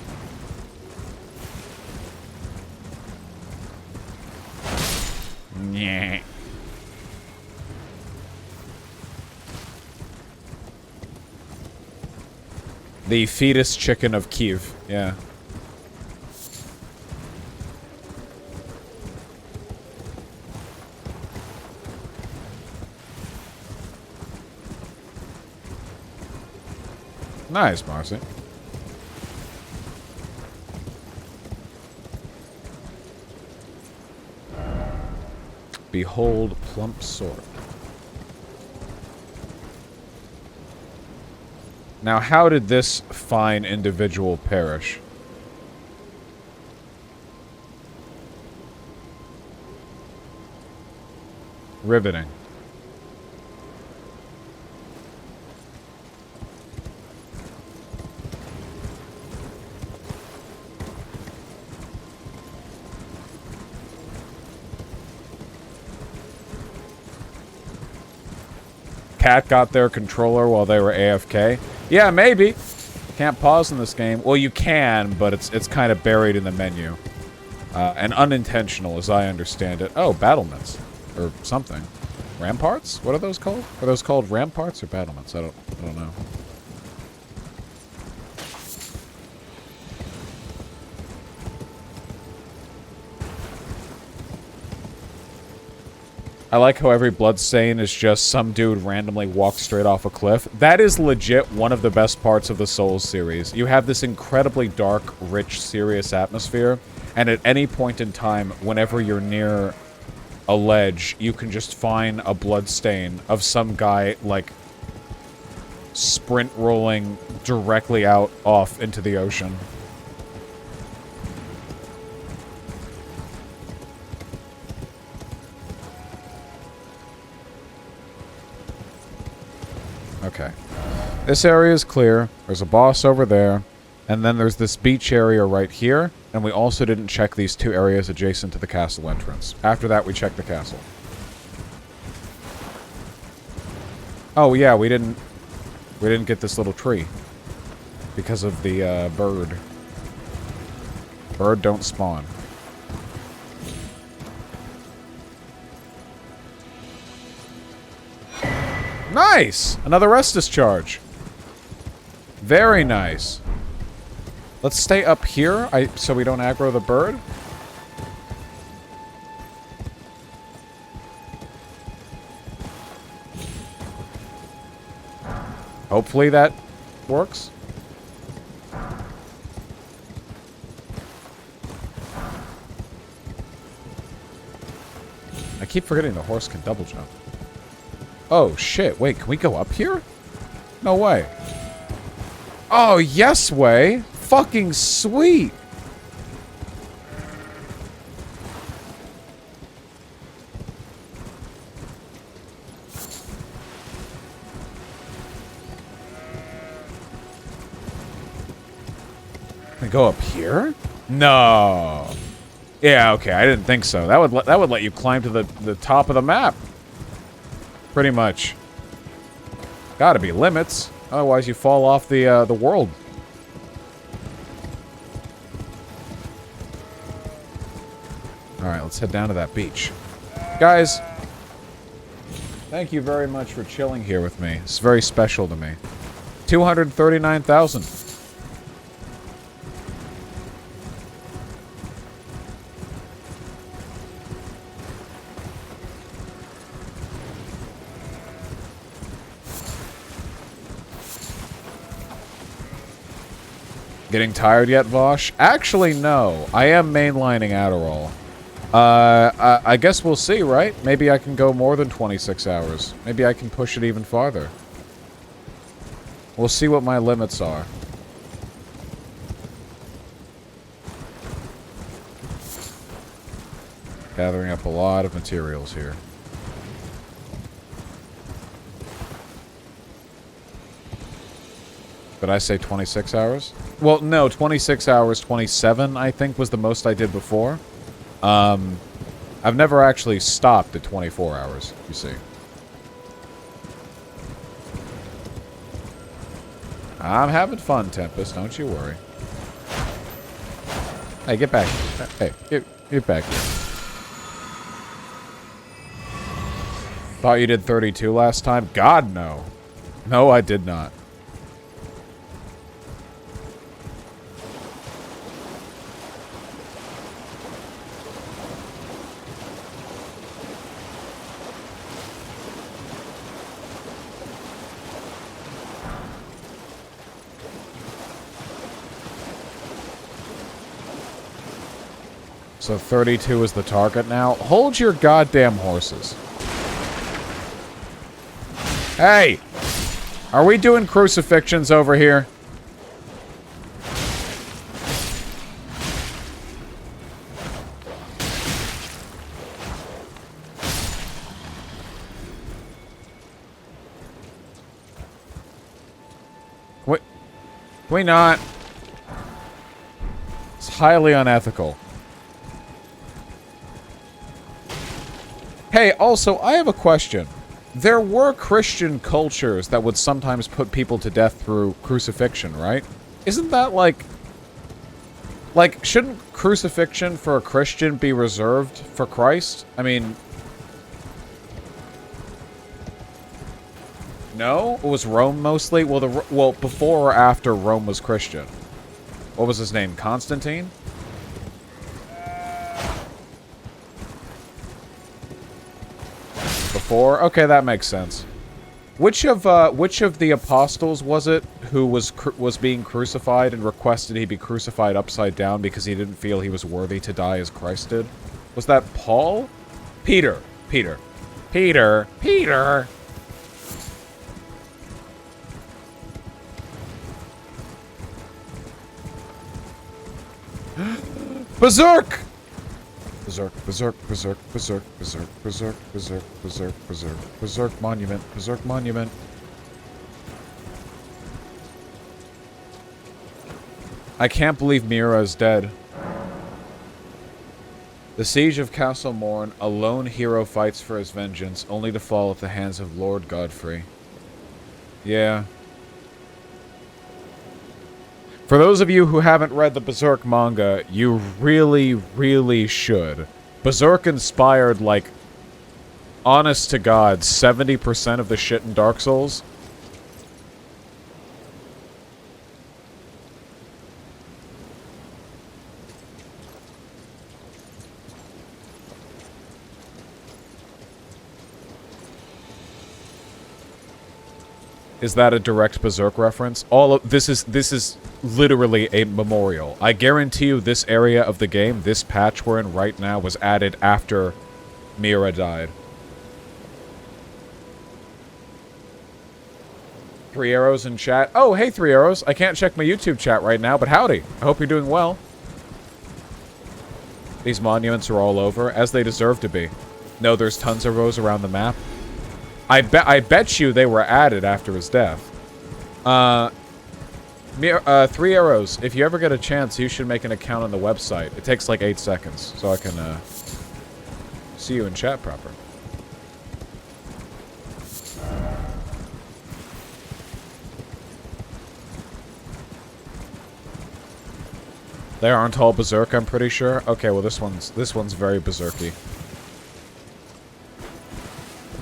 Yeah. The fetus chicken of Kiev. Yeah. Nice, Marcy. Behold plump sword. Now, how did this fine individual perish? Riveting. Cat got their controller while they were AFK. Yeah, maybe. Can't pause in this game. Well, you can, but it's kind of buried in the menu. And unintentional, as I understand it. Oh, battlements. Or something. Ramparts? What are those called? Are those called ramparts or battlements? I don't know. I like how every bloodstain is just some dude randomly walked straight off a cliff. That is legit one of the best parts of the Souls series. You have this incredibly dark, rich, serious atmosphere, and at any point in time, whenever you're near a ledge, you can just find a bloodstain of some guy, like, sprint rolling directly out off into the ocean. Okay. This area is clear. There's a boss over there. And then there's this beach area right here. And we also didn't check these two areas adjacent to the castle entrance. After that, we checked the castle. Oh, yeah, we didn't get this little tree. Because of the, bird. Bird don't spawn. Nice! Another Restus charge. Very nice. Let's stay up here so we don't aggro the bird. Hopefully that works. I keep forgetting the horse can double jump. Oh, shit. Wait, can we go up here? No way. Oh, yes way. fucking sweet. Can I go up here? No. Yeah, okay, I didn't think so. That would let you climb to the top of the map. Pretty much. Gotta be limits. Otherwise you fall off the world. Alright, let's head down to that beach. Guys, thank you very much for chilling here with me. It's very special to me. 239,000. Getting tired yet, Vosh? Actually, no. I am mainlining Adderall. I guess we'll see, right? Maybe I can go more than 26 hours. Maybe I can push it even farther. We'll see what my limits are. Gathering up a lot of materials here. Did I say 26 hours? Well, no, 26 hours, 27, I think, was the most I did before. I've never actually stopped at 24 hours, you see. I'm having fun, Tempest, don't you worry. Hey, get back. Hey, get back here. Thought you did 32 last time? God, no. No, I did not. So 32 is the target now. Hold your goddamn horses. Hey! Are we doing crucifixions over here? Can we not? It's highly unethical. Hey, also, I have a question. There were Christian cultures that would sometimes put people to death through crucifixion, right? Isn't that like... Like, shouldn't crucifixion for a Christian be reserved for Christ? I mean... No? It was Rome mostly? Well, before or after Rome was Christian? What was his name? Constantine? Before? Okay, that makes sense. Which of the apostles was it who was being crucified and requested he be crucified upside down because he didn't feel he was worthy to die as Christ did? Was that Paul? Peter. Peter. Berserk! Berserk monument. I can't believe Mira is dead. The siege of Castle Morn, a lone hero fights for his vengeance, only to fall at the hands of Lord Godfrey. Yeah. For those of you who haven't read the Berserk manga, you really, really should. Berserk inspired, like, honest to God, 70% of the shit in Dark Souls. Is that a direct Berserk reference? All of this is literally a memorial. I guarantee you this area of the game, this patch we're in right now, was added after Mira died. 3 Arrows in chat. Oh, hey, 3 Arrows. I can't check my YouTube chat right now, but howdy. I hope you're doing well. These monuments are all over, as they deserve to be. No, there's tons of those around the map. I bet you they were added after his death. 3 Arrows. If you ever get a chance, you should make an account on the website. It takes like 8 seconds, so I can see you in chat proper. They aren't all berserk, I'm pretty sure. Okay, well this one's very berserky.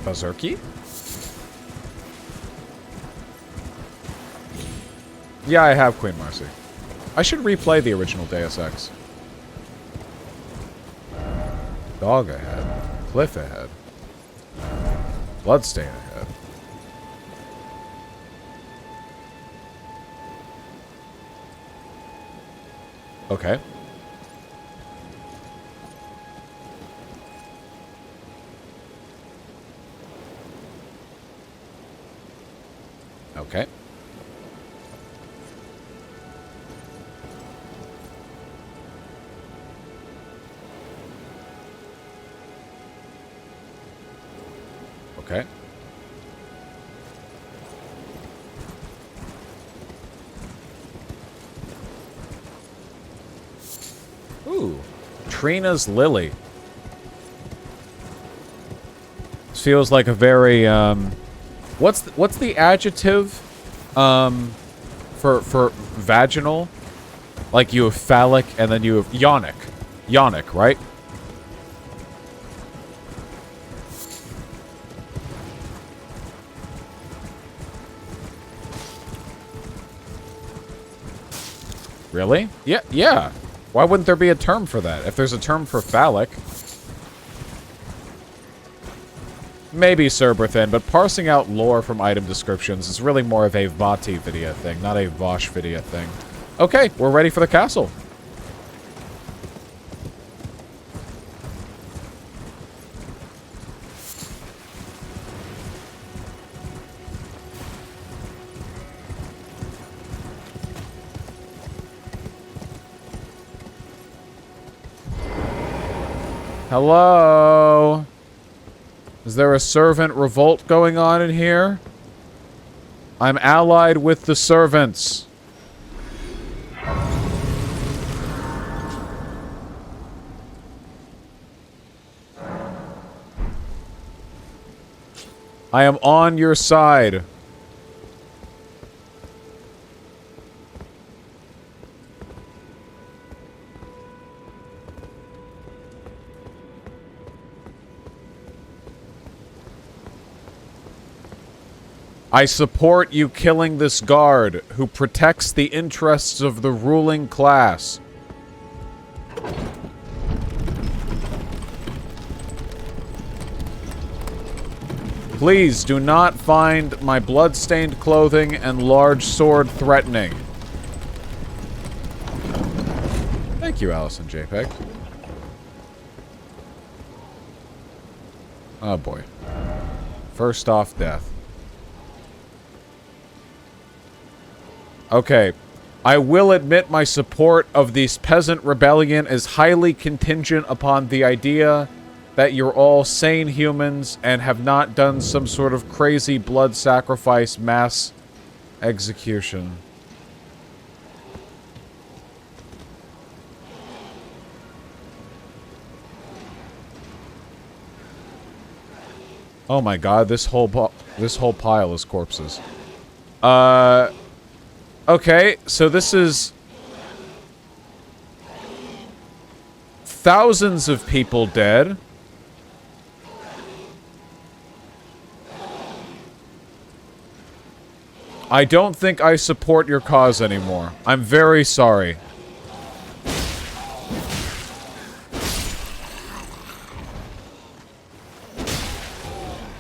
Berserky? Yeah, I have Queen Marcy. I should replay the original Deus Ex. Dog ahead. Cliff ahead. Bloodstain ahead. Okay. Okay. Okay. Ooh, Trina's Lily. This feels like a very what's the adjective for vaginal? Like you have phallic and then you have yonic. Yonic, right? Really? Yeah, yeah. Why wouldn't there be a term for that? If there's a term for phallic. Maybe Cerberthin, but parsing out lore from item descriptions is really more of a Vati video thing, not a Vosh video thing. Okay, we're ready for the castle. Hello? Is there a servant revolt going on in here? I'm allied with the servants. I am on your side. I support you killing this guard who protects the interests of the ruling class. Please do not find my blood-stained clothing and large sword threatening. Thank you, Allison JPEG. Oh boy. First off, death. Okay. I will admit my support of this peasant rebellion is highly contingent upon the idea that you're all sane humans and have not done some sort of crazy blood sacrifice mass execution. Oh my god, this whole pile is corpses. Okay, so this is thousands of people dead. I don't think I support your cause anymore. I'm very sorry.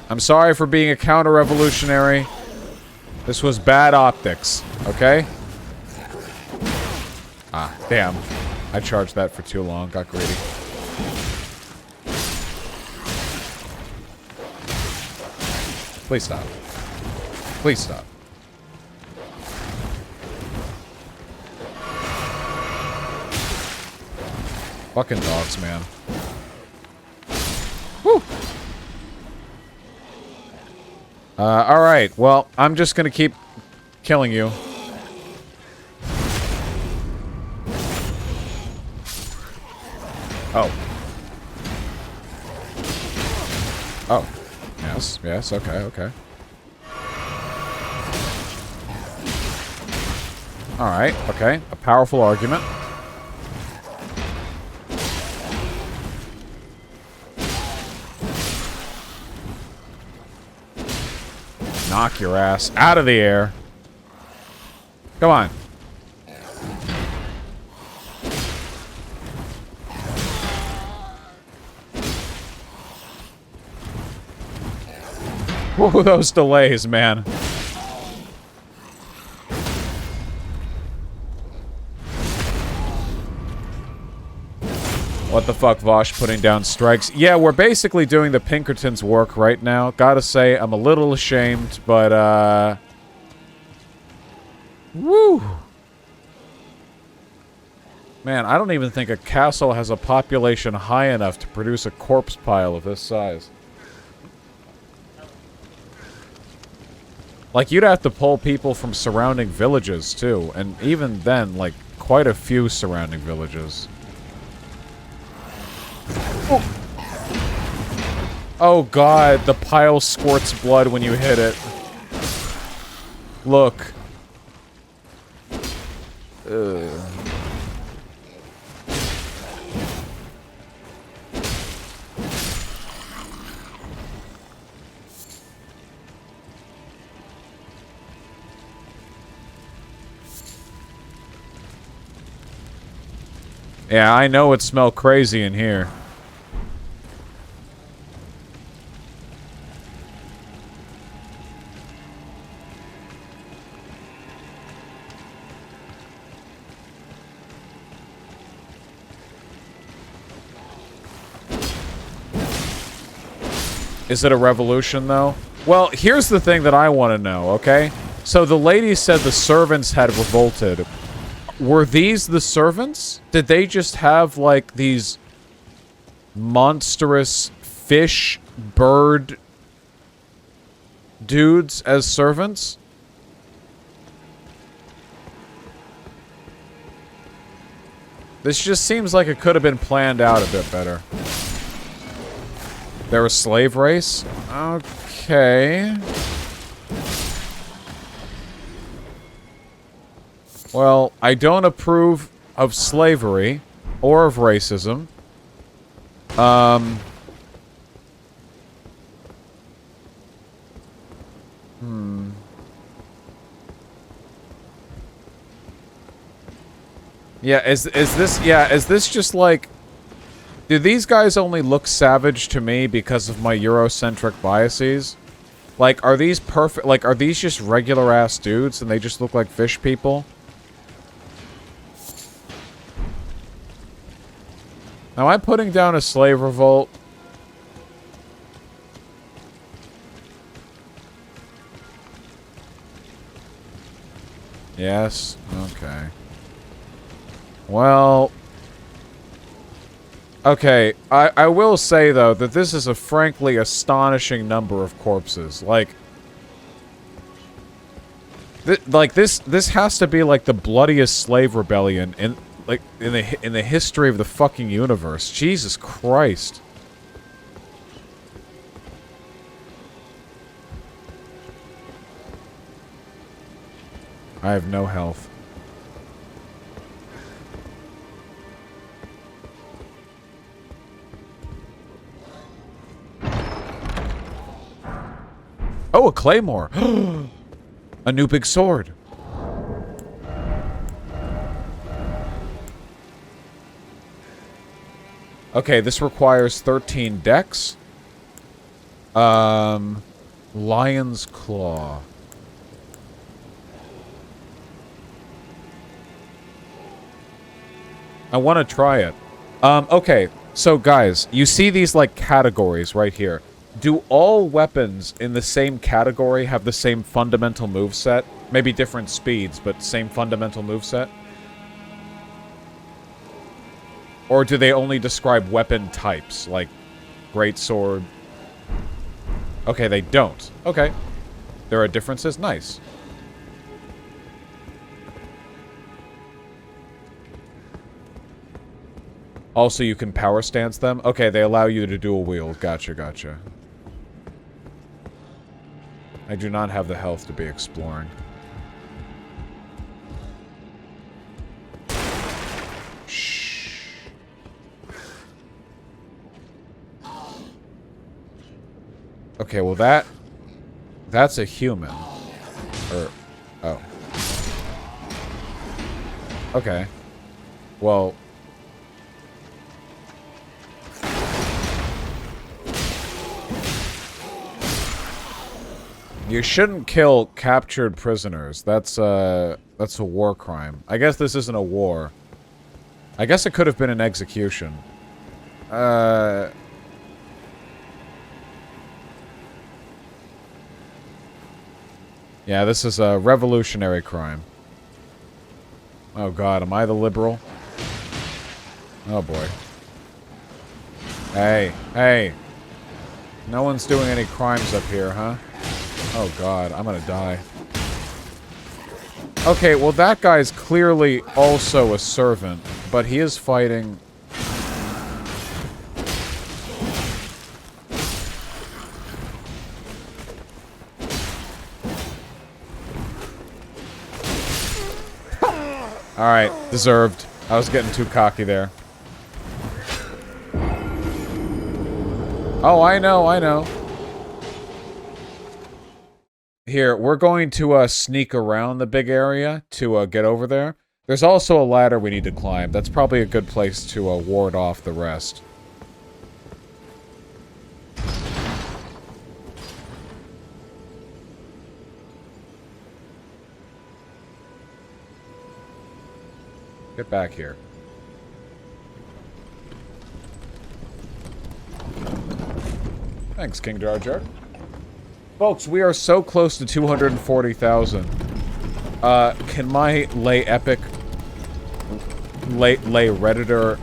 I'm sorry for being a counter-revolutionary. This was bad optics, okay? Ah, damn. I charged that for too long, got greedy. Please stop. Please stop. Fucking dogs, man. Whew. Alright, well, I'm just gonna keep killing you. Oh. Oh. Yes, yes, okay, okay. Alright, okay. A powerful argument. Knock your ass out of the air. Come on. Whoa, those delays, man. What the fuck, Vosh, putting down strikes? Yeah, we're basically doing the Pinkertons' work right now. Gotta say, I'm a little ashamed, but, woo! Man, I don't even think a castle has a population high enough to produce a corpse pile of this size. Like, you'd have to pull people from surrounding villages, too. And even then, like, quite a few surrounding villages. Oh god, the pile squirts blood when you hit it. Look. Ugh. Yeah, I know it smells crazy in here. Is it a revolution, though? Well, here's the thing that I want to know, okay? So the lady said the servants had revolted. Were these the servants? Did they just have, like, these monstrous fish, bird dudes as servants? This just seems like it could have been planned out a bit better. They're a slave race? Okay. Well, I don't approve of slavery or of racism. Yeah, is this just like... Do these guys only look savage to me because of my Eurocentric biases? Like, are these perfect... Like, are these just regular-ass dudes and they just look like fish people? Am I putting down a slave revolt? Yes? Okay. Well... Okay, I will say, though, that this is a frankly astonishing number of corpses. Like... This has to be, like, the bloodiest slave rebellion in... Like, in the history of the fucking universe. Jesus Christ. I have no health. Oh, a claymore. A new big sword. Okay, this requires 13 dex. Lion's Claw. I want to try it. Okay, so guys, you see these, like, categories right here. Do all weapons in the same category have the same fundamental moveset? Maybe different speeds, but same fundamental moveset? Or do they only describe weapon types, like greatsword? Okay, they don't. Okay. There are differences? Nice. Also, you can power stance them? Okay, they allow you to dual wield. Gotcha, gotcha. I do not have the health to be exploring. Shh. Okay, well that's a human. Or, oh. Okay. Well... You shouldn't kill captured prisoners. That's a war crime. I guess this isn't a war. I guess it could have been an execution. Yeah, this is a revolutionary crime. Oh god, am I the liberal? Oh boy. Hey, hey. No one's doing any crimes up here, huh? Oh god, I'm gonna die. Okay, well that guy's clearly also a servant, but he is fighting... Alright, deserved. I was getting too cocky there. Oh, I know, I know. Here, we're going to sneak around the big area to get over there. There's also a ladder we need to climb. That's probably a good place to ward off the rest. Get back here. Thanks, King Jar Jar. Folks, we are so close to 240,000. Can my lay epic, lay Redditor,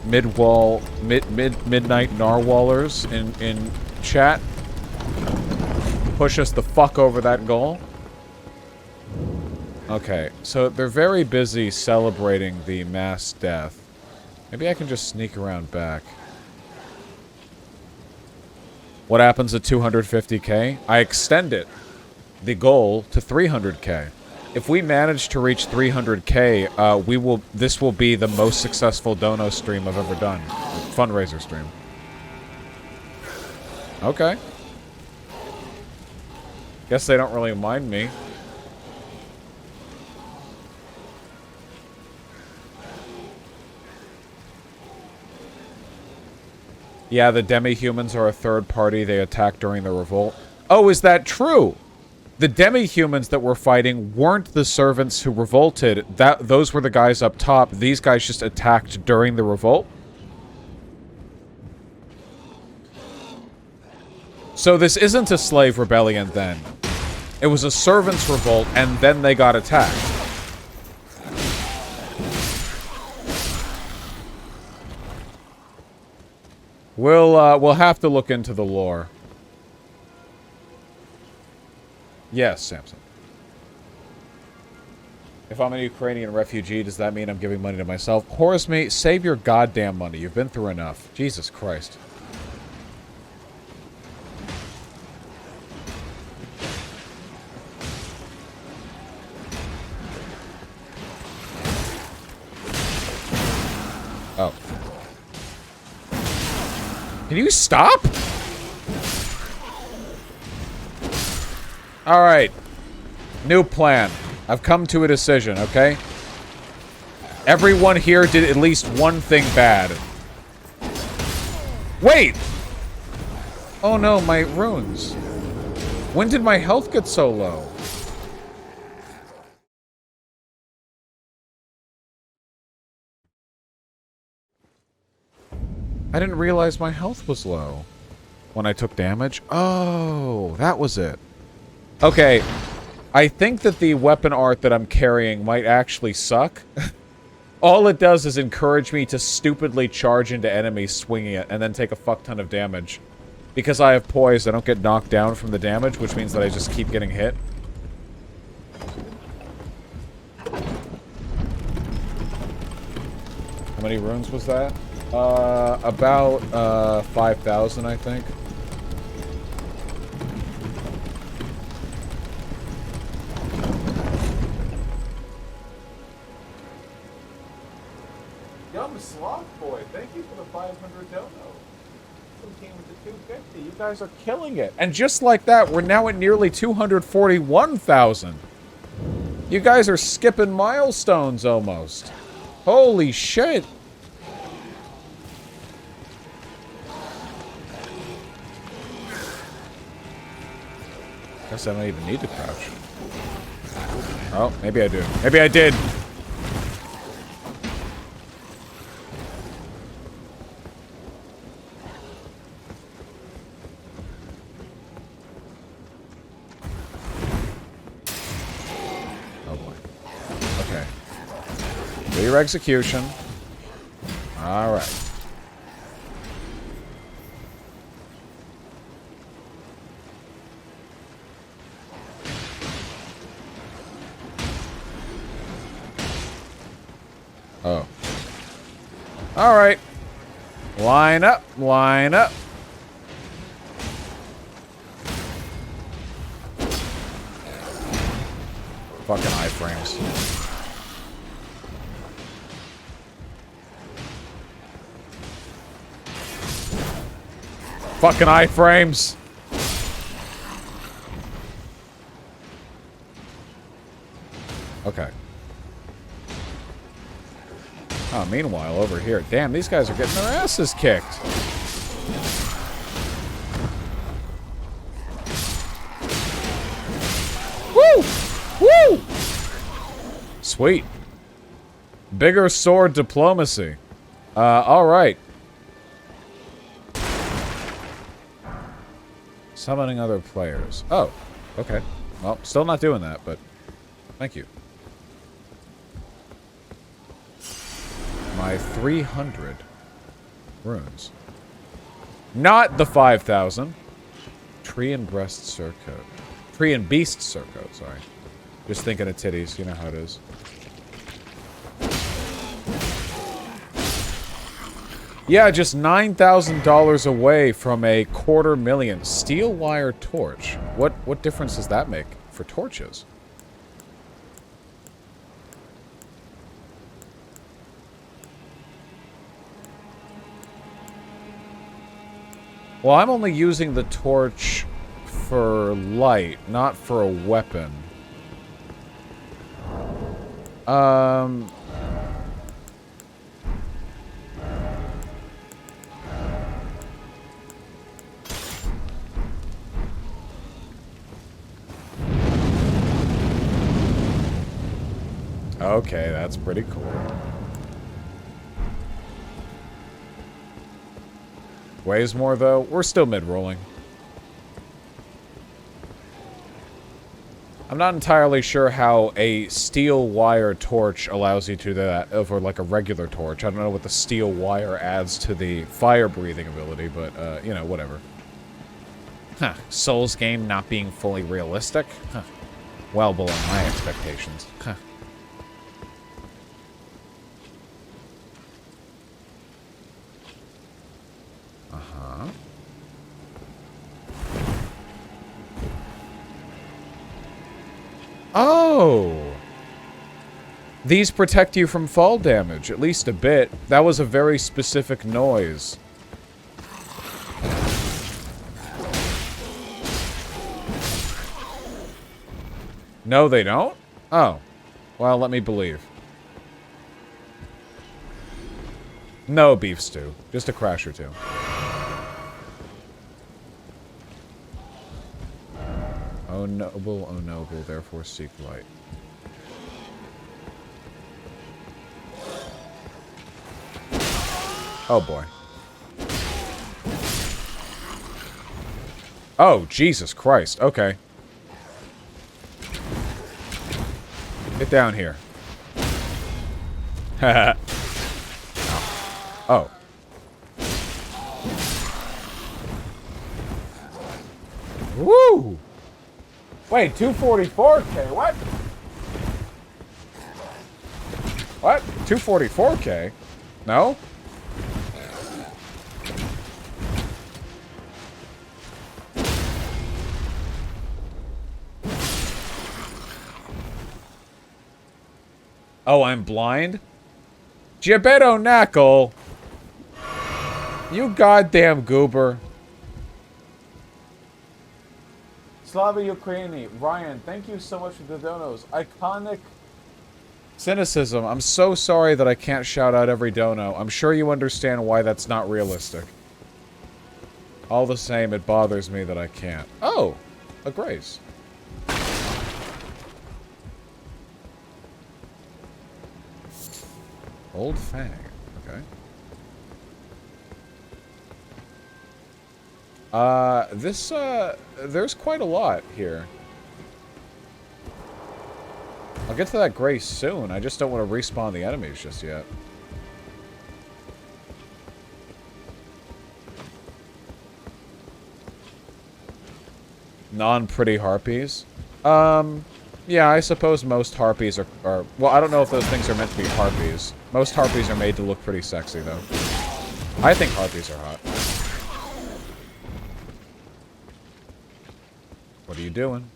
midnight narwhallers in chat push us the fuck over that goal? Okay, so they're very busy celebrating the mass death. Maybe I can just sneak around back. What happens at 250k? I extend it, the goal, to 300k. If we manage to reach 300k, this will be the most successful dono stream I've ever done. Fundraiser stream. Okay. Guess they don't really mind me. Yeah, the demi-humans are a third party they attacked during the revolt. Oh, is that true? The demi-humans that we're fighting weren't the servants who revolted. Those were the guys up top. These guys just attacked during the revolt? So this isn't a slave rebellion then. It was a servants' revolt, and then they got attacked. We'll have to look into the lore. Yes, Samson. If I'm a Ukrainian refugee, does that mean I'm giving money to myself? Horus me, save your goddamn money. You've been through enough. Jesus Christ. Oh. Can you stop? Alright. New plan. I've come to a decision, okay? Everyone here did at least one thing bad. Wait! Oh no, my runes. When did my health get so low? I didn't realize my health was low when I took damage. Oh, that was it. Okay, I think that the weapon art that I'm carrying might actually suck. All it does is encourage me to stupidly charge into enemies swinging it and then take a fuck ton of damage. Because I have poise, I don't get knocked down from the damage, which means that I just keep getting hit. How many runes was that? About 5,000, I think. Yum Sloth Boy, thank you for the 500 dono. Who came with the 250? You guys are killing it. And just like that, we're now at nearly 241,000. You guys are skipping milestones almost. Holy shit. Guess I don't even need to crouch. Oh, maybe I do. Maybe I did. Oh boy. Okay. Do your execution. All right. Oh. All right. Line up, line up. Fucking iframes. Fucking iframes. Okay. Oh, meanwhile, over here. Damn, these guys are getting their asses kicked. Woo! Woo! Sweet. Bigger sword diplomacy. Alright. Summoning other players. Oh, okay. Well, still not doing that, but thank you. My 300 runes. Not the 5,000. Tree and breast surcoat. Tree and beast surcoat, sorry. Just thinking of titties, you know how it is. Yeah, just $9,000 away from a $250,000 steel wire torch. What difference does that make for torches? Well, I'm only using the torch for light, not for a weapon. Okay, that's pretty cool. Weighs more, though. We're still mid-rolling. I'm not entirely sure how a steel wire torch allows you to do that over, like, a regular torch. I don't know what the steel wire adds to the fire-breathing ability, but, you know, whatever. Huh. Souls game not being fully realistic? Huh. Well below my expectations. Huh. Oh! These protect you from fall damage, at least a bit. That was a very specific noise. No, they don't? Oh. Well, let me believe. No beef stew. Just a crash or two. O noble, therefore seek light. Oh boy. Oh, Jesus Christ. Okay. Get down here. Oh. Woo! Wait, 244k, what? What? 244k? No? Oh, I'm blind? Gibetto Knackle! You goddamn goober. Slava Ukraini, Ryan, thank you so much for the donos. Iconic cynicism. I'm so sorry that I can't shout out every dono. I'm sure you understand why that's not realistic. All the same, it bothers me that I can't. Oh, a grace. Old Fang, okay. There's quite a lot here. I'll get to that grace soon. I just don't want to respawn the enemies just yet. Non-pretty harpies? Yeah, I suppose most harpies are... Well, I don't know if those things are meant to be harpies. Most harpies are made to look pretty sexy, though. I think harpies are hot. What are you doing?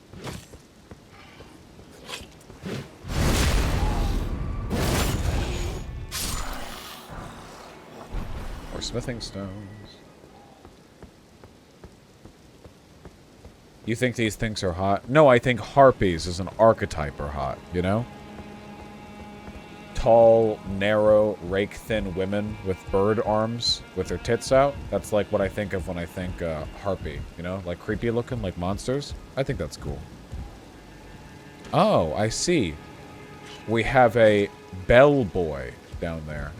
Or smithing stones. You think these things are hot? No, I think harpies as an archetype are hot, you know? Tall, narrow, rake-thin women with bird arms with their tits out. That's like what I think of when I think harpy, you know? Like creepy looking, like monsters. I think that's cool. Oh, I see. We have a bellboy down there.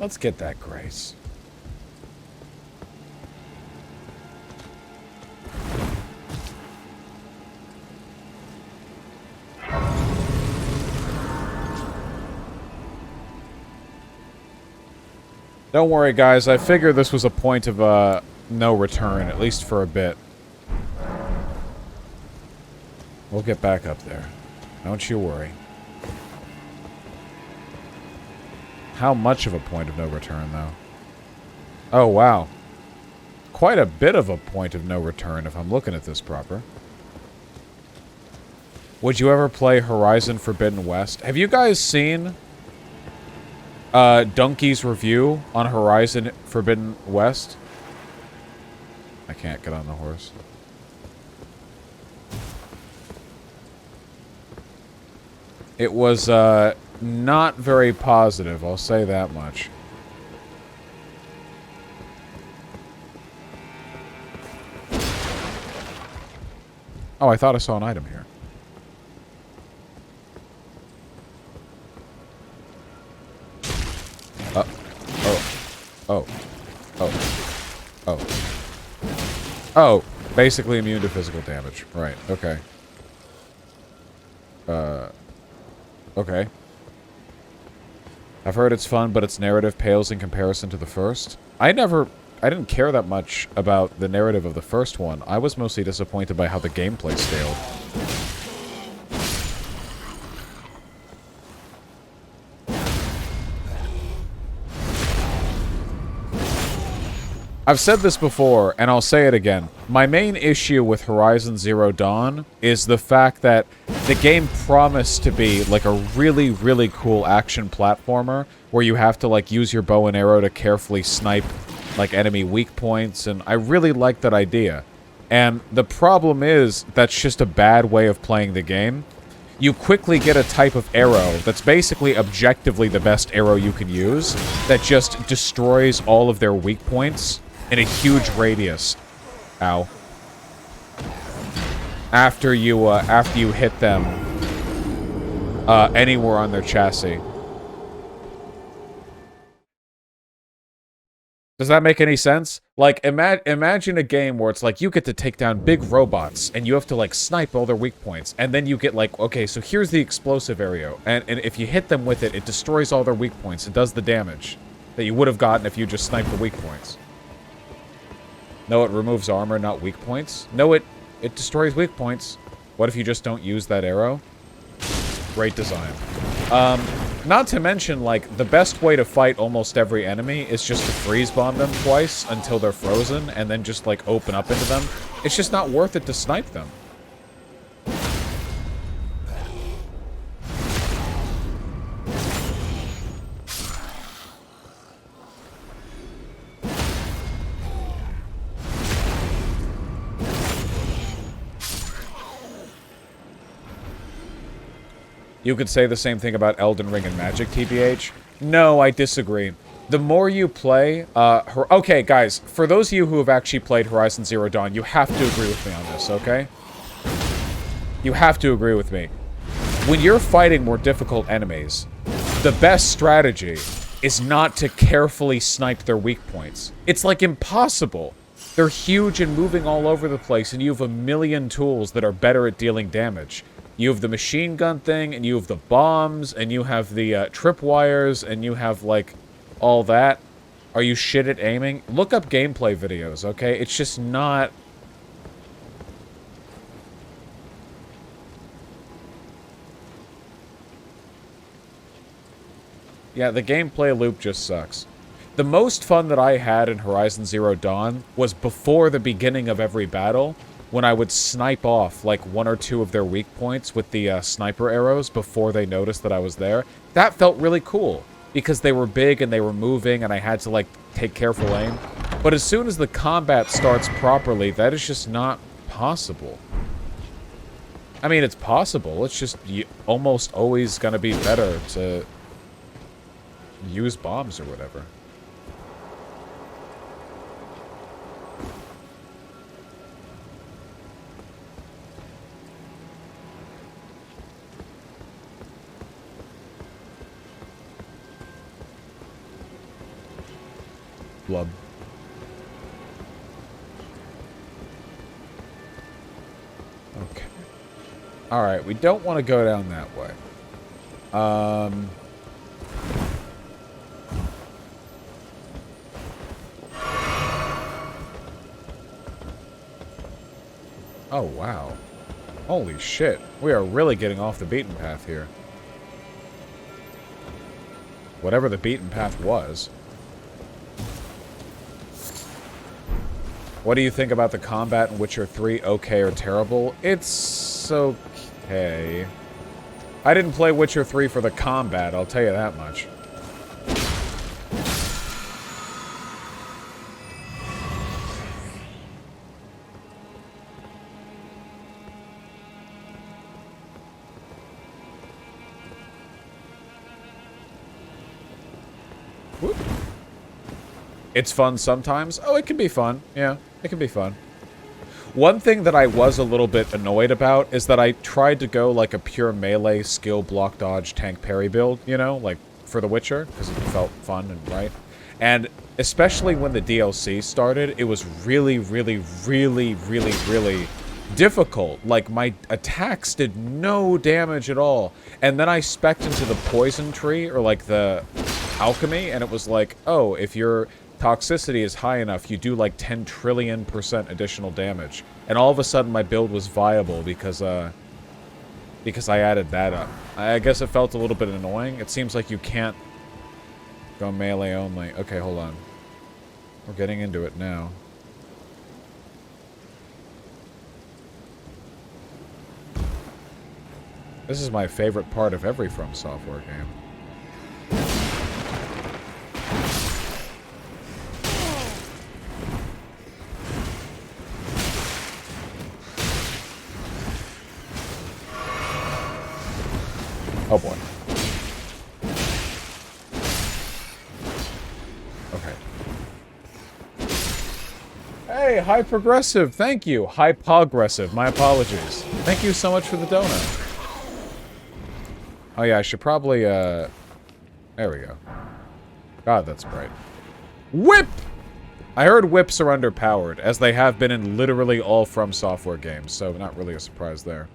Let's get that grace. Don't worry, guys. I figured this was a point of no return, at least for a bit. We'll get back up there. Don't you worry. How much of a point of no return, though? Oh, wow. Quite a bit of a point of no return, if I'm looking at this proper. Would you ever play Horizon Forbidden West? Have you guys seen Donkey's review on Horizon Forbidden West? I can't get on the horse. It was, not very positive, I'll say that much. Oh, I thought I saw an item here. Oh, basically immune to physical damage. Right, okay. Okay. I've heard it's fun, but its narrative pales in comparison to the first. I didn't care that much about the narrative of the first one. I was mostly disappointed by how the gameplay scaled. I've said this before, and I'll say it again. My main issue with Horizon Zero Dawn is the fact that the game promised to be like a really, really cool action platformer where you have to like use your bow and arrow to carefully snipe like enemy weak points, and I really like that idea. And the problem is that's just a bad way of playing the game. You quickly get a type of arrow that's basically objectively the best arrow you can use that just destroys all of their weak points in a huge radius. Ow. after you hit them anywhere on their chassis. Does that make any sense? Like, imagine a game where it's like you get to take down big robots and you have to like snipe all their weak points, and then you get like, okay, so here's the explosive area, and if you hit them with it, it destroys all their weak points. It does the damage that you would have gotten if you just sniped the weak points. No, it removes armor, not weak points. No, it destroys weak points. What if you just don't use that arrow? Great design. Not to mention, like, the best way to fight almost every enemy is just to freeze bomb them twice until they're frozen, and then just, like, open up into them. It's just not worth it to snipe them. You could say the same thing about Elden Ring and Magic, TBH. No, I disagree. The more you play, okay, guys, for those of you who have actually played Horizon Zero Dawn, you have to agree with me on this, okay? You have to agree with me. When you're fighting more difficult enemies, the best strategy is not to carefully snipe their weak points. It's like impossible. They're huge and moving all over the place, and you have a million tools that are better at dealing damage. You have the machine gun thing, and you have the bombs, and you have the tripwires, and you have, like, all that. Are you shit at aiming? Look up gameplay videos, okay? It's just not... Yeah, the gameplay loop just sucks. The most fun that I had in Horizon Zero Dawn was before the beginning of every battle, when I would snipe off, like, one or two of their weak points with the sniper arrows before they noticed that I was there. That felt really cool, because they were big and they were moving and I had to, like, take careful aim. But as soon as the combat starts properly, that is just not possible. I mean, it's possible. It's just almost always gonna be better to use bombs or whatever. Blood. Okay. Alright, we don't want to go down that way. Oh, wow. Holy shit. We are really getting off the beaten path here. Whatever the beaten path was. What do you think about the combat in Witcher 3? Okay or terrible? It's okay. I didn't play Witcher 3 for the combat, I'll tell you that much. Whoop. It's fun sometimes. Oh, it can be fun. Yeah, it can be fun. One thing that I was a little bit annoyed about is that I tried to go like a pure melee skill block dodge tank parry build, you know, like for The Witcher, because it felt fun and right. And especially when the DLC started, it was really, really, really, really, really difficult. Like, my attacks did no damage at all. And then I spec'd into the poison tree, or like the alchemy, and it was like, oh, if your toxicity is high enough, you do like 10 trillion% additional damage. And all of a sudden my build was viable because I added that up. I guess it felt a little bit annoying. It seems like you can't go melee only. Okay, hold on. We're getting into it now. This is my favorite part of every From Software game. Oh boy. Okay. Hey, Hey, High Progressive, thank you. High Progressive, my apologies. Thank you so much for the donut. Oh yeah, I should probably, there we go. God, that's bright. Whip! I heard whips are underpowered, as they have been in literally all From Software games, so not really a surprise there.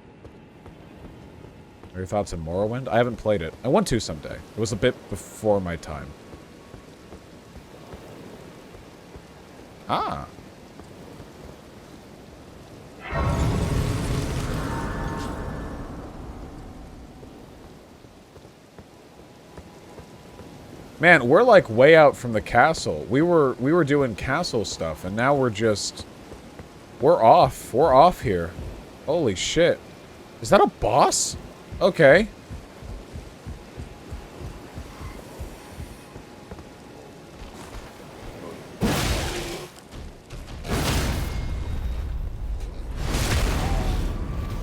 What are your thoughts on Morrowind? I haven't played it. I want to someday. It was a bit before my time. Ah. Man, we're like way out from the castle. We were doing castle stuff, and now we're off. We're off here. Holy shit. Is that a boss? Okay.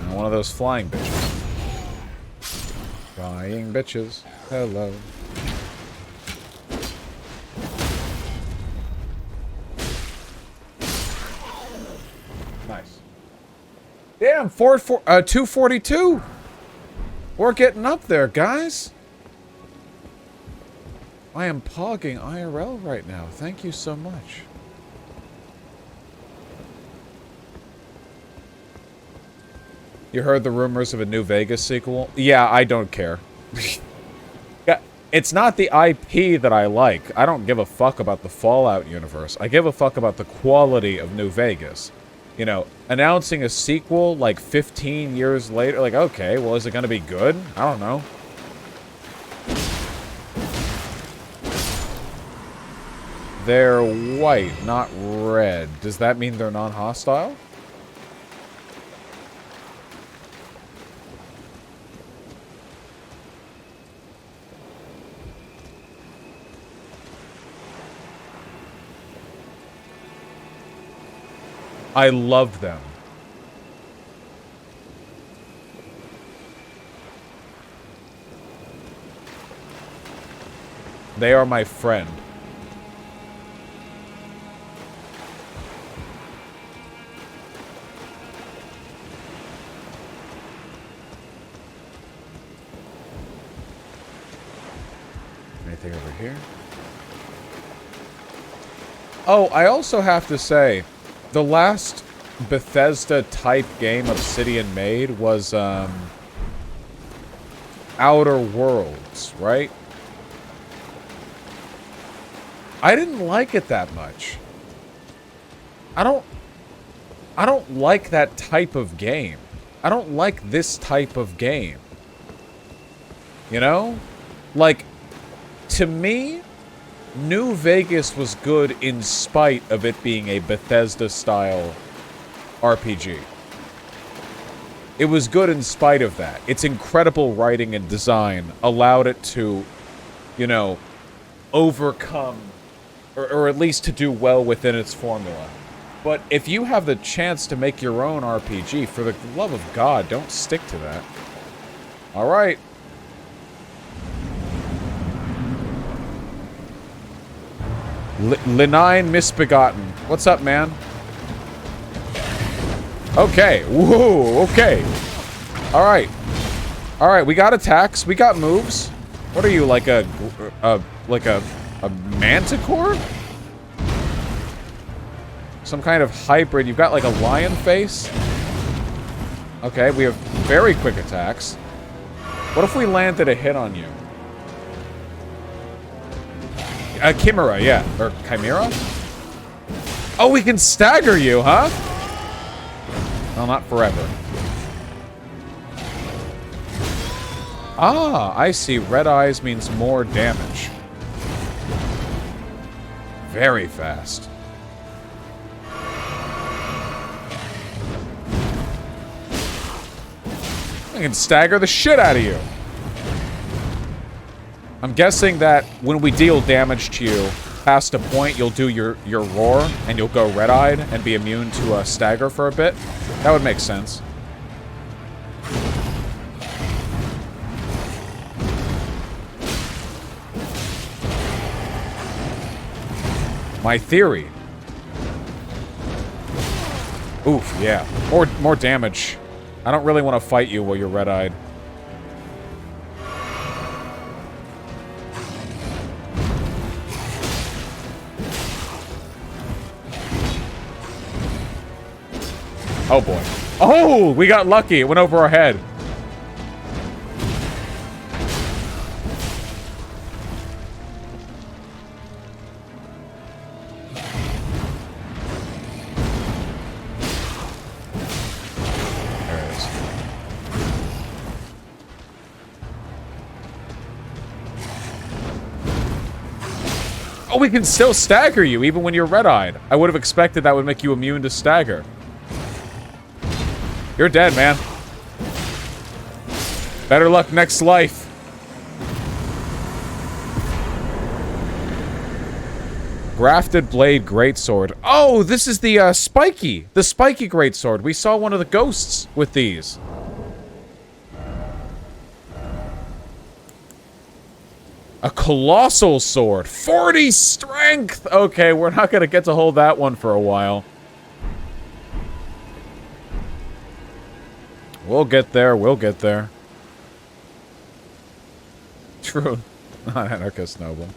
And one of those flying bitches. Flying bitches. Hello. Nice. Damn, 242. We're getting up there, guys. I am pogging IRL right now. Thank you so much. You heard the rumors of a New Vegas sequel? Yeah, I don't care. Yeah, it's not the IP that I like. I don't give a fuck about the Fallout universe. I give a fuck about the quality of New Vegas. You know, announcing a sequel like 15 years later, like, okay, well, is it going to be good? I don't know. They're white, not red. Does that mean they're non-hostile? I love them. They are my friend. Anything over here? Oh, I also have to say, the last Bethesda-type game Obsidian made was, Outer Worlds, right? I didn't like it that much. I don't like that type of game. I don't like this type of game. You know? Like, to me, New Vegas was good in spite of it being a Bethesda-style RPG. It was good in spite of that. Its incredible writing and design allowed it to, you know, overcome, or at least to do well within its formula. But if you have the chance to make your own RPG, for the love of God, don't stick to that. Alright. Lenine Misbegotten. What's up, man? Okay. Whoa, okay. Alright. Alright, we got attacks. We got moves. What are you, like a manticore? Some kind of hybrid. You've got like a lion face. Okay, we have very quick attacks. What if we landed a hit on you? Chimera, yeah. Or Chimera? Oh, we can stagger you, huh? Well, not forever. Ah, I see. Red eyes means more damage. Very fast. I can stagger the shit out of you. I'm guessing that when we deal damage to you, past a point, you'll do your roar, and you'll go red-eyed and be immune to a stagger for a bit. That would make sense. My theory. Oof, yeah. More damage. I don't really want to fight you while you're red-eyed. Oh boy. Oh, we got lucky. It went over our head. There it is. Oh, we can still stagger you even when you're red-eyed. I would have expected that would make you immune to stagger. You're dead, man. Better luck next life. Grafted Blade Greatsword. Oh, this is the spiky Greatsword. We saw one of the ghosts with these. A Colossal Sword. 40 strength! Okay, we're not gonna get to hold that one for a while. We'll get there, we'll get there. True. Not Anarchist Noble.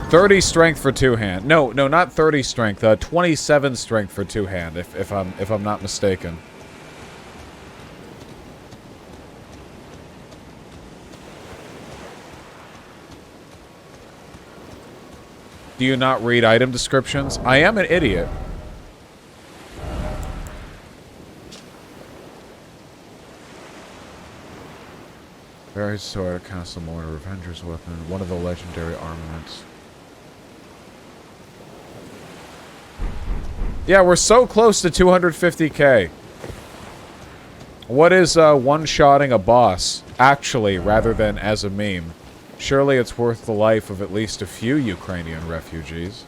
30 strength for two-hand. No, not 30 strength. 27 strength for two-hand, if I'm not mistaken. Do you not read item descriptions? I am an idiot. Very sword, castle mortar, Revenger's weapon, one of the legendary armaments. Yeah, we're so close to 250k. What is one-shotting a boss, actually, rather than as a meme? Surely it's worth the life of at least a few Ukrainian refugees.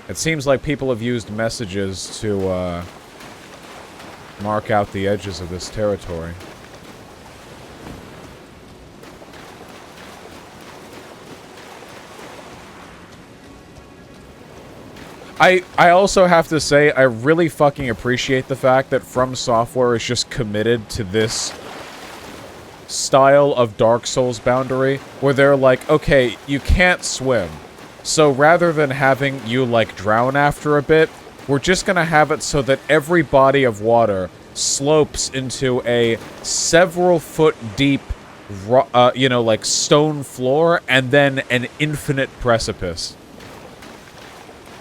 It seems like people have used messages to mark out the edges of this territory. I also have to say, I really fucking appreciate the fact that From Software is just committed to this style of Dark Souls boundary, where they're like, okay, you can't swim. So rather than having you, like, drown after a bit, we're just gonna have it so that every body of water slopes into a several-foot-deep, you know, like, stone floor, and then an infinite precipice.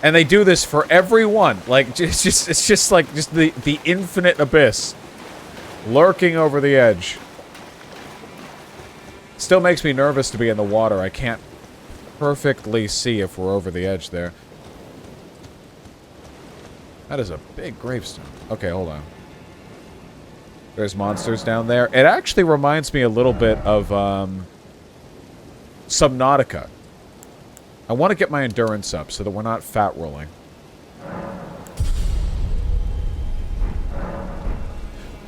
And they do this for everyone. Like, it's just like, just the infinite abyss. Lurking over the edge. Still makes me nervous to be in the water. I can't perfectly see if we're over the edge there. That is a big gravestone. Okay, hold on. There's monsters down there. It actually reminds me a little bit of, Subnautica. I want to get my endurance up so that we're not fat rolling.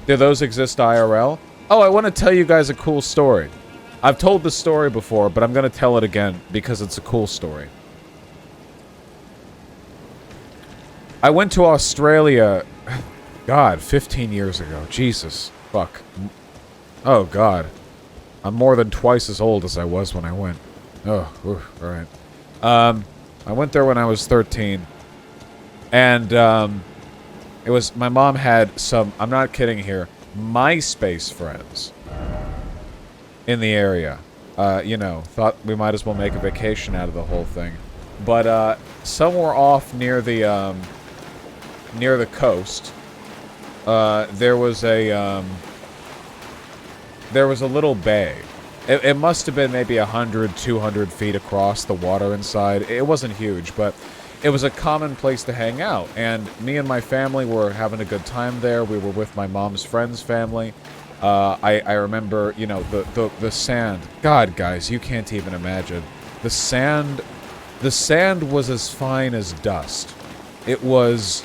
Do those exist IRL? Oh, I want to tell you guys a cool story. I've told the story before, but I'm going to tell it again because it's a cool story. I went to Australia, God, 15 years ago. Jesus. Fuck. Oh, God. I'm more than twice as old as I was when I went. Oh, alright. I went there when I was 13. And, it was, my mom had some, I'm not kidding here, MySpace friends in the area. You know, thought we might as well make a vacation out of the whole thing. But, somewhere off near the coast, there was a little bay. It must have been maybe 100, 200 feet across, the water inside. It wasn't huge, but it was a common place to hang out. And me and my family were having a good time there. We were with my mom's friend's family. I remember, you know, the sand. God, guys, you can't even imagine. The sand was as fine as dust. It was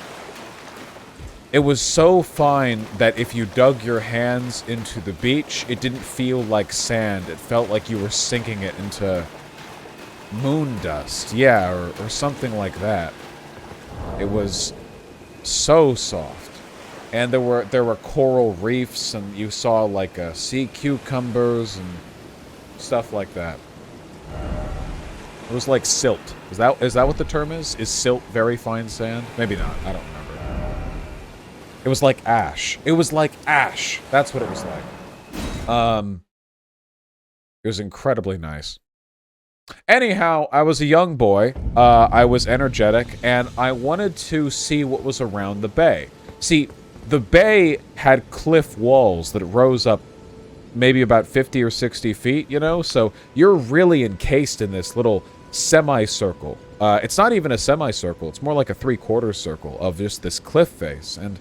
It was so fine that if you dug your hands into the beach, it didn't feel like sand. It felt like you were sinking it into moon dust. Yeah, or something like that. It was so soft. And there were coral reefs, and you saw like sea cucumbers and stuff like that. It was like silt. Is that what the term is? Is silt very fine sand? Maybe not. I don't remember. It was like ash. It was like ash. That's what it was like. It was incredibly nice. Anyhow, I was a young boy. I was energetic, and I wanted to see what was around the bay. See, the bay had cliff walls that rose up maybe about 50 or 60 feet, you know? So you're really encased in this little semicircle. It's not even a semicircle. It's more like a three-quarter circle of just this cliff face. And,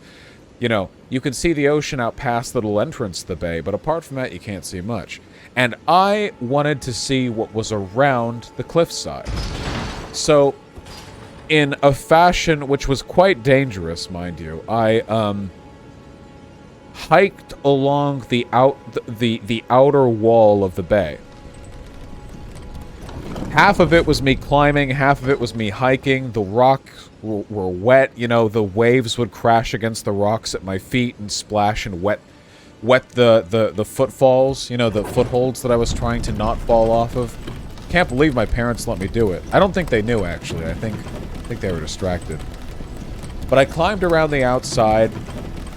you know, you can see the ocean out past the little entrance to the bay, but apart from that, you can't see much. And I wanted to see what was around the cliffside. So, in a fashion which was quite dangerous, mind you, I hiked along the outer wall of the bay. Half of it was me climbing, half of it was me hiking. The rocks were wet, you know, the waves would crash against the rocks at my feet and splash and wet the footfalls, you know, the footholds that I was trying to not fall off of. Can't believe my parents let me do it. I don't think they knew, actually. I think they were distracted. But I climbed around the outside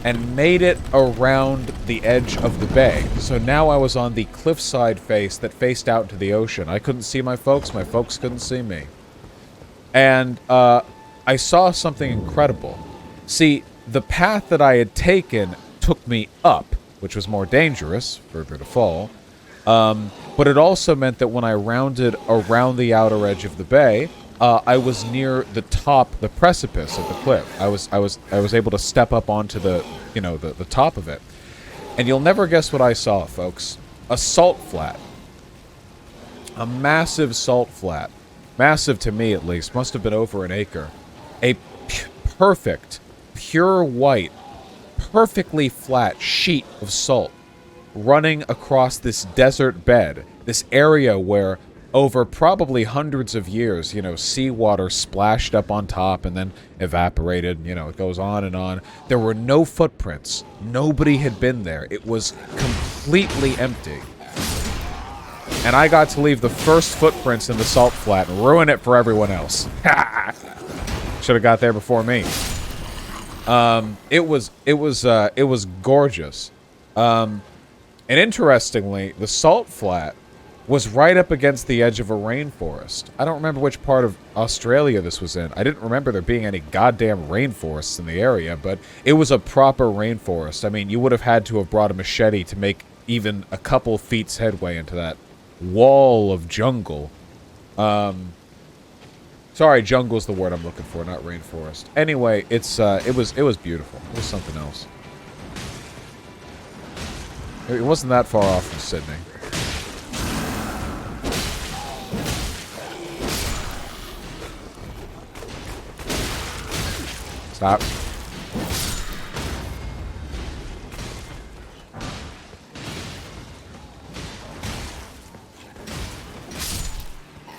and made it around the edge of the bay. So now I was on the cliffside face that faced out into the ocean. I couldn't see my folks couldn't see me. And I saw something incredible. See, the path that I had taken took me up, which was more dangerous, further to fall. But it also meant that when I rounded around the outer edge of the bay, I was near the top, the precipice of the cliff. I was able to step up onto the top of it. And you'll never guess what I saw, folks. A salt flat. A massive salt flat. Massive to me, at least. Must have been over an acre. A perfect, pure white, perfectly flat sheet of salt running across this desert bed, this area where over probably hundreds of years, you know, seawater splashed up on top and then evaporated, you know, it goes on and on. There were no footprints. Nobody had been there. It was completely empty. And I got to leave the first footprints in the salt flat and ruin it for everyone else. Should have got there before me. It was gorgeous. And interestingly, the salt flat was right up against the edge of a rainforest. I don't remember which part of Australia this was in. I didn't remember there being any goddamn rainforests in the area, but it was a proper rainforest. I mean, you would have had to have brought a machete to make even a couple feet's headway into that wall of jungle. Sorry, jungle's the word I'm looking for, not rainforest. Anyway, it was beautiful. It was something else. It wasn't that far off from Sydney. Stop.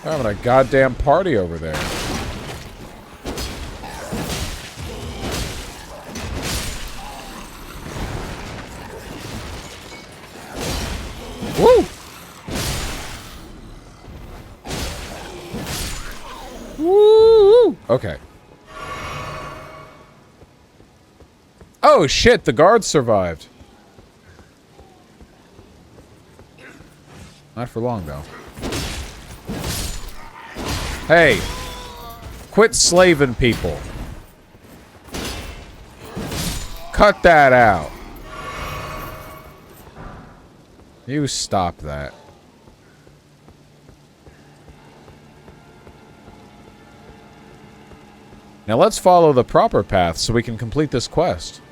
They're having a goddamn party over there. Woo! Woo! Okay. Oh shit, the guards survived. Not for long, though. Hey, quit slaving people. Cut that out. You stop that. Now let's follow the proper path so we can complete this quest.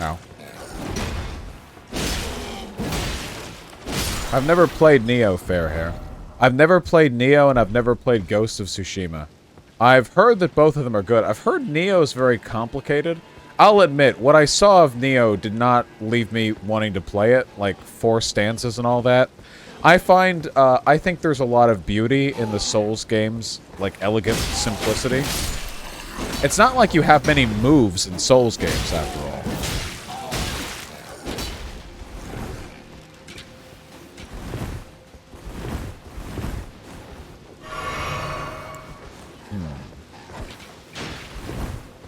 Ow. I've never played Neo, Fairhair. I've never played Neo, and I've never played Ghost of Tsushima. I've heard that both of them are good. I've heard Neo's very complicated. I'll admit, what I saw of Neo did not leave me wanting to play it, like 4 stances and all that. I think there's a lot of beauty in the Souls games, like elegant simplicity. It's not like you have many moves in Souls games, after all.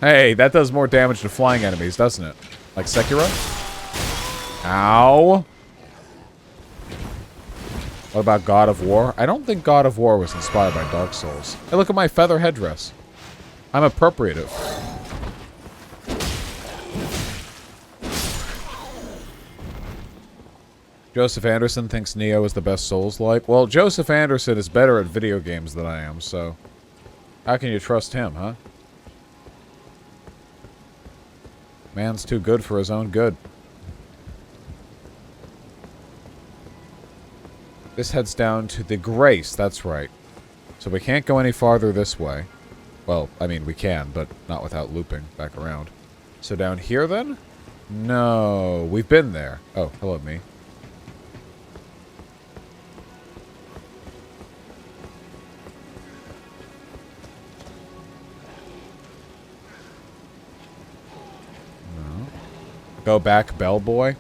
Hey, that does more damage to flying enemies, doesn't it? Like Sekiro? Ow. What about God of War? I don't think God of War was inspired by Dark Souls. Hey, look at my feather headdress. I'm appropriative. Joseph Anderson thinks Neo is the best Souls-like. Well, Joseph Anderson is better at video games than I am, so... how can you trust him, huh? Man's too good for his own good. This heads down to the Grace, that's right. So we can't go any farther this way. Well, I mean, we can, but not without looping back around. So down here, then? No, we've been there. Oh, hello, me. No. Go back, Bellboy.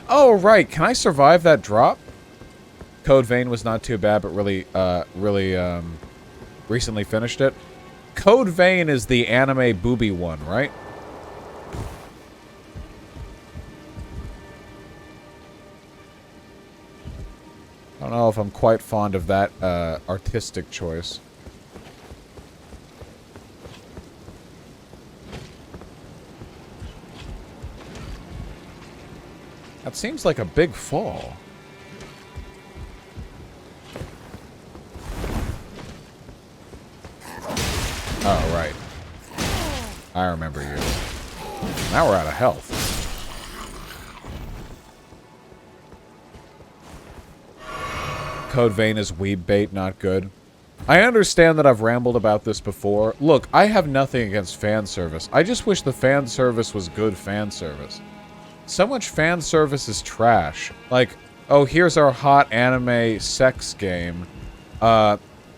Oh, right. Can I survive that drop? Code Vein was not too bad, but really recently finished it. Code Vein is the anime booby one, right? I don't know if I'm quite fond of that artistic choice. That seems like a big fall. Oh, right. I remember you. Now we're out of health. Code Vein is weeb bait, not good. I understand that I've rambled about this before. Look, I have nothing against fan service. I just wish the fan service was good fan service. So much fan service is trash. Like, oh, here's our hot anime sex game.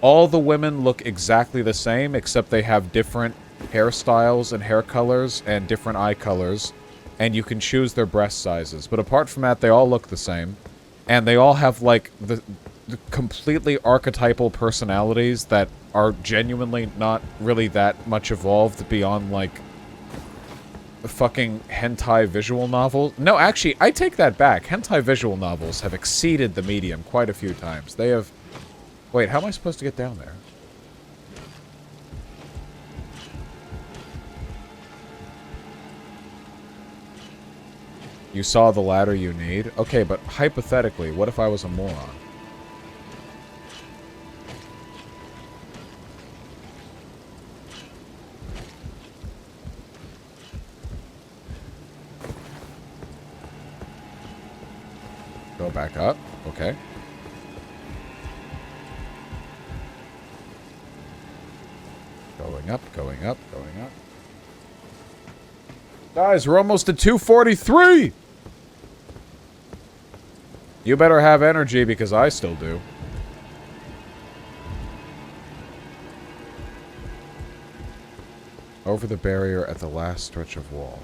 All the women look exactly the same, except they have different hairstyles and hair colors and different eye colors, and you can choose their breast sizes. But apart from that, they all look the same, and they all have, like, the completely archetypal personalities that are genuinely not really that much evolved beyond, like, fucking hentai visual novels. No, actually, I take that back. Hentai visual novels have exceeded the medium quite a few times. They have... Wait, how am I supposed to get down there? You saw the ladder you need? Okay, but hypothetically, what if I was a moron? Go back up. Okay. Going up, going up, going up. Guys, we're almost at 243! You better have energy, because I still do. Over the barrier at the last stretch of wall.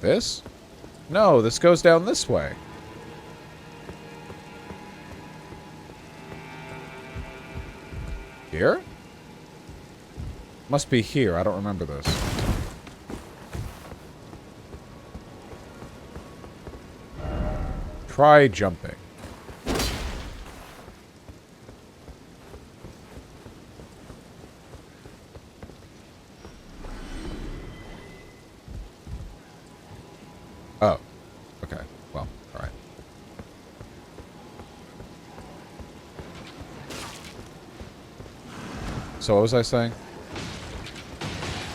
This? No, this goes down this way. Here? Must be here. I don't remember this. Try jumping. Oh. Okay. Well, alright. So what was I saying?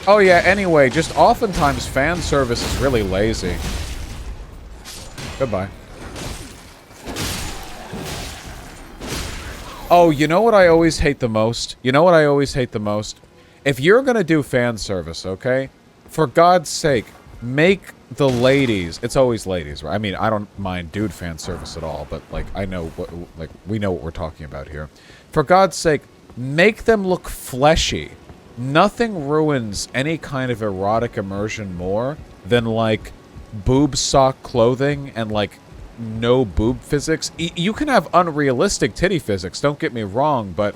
Oh yeah, anyway, just oftentimes fan service is really lazy. Goodbye. Oh, you know what I always hate the most? You know what I always hate the most? If you're gonna do fan service, okay? For God's sake, make the ladies... It's always ladies, right? I mean, I don't mind dude fan service at all, but, like, I know what... Like, we know what we're talking about here. For God's sake, make them look fleshy. Nothing ruins any kind of erotic immersion more than, like, boob sock clothing and, like, no boob physics. You can have unrealistic titty physics, don't get me wrong, but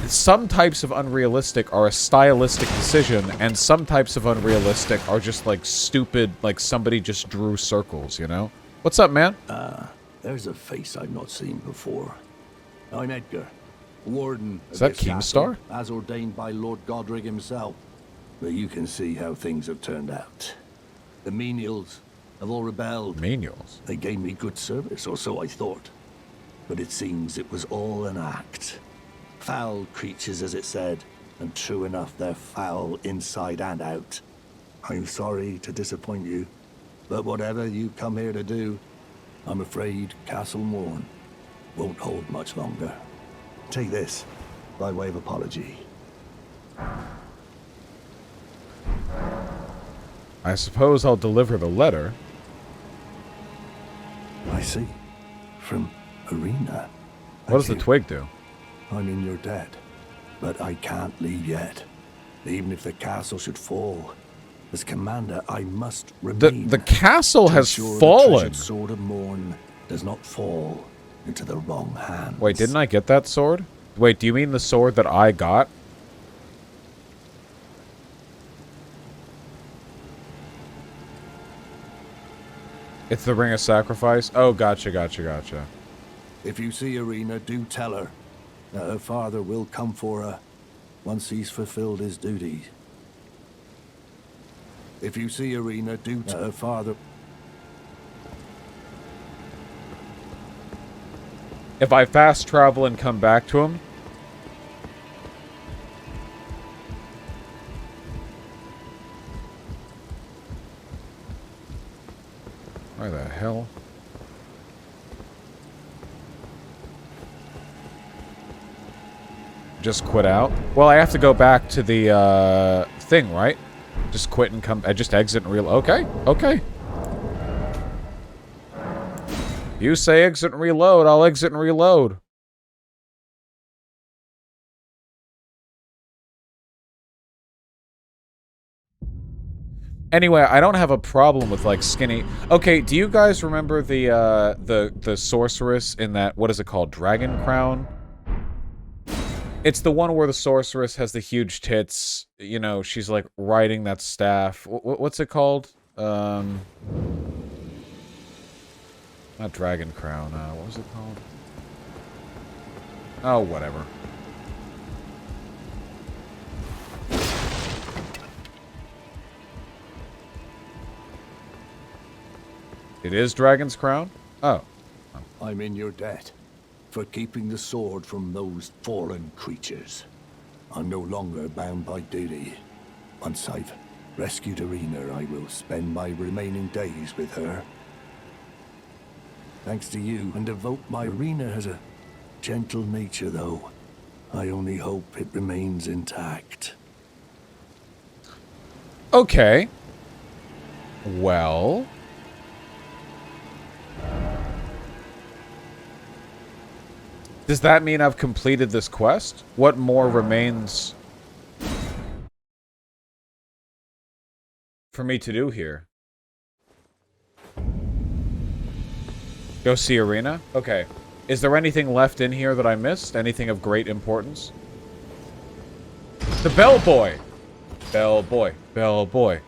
some types of unrealistic are a stylistic decision, and some types of unrealistic are just, like, stupid, like somebody just drew circles, you know? What's up, man? There's a face I've not seen before. I'm Edgar, Warden of Is that this Keemstar? castle, as ordained by Lord Godric himself. But you can see how things have turned out. The menials have all rebelled. Menials? They gave me good service, or so I thought. But it seems it was all an act. Foul creatures, as it said, and true enough, they're foul inside and out. I'm sorry to disappoint you, but whatever you come here to do, I'm afraid Castle Morn won't hold much longer. Take this, by way of apology. I suppose I'll deliver the letter. I see. From Arena. What does the twig do? I'm in your debt, but I can't leave yet. Even if the castle should fall, as commander, I must remain. The castle to has ensure the fallen. treasured Sword of Morn does not fall into the wrong hands. Wait, didn't I get that sword? Wait, do you mean the sword that I got? It's the Ring of Sacrifice? Oh, gotcha, gotcha, gotcha. If you see Arena, do tell her that her father will come for her once he's fulfilled his duties. If you see Arena, do tell her father... If I fast travel and come back to him... Where the hell? Just quit out? Well, I have to go back to the, thing, right? Just quit and come... I just exit and reload. Okay, okay. You say exit and reload, I'll exit and reload. Anyway, I don't have a problem with, like, skinny... Okay, do you guys remember the sorceress in that... What is it called? Dragon Crown? It's the one where the sorceress has the huge tits. You know, she's, like, riding that staff. What's it called? Not Dragon Crown. What was it called? Oh, whatever. It is Dragon's Crown? Oh. I'm in your debt for keeping the sword from those fallen creatures. I'm no longer bound by duty. Once I've rescued Arena, I will spend my remaining days with her. Thanks to you, and devote my Arena has a gentle nature, though. I only hope it remains intact. Okay. Well... Does that mean I've completed this quest? What more remains for me to do here? Go see Arena? Okay. Is there anything left in here that I missed? Anything of great importance? The Bellboy! Bellboy. Bellboy.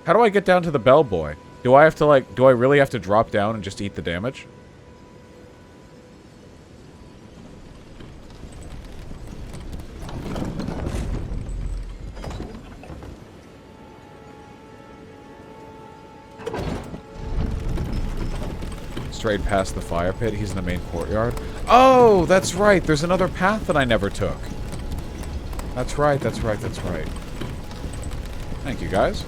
How do I get down to the Bellboy? Do I have to, like, do I really have to drop down and just eat the damage? Straight past the fire pit. He's in the main courtyard. Oh, that's right. There's another path that I never took. That's right, that's right, that's right. Thank you, guys.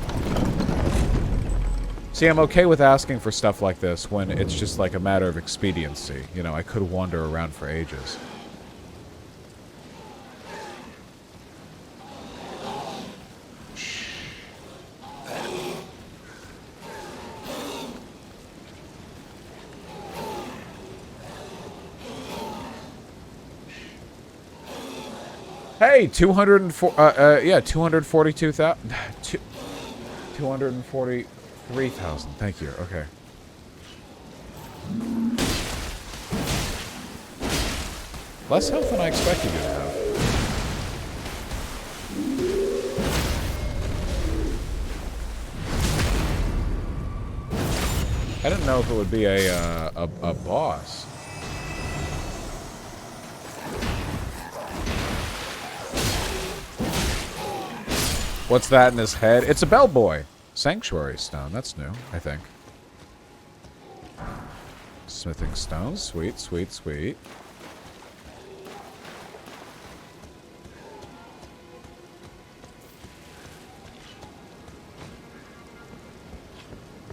See, I'm okay with asking for stuff like this when it's just like a matter of expediency. You know, I could wander around for ages. Hey, 242,000. 243,000. Thank you. Okay. Less health than I expected you to have. I didn't know if it would be a boss. What's that in his head? It's a bellboy. Sanctuary stone. That's new, I think. Smithing stone. Sweet, sweet, sweet.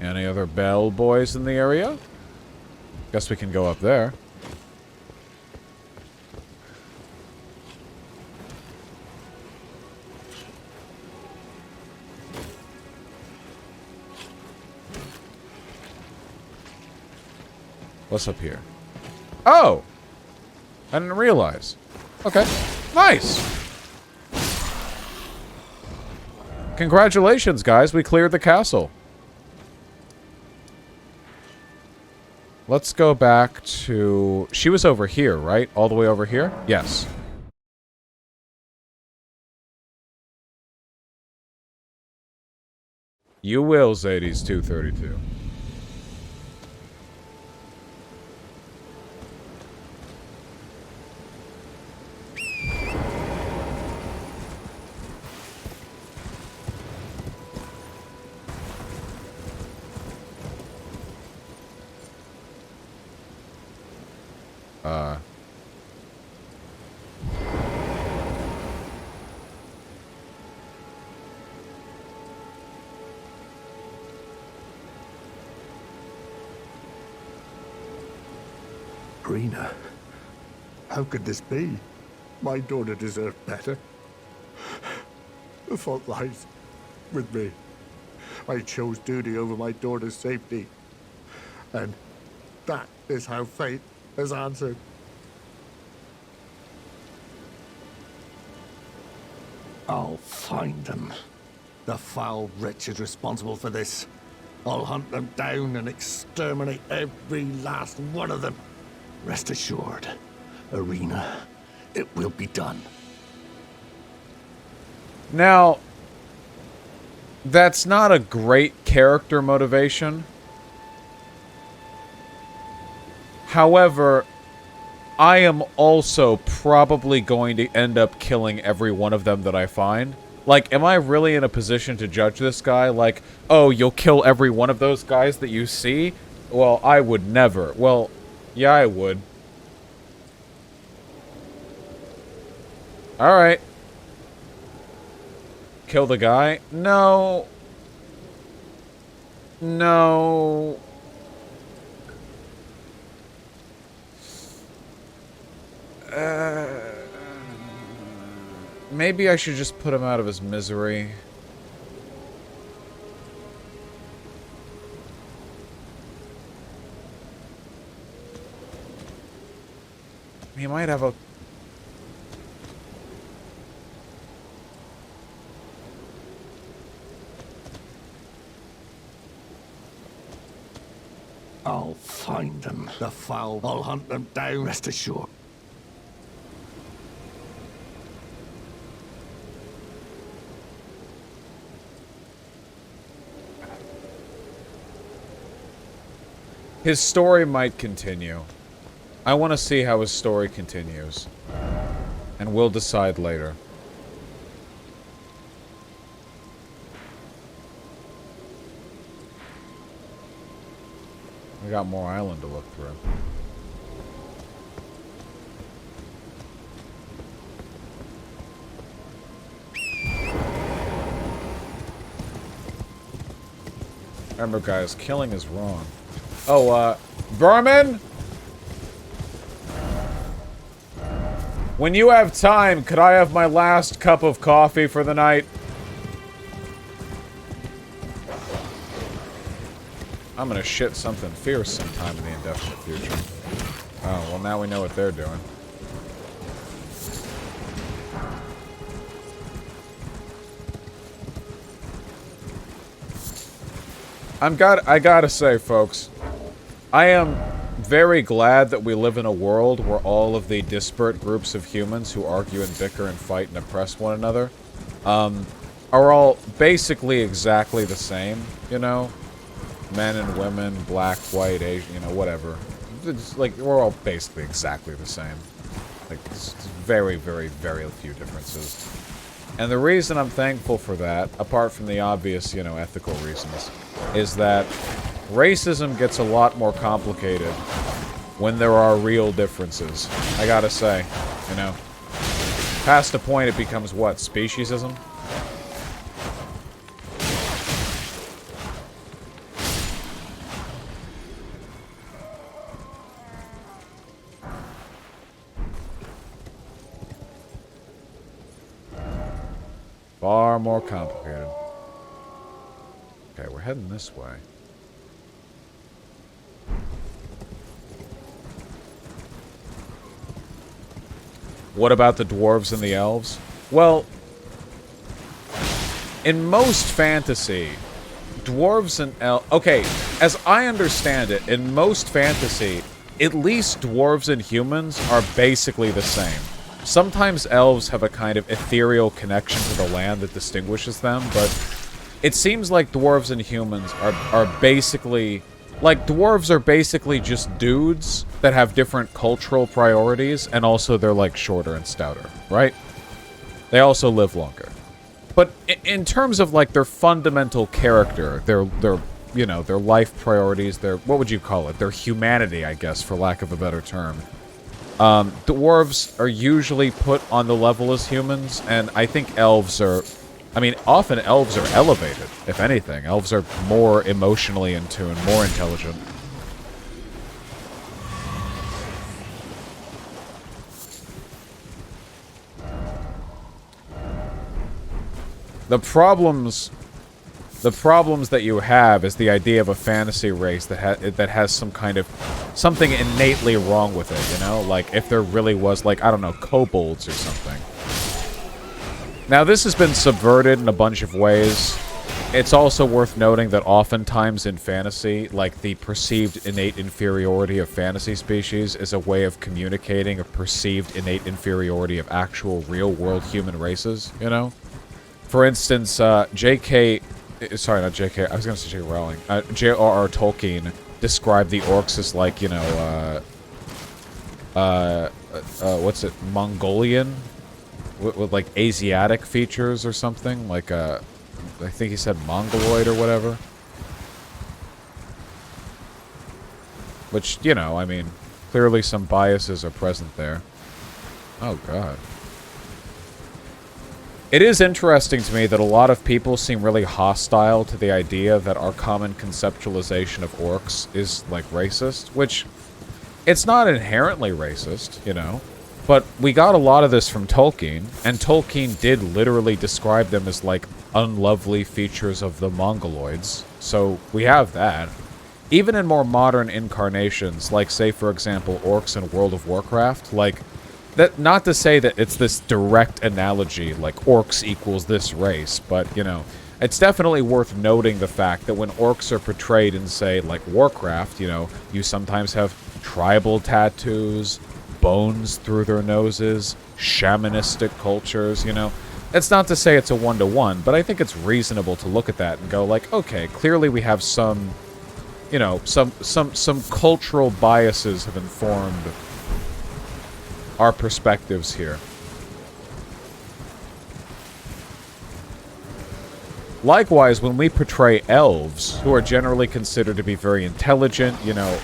Any other bellboys in the area? Guess we can go up there. What's up here? Oh! I didn't realize. Okay. Nice! Congratulations, guys. We cleared the castle. Let's go back to... She was over here, right? All the way over here? Yes. You will, Zades 232. Rena, how could this be? My daughter deserved better. The fault lies with me. I chose duty over my daughter's safety. And that is how fate has answered. I'll find them. The foul wretches responsible for this. I'll hunt them down and exterminate every last one of them. Rest assured, Irina, it will be done. Now, that's not a great character motivation. However, I am also probably going to end up killing every one of them that I find. Like, am I really in a position to judge this guy? Like, oh, you'll kill every one of those guys that you see? Well, I would never. Well, yeah, I would. Alright. Kill the guy? No. No. Maybe I should just put him out of his misery. He might have a... I'll find them. The foul. I'll hunt them down. Rest assured. His story might continue. I want to see how his story continues. And we'll decide later. We got more island to look through. Remember, guys, killing is wrong. Oh, Vermin? When you have time, could I have my last cup of coffee for the night? I'm gonna shit something fierce sometime in the indefinite future. Oh, well now we know what they're doing. I gotta say, folks, I am very glad that we live in a world where all of the disparate groups of humans who argue and bicker and fight and oppress one another, are all basically exactly the same, you know? Men and women, black, white, Asian, you know, whatever. It's like, we're all basically exactly the same. Like, it's very, very, very few differences. And the reason I'm thankful for that, apart from the obvious, you know, ethical reasons, is that racism gets a lot more complicated when there are real differences. I gotta say, you know. Past a point, it becomes what? Speciesism? Far more complicated. Okay, we're heading this way. What about the dwarves and the elves? Well, in most fantasy, dwarves and elves... Okay, as I understand it, in most fantasy, at least dwarves and humans are basically the same. Sometimes elves have a kind of ethereal connection to the land that distinguishes them, but it seems like dwarves and humans are basically... Like, dwarves are basically just dudes that have different cultural priorities, and also they're, like, shorter and stouter, right? They also live longer. But in terms of, like, their fundamental character, their you know, their life priorities, their... What would you call it? Their humanity, I guess, for lack of a better term. Dwarves are usually put on the level as humans, and I think elves are... I mean, often elves are elevated, if anything. Elves are more emotionally in tune, more intelligent. The problems that you have is the idea of a fantasy race that has some kind of... something innately wrong with it, you know? Like, if there really was, like, I don't know, kobolds or something. Now, this has been subverted in a bunch of ways. It's also worth noting that oftentimes in fantasy, like, the perceived innate inferiority of fantasy species is a way of communicating a perceived innate inferiority of actual real-world human races, you know? For instance, J.K. Sorry, not J.K. I was going to say J. Rowling. J.R.R. Tolkien described the orcs as, like, you know, what's it? Mongolian? With, like, Asiatic features or something. Like, I think he said Mongoloid or whatever. Which, you know, I mean, clearly some biases are present there. Oh, God. It is interesting to me that a lot of people seem really hostile to the idea that our common conceptualization of orcs is, like, racist, which it's not inherently racist, you know, but we got a lot of this from Tolkien, and Tolkien did literally describe them as, like, unlovely features of the Mongoloids, so we have that. Even in more modern incarnations, like, say, for example, orcs in World of Warcraft, like, that, not to say that it's this direct analogy, like orcs equals this race, but, you know, it's definitely worth noting the fact that when orcs are portrayed in, say, like Warcraft, you know, you sometimes have tribal tattoos, bones through their noses, shamanistic cultures, you know. It's not to say it's a one-to-one, but I think it's reasonable to look at that and go like, okay, clearly we have some, you know, some cultural biases have informed our perspectives here. Likewise, when we portray elves, who are generally considered to be very intelligent, you know,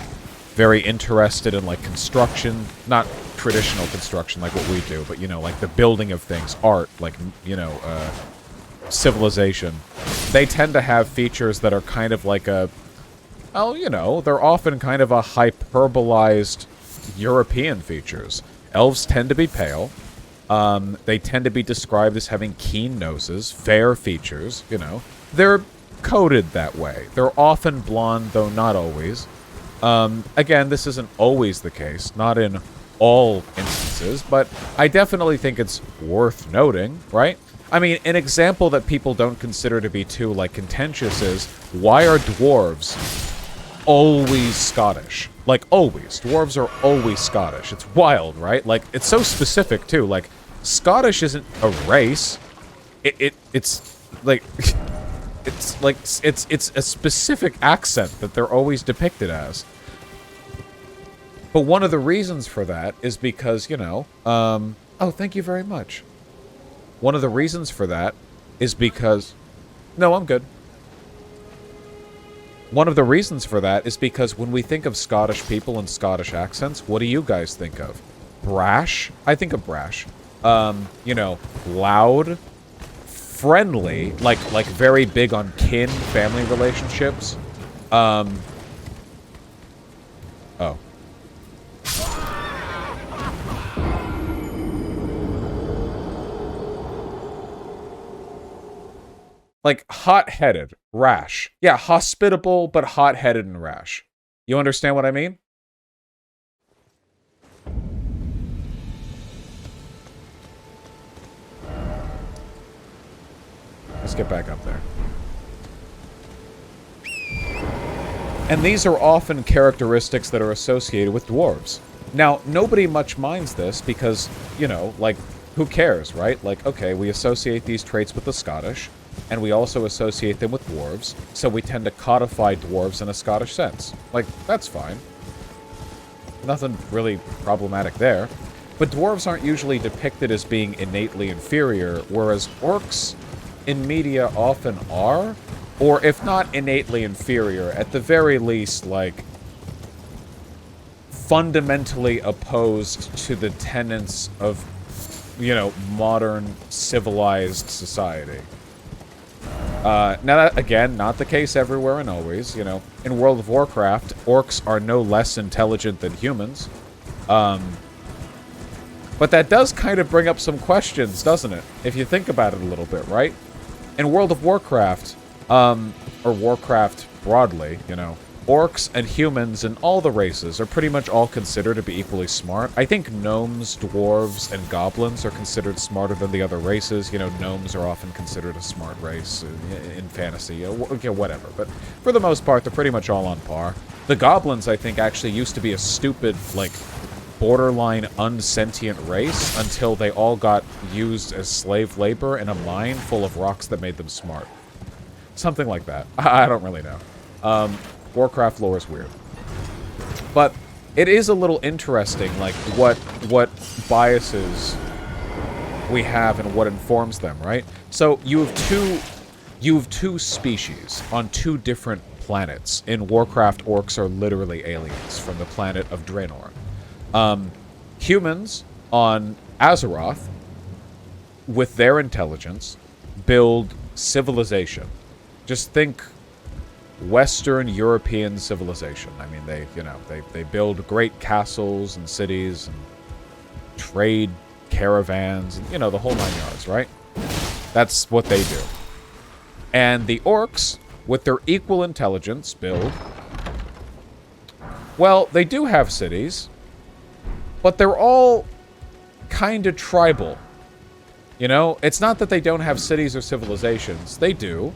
very interested in, like, construction, not traditional construction like what we do, but, you know, like the building of things, art, like, you know, civilization. they tend to have features that are kind of like a, oh, you know, they're often kind of a hyperbolized European features. Elves tend to be pale. They tend to be described as having keen noses, fair features, you know. They're coded that way. They're often blonde, though not always. Again, this isn't always the case, not in all instances, but I definitely think it's worth noting, right? I mean, an example that people don't consider to be too, like, contentious is, why are dwarves always Scottish? Like, always. Dwarves are always Scottish. It's wild, right? Like, it's so specific, too. Like, Scottish isn't a race. It's, like... It's like, it's a specific accent that they're always depicted as. But one of the reasons for that is because, you know, oh, thank you very much. One of the reasons for that is because, no, I'm good. One of the reasons for that is because when we think of Scottish people and Scottish accents, what do you guys think of? Brash? I think of brash. You know, loud, friendly, like very big on kin, family relationships. Oh. Like, hot-headed, rash. Yeah, hospitable, but hot-headed and rash. You understand what I mean? Let's get back up there. And these are often characteristics that are associated with dwarves. Now, nobody much minds this because, you know, like, who cares, right? Like, okay, we associate these traits with the Scottish, and we also associate them with dwarves, so we tend to codify dwarves in a Scottish sense. Like, that's fine. Nothing really problematic there. But dwarves aren't usually depicted as being innately inferior, whereas orcs in media often are, or if not innately inferior, at the very least, like, fundamentally opposed to the tenets of, you know, modern civilized society. Now, that, again, not the case everywhere and always, you know. In World of Warcraft, orcs are no less intelligent than humans. But that does kind of bring up some questions, doesn't it? If you think about it a little bit, right? In World of Warcraft, or Warcraft broadly, you know, orcs and humans and all the races are pretty much all considered to be equally smart. I think gnomes, dwarves, and goblins are considered smarter than the other races. You know, gnomes are often considered a smart race in fantasy, okay, whatever. But for the most part, they're pretty much all on par. The goblins, I think, actually used to be a stupid, like, borderline unsentient race until they all got used as slave labor in a mine full of rocks that made them smart. Something like that. I don't really know. Warcraft lore is weird. But it is a little interesting, like, what biases we have and what informs them, right? So you have two species on two different planets. In Warcraft, orcs are literally aliens from the planet of Draenor. Humans on Azeroth, with their intelligence, build civilization. Just think Western European civilization. I mean, they build great castles and cities and trade caravans and, you know, the whole 9 yards, right? That's what they do. And the orcs, with their equal intelligence, build... Well, they do have cities, but they're all kind of tribal. You know, it's not that they don't have cities or civilizations. They do.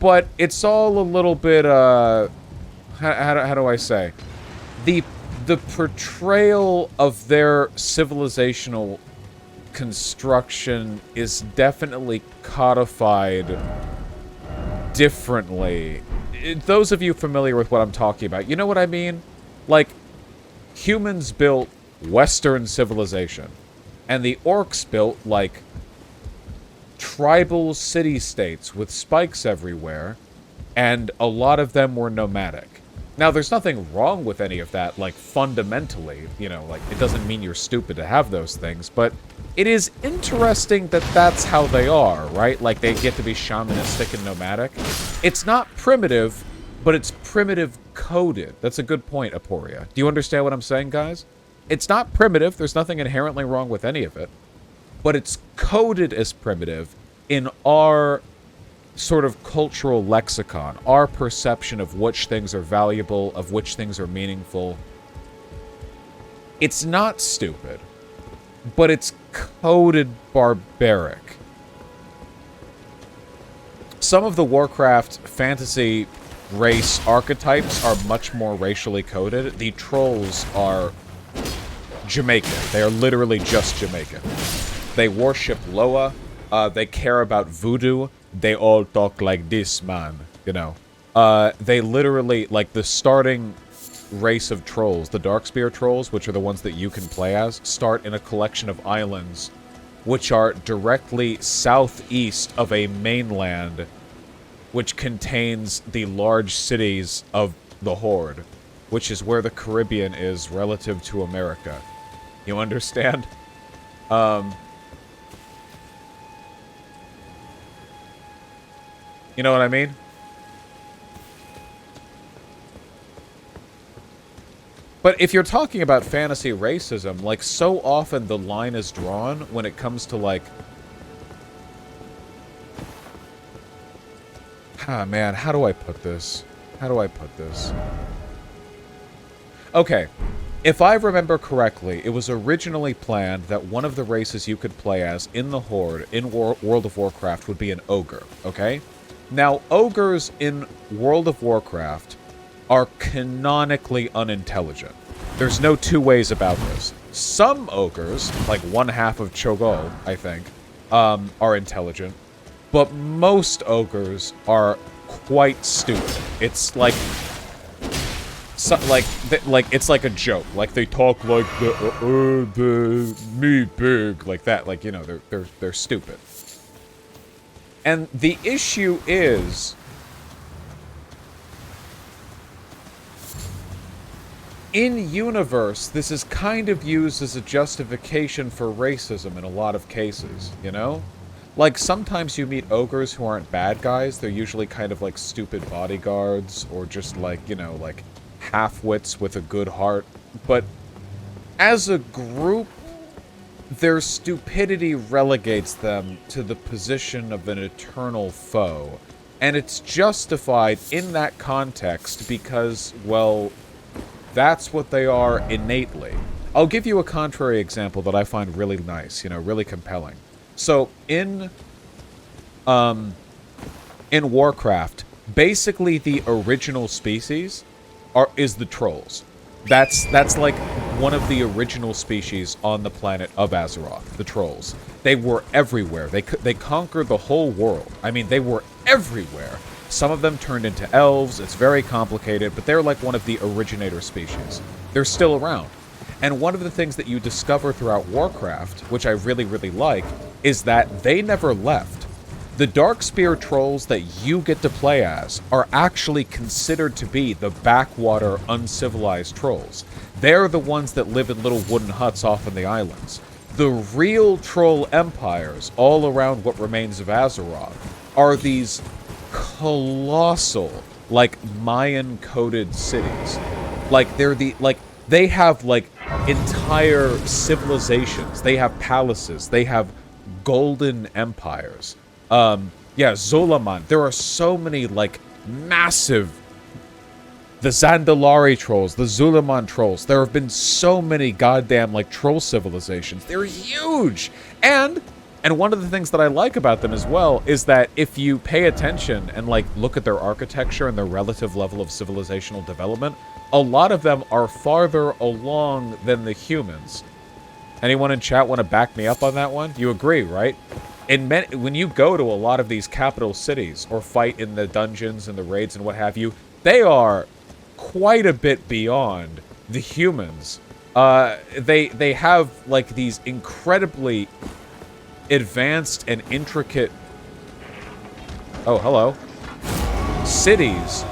But it's all a little bit, how do I say? The portrayal of their civilizational construction is definitely codified differently. Those of you familiar with what I'm talking about, you know what I mean? Like, humans built Western civilization, and the orcs built, like, tribal city-states with spikes everywhere, and a lot of them were nomadic. Now, there's nothing wrong with any of that, like, fundamentally, you know, like, it doesn't mean you're stupid to have those things, but it is interesting that that's how they are, right? Like, they get to be shamanistic and nomadic. It's not primitive, but it's primitive coded. That's a good point, Aporia. Do you understand what I'm saying, guys? It's not primitive. There's nothing inherently wrong with any of it. But it's coded as primitive in our sort of cultural lexicon, our perception of which things are valuable, of which things are meaningful. It's not stupid, but it's coded barbaric. Some of the Warcraft fantasy race archetypes are much more racially coded. The trolls are Jamaican. They are literally just Jamaican. They worship Loa. They care about voodoo. They all talk like this, man. You know. They literally, like, the starting race of trolls, the Darkspear trolls, which are the ones that you can play as, start in a collection of islands which are directly southeast of a mainland which contains the large cities of the Horde, which is where the Caribbean is relative to America. You understand? You know what I mean? But if you're talking about fantasy racism, like, so often the line is drawn when it comes to, like... Ah, man, how do I put this? How do I put this? Okay, if I remember correctly, it was originally planned that one of the races you could play as in the Horde, in World of Warcraft, would be an ogre, okay? Now, ogres in World of Warcraft are canonically unintelligent. There's no two ways about this. Some ogres, like one half of Cho'Gall, I think, are intelligent, but most ogres are quite stupid. It's like, it's like a joke. Like, they talk like the me big, like that. Like, you know, they're stupid. And the issue is, in universe, this is kind of used as a justification for racism in a lot of cases, you know? Like, sometimes you meet ogres who aren't bad guys. They're usually kind of like stupid bodyguards, or just like, you know, like half-wits with a good heart. But as a group, their stupidity relegates them to the position of an eternal foe. And it's justified in that context because, well, that's what they are innately. I'll give you a contrary example that I find really nice, you know, really compelling. So, in Warcraft, basically the original species is the trolls. That's like one of the original species on the planet of Azeroth, the trolls. They were everywhere. They conquered the whole world. I mean, they were everywhere. Some of them turned into elves. It's very complicated, but they're like one of the originator species. They're still around. And one of the things that you discover throughout Warcraft, which I really, really like, is that they never left. The Darkspear trolls that you get to play as are actually considered to be the backwater, uncivilized trolls. They're the ones that live in little wooden huts off in the islands. The real troll empires, all around what remains of Azeroth, are these colossal, like, Mayan-coded cities. Like, they have, like, entire civilizations. They have palaces. They have golden empires. Yeah, Zolaman. There are so many, like, massive... The Zandalari trolls, the Zulaman trolls. There have been so many goddamn, like, troll civilizations. They're huge! And one of the things that I like about them as well is that if you pay attention and, like, look at their architecture and their relative level of civilizational development, a lot of them are farther along than the humans. Anyone in chat want to back me up on that one? You agree, right? When you go to a lot of these capital cities or fight in the dungeons and the raids and what have you, they are quite a bit beyond the humans. They have, like, these incredibly advanced and intricate... Oh, hello. Cities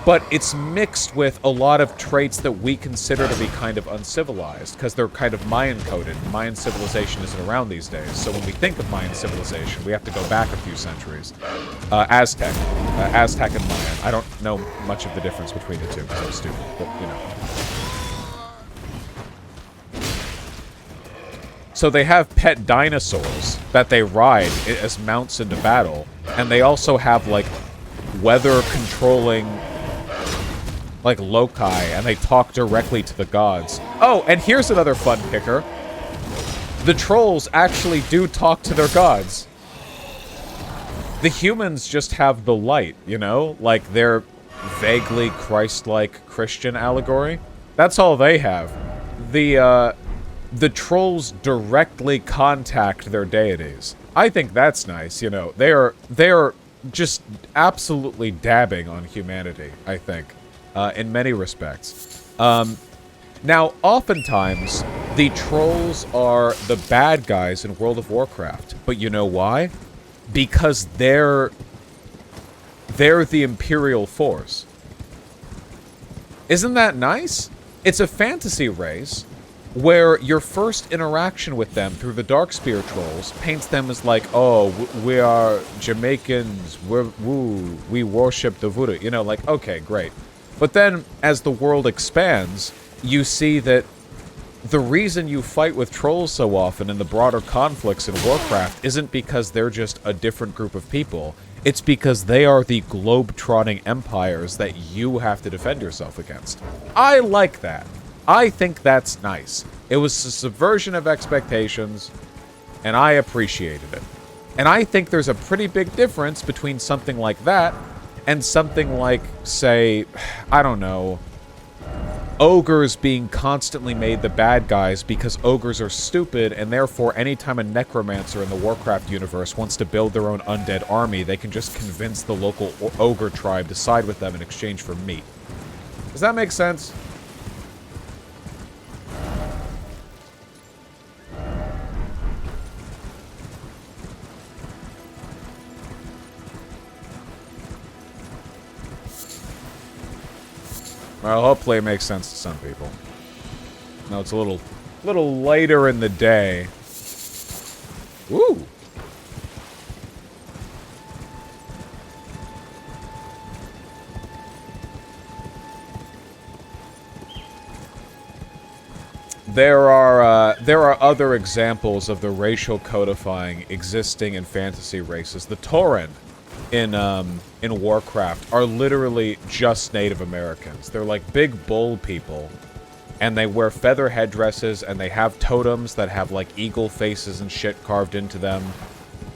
but it's mixed with a lot of traits that we consider to be kind of uncivilized, because they're kind of Mayan-coded. Mayan civilization isn't around these days, so when we think of Mayan civilization, we have to go back a few centuries. Aztec and Mayan. I don't know much of the difference between the two, because I'm stupid, but, you know. So they have pet dinosaurs that they ride as mounts into battle, and they also have, like, weather-controlling, like, loci, and they talk directly to the gods. Oh, and here's another fun kicker. The trolls actually do talk to their gods. The humans just have the light, you know? Like, their vaguely Christ-like Christian allegory. That's all they have. The trolls directly contact their deities. I think that's nice, you know. They are just absolutely dabbing on humanity, I think, in many respects. Now, oftentimes, the trolls are the bad guys in World of Warcraft. But you know why? Because they're the Imperial Force. Isn't that nice? It's a fantasy race where your first interaction with them through the Darkspear trolls paints them as like, oh, we are Jamaicans, we worship the voodoo. You know, like, okay, great. But then, as the world expands, you see that the reason you fight with trolls so often in the broader conflicts in Warcraft isn't because they're just a different group of people. It's because they are the globe-trotting empires that you have to defend yourself against. I like that. I think that's nice. It was a subversion of expectations, and I appreciated it. And I think there's a pretty big difference between something like that and something like, say, I don't know, ogres being constantly made the bad guys because ogres are stupid, and therefore anytime a necromancer in the Warcraft universe wants to build their own undead army, they can just convince the local ogre tribe to side with them in exchange for meat. Does that make sense? Well, hopefully it makes sense to some people. No, it's a little later in the day. Ooh. There are other examples of the racial codifying existing in fantasy races. The Tauren in Warcraft are literally just Native Americans. They're like big bull people, and they wear feather headdresses, and they have totems that have like eagle faces and shit carved into them,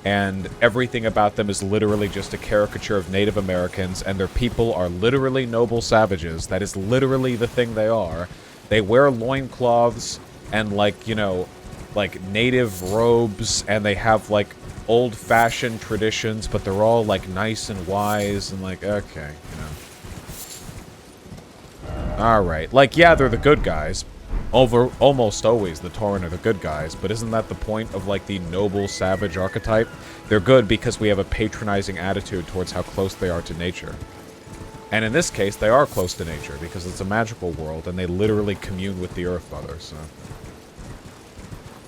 and everything about them is literally just a caricature of Native Americans, and their people are literally noble savages. That is literally the thing they are. They wear loincloths and, like, you know, like native robes, and they have like old-fashioned traditions, but they're all like nice and wise and like, okay, you know. Alright, like, yeah, they're the good guys. Almost always the Tauren are the good guys, but isn't that the point of like the noble savage archetype? They're good because we have a patronizing attitude towards how close they are to nature. And in this case, they are close to nature because it's a magical world and they literally commune with the Earth Mother, so.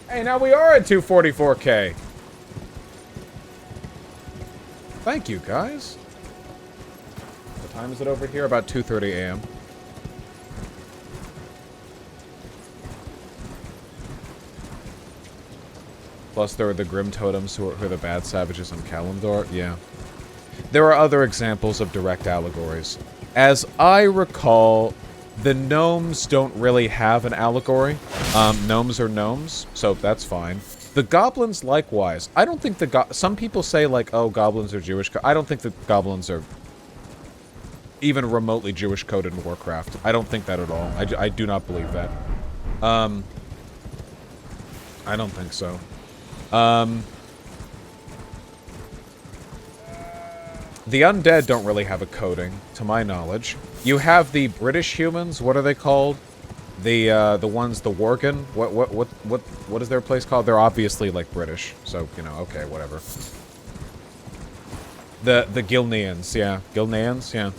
Hey, now we are at 244K. Thank you, guys. What time is it over here? About 2:30 a.m. Plus, there are the Grim Totems who are the bad savages on Kalimdor. Yeah. There are other examples of direct allegories. As I recall, the gnomes don't really have an allegory. Gnomes are gnomes, so that's fine. The goblins, likewise. I don't think some people say, like, oh, goblins are Jewish. I don't think the goblins are even remotely Jewish coded in Warcraft. I don't think that at all. I do not believe that. I don't think so. The undead don't really have a coding, to my knowledge. You have the British humans. What are they called? The ones, the Worgen. What is their place called? They're obviously like British, so you know. Okay, whatever. The Gilneans, yeah, Gilneans, yeah.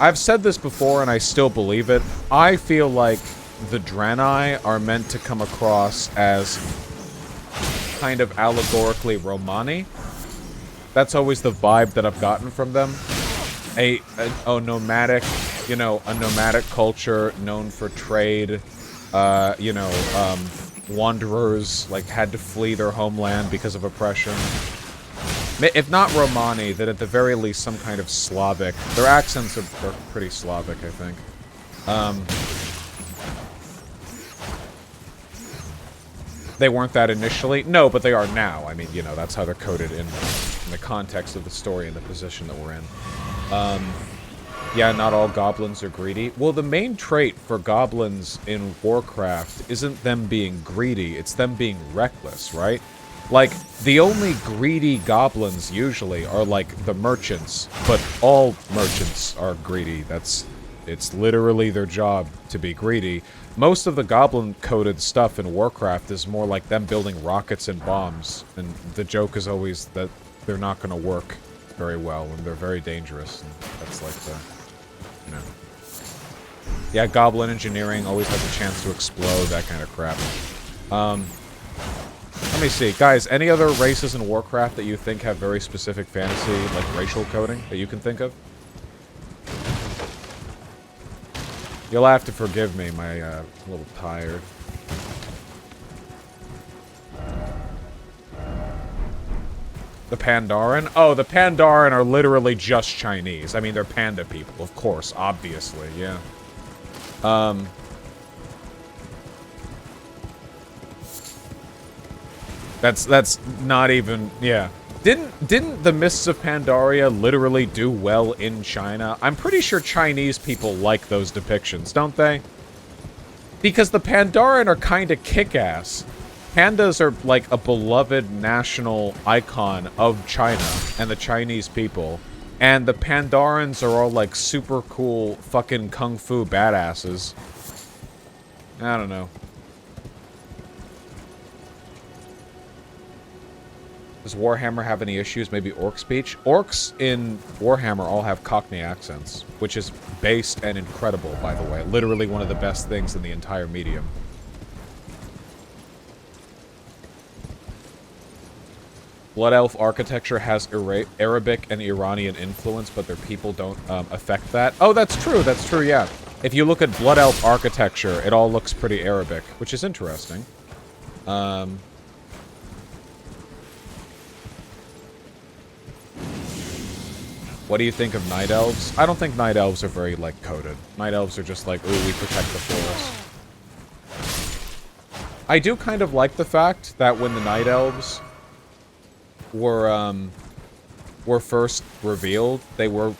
I've said this before and I still believe it. I feel like the Draenei are meant to come across as kind of allegorically Romani. That's always the vibe that I've gotten from them. A nomadic, you know, a nomadic culture known for trade, you know, wanderers, like, had to flee their homeland because of oppression. If not Romani, then at the very least some kind of Slavic. Their accents are pretty Slavic, I think. They weren't that initially. No, but they are now. I mean, you know, that's how they're coded in the context of the story and the position that we're in. Yeah, not all goblins are greedy. Well, the main trait for goblins in Warcraft isn't them being greedy, it's them being reckless, right? Like, the only greedy goblins usually are, like, the merchants, but all merchants are greedy. It's literally their job to be greedy. Most of the goblin-coded stuff in Warcraft is more like them building rockets and bombs, and the joke is always that they're not going to work very well, and they're very dangerous, and that's like the, you know. Yeah, goblin engineering always has a chance to explode, that kind of crap. Let me see. Guys, any other races in Warcraft that you think have very specific fantasy, like, racial coding that you can think of? You'll have to forgive me, I'm a little tired. The Pandaren? Oh, the Pandaren are literally just Chinese. I mean, they're panda people, of course, obviously, yeah. That's not even, yeah. Didn't the Mists of Pandaria literally do well in China? I'm pretty sure Chinese people like those depictions, don't they? Because the Pandaren are kind of kick-ass. Pandas are like a beloved national icon of China and the Chinese people. And the Pandarans are all like super cool fucking kung fu badasses. I don't know. Does Warhammer have any issues? Maybe orc speech? Orcs in Warhammer all have Cockney accents, which is based and incredible, by the way. Literally one of the best things in the entire medium. Blood Elf architecture has Arabic and Iranian influence, but their people don't affect that. Oh, that's true, yeah. If you look at Blood Elf architecture, it all looks pretty Arabic, which is interesting. What do you think of Night Elves? I don't think Night Elves are very, like, coded. Night Elves are just like, ooh, we protect the forest. I do kind of like the fact that when the Night Elves were first revealed, they were,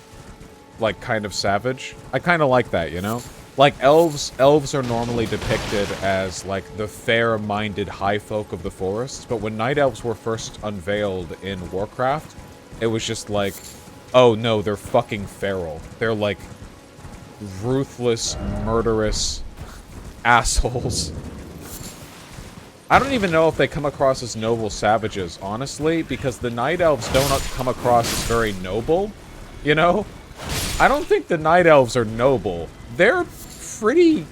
like, kind of savage. I kind of like that, you know? Like, elves are normally depicted as, like, the fair-minded high folk of the forest, but when Night Elves were first unveiled in Warcraft, it was just like, oh no, they're fucking feral. They're, like, ruthless, murderous assholes. I don't even know if they come across as noble savages, honestly, because the Night Elves don't come across as very noble, you know? I don't think the Night Elves are noble. They're pretty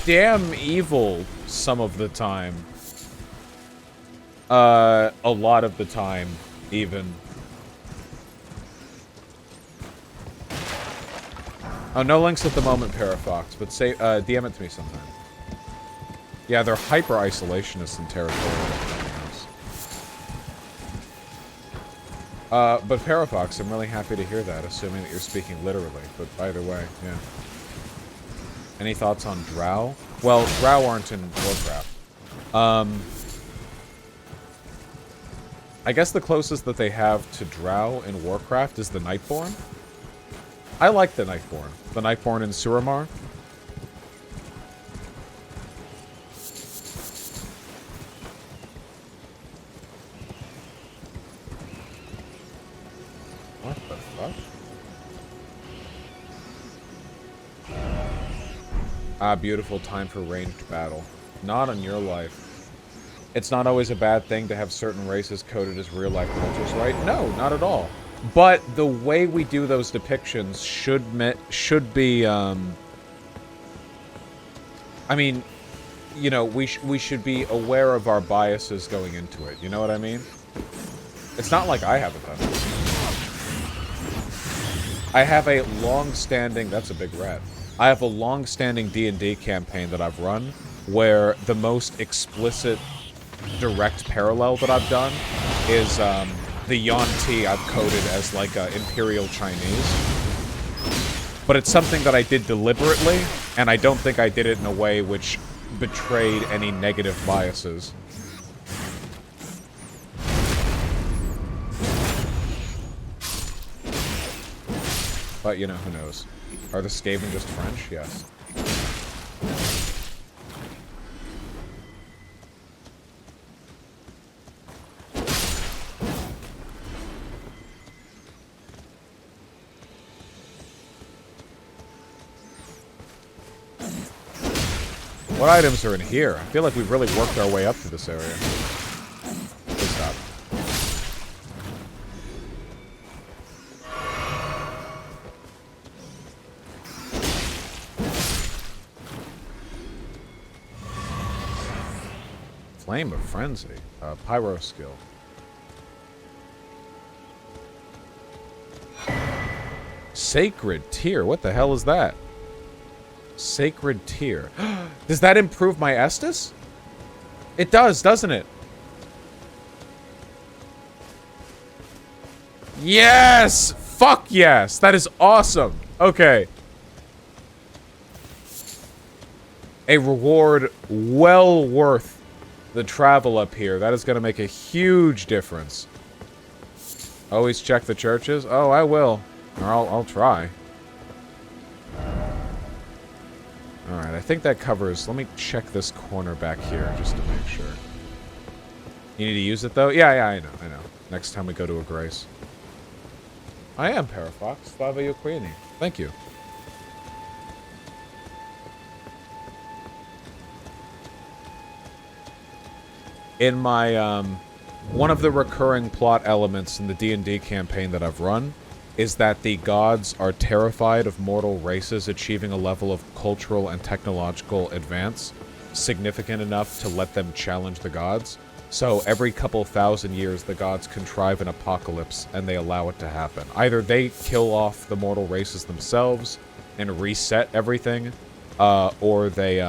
damn evil some of the time. A lot of the time, even. Oh, no links at the moment, Parafox, but say, DM it to me sometime. Yeah, they're hyper-isolationists and territorial. But Parafox, I'm really happy to hear that, assuming that you're speaking literally, but either way, yeah. Any thoughts on Drow? Well, Drow aren't in Warcraft. I guess the closest that they have to Drow in Warcraft is the Nightborn. I like the Nightborn. The Nightborn in Suramar. What the fuck? Ah, beautiful time for ranged battle. Not on your life. It's not always a bad thing to have certain races coded as real-life cultures, right? No, not at all. But the way we do those depictions should be, I mean, you know, we should be aware of our biases going into it. You know what I mean? It's not like I haven't done it. I have a long-standing... That's a big rat. I have a long-standing D&D campaign that I've run where the most explicit direct parallel that I've done is the Yuan-Ti I've coded as like Imperial Chinese. But it's something that I did deliberately, and I don't think I did it in a way which betrayed any negative biases. But, you know, who knows? Are the Skaven just French? Yes. What items are in here? I feel like we've really worked our way up to this area. Please stop. Flame of Frenzy. Pyro skill. Sacred Tear. What the hell is that? Sacred Tear. Does that improve my Estus? It does, doesn't it? Yes! Fuck yes! That is awesome. Okay. A reward well worth the travel up here. That is going to make a huge difference. Always check the churches? Oh, I will. Or I'll try. Alright, I think that covers... Let me check this corner back here just to make sure. You need to use it, though? Yeah, I know. Next time we go to a Grace. I am Parafox. Slava Ukraini. Thank you. In my, one of the recurring plot elements in the D&D campaign that I've run is that the gods are terrified of mortal races achieving a level of cultural and technological advance significant enough to let them challenge the gods. So every couple thousand years, the gods contrive an apocalypse and they allow it to happen. Either they kill off the mortal races themselves and reset everything, or they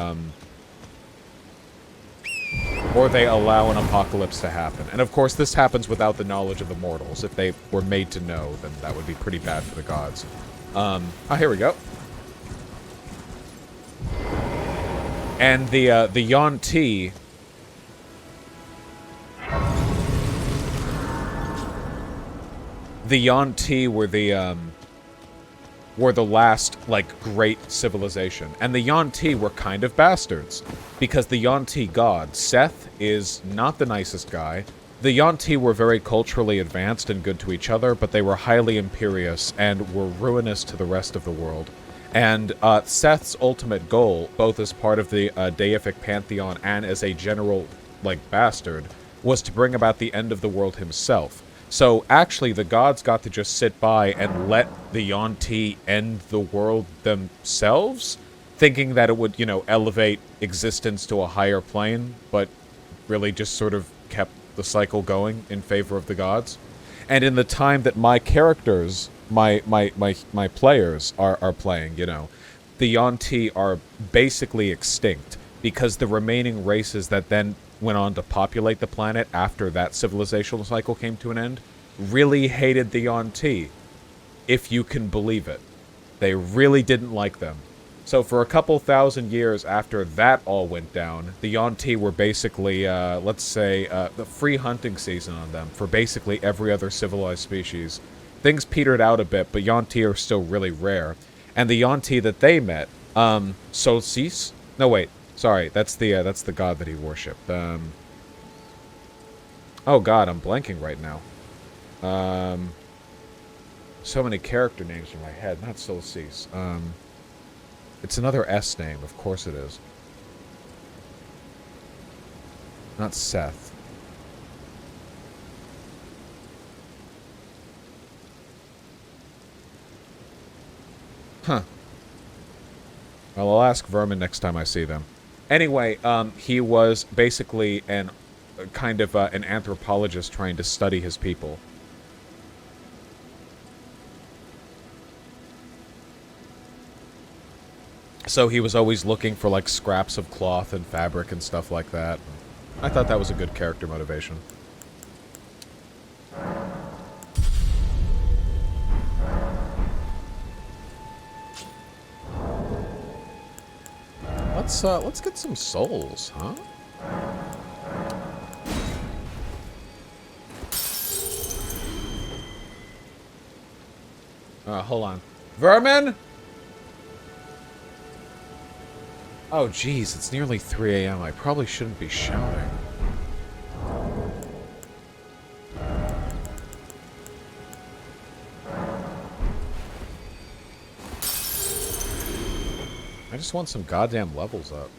allow an apocalypse to happen. And of course, this happens without the knowledge of the mortals. If they were made to know, then that would be pretty bad for the gods. Oh, here we go. And the Yuan-Ti... The Yuan-Ti were the last, like, great civilization. And the Yuan-Ti were kind of bastards. Because the Yuan-Ti god, Seth, is not the nicest guy. The Yuan-Ti were very culturally advanced and good to each other, but they were highly imperious and were ruinous to the rest of the world. And Seth's ultimate goal, both as part of the deific pantheon and as a general, like, bastard, was to bring about the end of the world himself. So, actually, the gods got to just sit by and let the Yuan-Ti end the world themselves, thinking that it would, you know, elevate existence to a higher plane, but really just sort of kept the cycle going in favor of the gods. And in the time that my characters, my players are playing, you know, the Yuan-Ti are basically extinct, because the remaining races that then went on to populate the planet after that civilizational cycle came to an end really hated the Yuan-Ti, if you can believe it. They really didn't like them. So for a couple thousand years after that all went down, the Yuan-Ti were basically, let's say, the free hunting season on them for basically every other civilized species. Things petered out a bit, but Yuan-Ti are still really rare. And the Yuan-Ti that they met, Solstice? No, wait. Sorry, that's the god that he worshipped. Oh god, I'm blanking right now. So many character names in my head. Not Solstice. It's another S name. Of course it is. Not Seth. Huh. Well, I'll ask Vermin next time I see them. Anyway, he was basically an anthropologist trying to study his people. So he was always looking for, like, scraps of cloth and fabric and stuff like that. I thought that was a good character motivation. Let's get some souls, huh? Hold on. Vermin? Oh, geez, it's nearly 3 a.m. I probably shouldn't be shouting. I just want some goddamn levels up.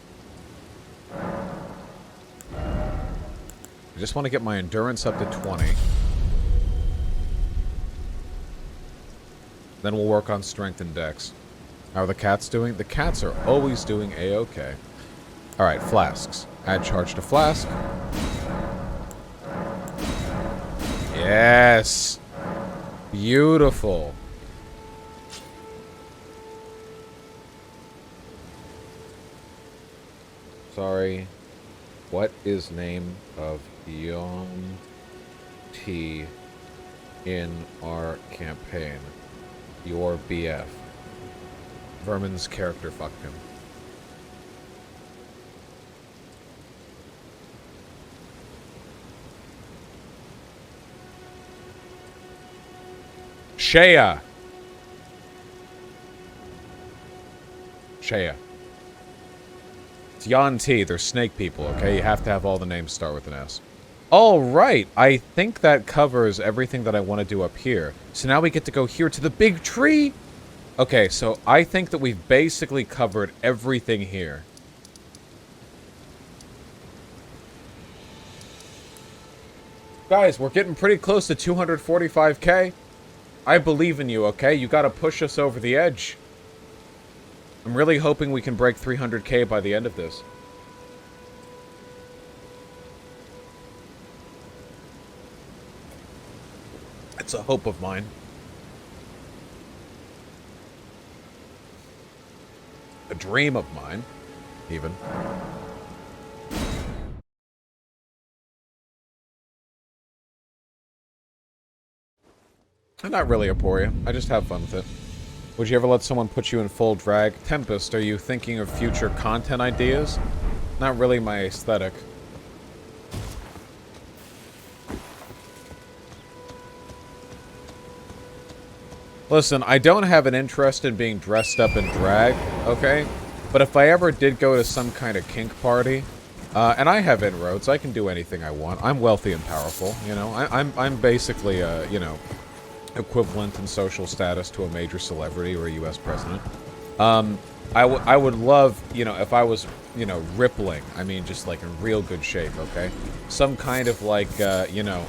I just want to get my endurance up to 20. Then we'll work on strength and dex. How are the cats doing? The cats are always doing a-okay. Alright, flasks. Add charge to flask. Yes! Beautiful. Sorry. What is name of Yom T in our campaign? Your BF. Vermin's character fucked him. Shea. Shea. It's Yan T. They're snake people, okay? You have to have all the names start with an S. Alright, I think that covers everything that I want to do up here. So now we get to go here to the big tree! Okay, so I think that we've basically covered everything here. Guys, we're getting pretty close to 245k. I believe in you, okay? You gotta push us over the edge. I'm really hoping we can break 300k by the end of this. It's a hope of mine. A dream of mine, even. I'm not really Aporia. I just have fun with it. Would you ever let someone put you in full drag? Tempest, are you thinking of future content ideas? Not really my aesthetic. Listen, I don't have an interest in being dressed up in drag, okay? But if I ever did go to some kind of kink party, and I have inroads, I can do anything I want. I'm wealthy and powerful, you know? I'm basically, you know, equivalent in social status to a major celebrity or a U.S. president. I would love, you know, if I was, you know, rippling, I mean, just like in real good shape, okay? Some kind of like, you know,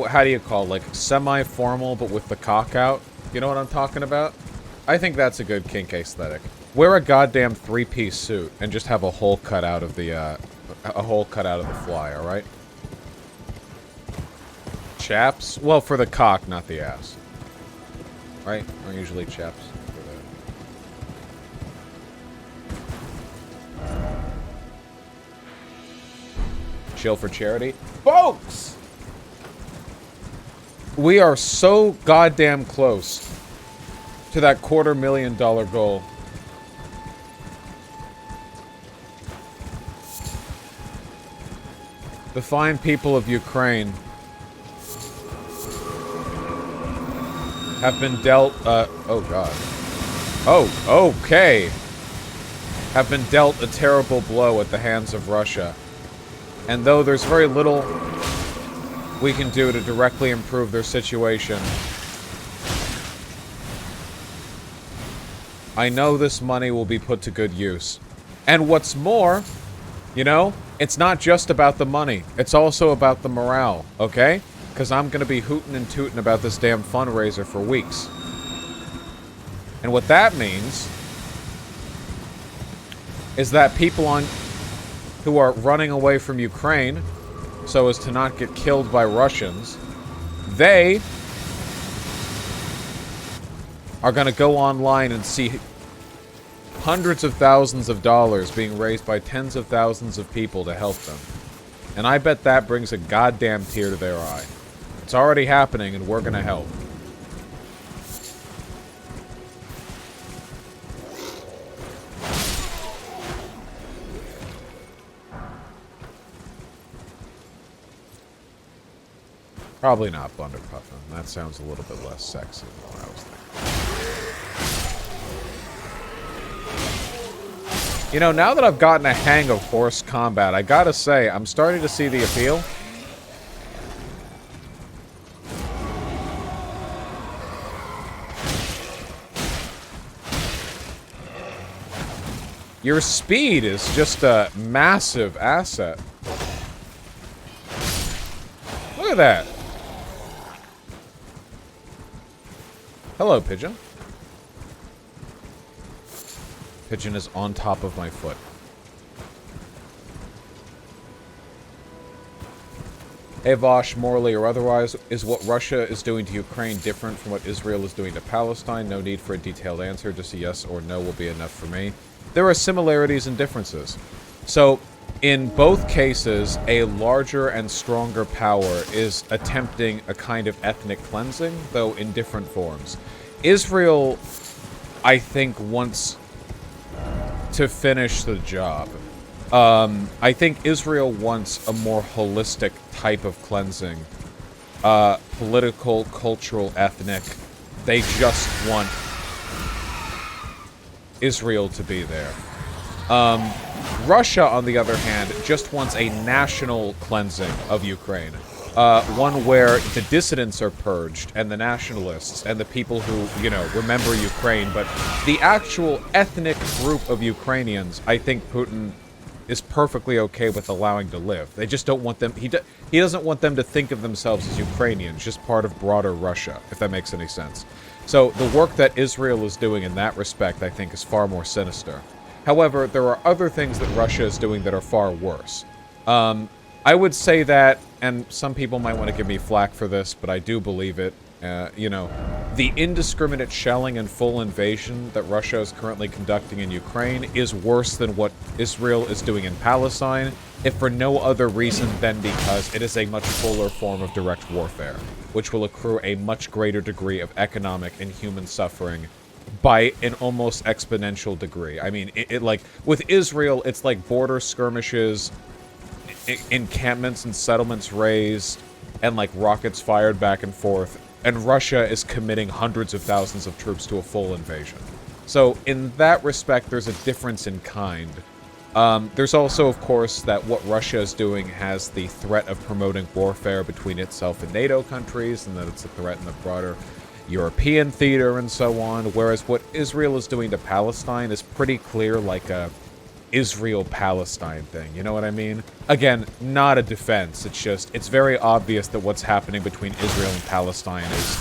how do you call it? Like semi-formal but with the cock out. You know what I'm talking about? I think that's a good kink aesthetic. Wear a goddamn three-piece suit and just have a hole cut out of the, fly, alright? Chaps? Well, for the cock, not the ass. Right? Are usually chaps for that. Chill for charity? Folks! We are so goddamn close to that $250,000 goal. The fine people of Ukraine have been dealt, oh god. Oh, okay. Have been dealt a terrible blow at the hands of Russia. And though there's very little we can do to directly improve their situation, I know this money will be put to good use. And what's more, you know, it's not just about the money. It's also about the morale, okay? Because I'm going to be hooting and tooting about this damn fundraiser for weeks. And what that means is that people who are running away from Ukraine so as to not get killed by Russians, they are going to go online and see hundreds of thousands of dollars being raised by tens of thousands of people to help them. And I bet that brings a goddamn tear to their eye. It's already happening, and we're going to help. Probably not Bunderpuffin. That sounds a little bit less sexy than what I was thinking. You know, now that I've gotten a hang of horse combat, I gotta say, I'm starting to see the appeal. Your speed is just a massive asset. Look at that. Hello, Pigeon. Pigeon is on top of my foot. Hey Vosh, morally or otherwise, is what Russia is doing to Ukraine different from what Israel is doing to Palestine? No need for a detailed answer, just a yes or no will be enough for me. There are similarities and differences. So, in both cases, a larger and stronger power is attempting a kind of ethnic cleansing, though in different forms. Israel, I think, wants to finish the job. I think Israel wants a more holistic type of cleansing. Political, cultural, ethnic. They just want Israel to be there. Russia, on the other hand, just wants a national cleansing of Ukraine. One where the dissidents are purged, and the nationalists, and the people who, you know, remember Ukraine, but the actual ethnic group of Ukrainians, I think Putin is perfectly okay with allowing to live. They just don't want them, he doesn't want them to think of themselves as Ukrainians, just part of broader Russia, if that makes any sense. So the work that Israel is doing in that respect, I think, is far more sinister. However, there are other things that Russia is doing that are far worse. I would say that, and some people might want to give me flack for this, but I do believe it, you know, the indiscriminate shelling and full invasion that Russia is currently conducting in Ukraine is worse than what Israel is doing in Palestine, if for no other reason than because it is a much fuller form of direct warfare, which will accrue a much greater degree of economic and human suffering by an almost exponential degree. I mean, it like, with Israel, it's like border skirmishes, encampments and settlements raised, and like rockets fired back and forth, and Russia is committing hundreds of thousands of troops to a full invasion. So in that respect, there's a difference in kind. There's also, of course, that what Russia is doing has the threat of promoting warfare between itself and NATO countries, and that it's a threat in the broader European theater and so on, whereas what Israel is doing to Palestine is pretty clear, like a Israel-Palestine thing, you know what I mean? Again, not a defense, it's just, it's very obvious that what's happening between Israel and Palestine is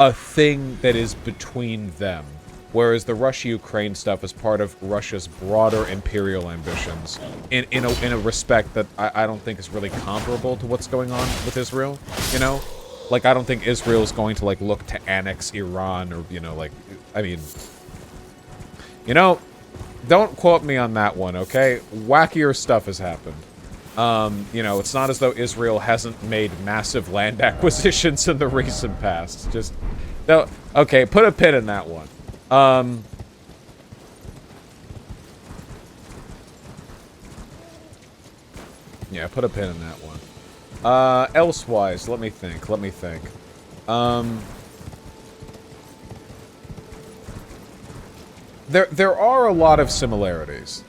a thing that is between them, whereas the Russia-Ukraine stuff is part of Russia's broader imperial ambitions, in a respect that I don't think is really comparable to what's going on with Israel, you know? Like, I don't think Israel's going to, like, look to annex Iran, or, you know, like, I mean, you know, don't quote me on that one, okay? Wackier stuff has happened. You know, it's not as though Israel hasn't made massive land acquisitions in the recent past. Just, no, okay, put a pin in that one. Yeah, put a pin in that one. Elsewise, let me think. There are a lot of similarities.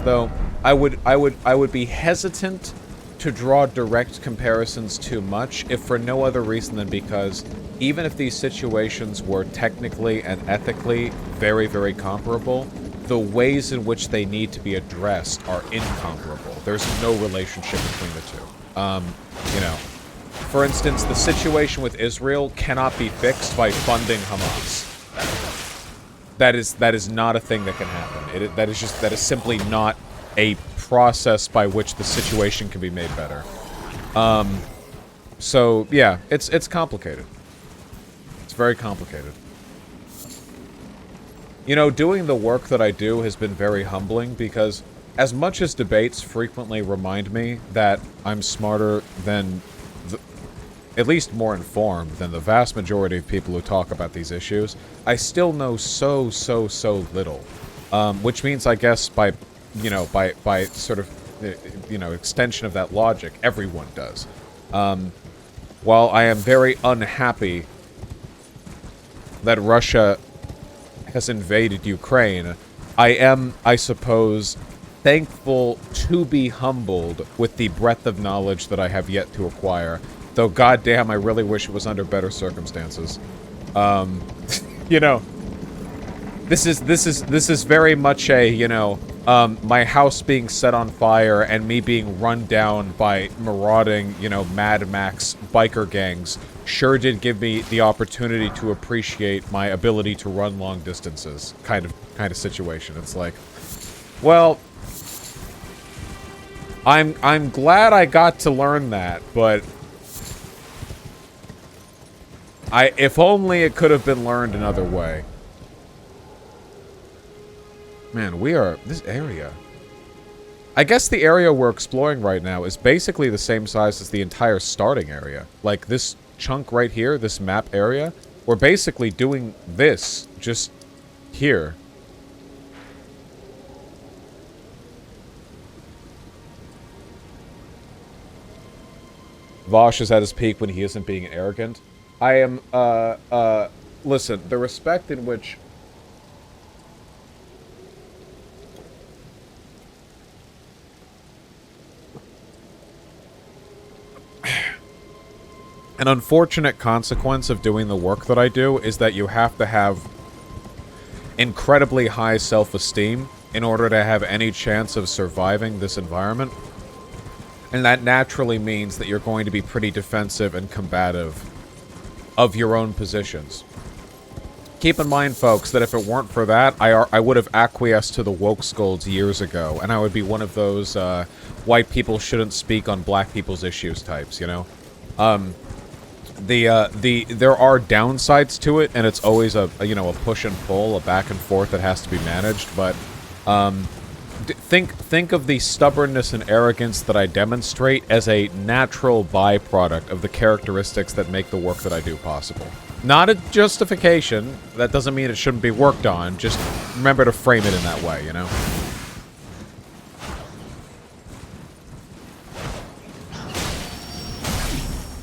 Though I would be hesitant to draw direct comparisons too much, if for no other reason than because even if these situations were technically and ethically very, very comparable, the ways in which they need to be addressed are incomparable. There's no relationship between the two. You know, for instance, the situation with Israel cannot be fixed by funding Hamas. that is not a thing that can happen. That is simply not a process by which the situation can be made better. So yeah, it's complicated. It's very complicated. You know, doing the work that I do has been very humbling because as much as debates frequently remind me that I'm smarter than, at least more informed than the vast majority of people who talk about these issues, I still know so little. Which means, I guess, by sort of, extension of that logic, everyone does. While I am very unhappy that Russia has invaded Ukraine, I am, I suppose, thankful to be humbled with the breadth of knowledge that I have yet to acquire. Though, goddamn, I really wish it was under better circumstances. You know, this is very much a, my house being set on fire and me being run down by marauding, Mad Max biker gangs sure did give me the opportunity to appreciate my ability to run long distances kind of situation. It's like, well, I'm glad I got to learn that, but if only it could have been learned another way. Man, this area. I guess the area we're exploring right now is basically the same size as the entire starting area. Like, this chunk right here, this map area, we're basically doing this just here. Vosh is at his peak when he isn't being arrogant. I am, listen, the respect in which... An unfortunate consequence of doing the work that I do is that you have to have incredibly high self-esteem in order to have any chance of surviving this environment. And that naturally means that you're going to be pretty defensive and combative of your own positions. Keep in mind, folks, that if it weren't for that, I would have acquiesced to the woke scolds years ago, and I would be one of those white people shouldn't speak on black people's issues types, you know? There are downsides to it, and it's always a push and pull, a back and forth that has to be managed, but think of the stubbornness and arrogance that I demonstrate as a natural byproduct of the characteristics that make the work that I do possible. Not a justification. That doesn't mean it shouldn't be worked on. Just remember to frame it in that way, you know?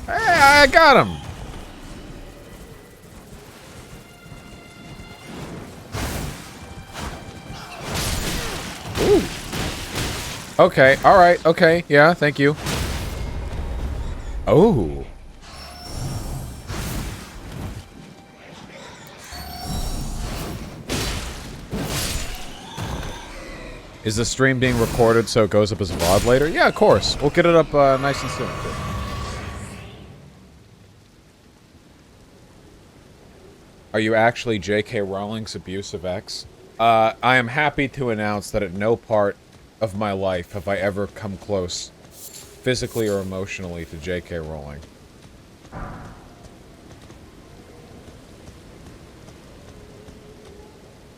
Hey, I got him! Ooh. Okay, alright, okay, yeah, thank you. Oh. Is the stream being recorded so it goes up as a VOD later? Yeah, of course. We'll get it up nice and soon. Are you actually J.K. Rowling's abusive ex? I am happy to announce that at no part of my life have I ever come close, physically or emotionally, to J.K. Rowling.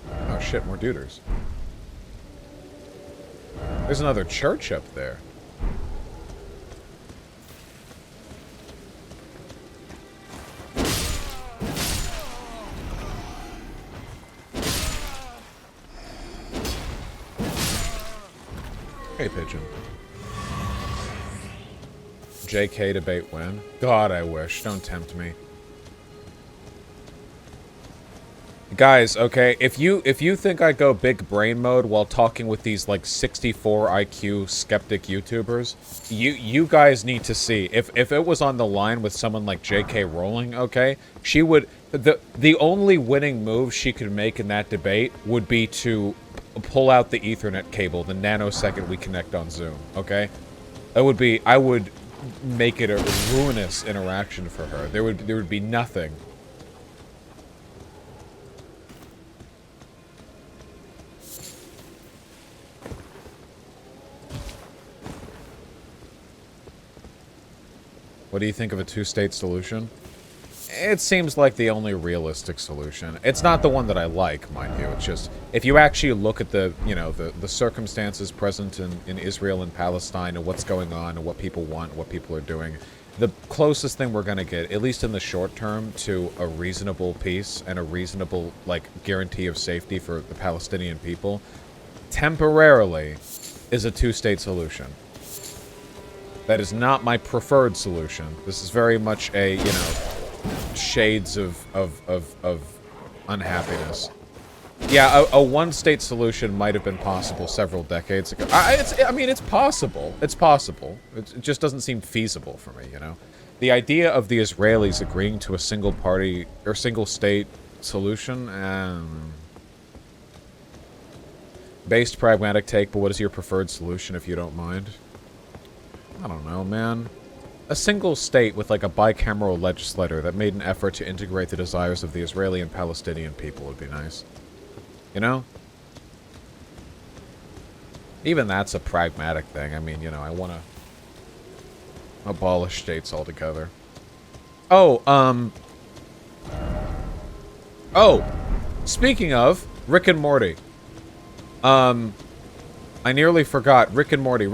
Oh shit, more duders. There's another church up there. Hey, Pigeon. JK debate win? God, I wish. Don't tempt me. Guys, okay, if you think I go big brain mode while talking with these, like, 64 IQ skeptic YouTubers, you guys need to see. If it was on the line with someone like J.K. Rowling, okay, she would... The only winning move she could make in that debate would be to pull out the Ethernet cable the nanosecond we connect on Zoom, okay? That would be... I would make it a ruinous interaction for her. There would be nothing. What do you think of a two-state solution? It seems like the only realistic solution. It's not the one that I like, mind you. It's just, if you actually look at the, you know, the circumstances present in Israel and Palestine and what's going on and what people want and what people are doing, the closest thing we're going to get, at least in the short term, to a reasonable peace and a reasonable, like, guarantee of safety for the Palestinian people, temporarily, is a two-state solution. That is not my preferred solution. This is very much a, you know, shades of unhappiness. Yeah, a one-state solution might have been possible several decades ago. I mean, it's possible. It's possible. It just doesn't seem feasible for me, you know? The idea of the Israelis agreeing to a single-party or single-state solution, based pragmatic take, but what is your preferred solution, if you don't mind? I don't know, man. A single state with, like, a bicameral legislature that made an effort to integrate the desires of the Israeli and Palestinian people would be nice. You know? Even that's a pragmatic thing. I mean, you know, I want to abolish states altogether. Oh, speaking of Rick and Morty. I nearly forgot. Rick and Morty.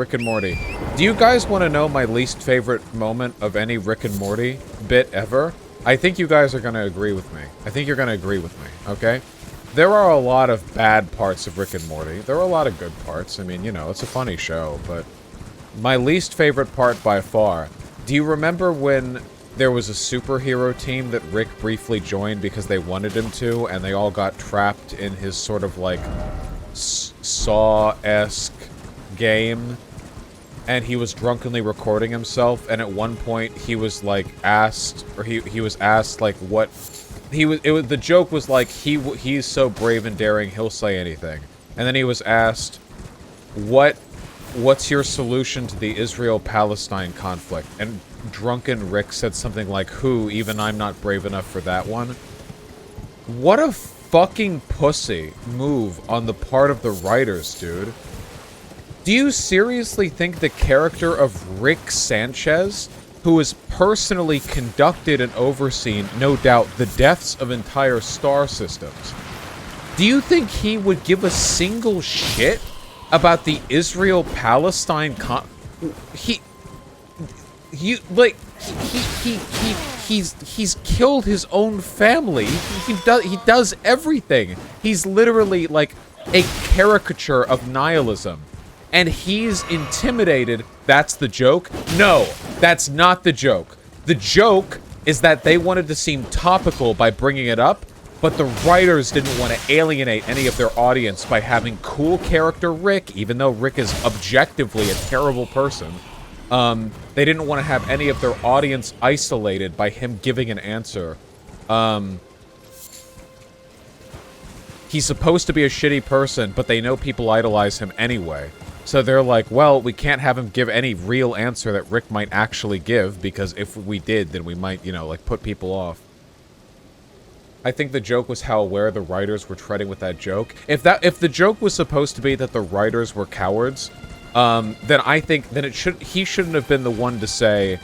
Do you guys want to know my least favorite moment of any Rick and Morty bit ever? I think you guys are going to agree with me. I think you're going to agree with me, okay? There are a lot of bad parts of Rick and Morty. There are a lot of good parts. I mean, you know, it's a funny show, but my least favorite part by far. Do you remember when there was a superhero team that Rick briefly joined because they wanted him to, and they all got trapped in his sort of, like, Saw-esque game, and he was drunkenly recording himself, and at one point he was like asked, or he was asked like what the joke was like, he's so brave and daring he'll say anything, and then he was asked what's your solution to the Israel-Palestine conflict, and drunken Rick said something like, who, even I'm not brave enough for that one. What a fucking pussy move on the part of the writers, dude. Do you seriously think the character of Rick Sanchez, who has personally conducted and overseen, no doubt, the deaths of entire star systems, do you think he would give a single shit about the Israel-Palestine He's killed his own family. He does everything. He's literally like a caricature of nihilism. And he's intimidated. That's the joke? No, that's not the joke. The joke is that they wanted to seem topical by bringing it up, but the writers didn't want to alienate any of their audience by having cool character Rick, even though Rick is objectively a terrible person. They didn't want to have any of their audience isolated by him giving an answer. He's supposed to be a shitty person, but they know people idolize him anyway. So they're like, well, we can't have him give any real answer that Rick might actually give, because if we did, then we might, you know, like, put people off. I think the joke was how aware the writers were treading with that joke. If the joke was supposed to be that the writers were cowards, then I think he shouldn't have been the one to say,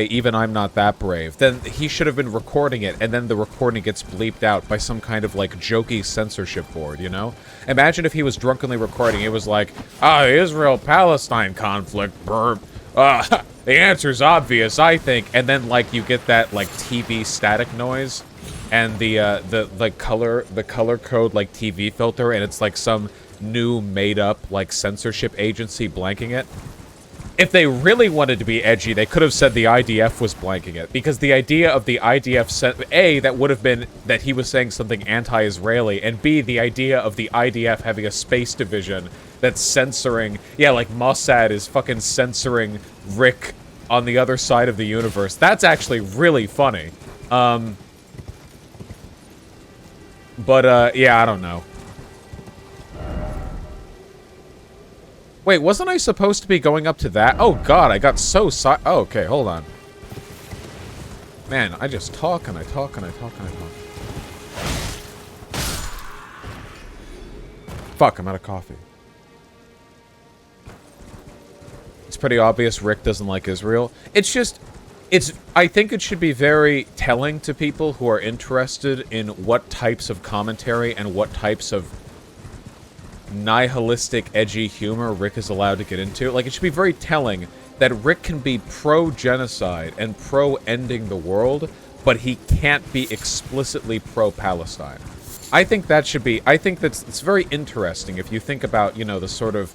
even I'm not that brave. Then he should have been recording it, and then the recording gets bleeped out by some kind of, like, jokey censorship board, you know? Imagine if he was drunkenly recording, it was like, Israel-Palestine conflict, burp. The answer's obvious, I think. And then, like, you get that, like, TV static noise, and the color code, like, TV filter, and it's like some new made-up, like, censorship agency blanking it. If they really wanted to be edgy, they could have said the IDF was blanking it, because the idea of the IDF A, that would have been that he was saying something anti-Israeli, and B, the idea of the IDF having a space division that's censoring, yeah, like Mossad is fucking censoring Rick on the other side of the universe. That's actually really funny. But yeah, I don't know. Wait, wasn't I supposed to be going up to that? Oh god, I got so oh, okay, hold on. Man, I just talk and I talk and I talk and I talk. Fuck, I'm out of coffee. It's pretty obvious Rick doesn't like Israel. It's just, I think it should be very telling to people who are interested in what types of commentary and what types of nihilistic, edgy humor Rick is allowed to get into. Like, it should be very telling that Rick can be pro-genocide and pro-ending the world, but he can't be explicitly pro-Palestine. I think that should be, I think it's very interesting if you think about, you know, the sort of,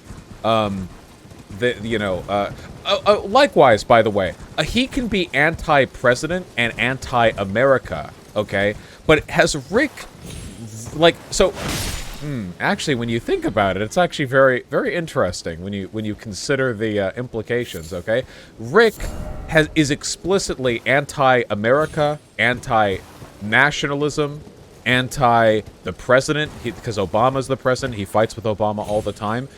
likewise, by the way, he can be anti-president and anti-America, okay? But has Rick, like, so, actually, when you think about it, it's actually very, very interesting when you consider the implications, okay? Rick is explicitly anti-America, anti-nationalism, anti the president, because Obama's the president, he fights with Obama all the time.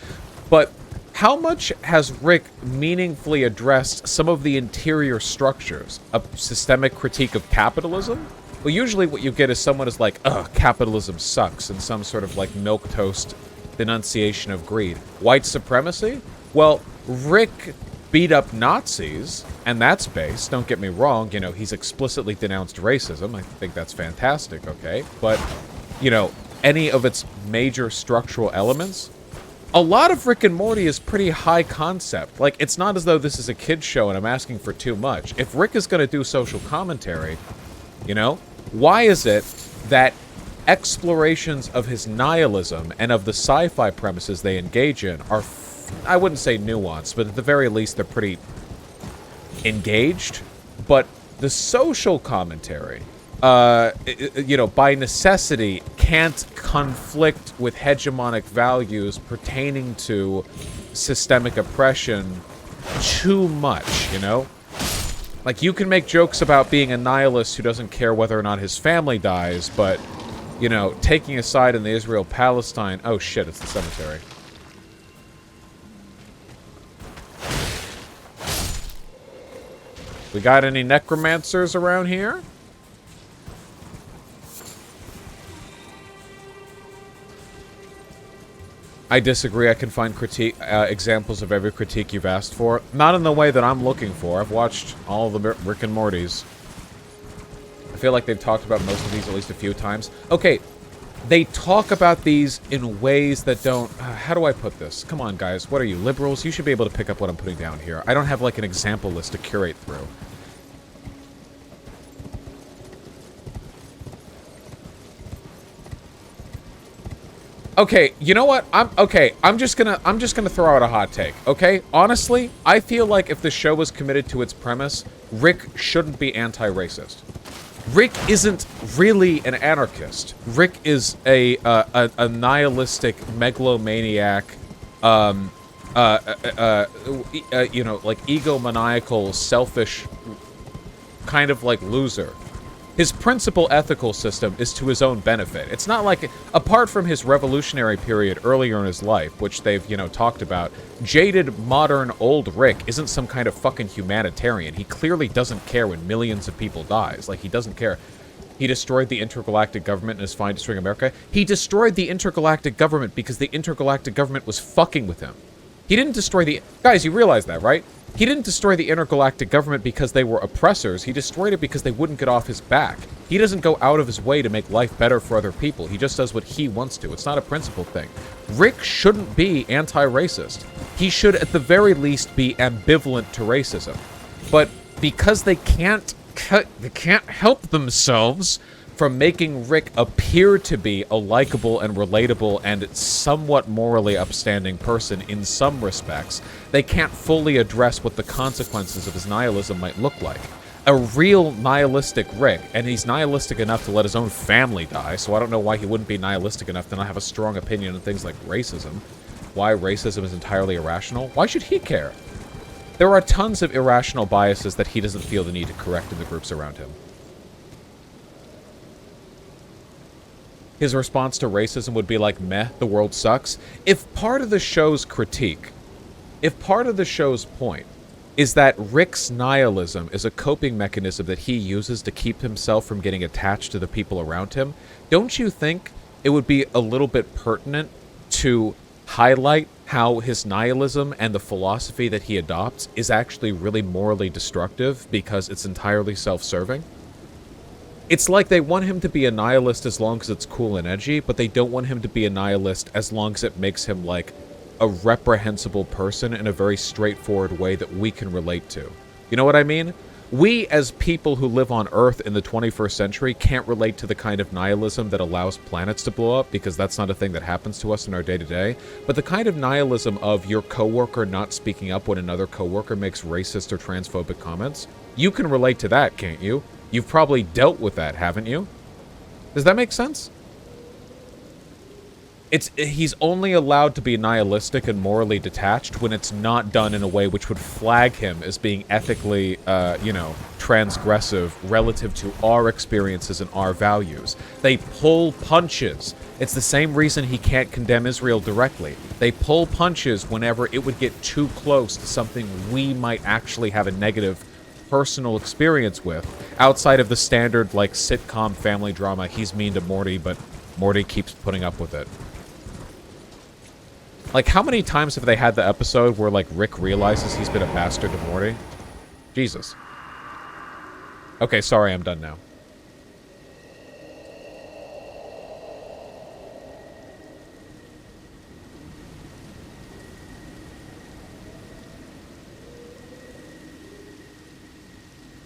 But how much has Rick meaningfully addressed some of the interior structures, a systemic critique of capitalism? Well, usually what you get is someone is like, ugh, capitalism sucks, and some sort of like milquetoast denunciation of greed. White supremacy? Well, Rick beat up Nazis, and that's based, don't get me wrong, you know, he's explicitly denounced racism. I think that's fantastic, okay? But, you know, any of its major structural elements, a lot of Rick and Morty is pretty high concept. Like, it's not as though this is a kid's show and I'm asking for too much. If Rick is going to do social commentary, you know, why is it that explorations of his nihilism and of the sci-fi premises they engage in are, I wouldn't say nuanced, but at the very least they're pretty engaged? But the social commentary, you know, by necessity, can't conflict with hegemonic values pertaining to systemic oppression too much, you know? Like, you can make jokes about being a nihilist who doesn't care whether or not his family dies, but, you know, taking a side in the Israel-Palestine... Oh, shit, it's the cemetery. We got any necromancers around here? I disagree. I can find critique examples of every critique you've asked for. Not in the way that I'm looking for. I've watched all of the Rick and Mortys. I feel like they've talked about most of these at least a few times. Okay, they talk about these in ways that don't... how do I put this? Come on, guys. What are you, liberals? You should be able to pick up what I'm putting down here. I don't have, like, an example list to curate through. Okay, you know what? I'm just gonna throw out a hot take, okay? Honestly, I feel like if the show was committed to its premise, Rick shouldn't be anti-racist. Rick isn't really an anarchist. Rick is a nihilistic megalomaniac, you know, like egomaniacal, selfish, kind of like loser. His principal ethical system is to his own benefit. It's not like, apart from his revolutionary period earlier in his life, which they've, you know, talked about, jaded, modern, old Rick isn't some kind of fucking humanitarian. He clearly doesn't care when millions of people dies. Like, he doesn't care. He destroyed the intergalactic government and is fine destroying America. He destroyed the intergalactic government because the intergalactic government was fucking with him. He didn't destroy the... Guys, you realize that, right? He didn't destroy the intergalactic government because they were oppressors. He destroyed it because they wouldn't get off his back. He doesn't go out of his way to make life better for other people. He just does what he wants to. It's not a principle thing. Rick shouldn't be anti-racist. He should, at the very least, be ambivalent to racism. But because they can't help themselves from making Rick appear to be a likable and relatable and somewhat morally upstanding person in some respects, they can't fully address what the consequences of his nihilism might look like. A real nihilistic Rick, and he's nihilistic enough to let his own family die, so I don't know why he wouldn't be nihilistic enough to not have a strong opinion on things like racism. Why racism is entirely irrational? Why should he care? There are tons of irrational biases that he doesn't feel the need to correct in the groups around him. His response to racism would be like, meh, the world sucks. If part of the show's critique, if part of the show's point is that Rick's nihilism is a coping mechanism that he uses to keep himself from getting attached to the people around him, don't you think it would be a little bit pertinent to highlight how his nihilism and the philosophy that he adopts is actually really morally destructive because it's entirely self-serving. It's like they want him to be a nihilist as long as it's cool and edgy, but they don't want him to be a nihilist as long as it makes him like a reprehensible person in a very straightforward way that we can relate to. You know what I mean? We, as people who live on Earth in the 21st century, can't relate to the kind of nihilism that allows planets to blow up, because that's not a thing that happens to us in our day-to-day. But the kind of nihilism of your coworker not speaking up when another coworker makes racist or transphobic comments, you can relate to that, can't you? You've probably dealt with that, haven't you? Does that make sense? He's only allowed to be nihilistic and morally detached when it's not done in a way which would flag him as being ethically, transgressive relative to our experiences and our values. They pull punches. It's the same reason he can't condemn Israel directly. They pull punches whenever it would get too close to something we might actually have a negative personal experience with, outside of the standard, like, sitcom family drama, he's mean to Morty, but Morty keeps putting up with it. Like, how many times have they had the episode where, like, Rick realizes he's been a bastard to Morty? Jesus. Okay, sorry, I'm done now.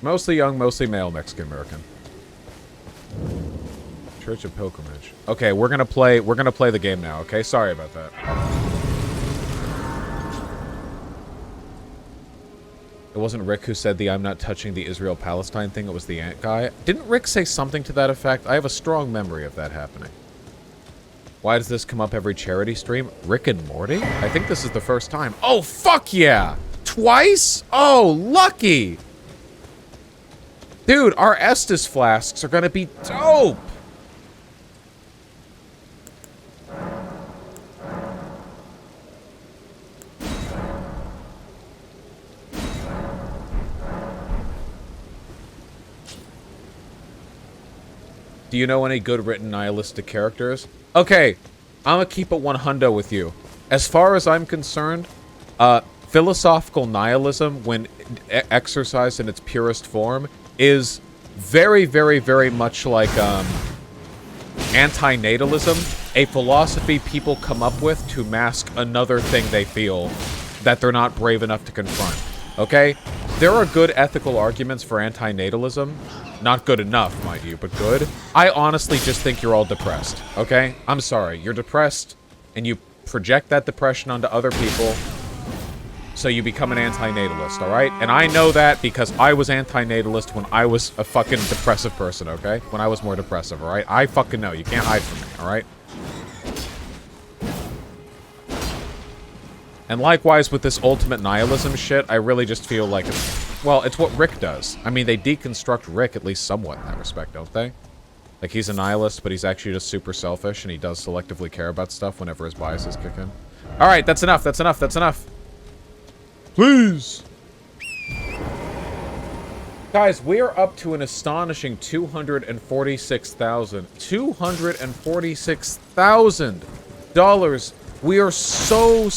Mostly young, mostly male Mexican-American. Church of Pilgrimage. Okay, we're gonna play the game now, okay? Sorry about that. It wasn't Rick who said the I'm not touching the Israel-Palestine thing, it was the ant guy. Didn't Rick say something to that effect? I have a strong memory of that happening. Why does this come up every charity stream? Rick and Morty? I think this is the first time. Oh, fuck yeah! Twice? Oh, lucky! Dude, our Estus flasks are gonna be dope! Do you know any good written nihilistic characters? Okay, I'm gonna keep it 100 with you. As far as I'm concerned, philosophical nihilism, when exercised in its purest form, is very, very, very much like antinatalism, a philosophy people come up with to mask another thing they feel that they're not brave enough to confront. Okay? There are good ethical arguments for antinatalism. Not good enough, mind you, but good. I honestly just think you're all depressed, okay? I'm sorry. You're depressed, and you project that depression onto other people, so you become an antinatalist, alright? And I know that because I was antinatalist when I was a fucking depressive person, okay? When I was more depressive, alright? I fucking know. You can't hide from me, alright? And likewise with this ultimate nihilism shit, I really just feel like it's what Rick does. I mean, they deconstruct Rick at least somewhat in that respect, don't they? Like, he's a nihilist, but he's actually just super selfish, and he does selectively care about stuff whenever his biases kick in. Alright, that's enough, that's enough, that's enough. Please! Guys, we are up to an astonishing $246,000. We are so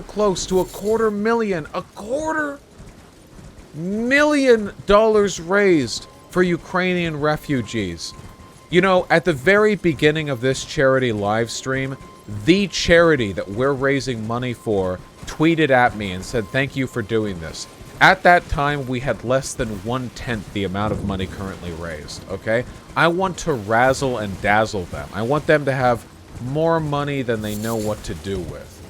close to $250,000 raised for Ukrainian refugees. You know, at the very beginning of this charity live stream, the charity that we're raising money for tweeted at me and said, "Thank you for doing this." At that time, we had less than 1/10 the amount of money currently raised, okay? I want to razzle and dazzle them. I want them to have more money than they know what to do with.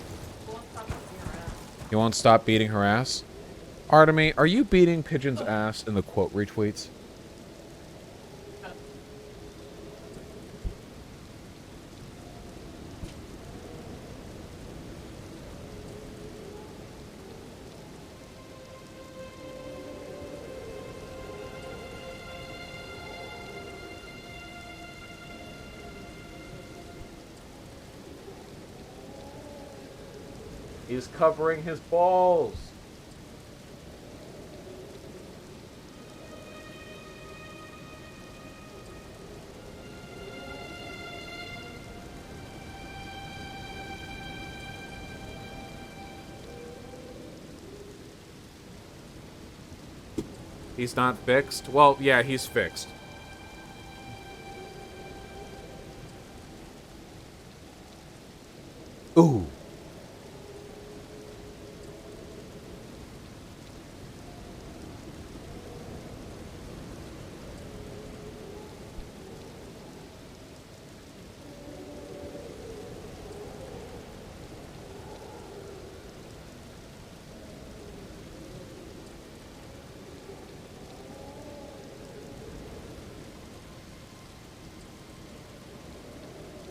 You won't stop beating her ass? Artemy, are you beating Pigeon's ass in the quote retweets? He's covering his balls. He's not fixed? Well, yeah, he's fixed. Ooh.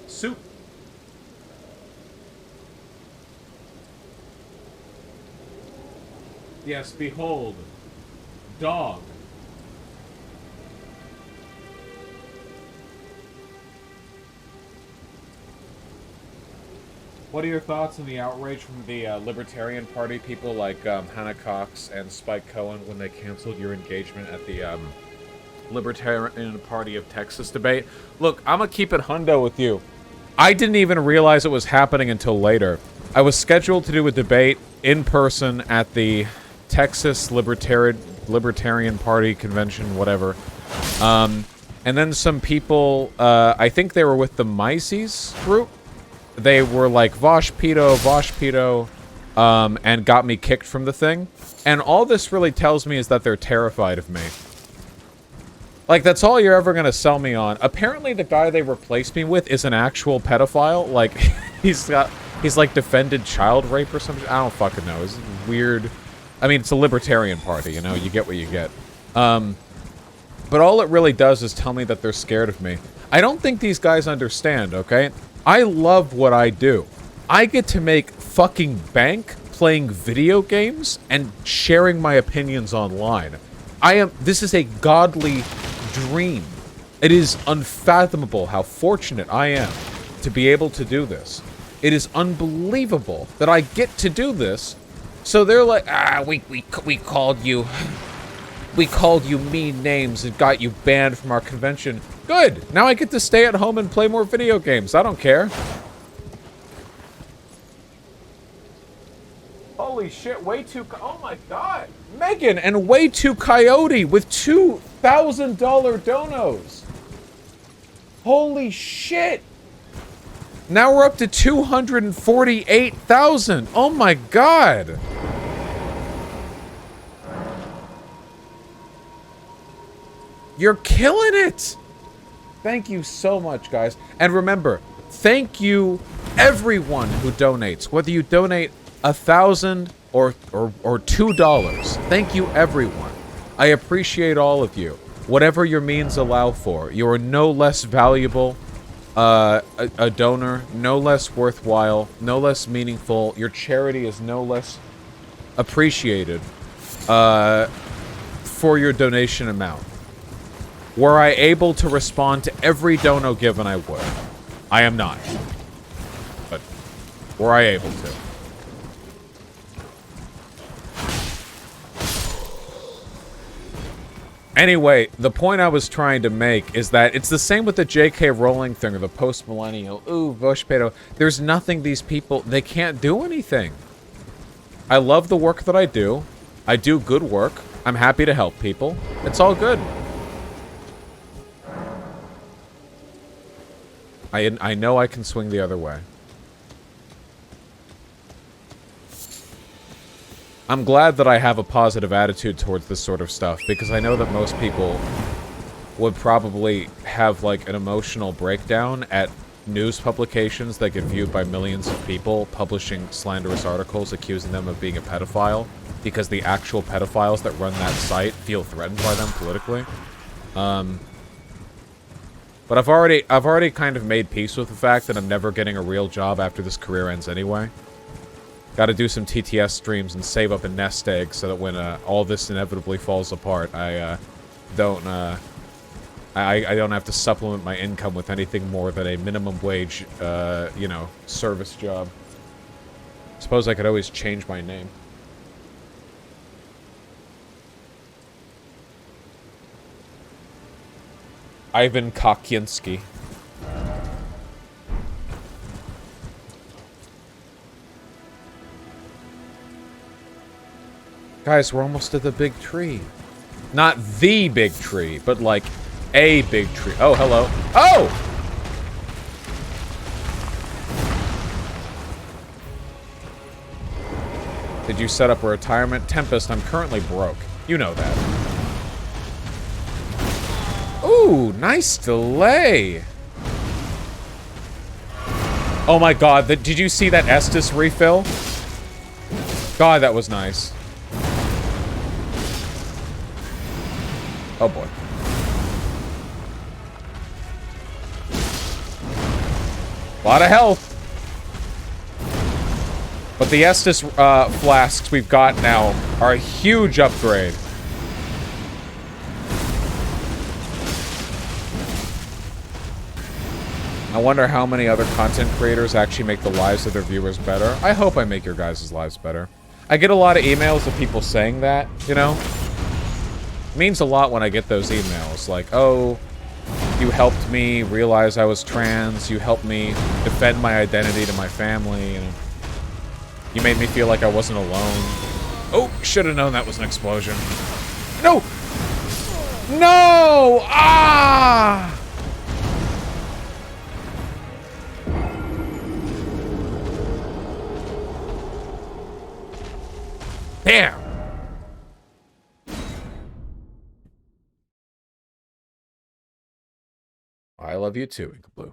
Soup. Yes, behold. Dog. What are your thoughts on the outrage from the Libertarian Party people like Hannah Cox and Spike Cohen when they canceled your engagement at the Libertarian Party of Texas debate? Look, I'm gonna keep it hundo with you. I didn't even realize it was happening until later. I was scheduled to do a debate in person at the Texas Libertarian Party convention, whatever. And then some people, I think they were with the Mises group. They were like, Vosh Pedo, and got me kicked from the thing. And all this really tells me is that they're terrified of me. Like, that's all you're ever gonna sell me on. Apparently the guy they replaced me with is an actual pedophile. Like, he's like defended child rape or something. I don't fucking know. It's weird. I mean, it's a Libertarian Party, you know? You get what you get. But all it really does is tell me that they're scared of me. I don't think these guys understand, okay? I love what I do. I get to make fucking bank playing video games and sharing my opinions online. This is a godly dream. It is unfathomable how fortunate I am to be able to do this. It is unbelievable that I get to do this. So they're like, we called you mean names and got you banned from our convention. Good. Now I get to stay at home and play more video games. I don't care. Holy shit, way too... Oh my god. Megan and Way Too Coyote with $2,000 donos. Holy shit. Now we're up to 248,000. Oh my god. You're killing it. Thank you so much, guys. And remember, thank you everyone who donates. Whether you donate $1,000 or $2. Thank you everyone. I appreciate all of you. Whatever your means allow for. You are no less valuable a donor, no less worthwhile, no less meaningful. Your charity is no less appreciated for your donation amount. Were I able to respond to every dono given, I would. I am not. But were I able to? Anyway, the point I was trying to make is that it's the same with the J.K. Rowling thing or the post-millennial, ooh, Vosh Pedo. There's nothing these people, they can't do anything. I love the work that I do. I do good work. I'm happy to help people. It's all good. I know I can swing the other way. I'm glad that I have a positive attitude towards this sort of stuff, because I know that most people would probably have, like, an emotional breakdown at news publications that get viewed by millions of people publishing slanderous articles accusing them of being a pedophile, because the actual pedophiles that run that site feel threatened by them politically. But I've already kind of made peace with the fact that I'm never getting a real job after this career ends anyway. Gotta do some TTS streams and save up a nest egg so that when all this inevitably falls apart, I don't have to supplement my income with anything more than a minimum wage, you know, service job. Suppose I could always change my name. Ivan Kokinski. Guys, we're almost at the big tree. Not the big tree, but like a big tree. Oh, hello. Oh! Did you set up a retirement? Tempest, I'm currently broke. You know that. Ooh, nice delay. Oh my god, did you see that Estus refill? God, that was nice. Oh boy. A lot of health. But the Estus flasks we've got now are a huge upgrade. I wonder how many other content creators actually make the lives of their viewers better. I hope I make your guys' lives better. I get a lot of emails of people saying that, you know? It means a lot when I get those emails. Like, oh, you helped me realize I was trans. You helped me defend my identity to my family. You know? You made me feel like I wasn't alone. Oh, should have known that was an explosion. No! No! Ah! Damn! I love you too, Inkblue.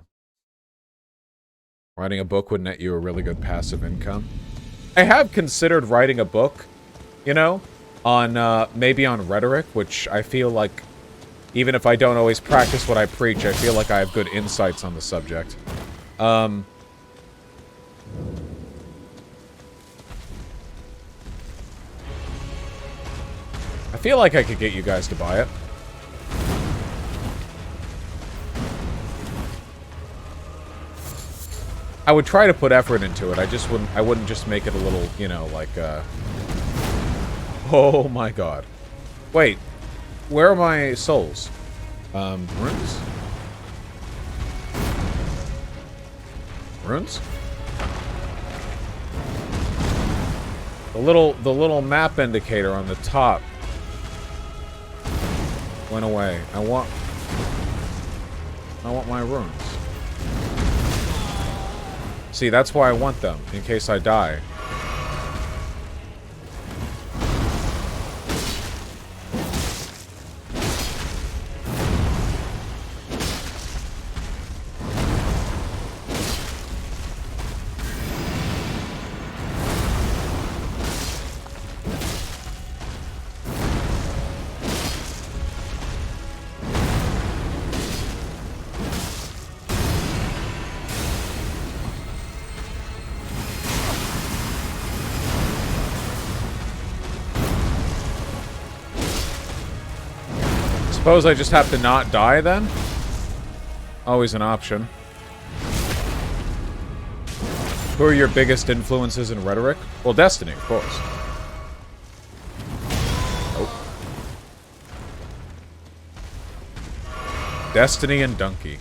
Writing a book would net you a really good passive income. I have considered writing a book, you know, on, maybe on rhetoric, which I feel like, even if I don't always practice what I preach, I feel like I have good insights on the subject. I feel like I could get you guys to buy it. I would try to put effort into it. I wouldn't just make it a little, you know, like, oh my god. Wait. Where are my souls? Runes? Runes? The little map indicator on the top went away. I want my runes. See, that's why I want them, in case I die. Suppose I just have to not die, then? Always an option. Who are your biggest influences in rhetoric? Well, Destiny, of course. Oh. Destiny and Donkey.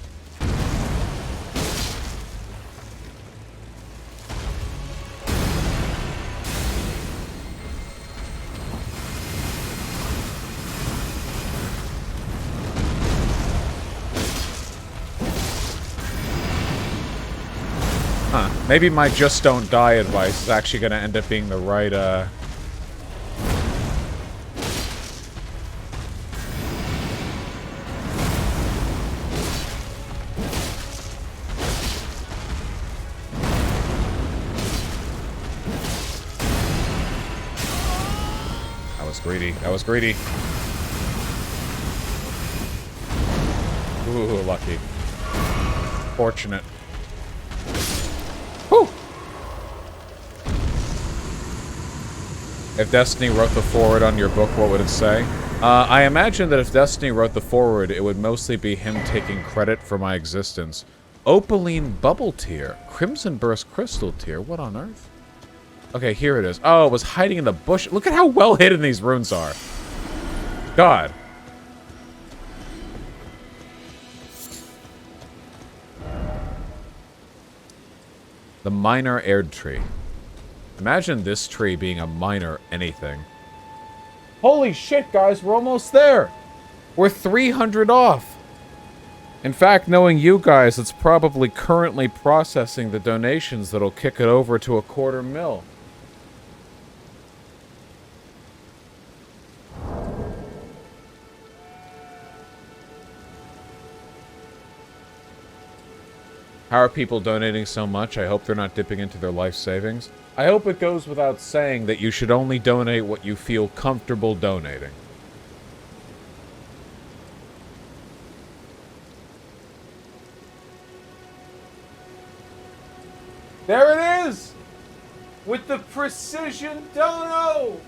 Maybe my just don't die advice is actually going to end up being the right, That was greedy. That was greedy. Ooh, lucky. Fortunate. Whew. If Destiny wrote the foreword on your book, what would it say? I imagine that if Destiny wrote the foreword, it would mostly be him taking credit for my existence. Opaline Bubble Tear. Crimson Burst Crystal Tear. What on earth? Okay, here it is. Oh, it was hiding in the bush. Look at how well hidden these runes are. God. The minor Erd tree. Imagine this tree being a minor anything. Holy shit, guys, we're almost there. We're 300 off. In fact, knowing you guys, it's probably currently processing the donations that'll kick it over to $250,000. How are people donating so much? I hope they're not dipping into their life savings. I hope it goes without saying that you should only donate what you feel comfortable donating. There it is! With the precision dono!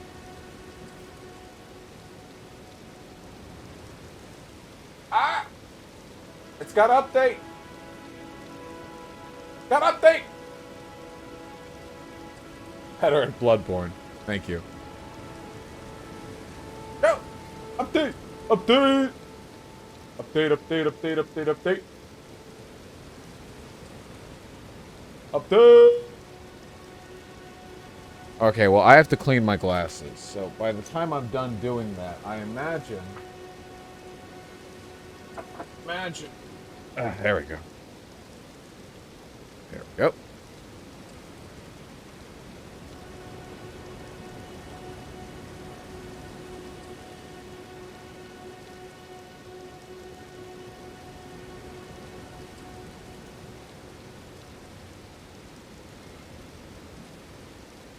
Ah! It's got update! Got update! Better at Bloodborne. Thank you. Go! Update! Update! Update, update, update, update, update. Update! Okay, well, I have to clean my glasses, so by the time I'm done doing that, I imagine... there we go. There we go.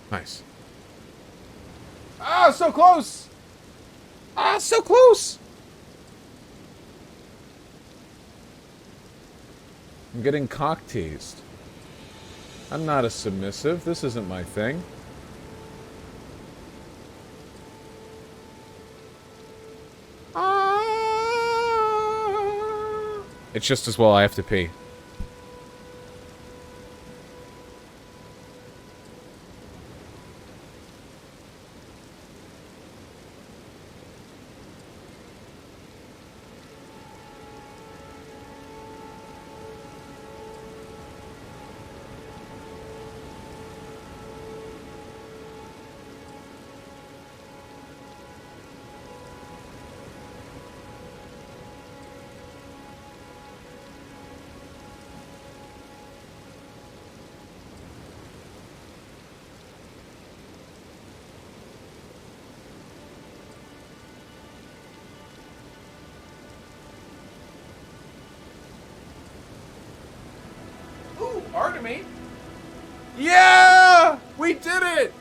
Nice. Ah, so close! Ah, so close! I'm getting cock-teased. I'm not a submissive. This isn't my thing. It's just as well I have to pee. Artemy? Yeah! We did it!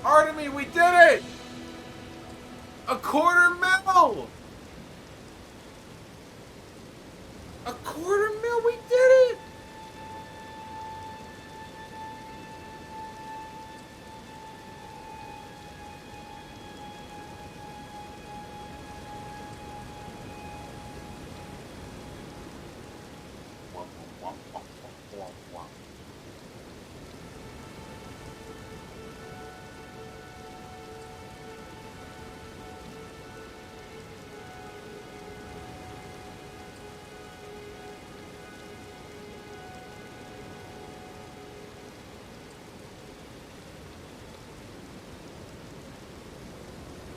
Artemy, we did it! $250,000! $250,000, we did it!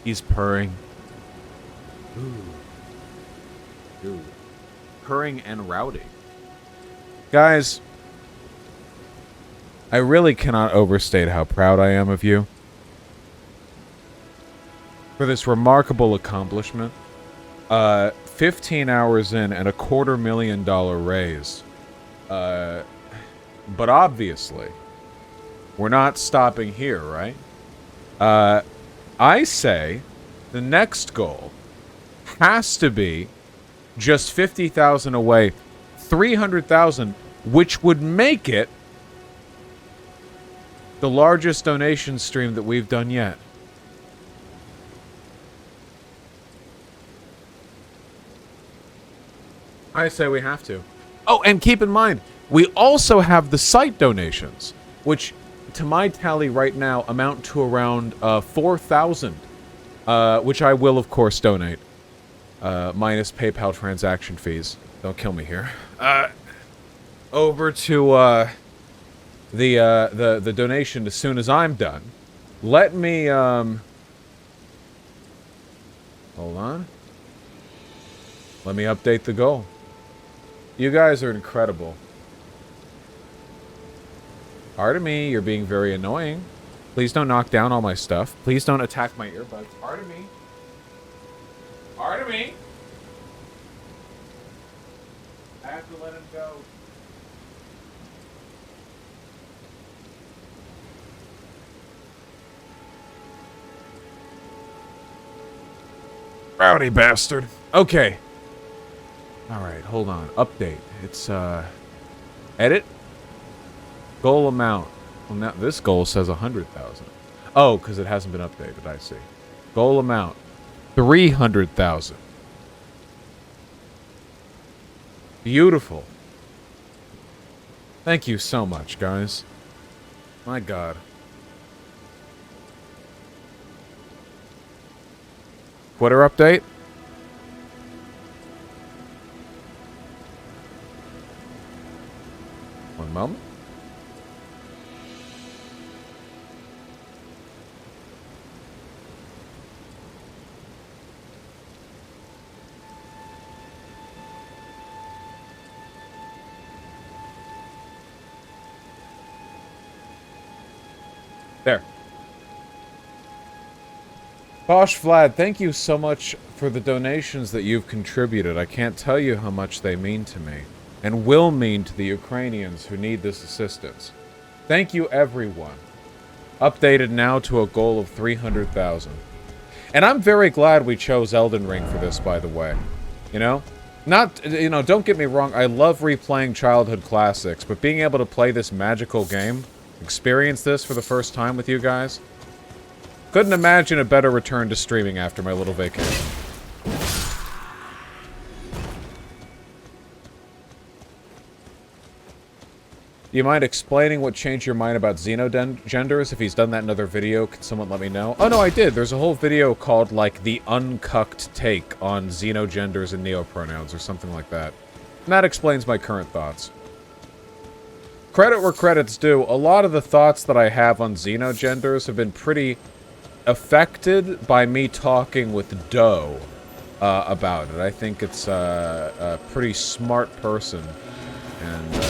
He's purring. Ooh. Purring and rowdy. Guys, I really cannot overstate how proud I am of you for this remarkable accomplishment. 15 hours in and $250,000 raise. But obviously, we're not stopping here, right? I say the next goal has to be just 50,000 away, 300,000, which would make it the largest donation stream that we've done yet. I say we have to. Oh, and keep in mind, we also have the site donations, which to my tally right now amount to around 4,000, which I will of course donate, minus PayPal transaction fees. Don't kill me here. Over to the donation as soon as I'm done, Let me, hold on. Let me update the goal. You guys are incredible. Artemy, you're being very annoying. Please don't knock down all my stuff. Please don't attack my earbuds. Artemy. Artemy. I have to let him go. Rowdy bastard. Okay. Alright, hold on. Update. It's, edit? Goal amount. Well, now this goal says 100,000. Oh, because it hasn't been updated, I see. Goal amount. 300,000. Beautiful. Thank you so much, guys. My God. Twitter update? One moment. There. Bosch Vlad, thank you so much for the donations that you've contributed. I can't tell you how much they mean to me, and will mean to the Ukrainians who need this assistance. Thank you, everyone. Updated now to a goal of 300,000. And I'm very glad we chose Elden Ring for this, by the way. You know? Don't get me wrong, I love replaying childhood classics, but being able to play this magical game, experience this for the first time with you guys, couldn't imagine a better return to streaming after my little vacation. Do you mind explaining what changed your mind about xenogenders? If he's done that in another video, can someone let me know? Oh no, I did. There's a whole video called, like, the uncucked take on xenogenders and neopronouns, or something like that. And that explains my current thoughts. Credit where credit's due, a lot of the thoughts that I have on xenogenders have been pretty affected by me talking with Doe about it. I think it's a pretty smart person, and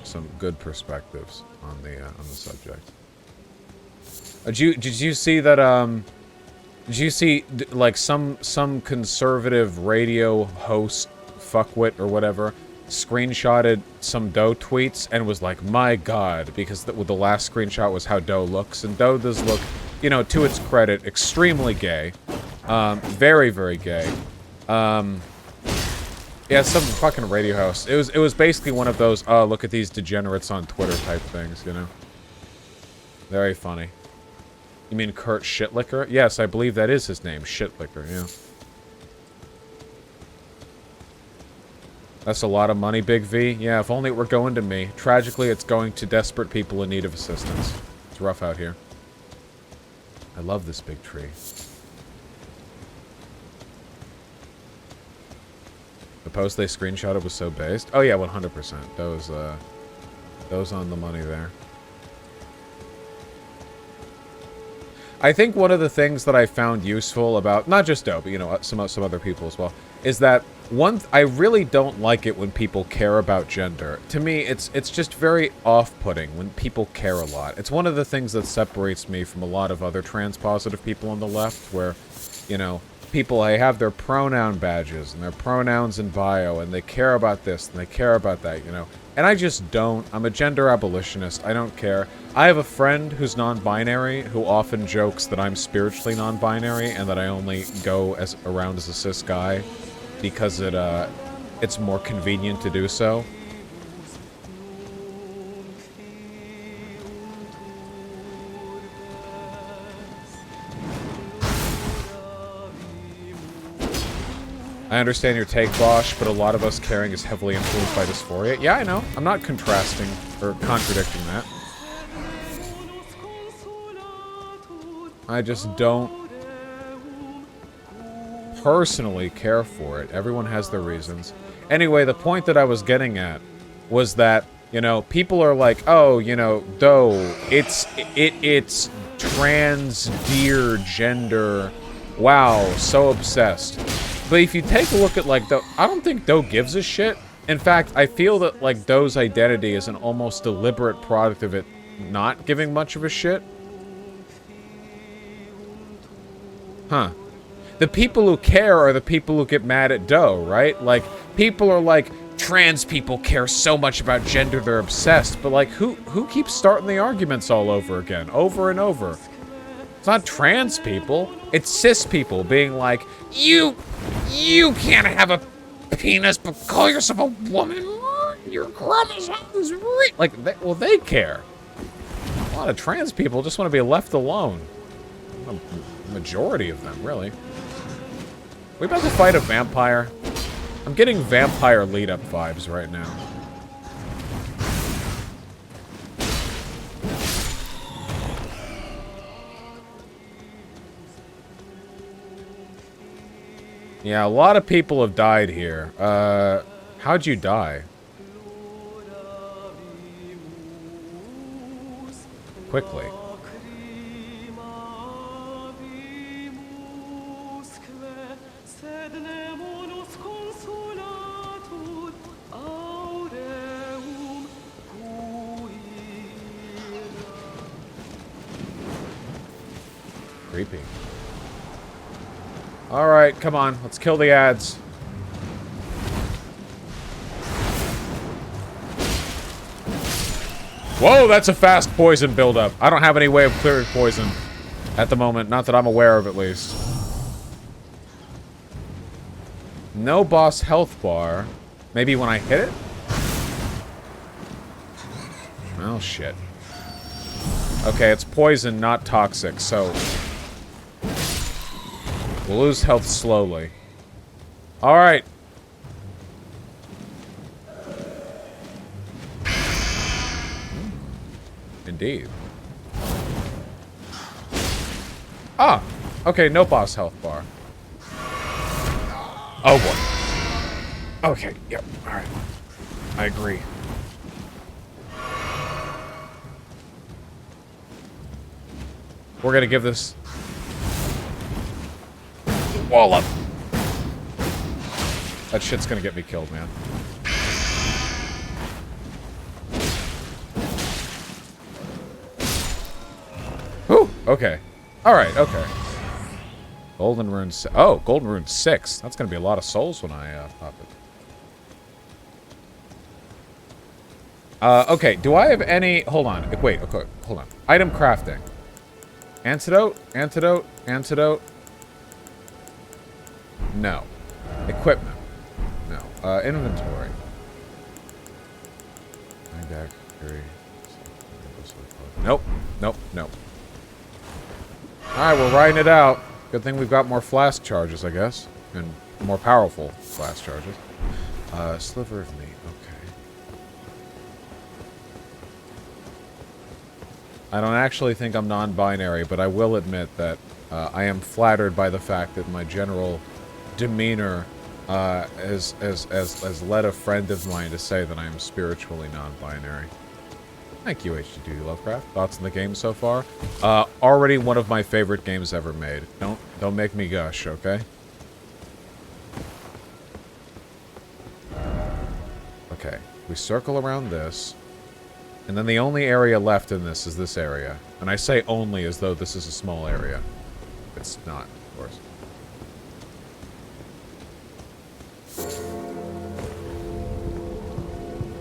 some good perspectives on the subject. Did you see that? Did you see like some conservative radio host fuckwit or whatever screenshotted some Doe tweets and was like, my God, because the last screenshot was how Doe looks, and Doe does look, you know, to its credit, extremely gay, very, very gay. Yeah, some fucking radio host. It was basically one of those, oh, look at these degenerates on Twitter type things, you know? Very funny. You mean Kurt Shitlicker? Yes, I believe that is his name, Shitlicker, yeah. That's a lot of money, Big V. Yeah, if only it were going to me. Tragically, it's going to desperate people in need of assistance. It's rough out here. I love this big tree. The post they screenshotted was so based. Oh yeah, 100%. Those on the money there. I think one of the things that I found useful about, not just Doe, but, you know, some other people as well, is that I really don't like it when people care about gender. To me, it's just very off-putting when people care a lot. It's one of the things that separates me from a lot of other trans-positive people on the left, where, you know, people, they have their pronoun badges and their pronouns in bio, and they care about this and they care about that, you know. And I just don't. I'm a gender abolitionist. I don't care. I have a friend who's non-binary who often jokes that I'm spiritually non-binary and that I only go around as a cis guy because it's more convenient to do so. I understand your take, Bosch, but a lot of us caring is heavily influenced by dysphoria. Yeah, I know. I'm not contrasting or contradicting that. I just don't personally care for it. Everyone has their reasons. Anyway, the point that I was getting at was that, You know, people are like, oh, you know, though it's trans, dear, gender. Wow, so obsessed. But if you take a look at like Doe, I don't think Doe gives a shit. In fact, I feel that like Doe's identity is an almost deliberate product of it not giving much of a shit. Huh. The people who care are the people who get mad at Doe, right? Like, people are like, trans people care so much about gender, they're obsessed. But like, who keeps starting the arguments all over again, over and over? It's not trans people. It's cis people being like, you can't have a penis but call yourself a woman. Your chromosomes, like, they care. A lot of trans people just want to be left alone. A majority of them, really. We about to fight a vampire? I'm getting vampire lead-up vibes right now. Yeah, a lot of people have died here. How'd you die? Quickly. Creepy. Alright, come on. Let's kill the ads. Whoa, that's a fast poison buildup. I don't have any way of clearing poison at the moment. Not that I'm aware of, at least. No boss health bar. Maybe when I hit it? Oh, shit. Okay, it's poison, not toxic, so... we'll lose health slowly. Alright. Indeed. Ah! Okay, no boss health bar. Oh boy. Okay, yep, alright. I agree. We're gonna give this... wall up. That shit's gonna get me killed, man. Whew, okay. Alright, okay. Golden Rune... oh, Golden Rune 6. That's gonna be a lot of souls when I pop it. Okay, do I have any... hold on. Wait, okay, hold on. Item crafting. Antidote? Antidote? Antidote? No. Equipment? No. Inventory. Nope. Nope. Nope. Alright, we're riding it out. Good thing we've got more flask charges, I guess. And more powerful flask charges. Sliver of meat. Okay. I don't actually think I'm non-binary, but I will admit that I am flattered by the fact that my general demeanor has led a friend of mine to say that I am spiritually non-binary. Thank you, HDD Lovecraft. Thoughts on the game so far? Already one of my favorite games ever made. Don't make me gush, okay? Okay, we circle around this. And then the only area left in this is this area. And I say only as though this is a small area. It's not, of course.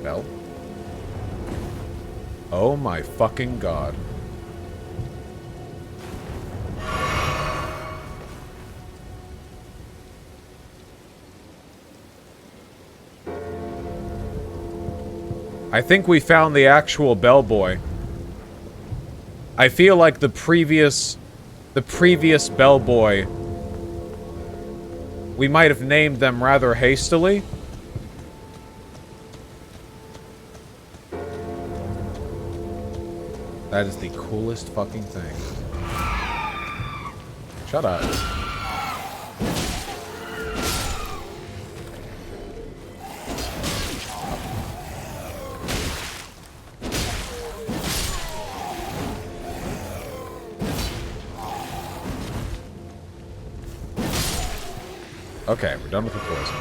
Bell? Oh my fucking god. I think we found the actual bellboy. I feel like the previous bellboy, we might have named them rather hastily. That is the coolest fucking thing. Shut up. Okay, we're done with the poison.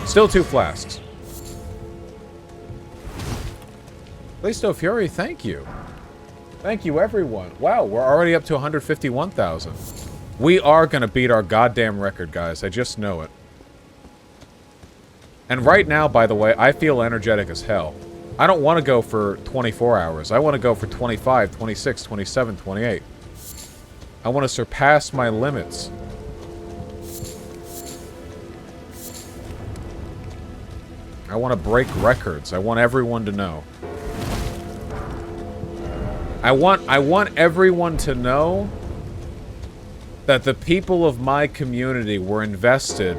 Still 2 flasks. Listo Fury, thank you. Thank you, everyone. Wow, we're already up to 151,000. We are gonna beat our goddamn record, guys. I just know it. And right now, by the way, I feel energetic as hell. I don't want to go for 24 hours. I want to go for 25, 26, 27, 28. I want to surpass my limits. I want to break records. I want everyone to know. I want everyone to know that the people of my community were invested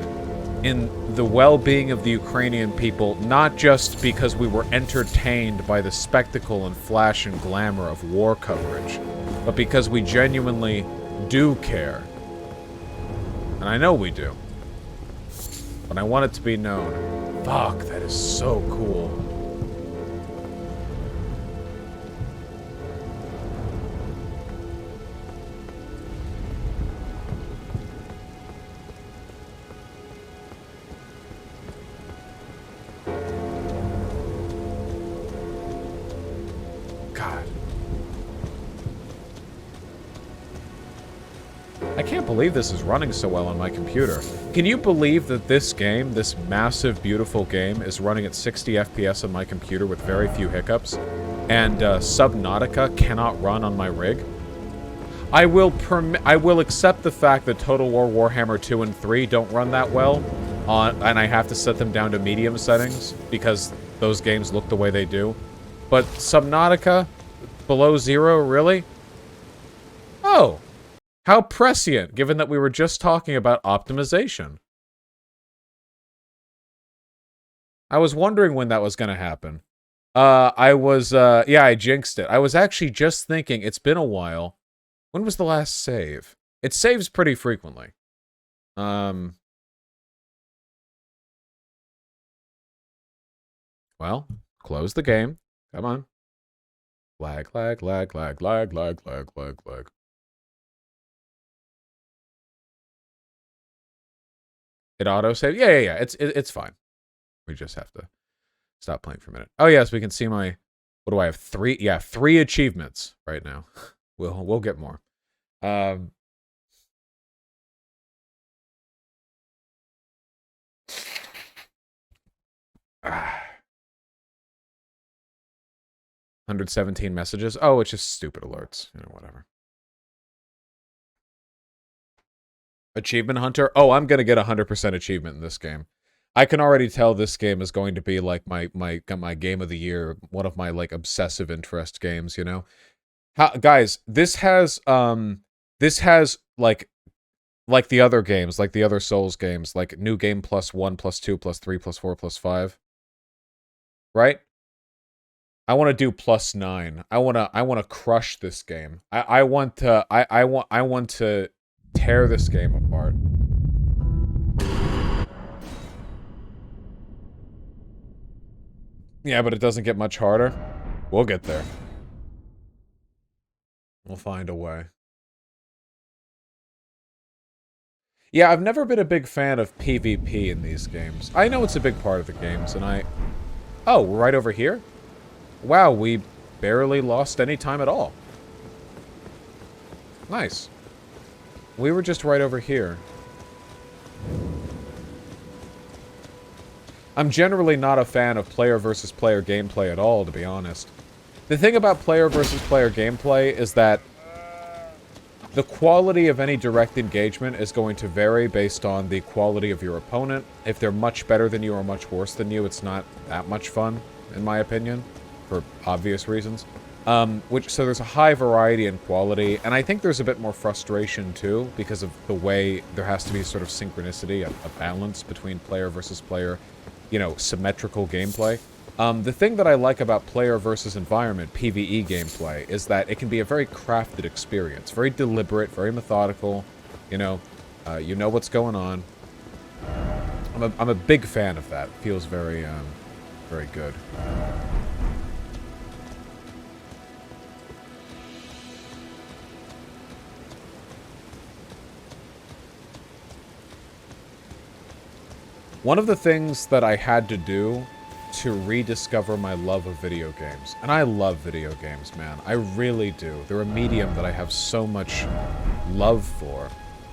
in the well-being of the Ukrainian people, not just because we were entertained by the spectacle and flash and glamour of war coverage, but because we genuinely do care. And I know we do. But I want it to be known. Fuck, that is so cool. I can't believe this is running so well on my computer. Can you believe that this game, this massive, beautiful game, is running at 60 FPS on my computer with very few hiccups, and Subnautica cannot run on my rig? I will accept the fact that Total War Warhammer 2 and 3 don't run that well, and I have to set them down to medium settings, because those games look the way they do. But Subnautica, below 0, really? Oh! How prescient, given that we were just talking about optimization. I was wondering when that was going to happen. Yeah, I jinxed it. I was actually just thinking, it's been a while. When was the last save? It saves pretty frequently. Well, close the game. Come on. Lag, lag, lag, lag, lag, lag, lag, lag, lag. It auto-saved? Yeah. It's fine. We just have to stop playing for a minute. Oh, yes, we can see my... What do I have? 3? Yeah, 3 achievements right now. We'll get more. 117 messages. Oh, it's just stupid alerts. You know, whatever. Achievement Hunter? Oh, I'm going to get 100% achievement in this game. I can already tell this game is going to be like my game of the year, one of my like obsessive interest games, you know. Guys, this has like the other games, like the other Souls games, like new game +1 +2 +3 +4 +5. Right? I want to do +9. I want to crush this game. I want to tear this game apart. Yeah, but it doesn't get much harder. We'll get there. We'll find a way. Yeah, I've never been a big fan of PvP in these games. I know it's a big part of the games, and Oh, we're right over here? Wow, we barely lost any time at all. Nice. We were just right over here. I'm generally not a fan of player versus player gameplay at all, to be honest. The thing about player versus player gameplay is that the quality of any direct engagement is going to vary based on the quality of your opponent. If they're much better than you or much worse than you, it's not that much fun, in my opinion, for obvious reasons. So there's a high variety in quality, and I think there's a bit more frustration too, because of the way there has to be sort of synchronicity, a balance between player versus player, you know, symmetrical gameplay. The thing that I like about player versus environment, PvE gameplay, is that it can be a very crafted experience, very deliberate, very methodical, you know what's going on. I'm a big fan of that. It feels very, very good. One of the things that I had to do to rediscover my love of video games, and I love video games, man. I really do. They're a medium that I have so much love for.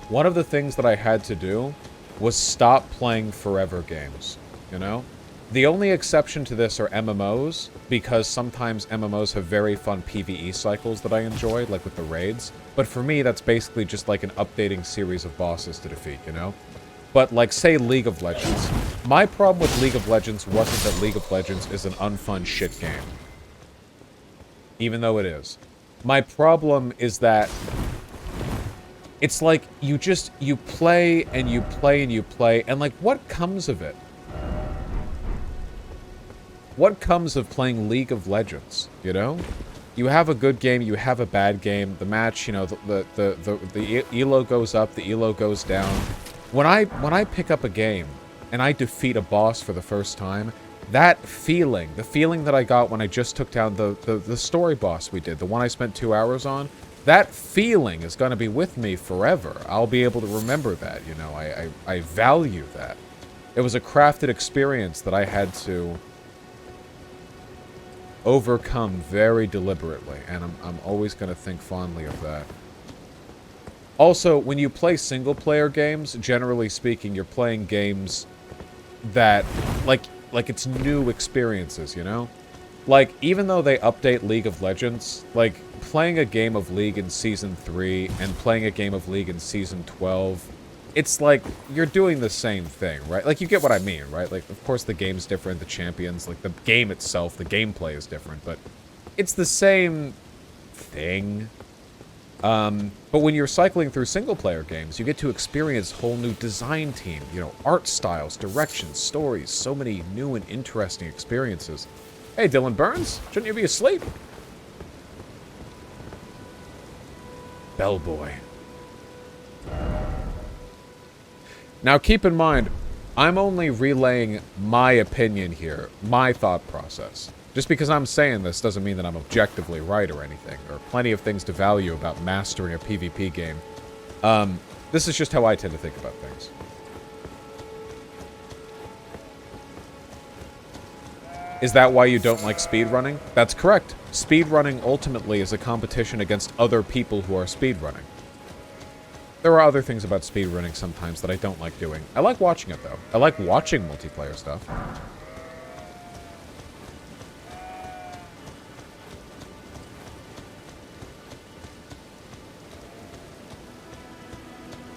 One of the things that I had to do was stop playing forever games, you know? The only exception to this are MMOs, because sometimes MMOs have very fun PvE cycles that I enjoy, like with the raids. But for me, that's basically just like an updating series of bosses to defeat, you know? But like, say, League of Legends. My problem with League of Legends wasn't that League of Legends is an unfun shit game. Even though it is. My problem is that it's like, you play and you play and you play, and like, what comes of it? What comes of playing League of Legends, you know? You have a good game, you have a bad game, the match, you know, the elo goes up, the elo goes down. When I pick up a game and I defeat a boss for the first time, that feeling, the feeling that I got when I just took down the story boss we did, the one I spent 2 hours on, that feeling is going to be with me forever. I'll be able to remember that, you know, I value that. It was a crafted experience that I had to overcome very deliberately, and I'm always going to think fondly of that. Also, when you play single-player games, generally speaking, you're playing games that, like it's new experiences, you know? Like, even though they update League of Legends, like, playing a game of League in Season 3 and playing a game of League in Season 12, it's like, you're doing the same thing, right? Like, you get what I mean, right? Like, of course the game's different, the champions, like, the game itself, the gameplay is different, but it's the same thing. But when you're cycling through single-player games, you get to experience a whole new design team, you know, art styles, directions, stories, so many new and interesting experiences. Hey, Dylan Burns, shouldn't you be asleep? Bellboy. Now, keep in mind, I'm only relaying my opinion here, my thought process. Just because I'm saying this doesn't mean that I'm objectively right or anything. There are plenty of things to value about mastering a PvP game. This is just how I tend to think about things. Is that why you don't like speedrunning? That's correct. Speedrunning ultimately is a competition against other people who are speedrunning. There are other things about speedrunning sometimes that I don't like doing. I like watching it, though. I like watching multiplayer stuff.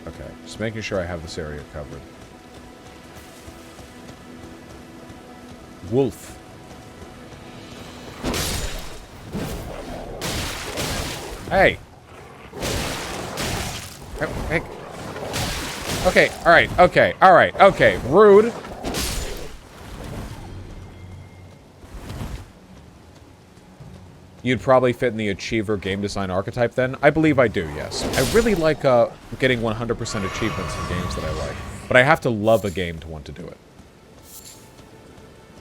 Okay, just making sure I have this area covered. Wolf. Hey! Hey. Okay, alright, okay, rude. You'd probably fit in the Achiever game design archetype then? I believe I do, yes. I really like getting 100% achievements in games that I like. But I have to love a game to want to do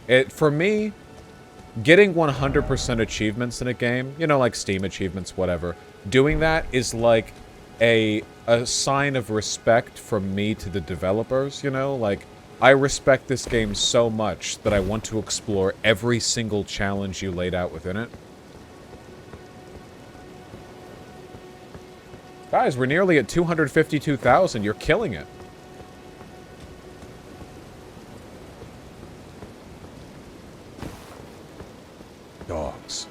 it. For me, getting 100% achievements in a game, you know, like Steam achievements, whatever, doing that is like a sign of respect from me to the developers, you know? Like, I respect this game so much that I want to explore every single challenge you laid out within it. Guys, we're nearly at 252,000. You're killing it. Dogs.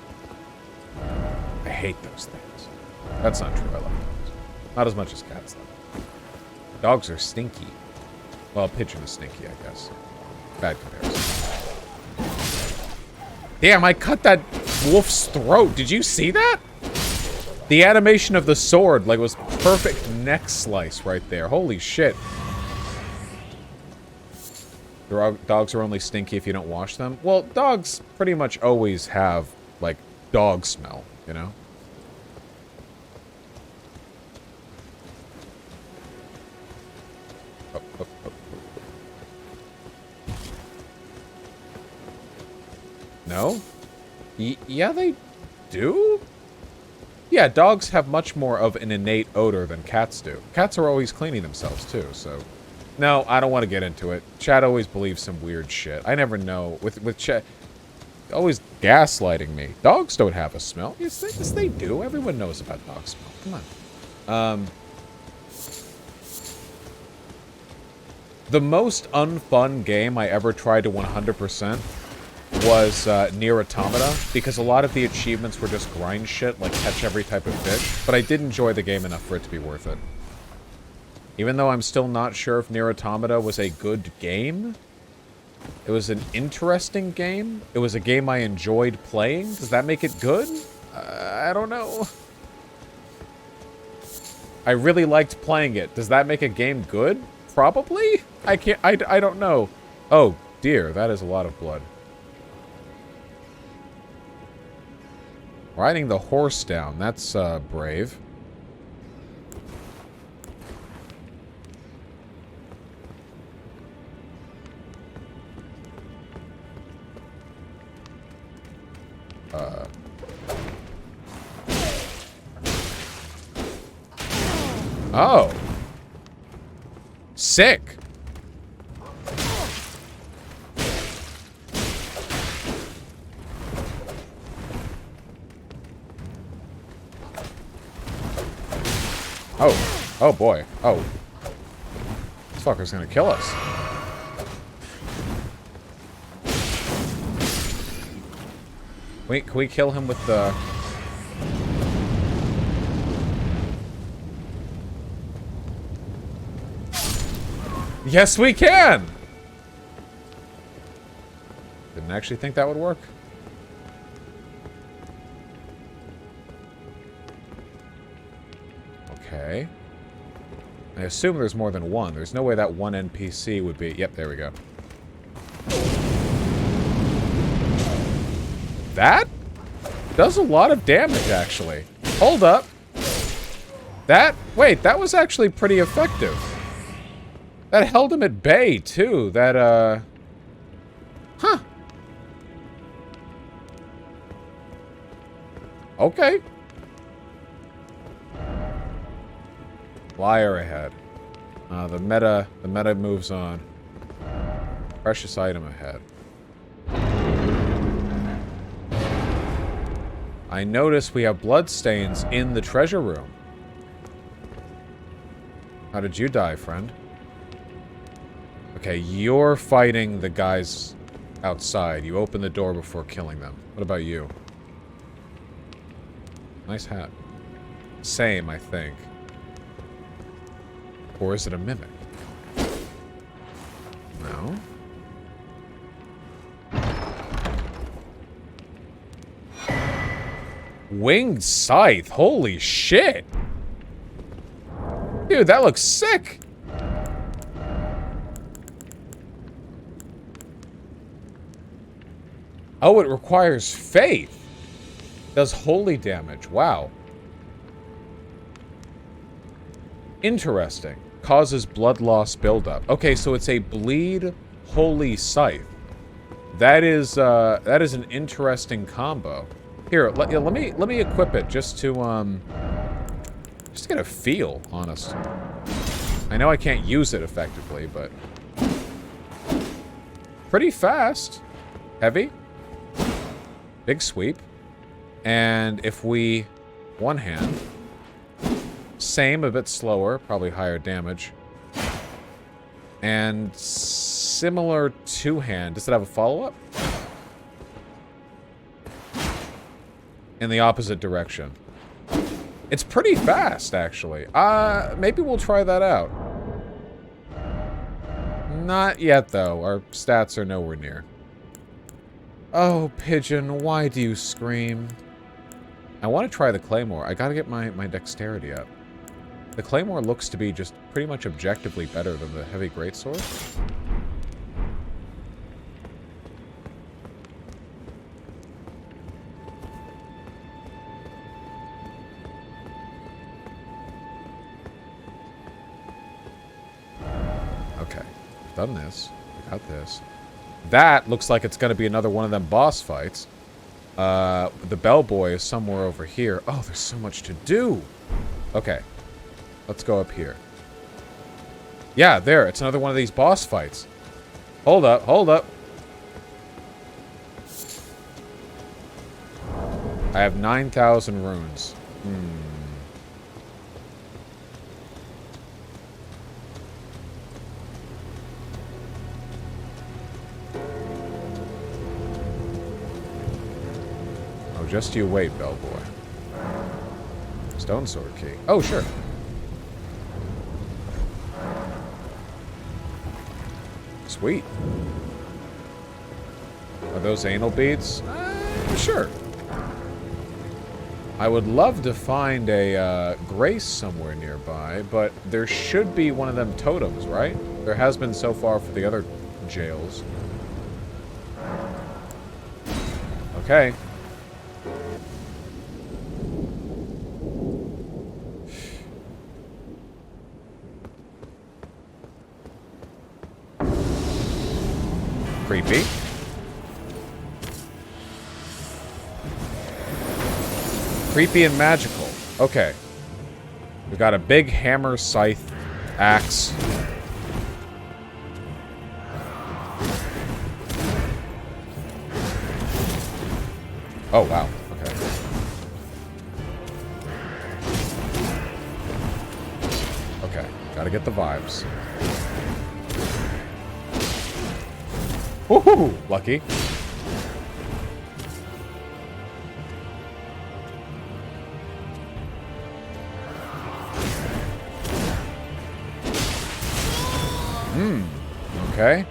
I hate those things. That's not true. I love dogs. Not as much as cats, though. Dogs are stinky. Well, a pigeon is stinky, I guess. Bad comparison. Damn, I cut that wolf's throat. Did you see that? The animation of the sword, like, was perfect neck slice right there. Holy shit. Dogs are only stinky if you don't wash them. Well, dogs pretty much always have, like, dog smell, you know? Oh, oh, oh. No? Yeah, they do? Yeah, dogs have much more of an innate odor than cats do. Cats are always cleaning themselves, too, so... No, I don't want to get into it. Chad always believes some weird shit. I never know. With Chad, always gaslighting me. Dogs don't have a smell. Yes, they do. Everyone knows about dog smell. Come on. The most unfun game I ever tried to 100% was Nier Automata, because a lot of the achievements were just grind shit, like catch every type of fish, but I did enjoy the game enough for it to be worth it. Even though I'm still not sure if Nier Automata was a good game, it was an interesting game. It was a game I enjoyed playing. Does that make it good? I don't know. I really liked playing it. Does that make a game good? Probably? I don't know. Oh, dear. That is a lot of blood. Riding the horse down. That's, brave. Oh. Sick. Oh. Oh, boy. Oh. This fucker's gonna kill us. Wait, can we kill him with the... Yes, we can! Didn't actually think that would work. Okay. I assume there's more than one. There's no way that one NPC would be... Yep, there we go. That does a lot of damage, actually. Hold up. Wait, that was actually pretty effective. That held him at bay, too. That, huh. Okay. Liar ahead. The meta moves on. Precious item ahead. I notice we have bloodstains in the treasure room. How did you die, friend? Okay, you're fighting the guys outside. You open the door before killing them. What about you? Nice hat. Same, I think. Or is it a mimic? No. Winged Scythe. Holy shit. Dude, that looks sick. Oh, it requires faith. Does holy damage. Wow. Interesting. Causes blood loss buildup. Okay, so it's a bleed holy scythe. That is an interesting combo. Here, let me equip it just to get a feel, honest. I know I can't use it effectively, but pretty fast. Heavy. Big sweep. And if we one hand, same, a bit slower, probably higher damage. And similar two hand. Does it have a follow-up? In the opposite direction. It's pretty fast, actually. Maybe we'll try that out. Not yet, though. Our stats are nowhere near. Oh, Pigeon, why do you scream? I want to try the Claymore. I gotta get my dexterity up. The Claymore looks to be just pretty much objectively better than the Heavy Greatsword. Okay, done this. We got this. That looks like it's going to be another one of them boss fights. The bellboy is somewhere over here. Oh, there's so much to do. Okay. Let's go up here. Yeah, there. It's another one of these boss fights. Hold up, hold up. I have 9,000 runes. Oh, just you wait, bellboy. Stone sword key. Oh, sure. Sweet. Are those anal beads? Sure. I would love to find a grace somewhere nearby, but there should be one of them totems, right? There has been so far for the other jails. Okay. Creepy. Creepy and magical. Okay. We've got a big hammer, scythe, axe. Oh, wow. Okay. Okay. Gotta get the vibes. Woohoo! Lucky. Okay.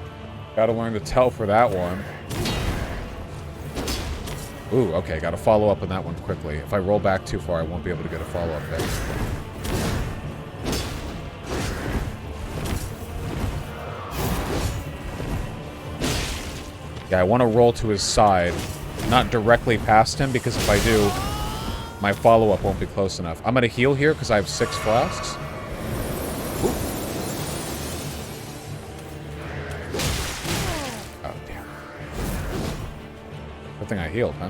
Gotta learn to tell for that one. Ooh, okay. Gotta follow up on that one quickly. If I roll back too far, I won't be able to get a follow-up there. Yeah, I want to roll to his side, not directly past him, because if I do, my follow-up won't be close enough. I'm gonna heal here because I have 6 flasks. Good thing I healed, huh?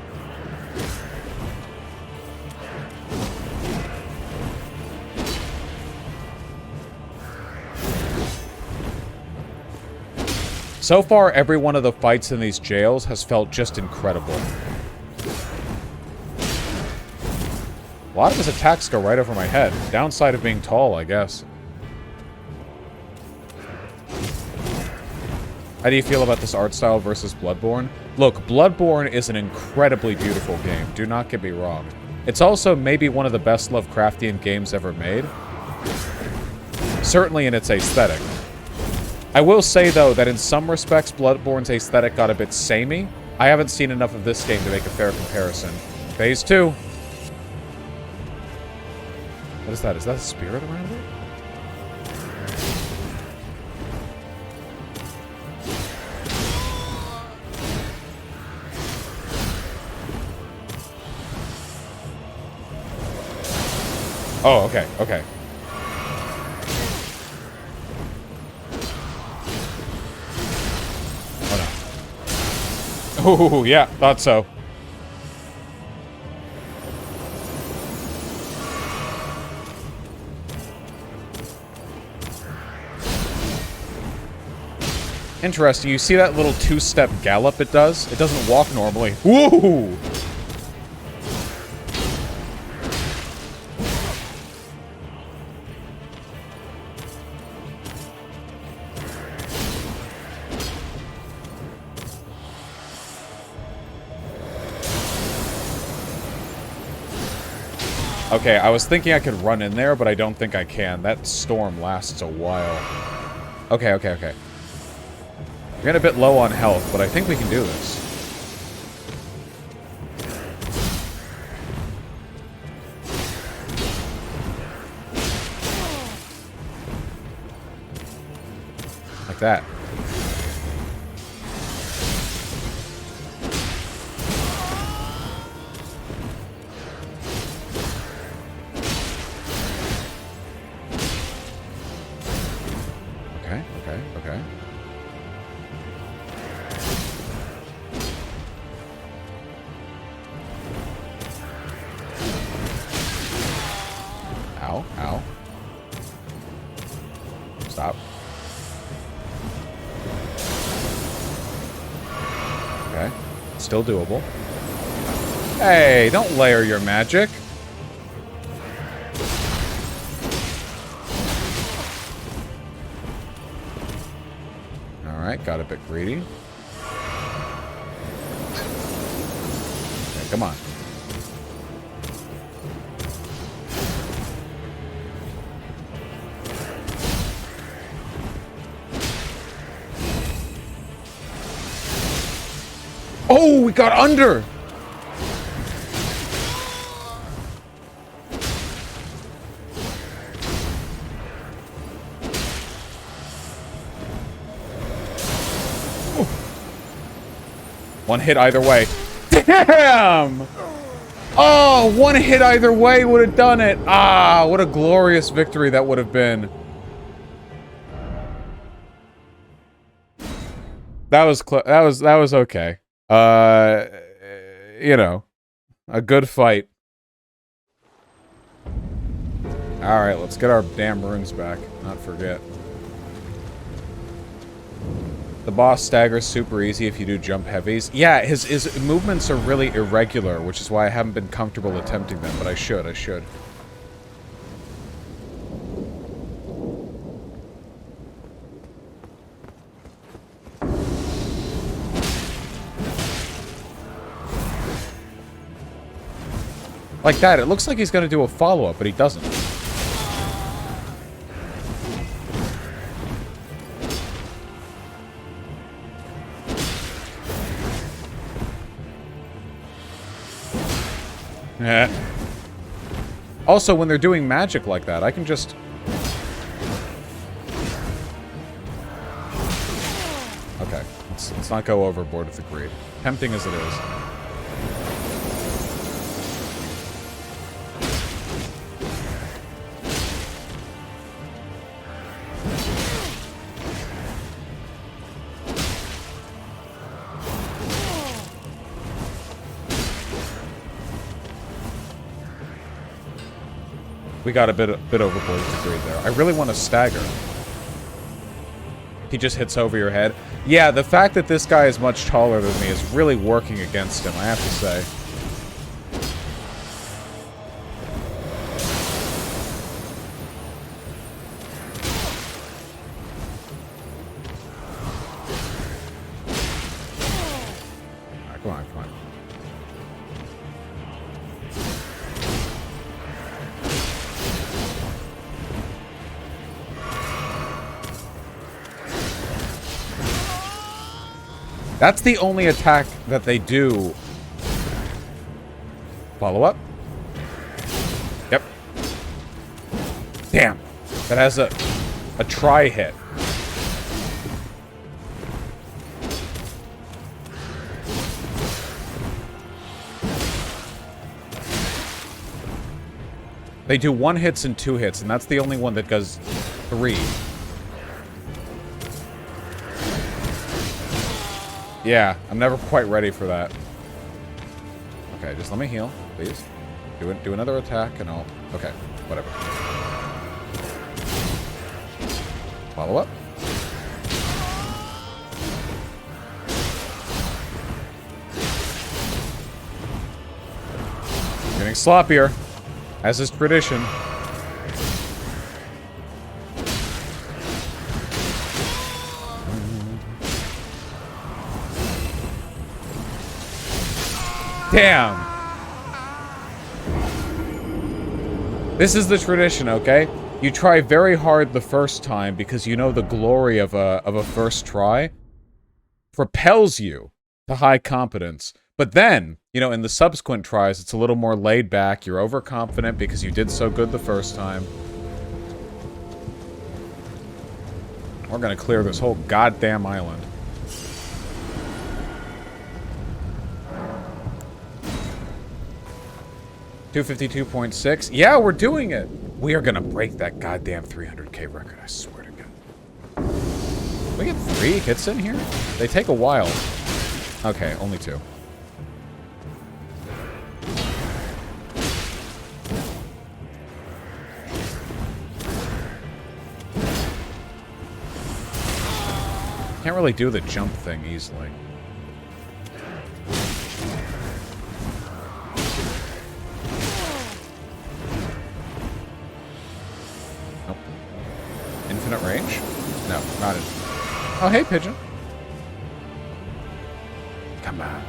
So far, every one of the fights in these jails has felt just incredible. A lot of his attacks go right over my head. Downside of being tall, I guess. How do you feel about this art style versus Bloodborne? Look, Bloodborne is an incredibly beautiful game. Do not get me wrong. It's also maybe one of the best Lovecraftian games ever made. Certainly in its aesthetic. I will say, though, that in some respects, Bloodborne's aesthetic got a bit samey. I haven't seen enough of this game to make a fair comparison. Phase 2. What is that? Is that a spirit around it? Oh, okay, okay. Oh no. Oh, yeah, thought so. Interesting, you see that little 2-step gallop it does? It doesn't walk normally. Woo! Okay, I was thinking I could run in there, but I don't think I can. That storm lasts a while. Okay, okay, okay. We're getting a bit low on health, but I think we can do this. Like that. Okay. Ow, ow. Stop. Still doable. Hey, don't layer your magic. Alright, got a bit greedy. Okay, come on. Oh, we got under! One hit either way. Damn! Oh, one hit either way would have done it. Ah, what a glorious victory that would have been. That was okay. You know, a good fight. All right, let's get our damn runes back. Not forget. The boss staggers super easy if you do jump heavies. Yeah, his movements are really irregular, which is why I haven't been comfortable attempting them, but I should. Like that, it looks like he's gonna do a follow-up, but he doesn't. Yeah. Also, when they're doing magic like that, I can just... Okay, let's not go overboard with the greed. Tempting as it is. We got a bit overboard with the greed there. I really want to stagger. He just hits over your head. Yeah, the fact that this guy is much taller than me is really working against him, I have to say. Alright, come on, come on. That's the only attack that they do. Follow up. Yep. Damn. That has a try hit. They do 1 hits and 2 hits, and that's the only one that does 3. Yeah, I'm never quite ready for that. Okay, just let me heal, please. Do another attack and I'll... Okay, whatever. Follow up. Getting sloppier, as is tradition. Damn. This is the tradition, okay? You try very hard the first time because you know the glory of a first try propels you to high competence. But then, you know, in the subsequent tries, it's a little more laid back. You're overconfident because you did so good the first time. We're gonna clear this whole goddamn island. $252.6. Yeah, we're doing it. We are gonna break that goddamn 300k record. I swear to God. We get 3 hits in here? They take a while. Okay, only 2. Can't really do the jump thing easily. at range? No, not in. Oh, hey, pigeon. Come on.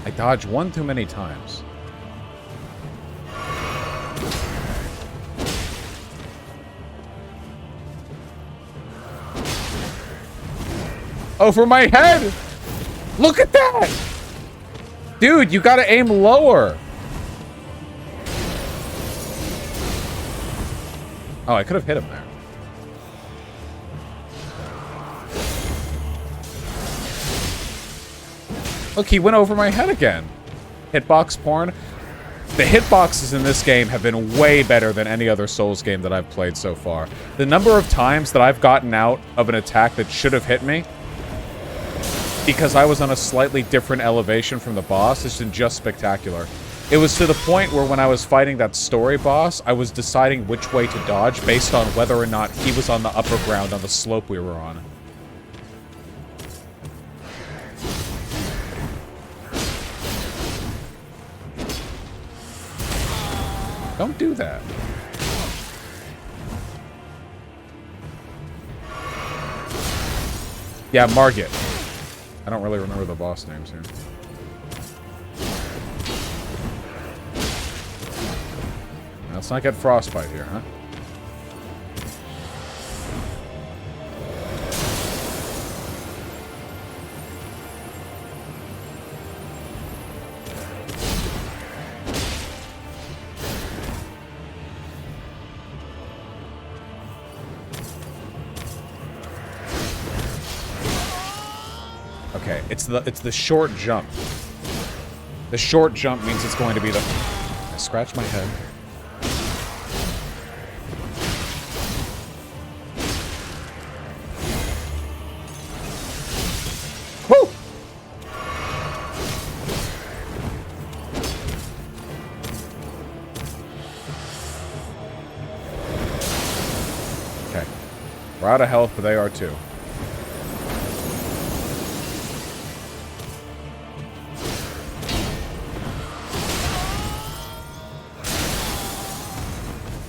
I dodged one too many times. Over my head! Look at that! Dude, you gotta aim lower. Oh, I could have hit him there. Look, he went over my head again. Hitbox porn. The hitboxes in this game have been way better than any other Souls game that I've played so far. The number of times that I've gotten out of an attack that should have hit me because I was on a slightly different elevation from the boss has been just spectacular. It was to the point where when I was fighting that story boss, I was deciding which way to dodge based on whether or not he was on the upper ground on the slope we were on. Don't do that. Yeah, Margit. I don't really remember the boss names here. Let's not get frostbite here, huh? Okay, it's the short jump. The short jump means it's going to be the... I scratch my head. Woo! Okay. We're out of health, but they are too.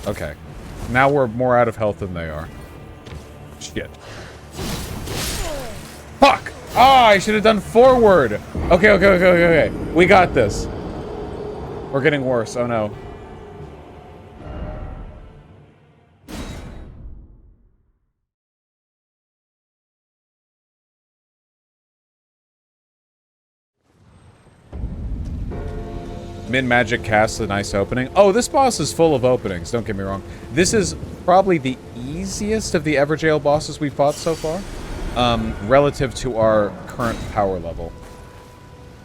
Okay. Now we're more out of health than they are. Shit. Fuck! Ah, I should have done forward! Okay. We got this. We're getting worse. Oh no. Min Magic casts a nice opening. Oh, this boss is full of openings, don't get me wrong. This is probably the easiest of the Evergaol bosses we've fought so far, relative to our current power level.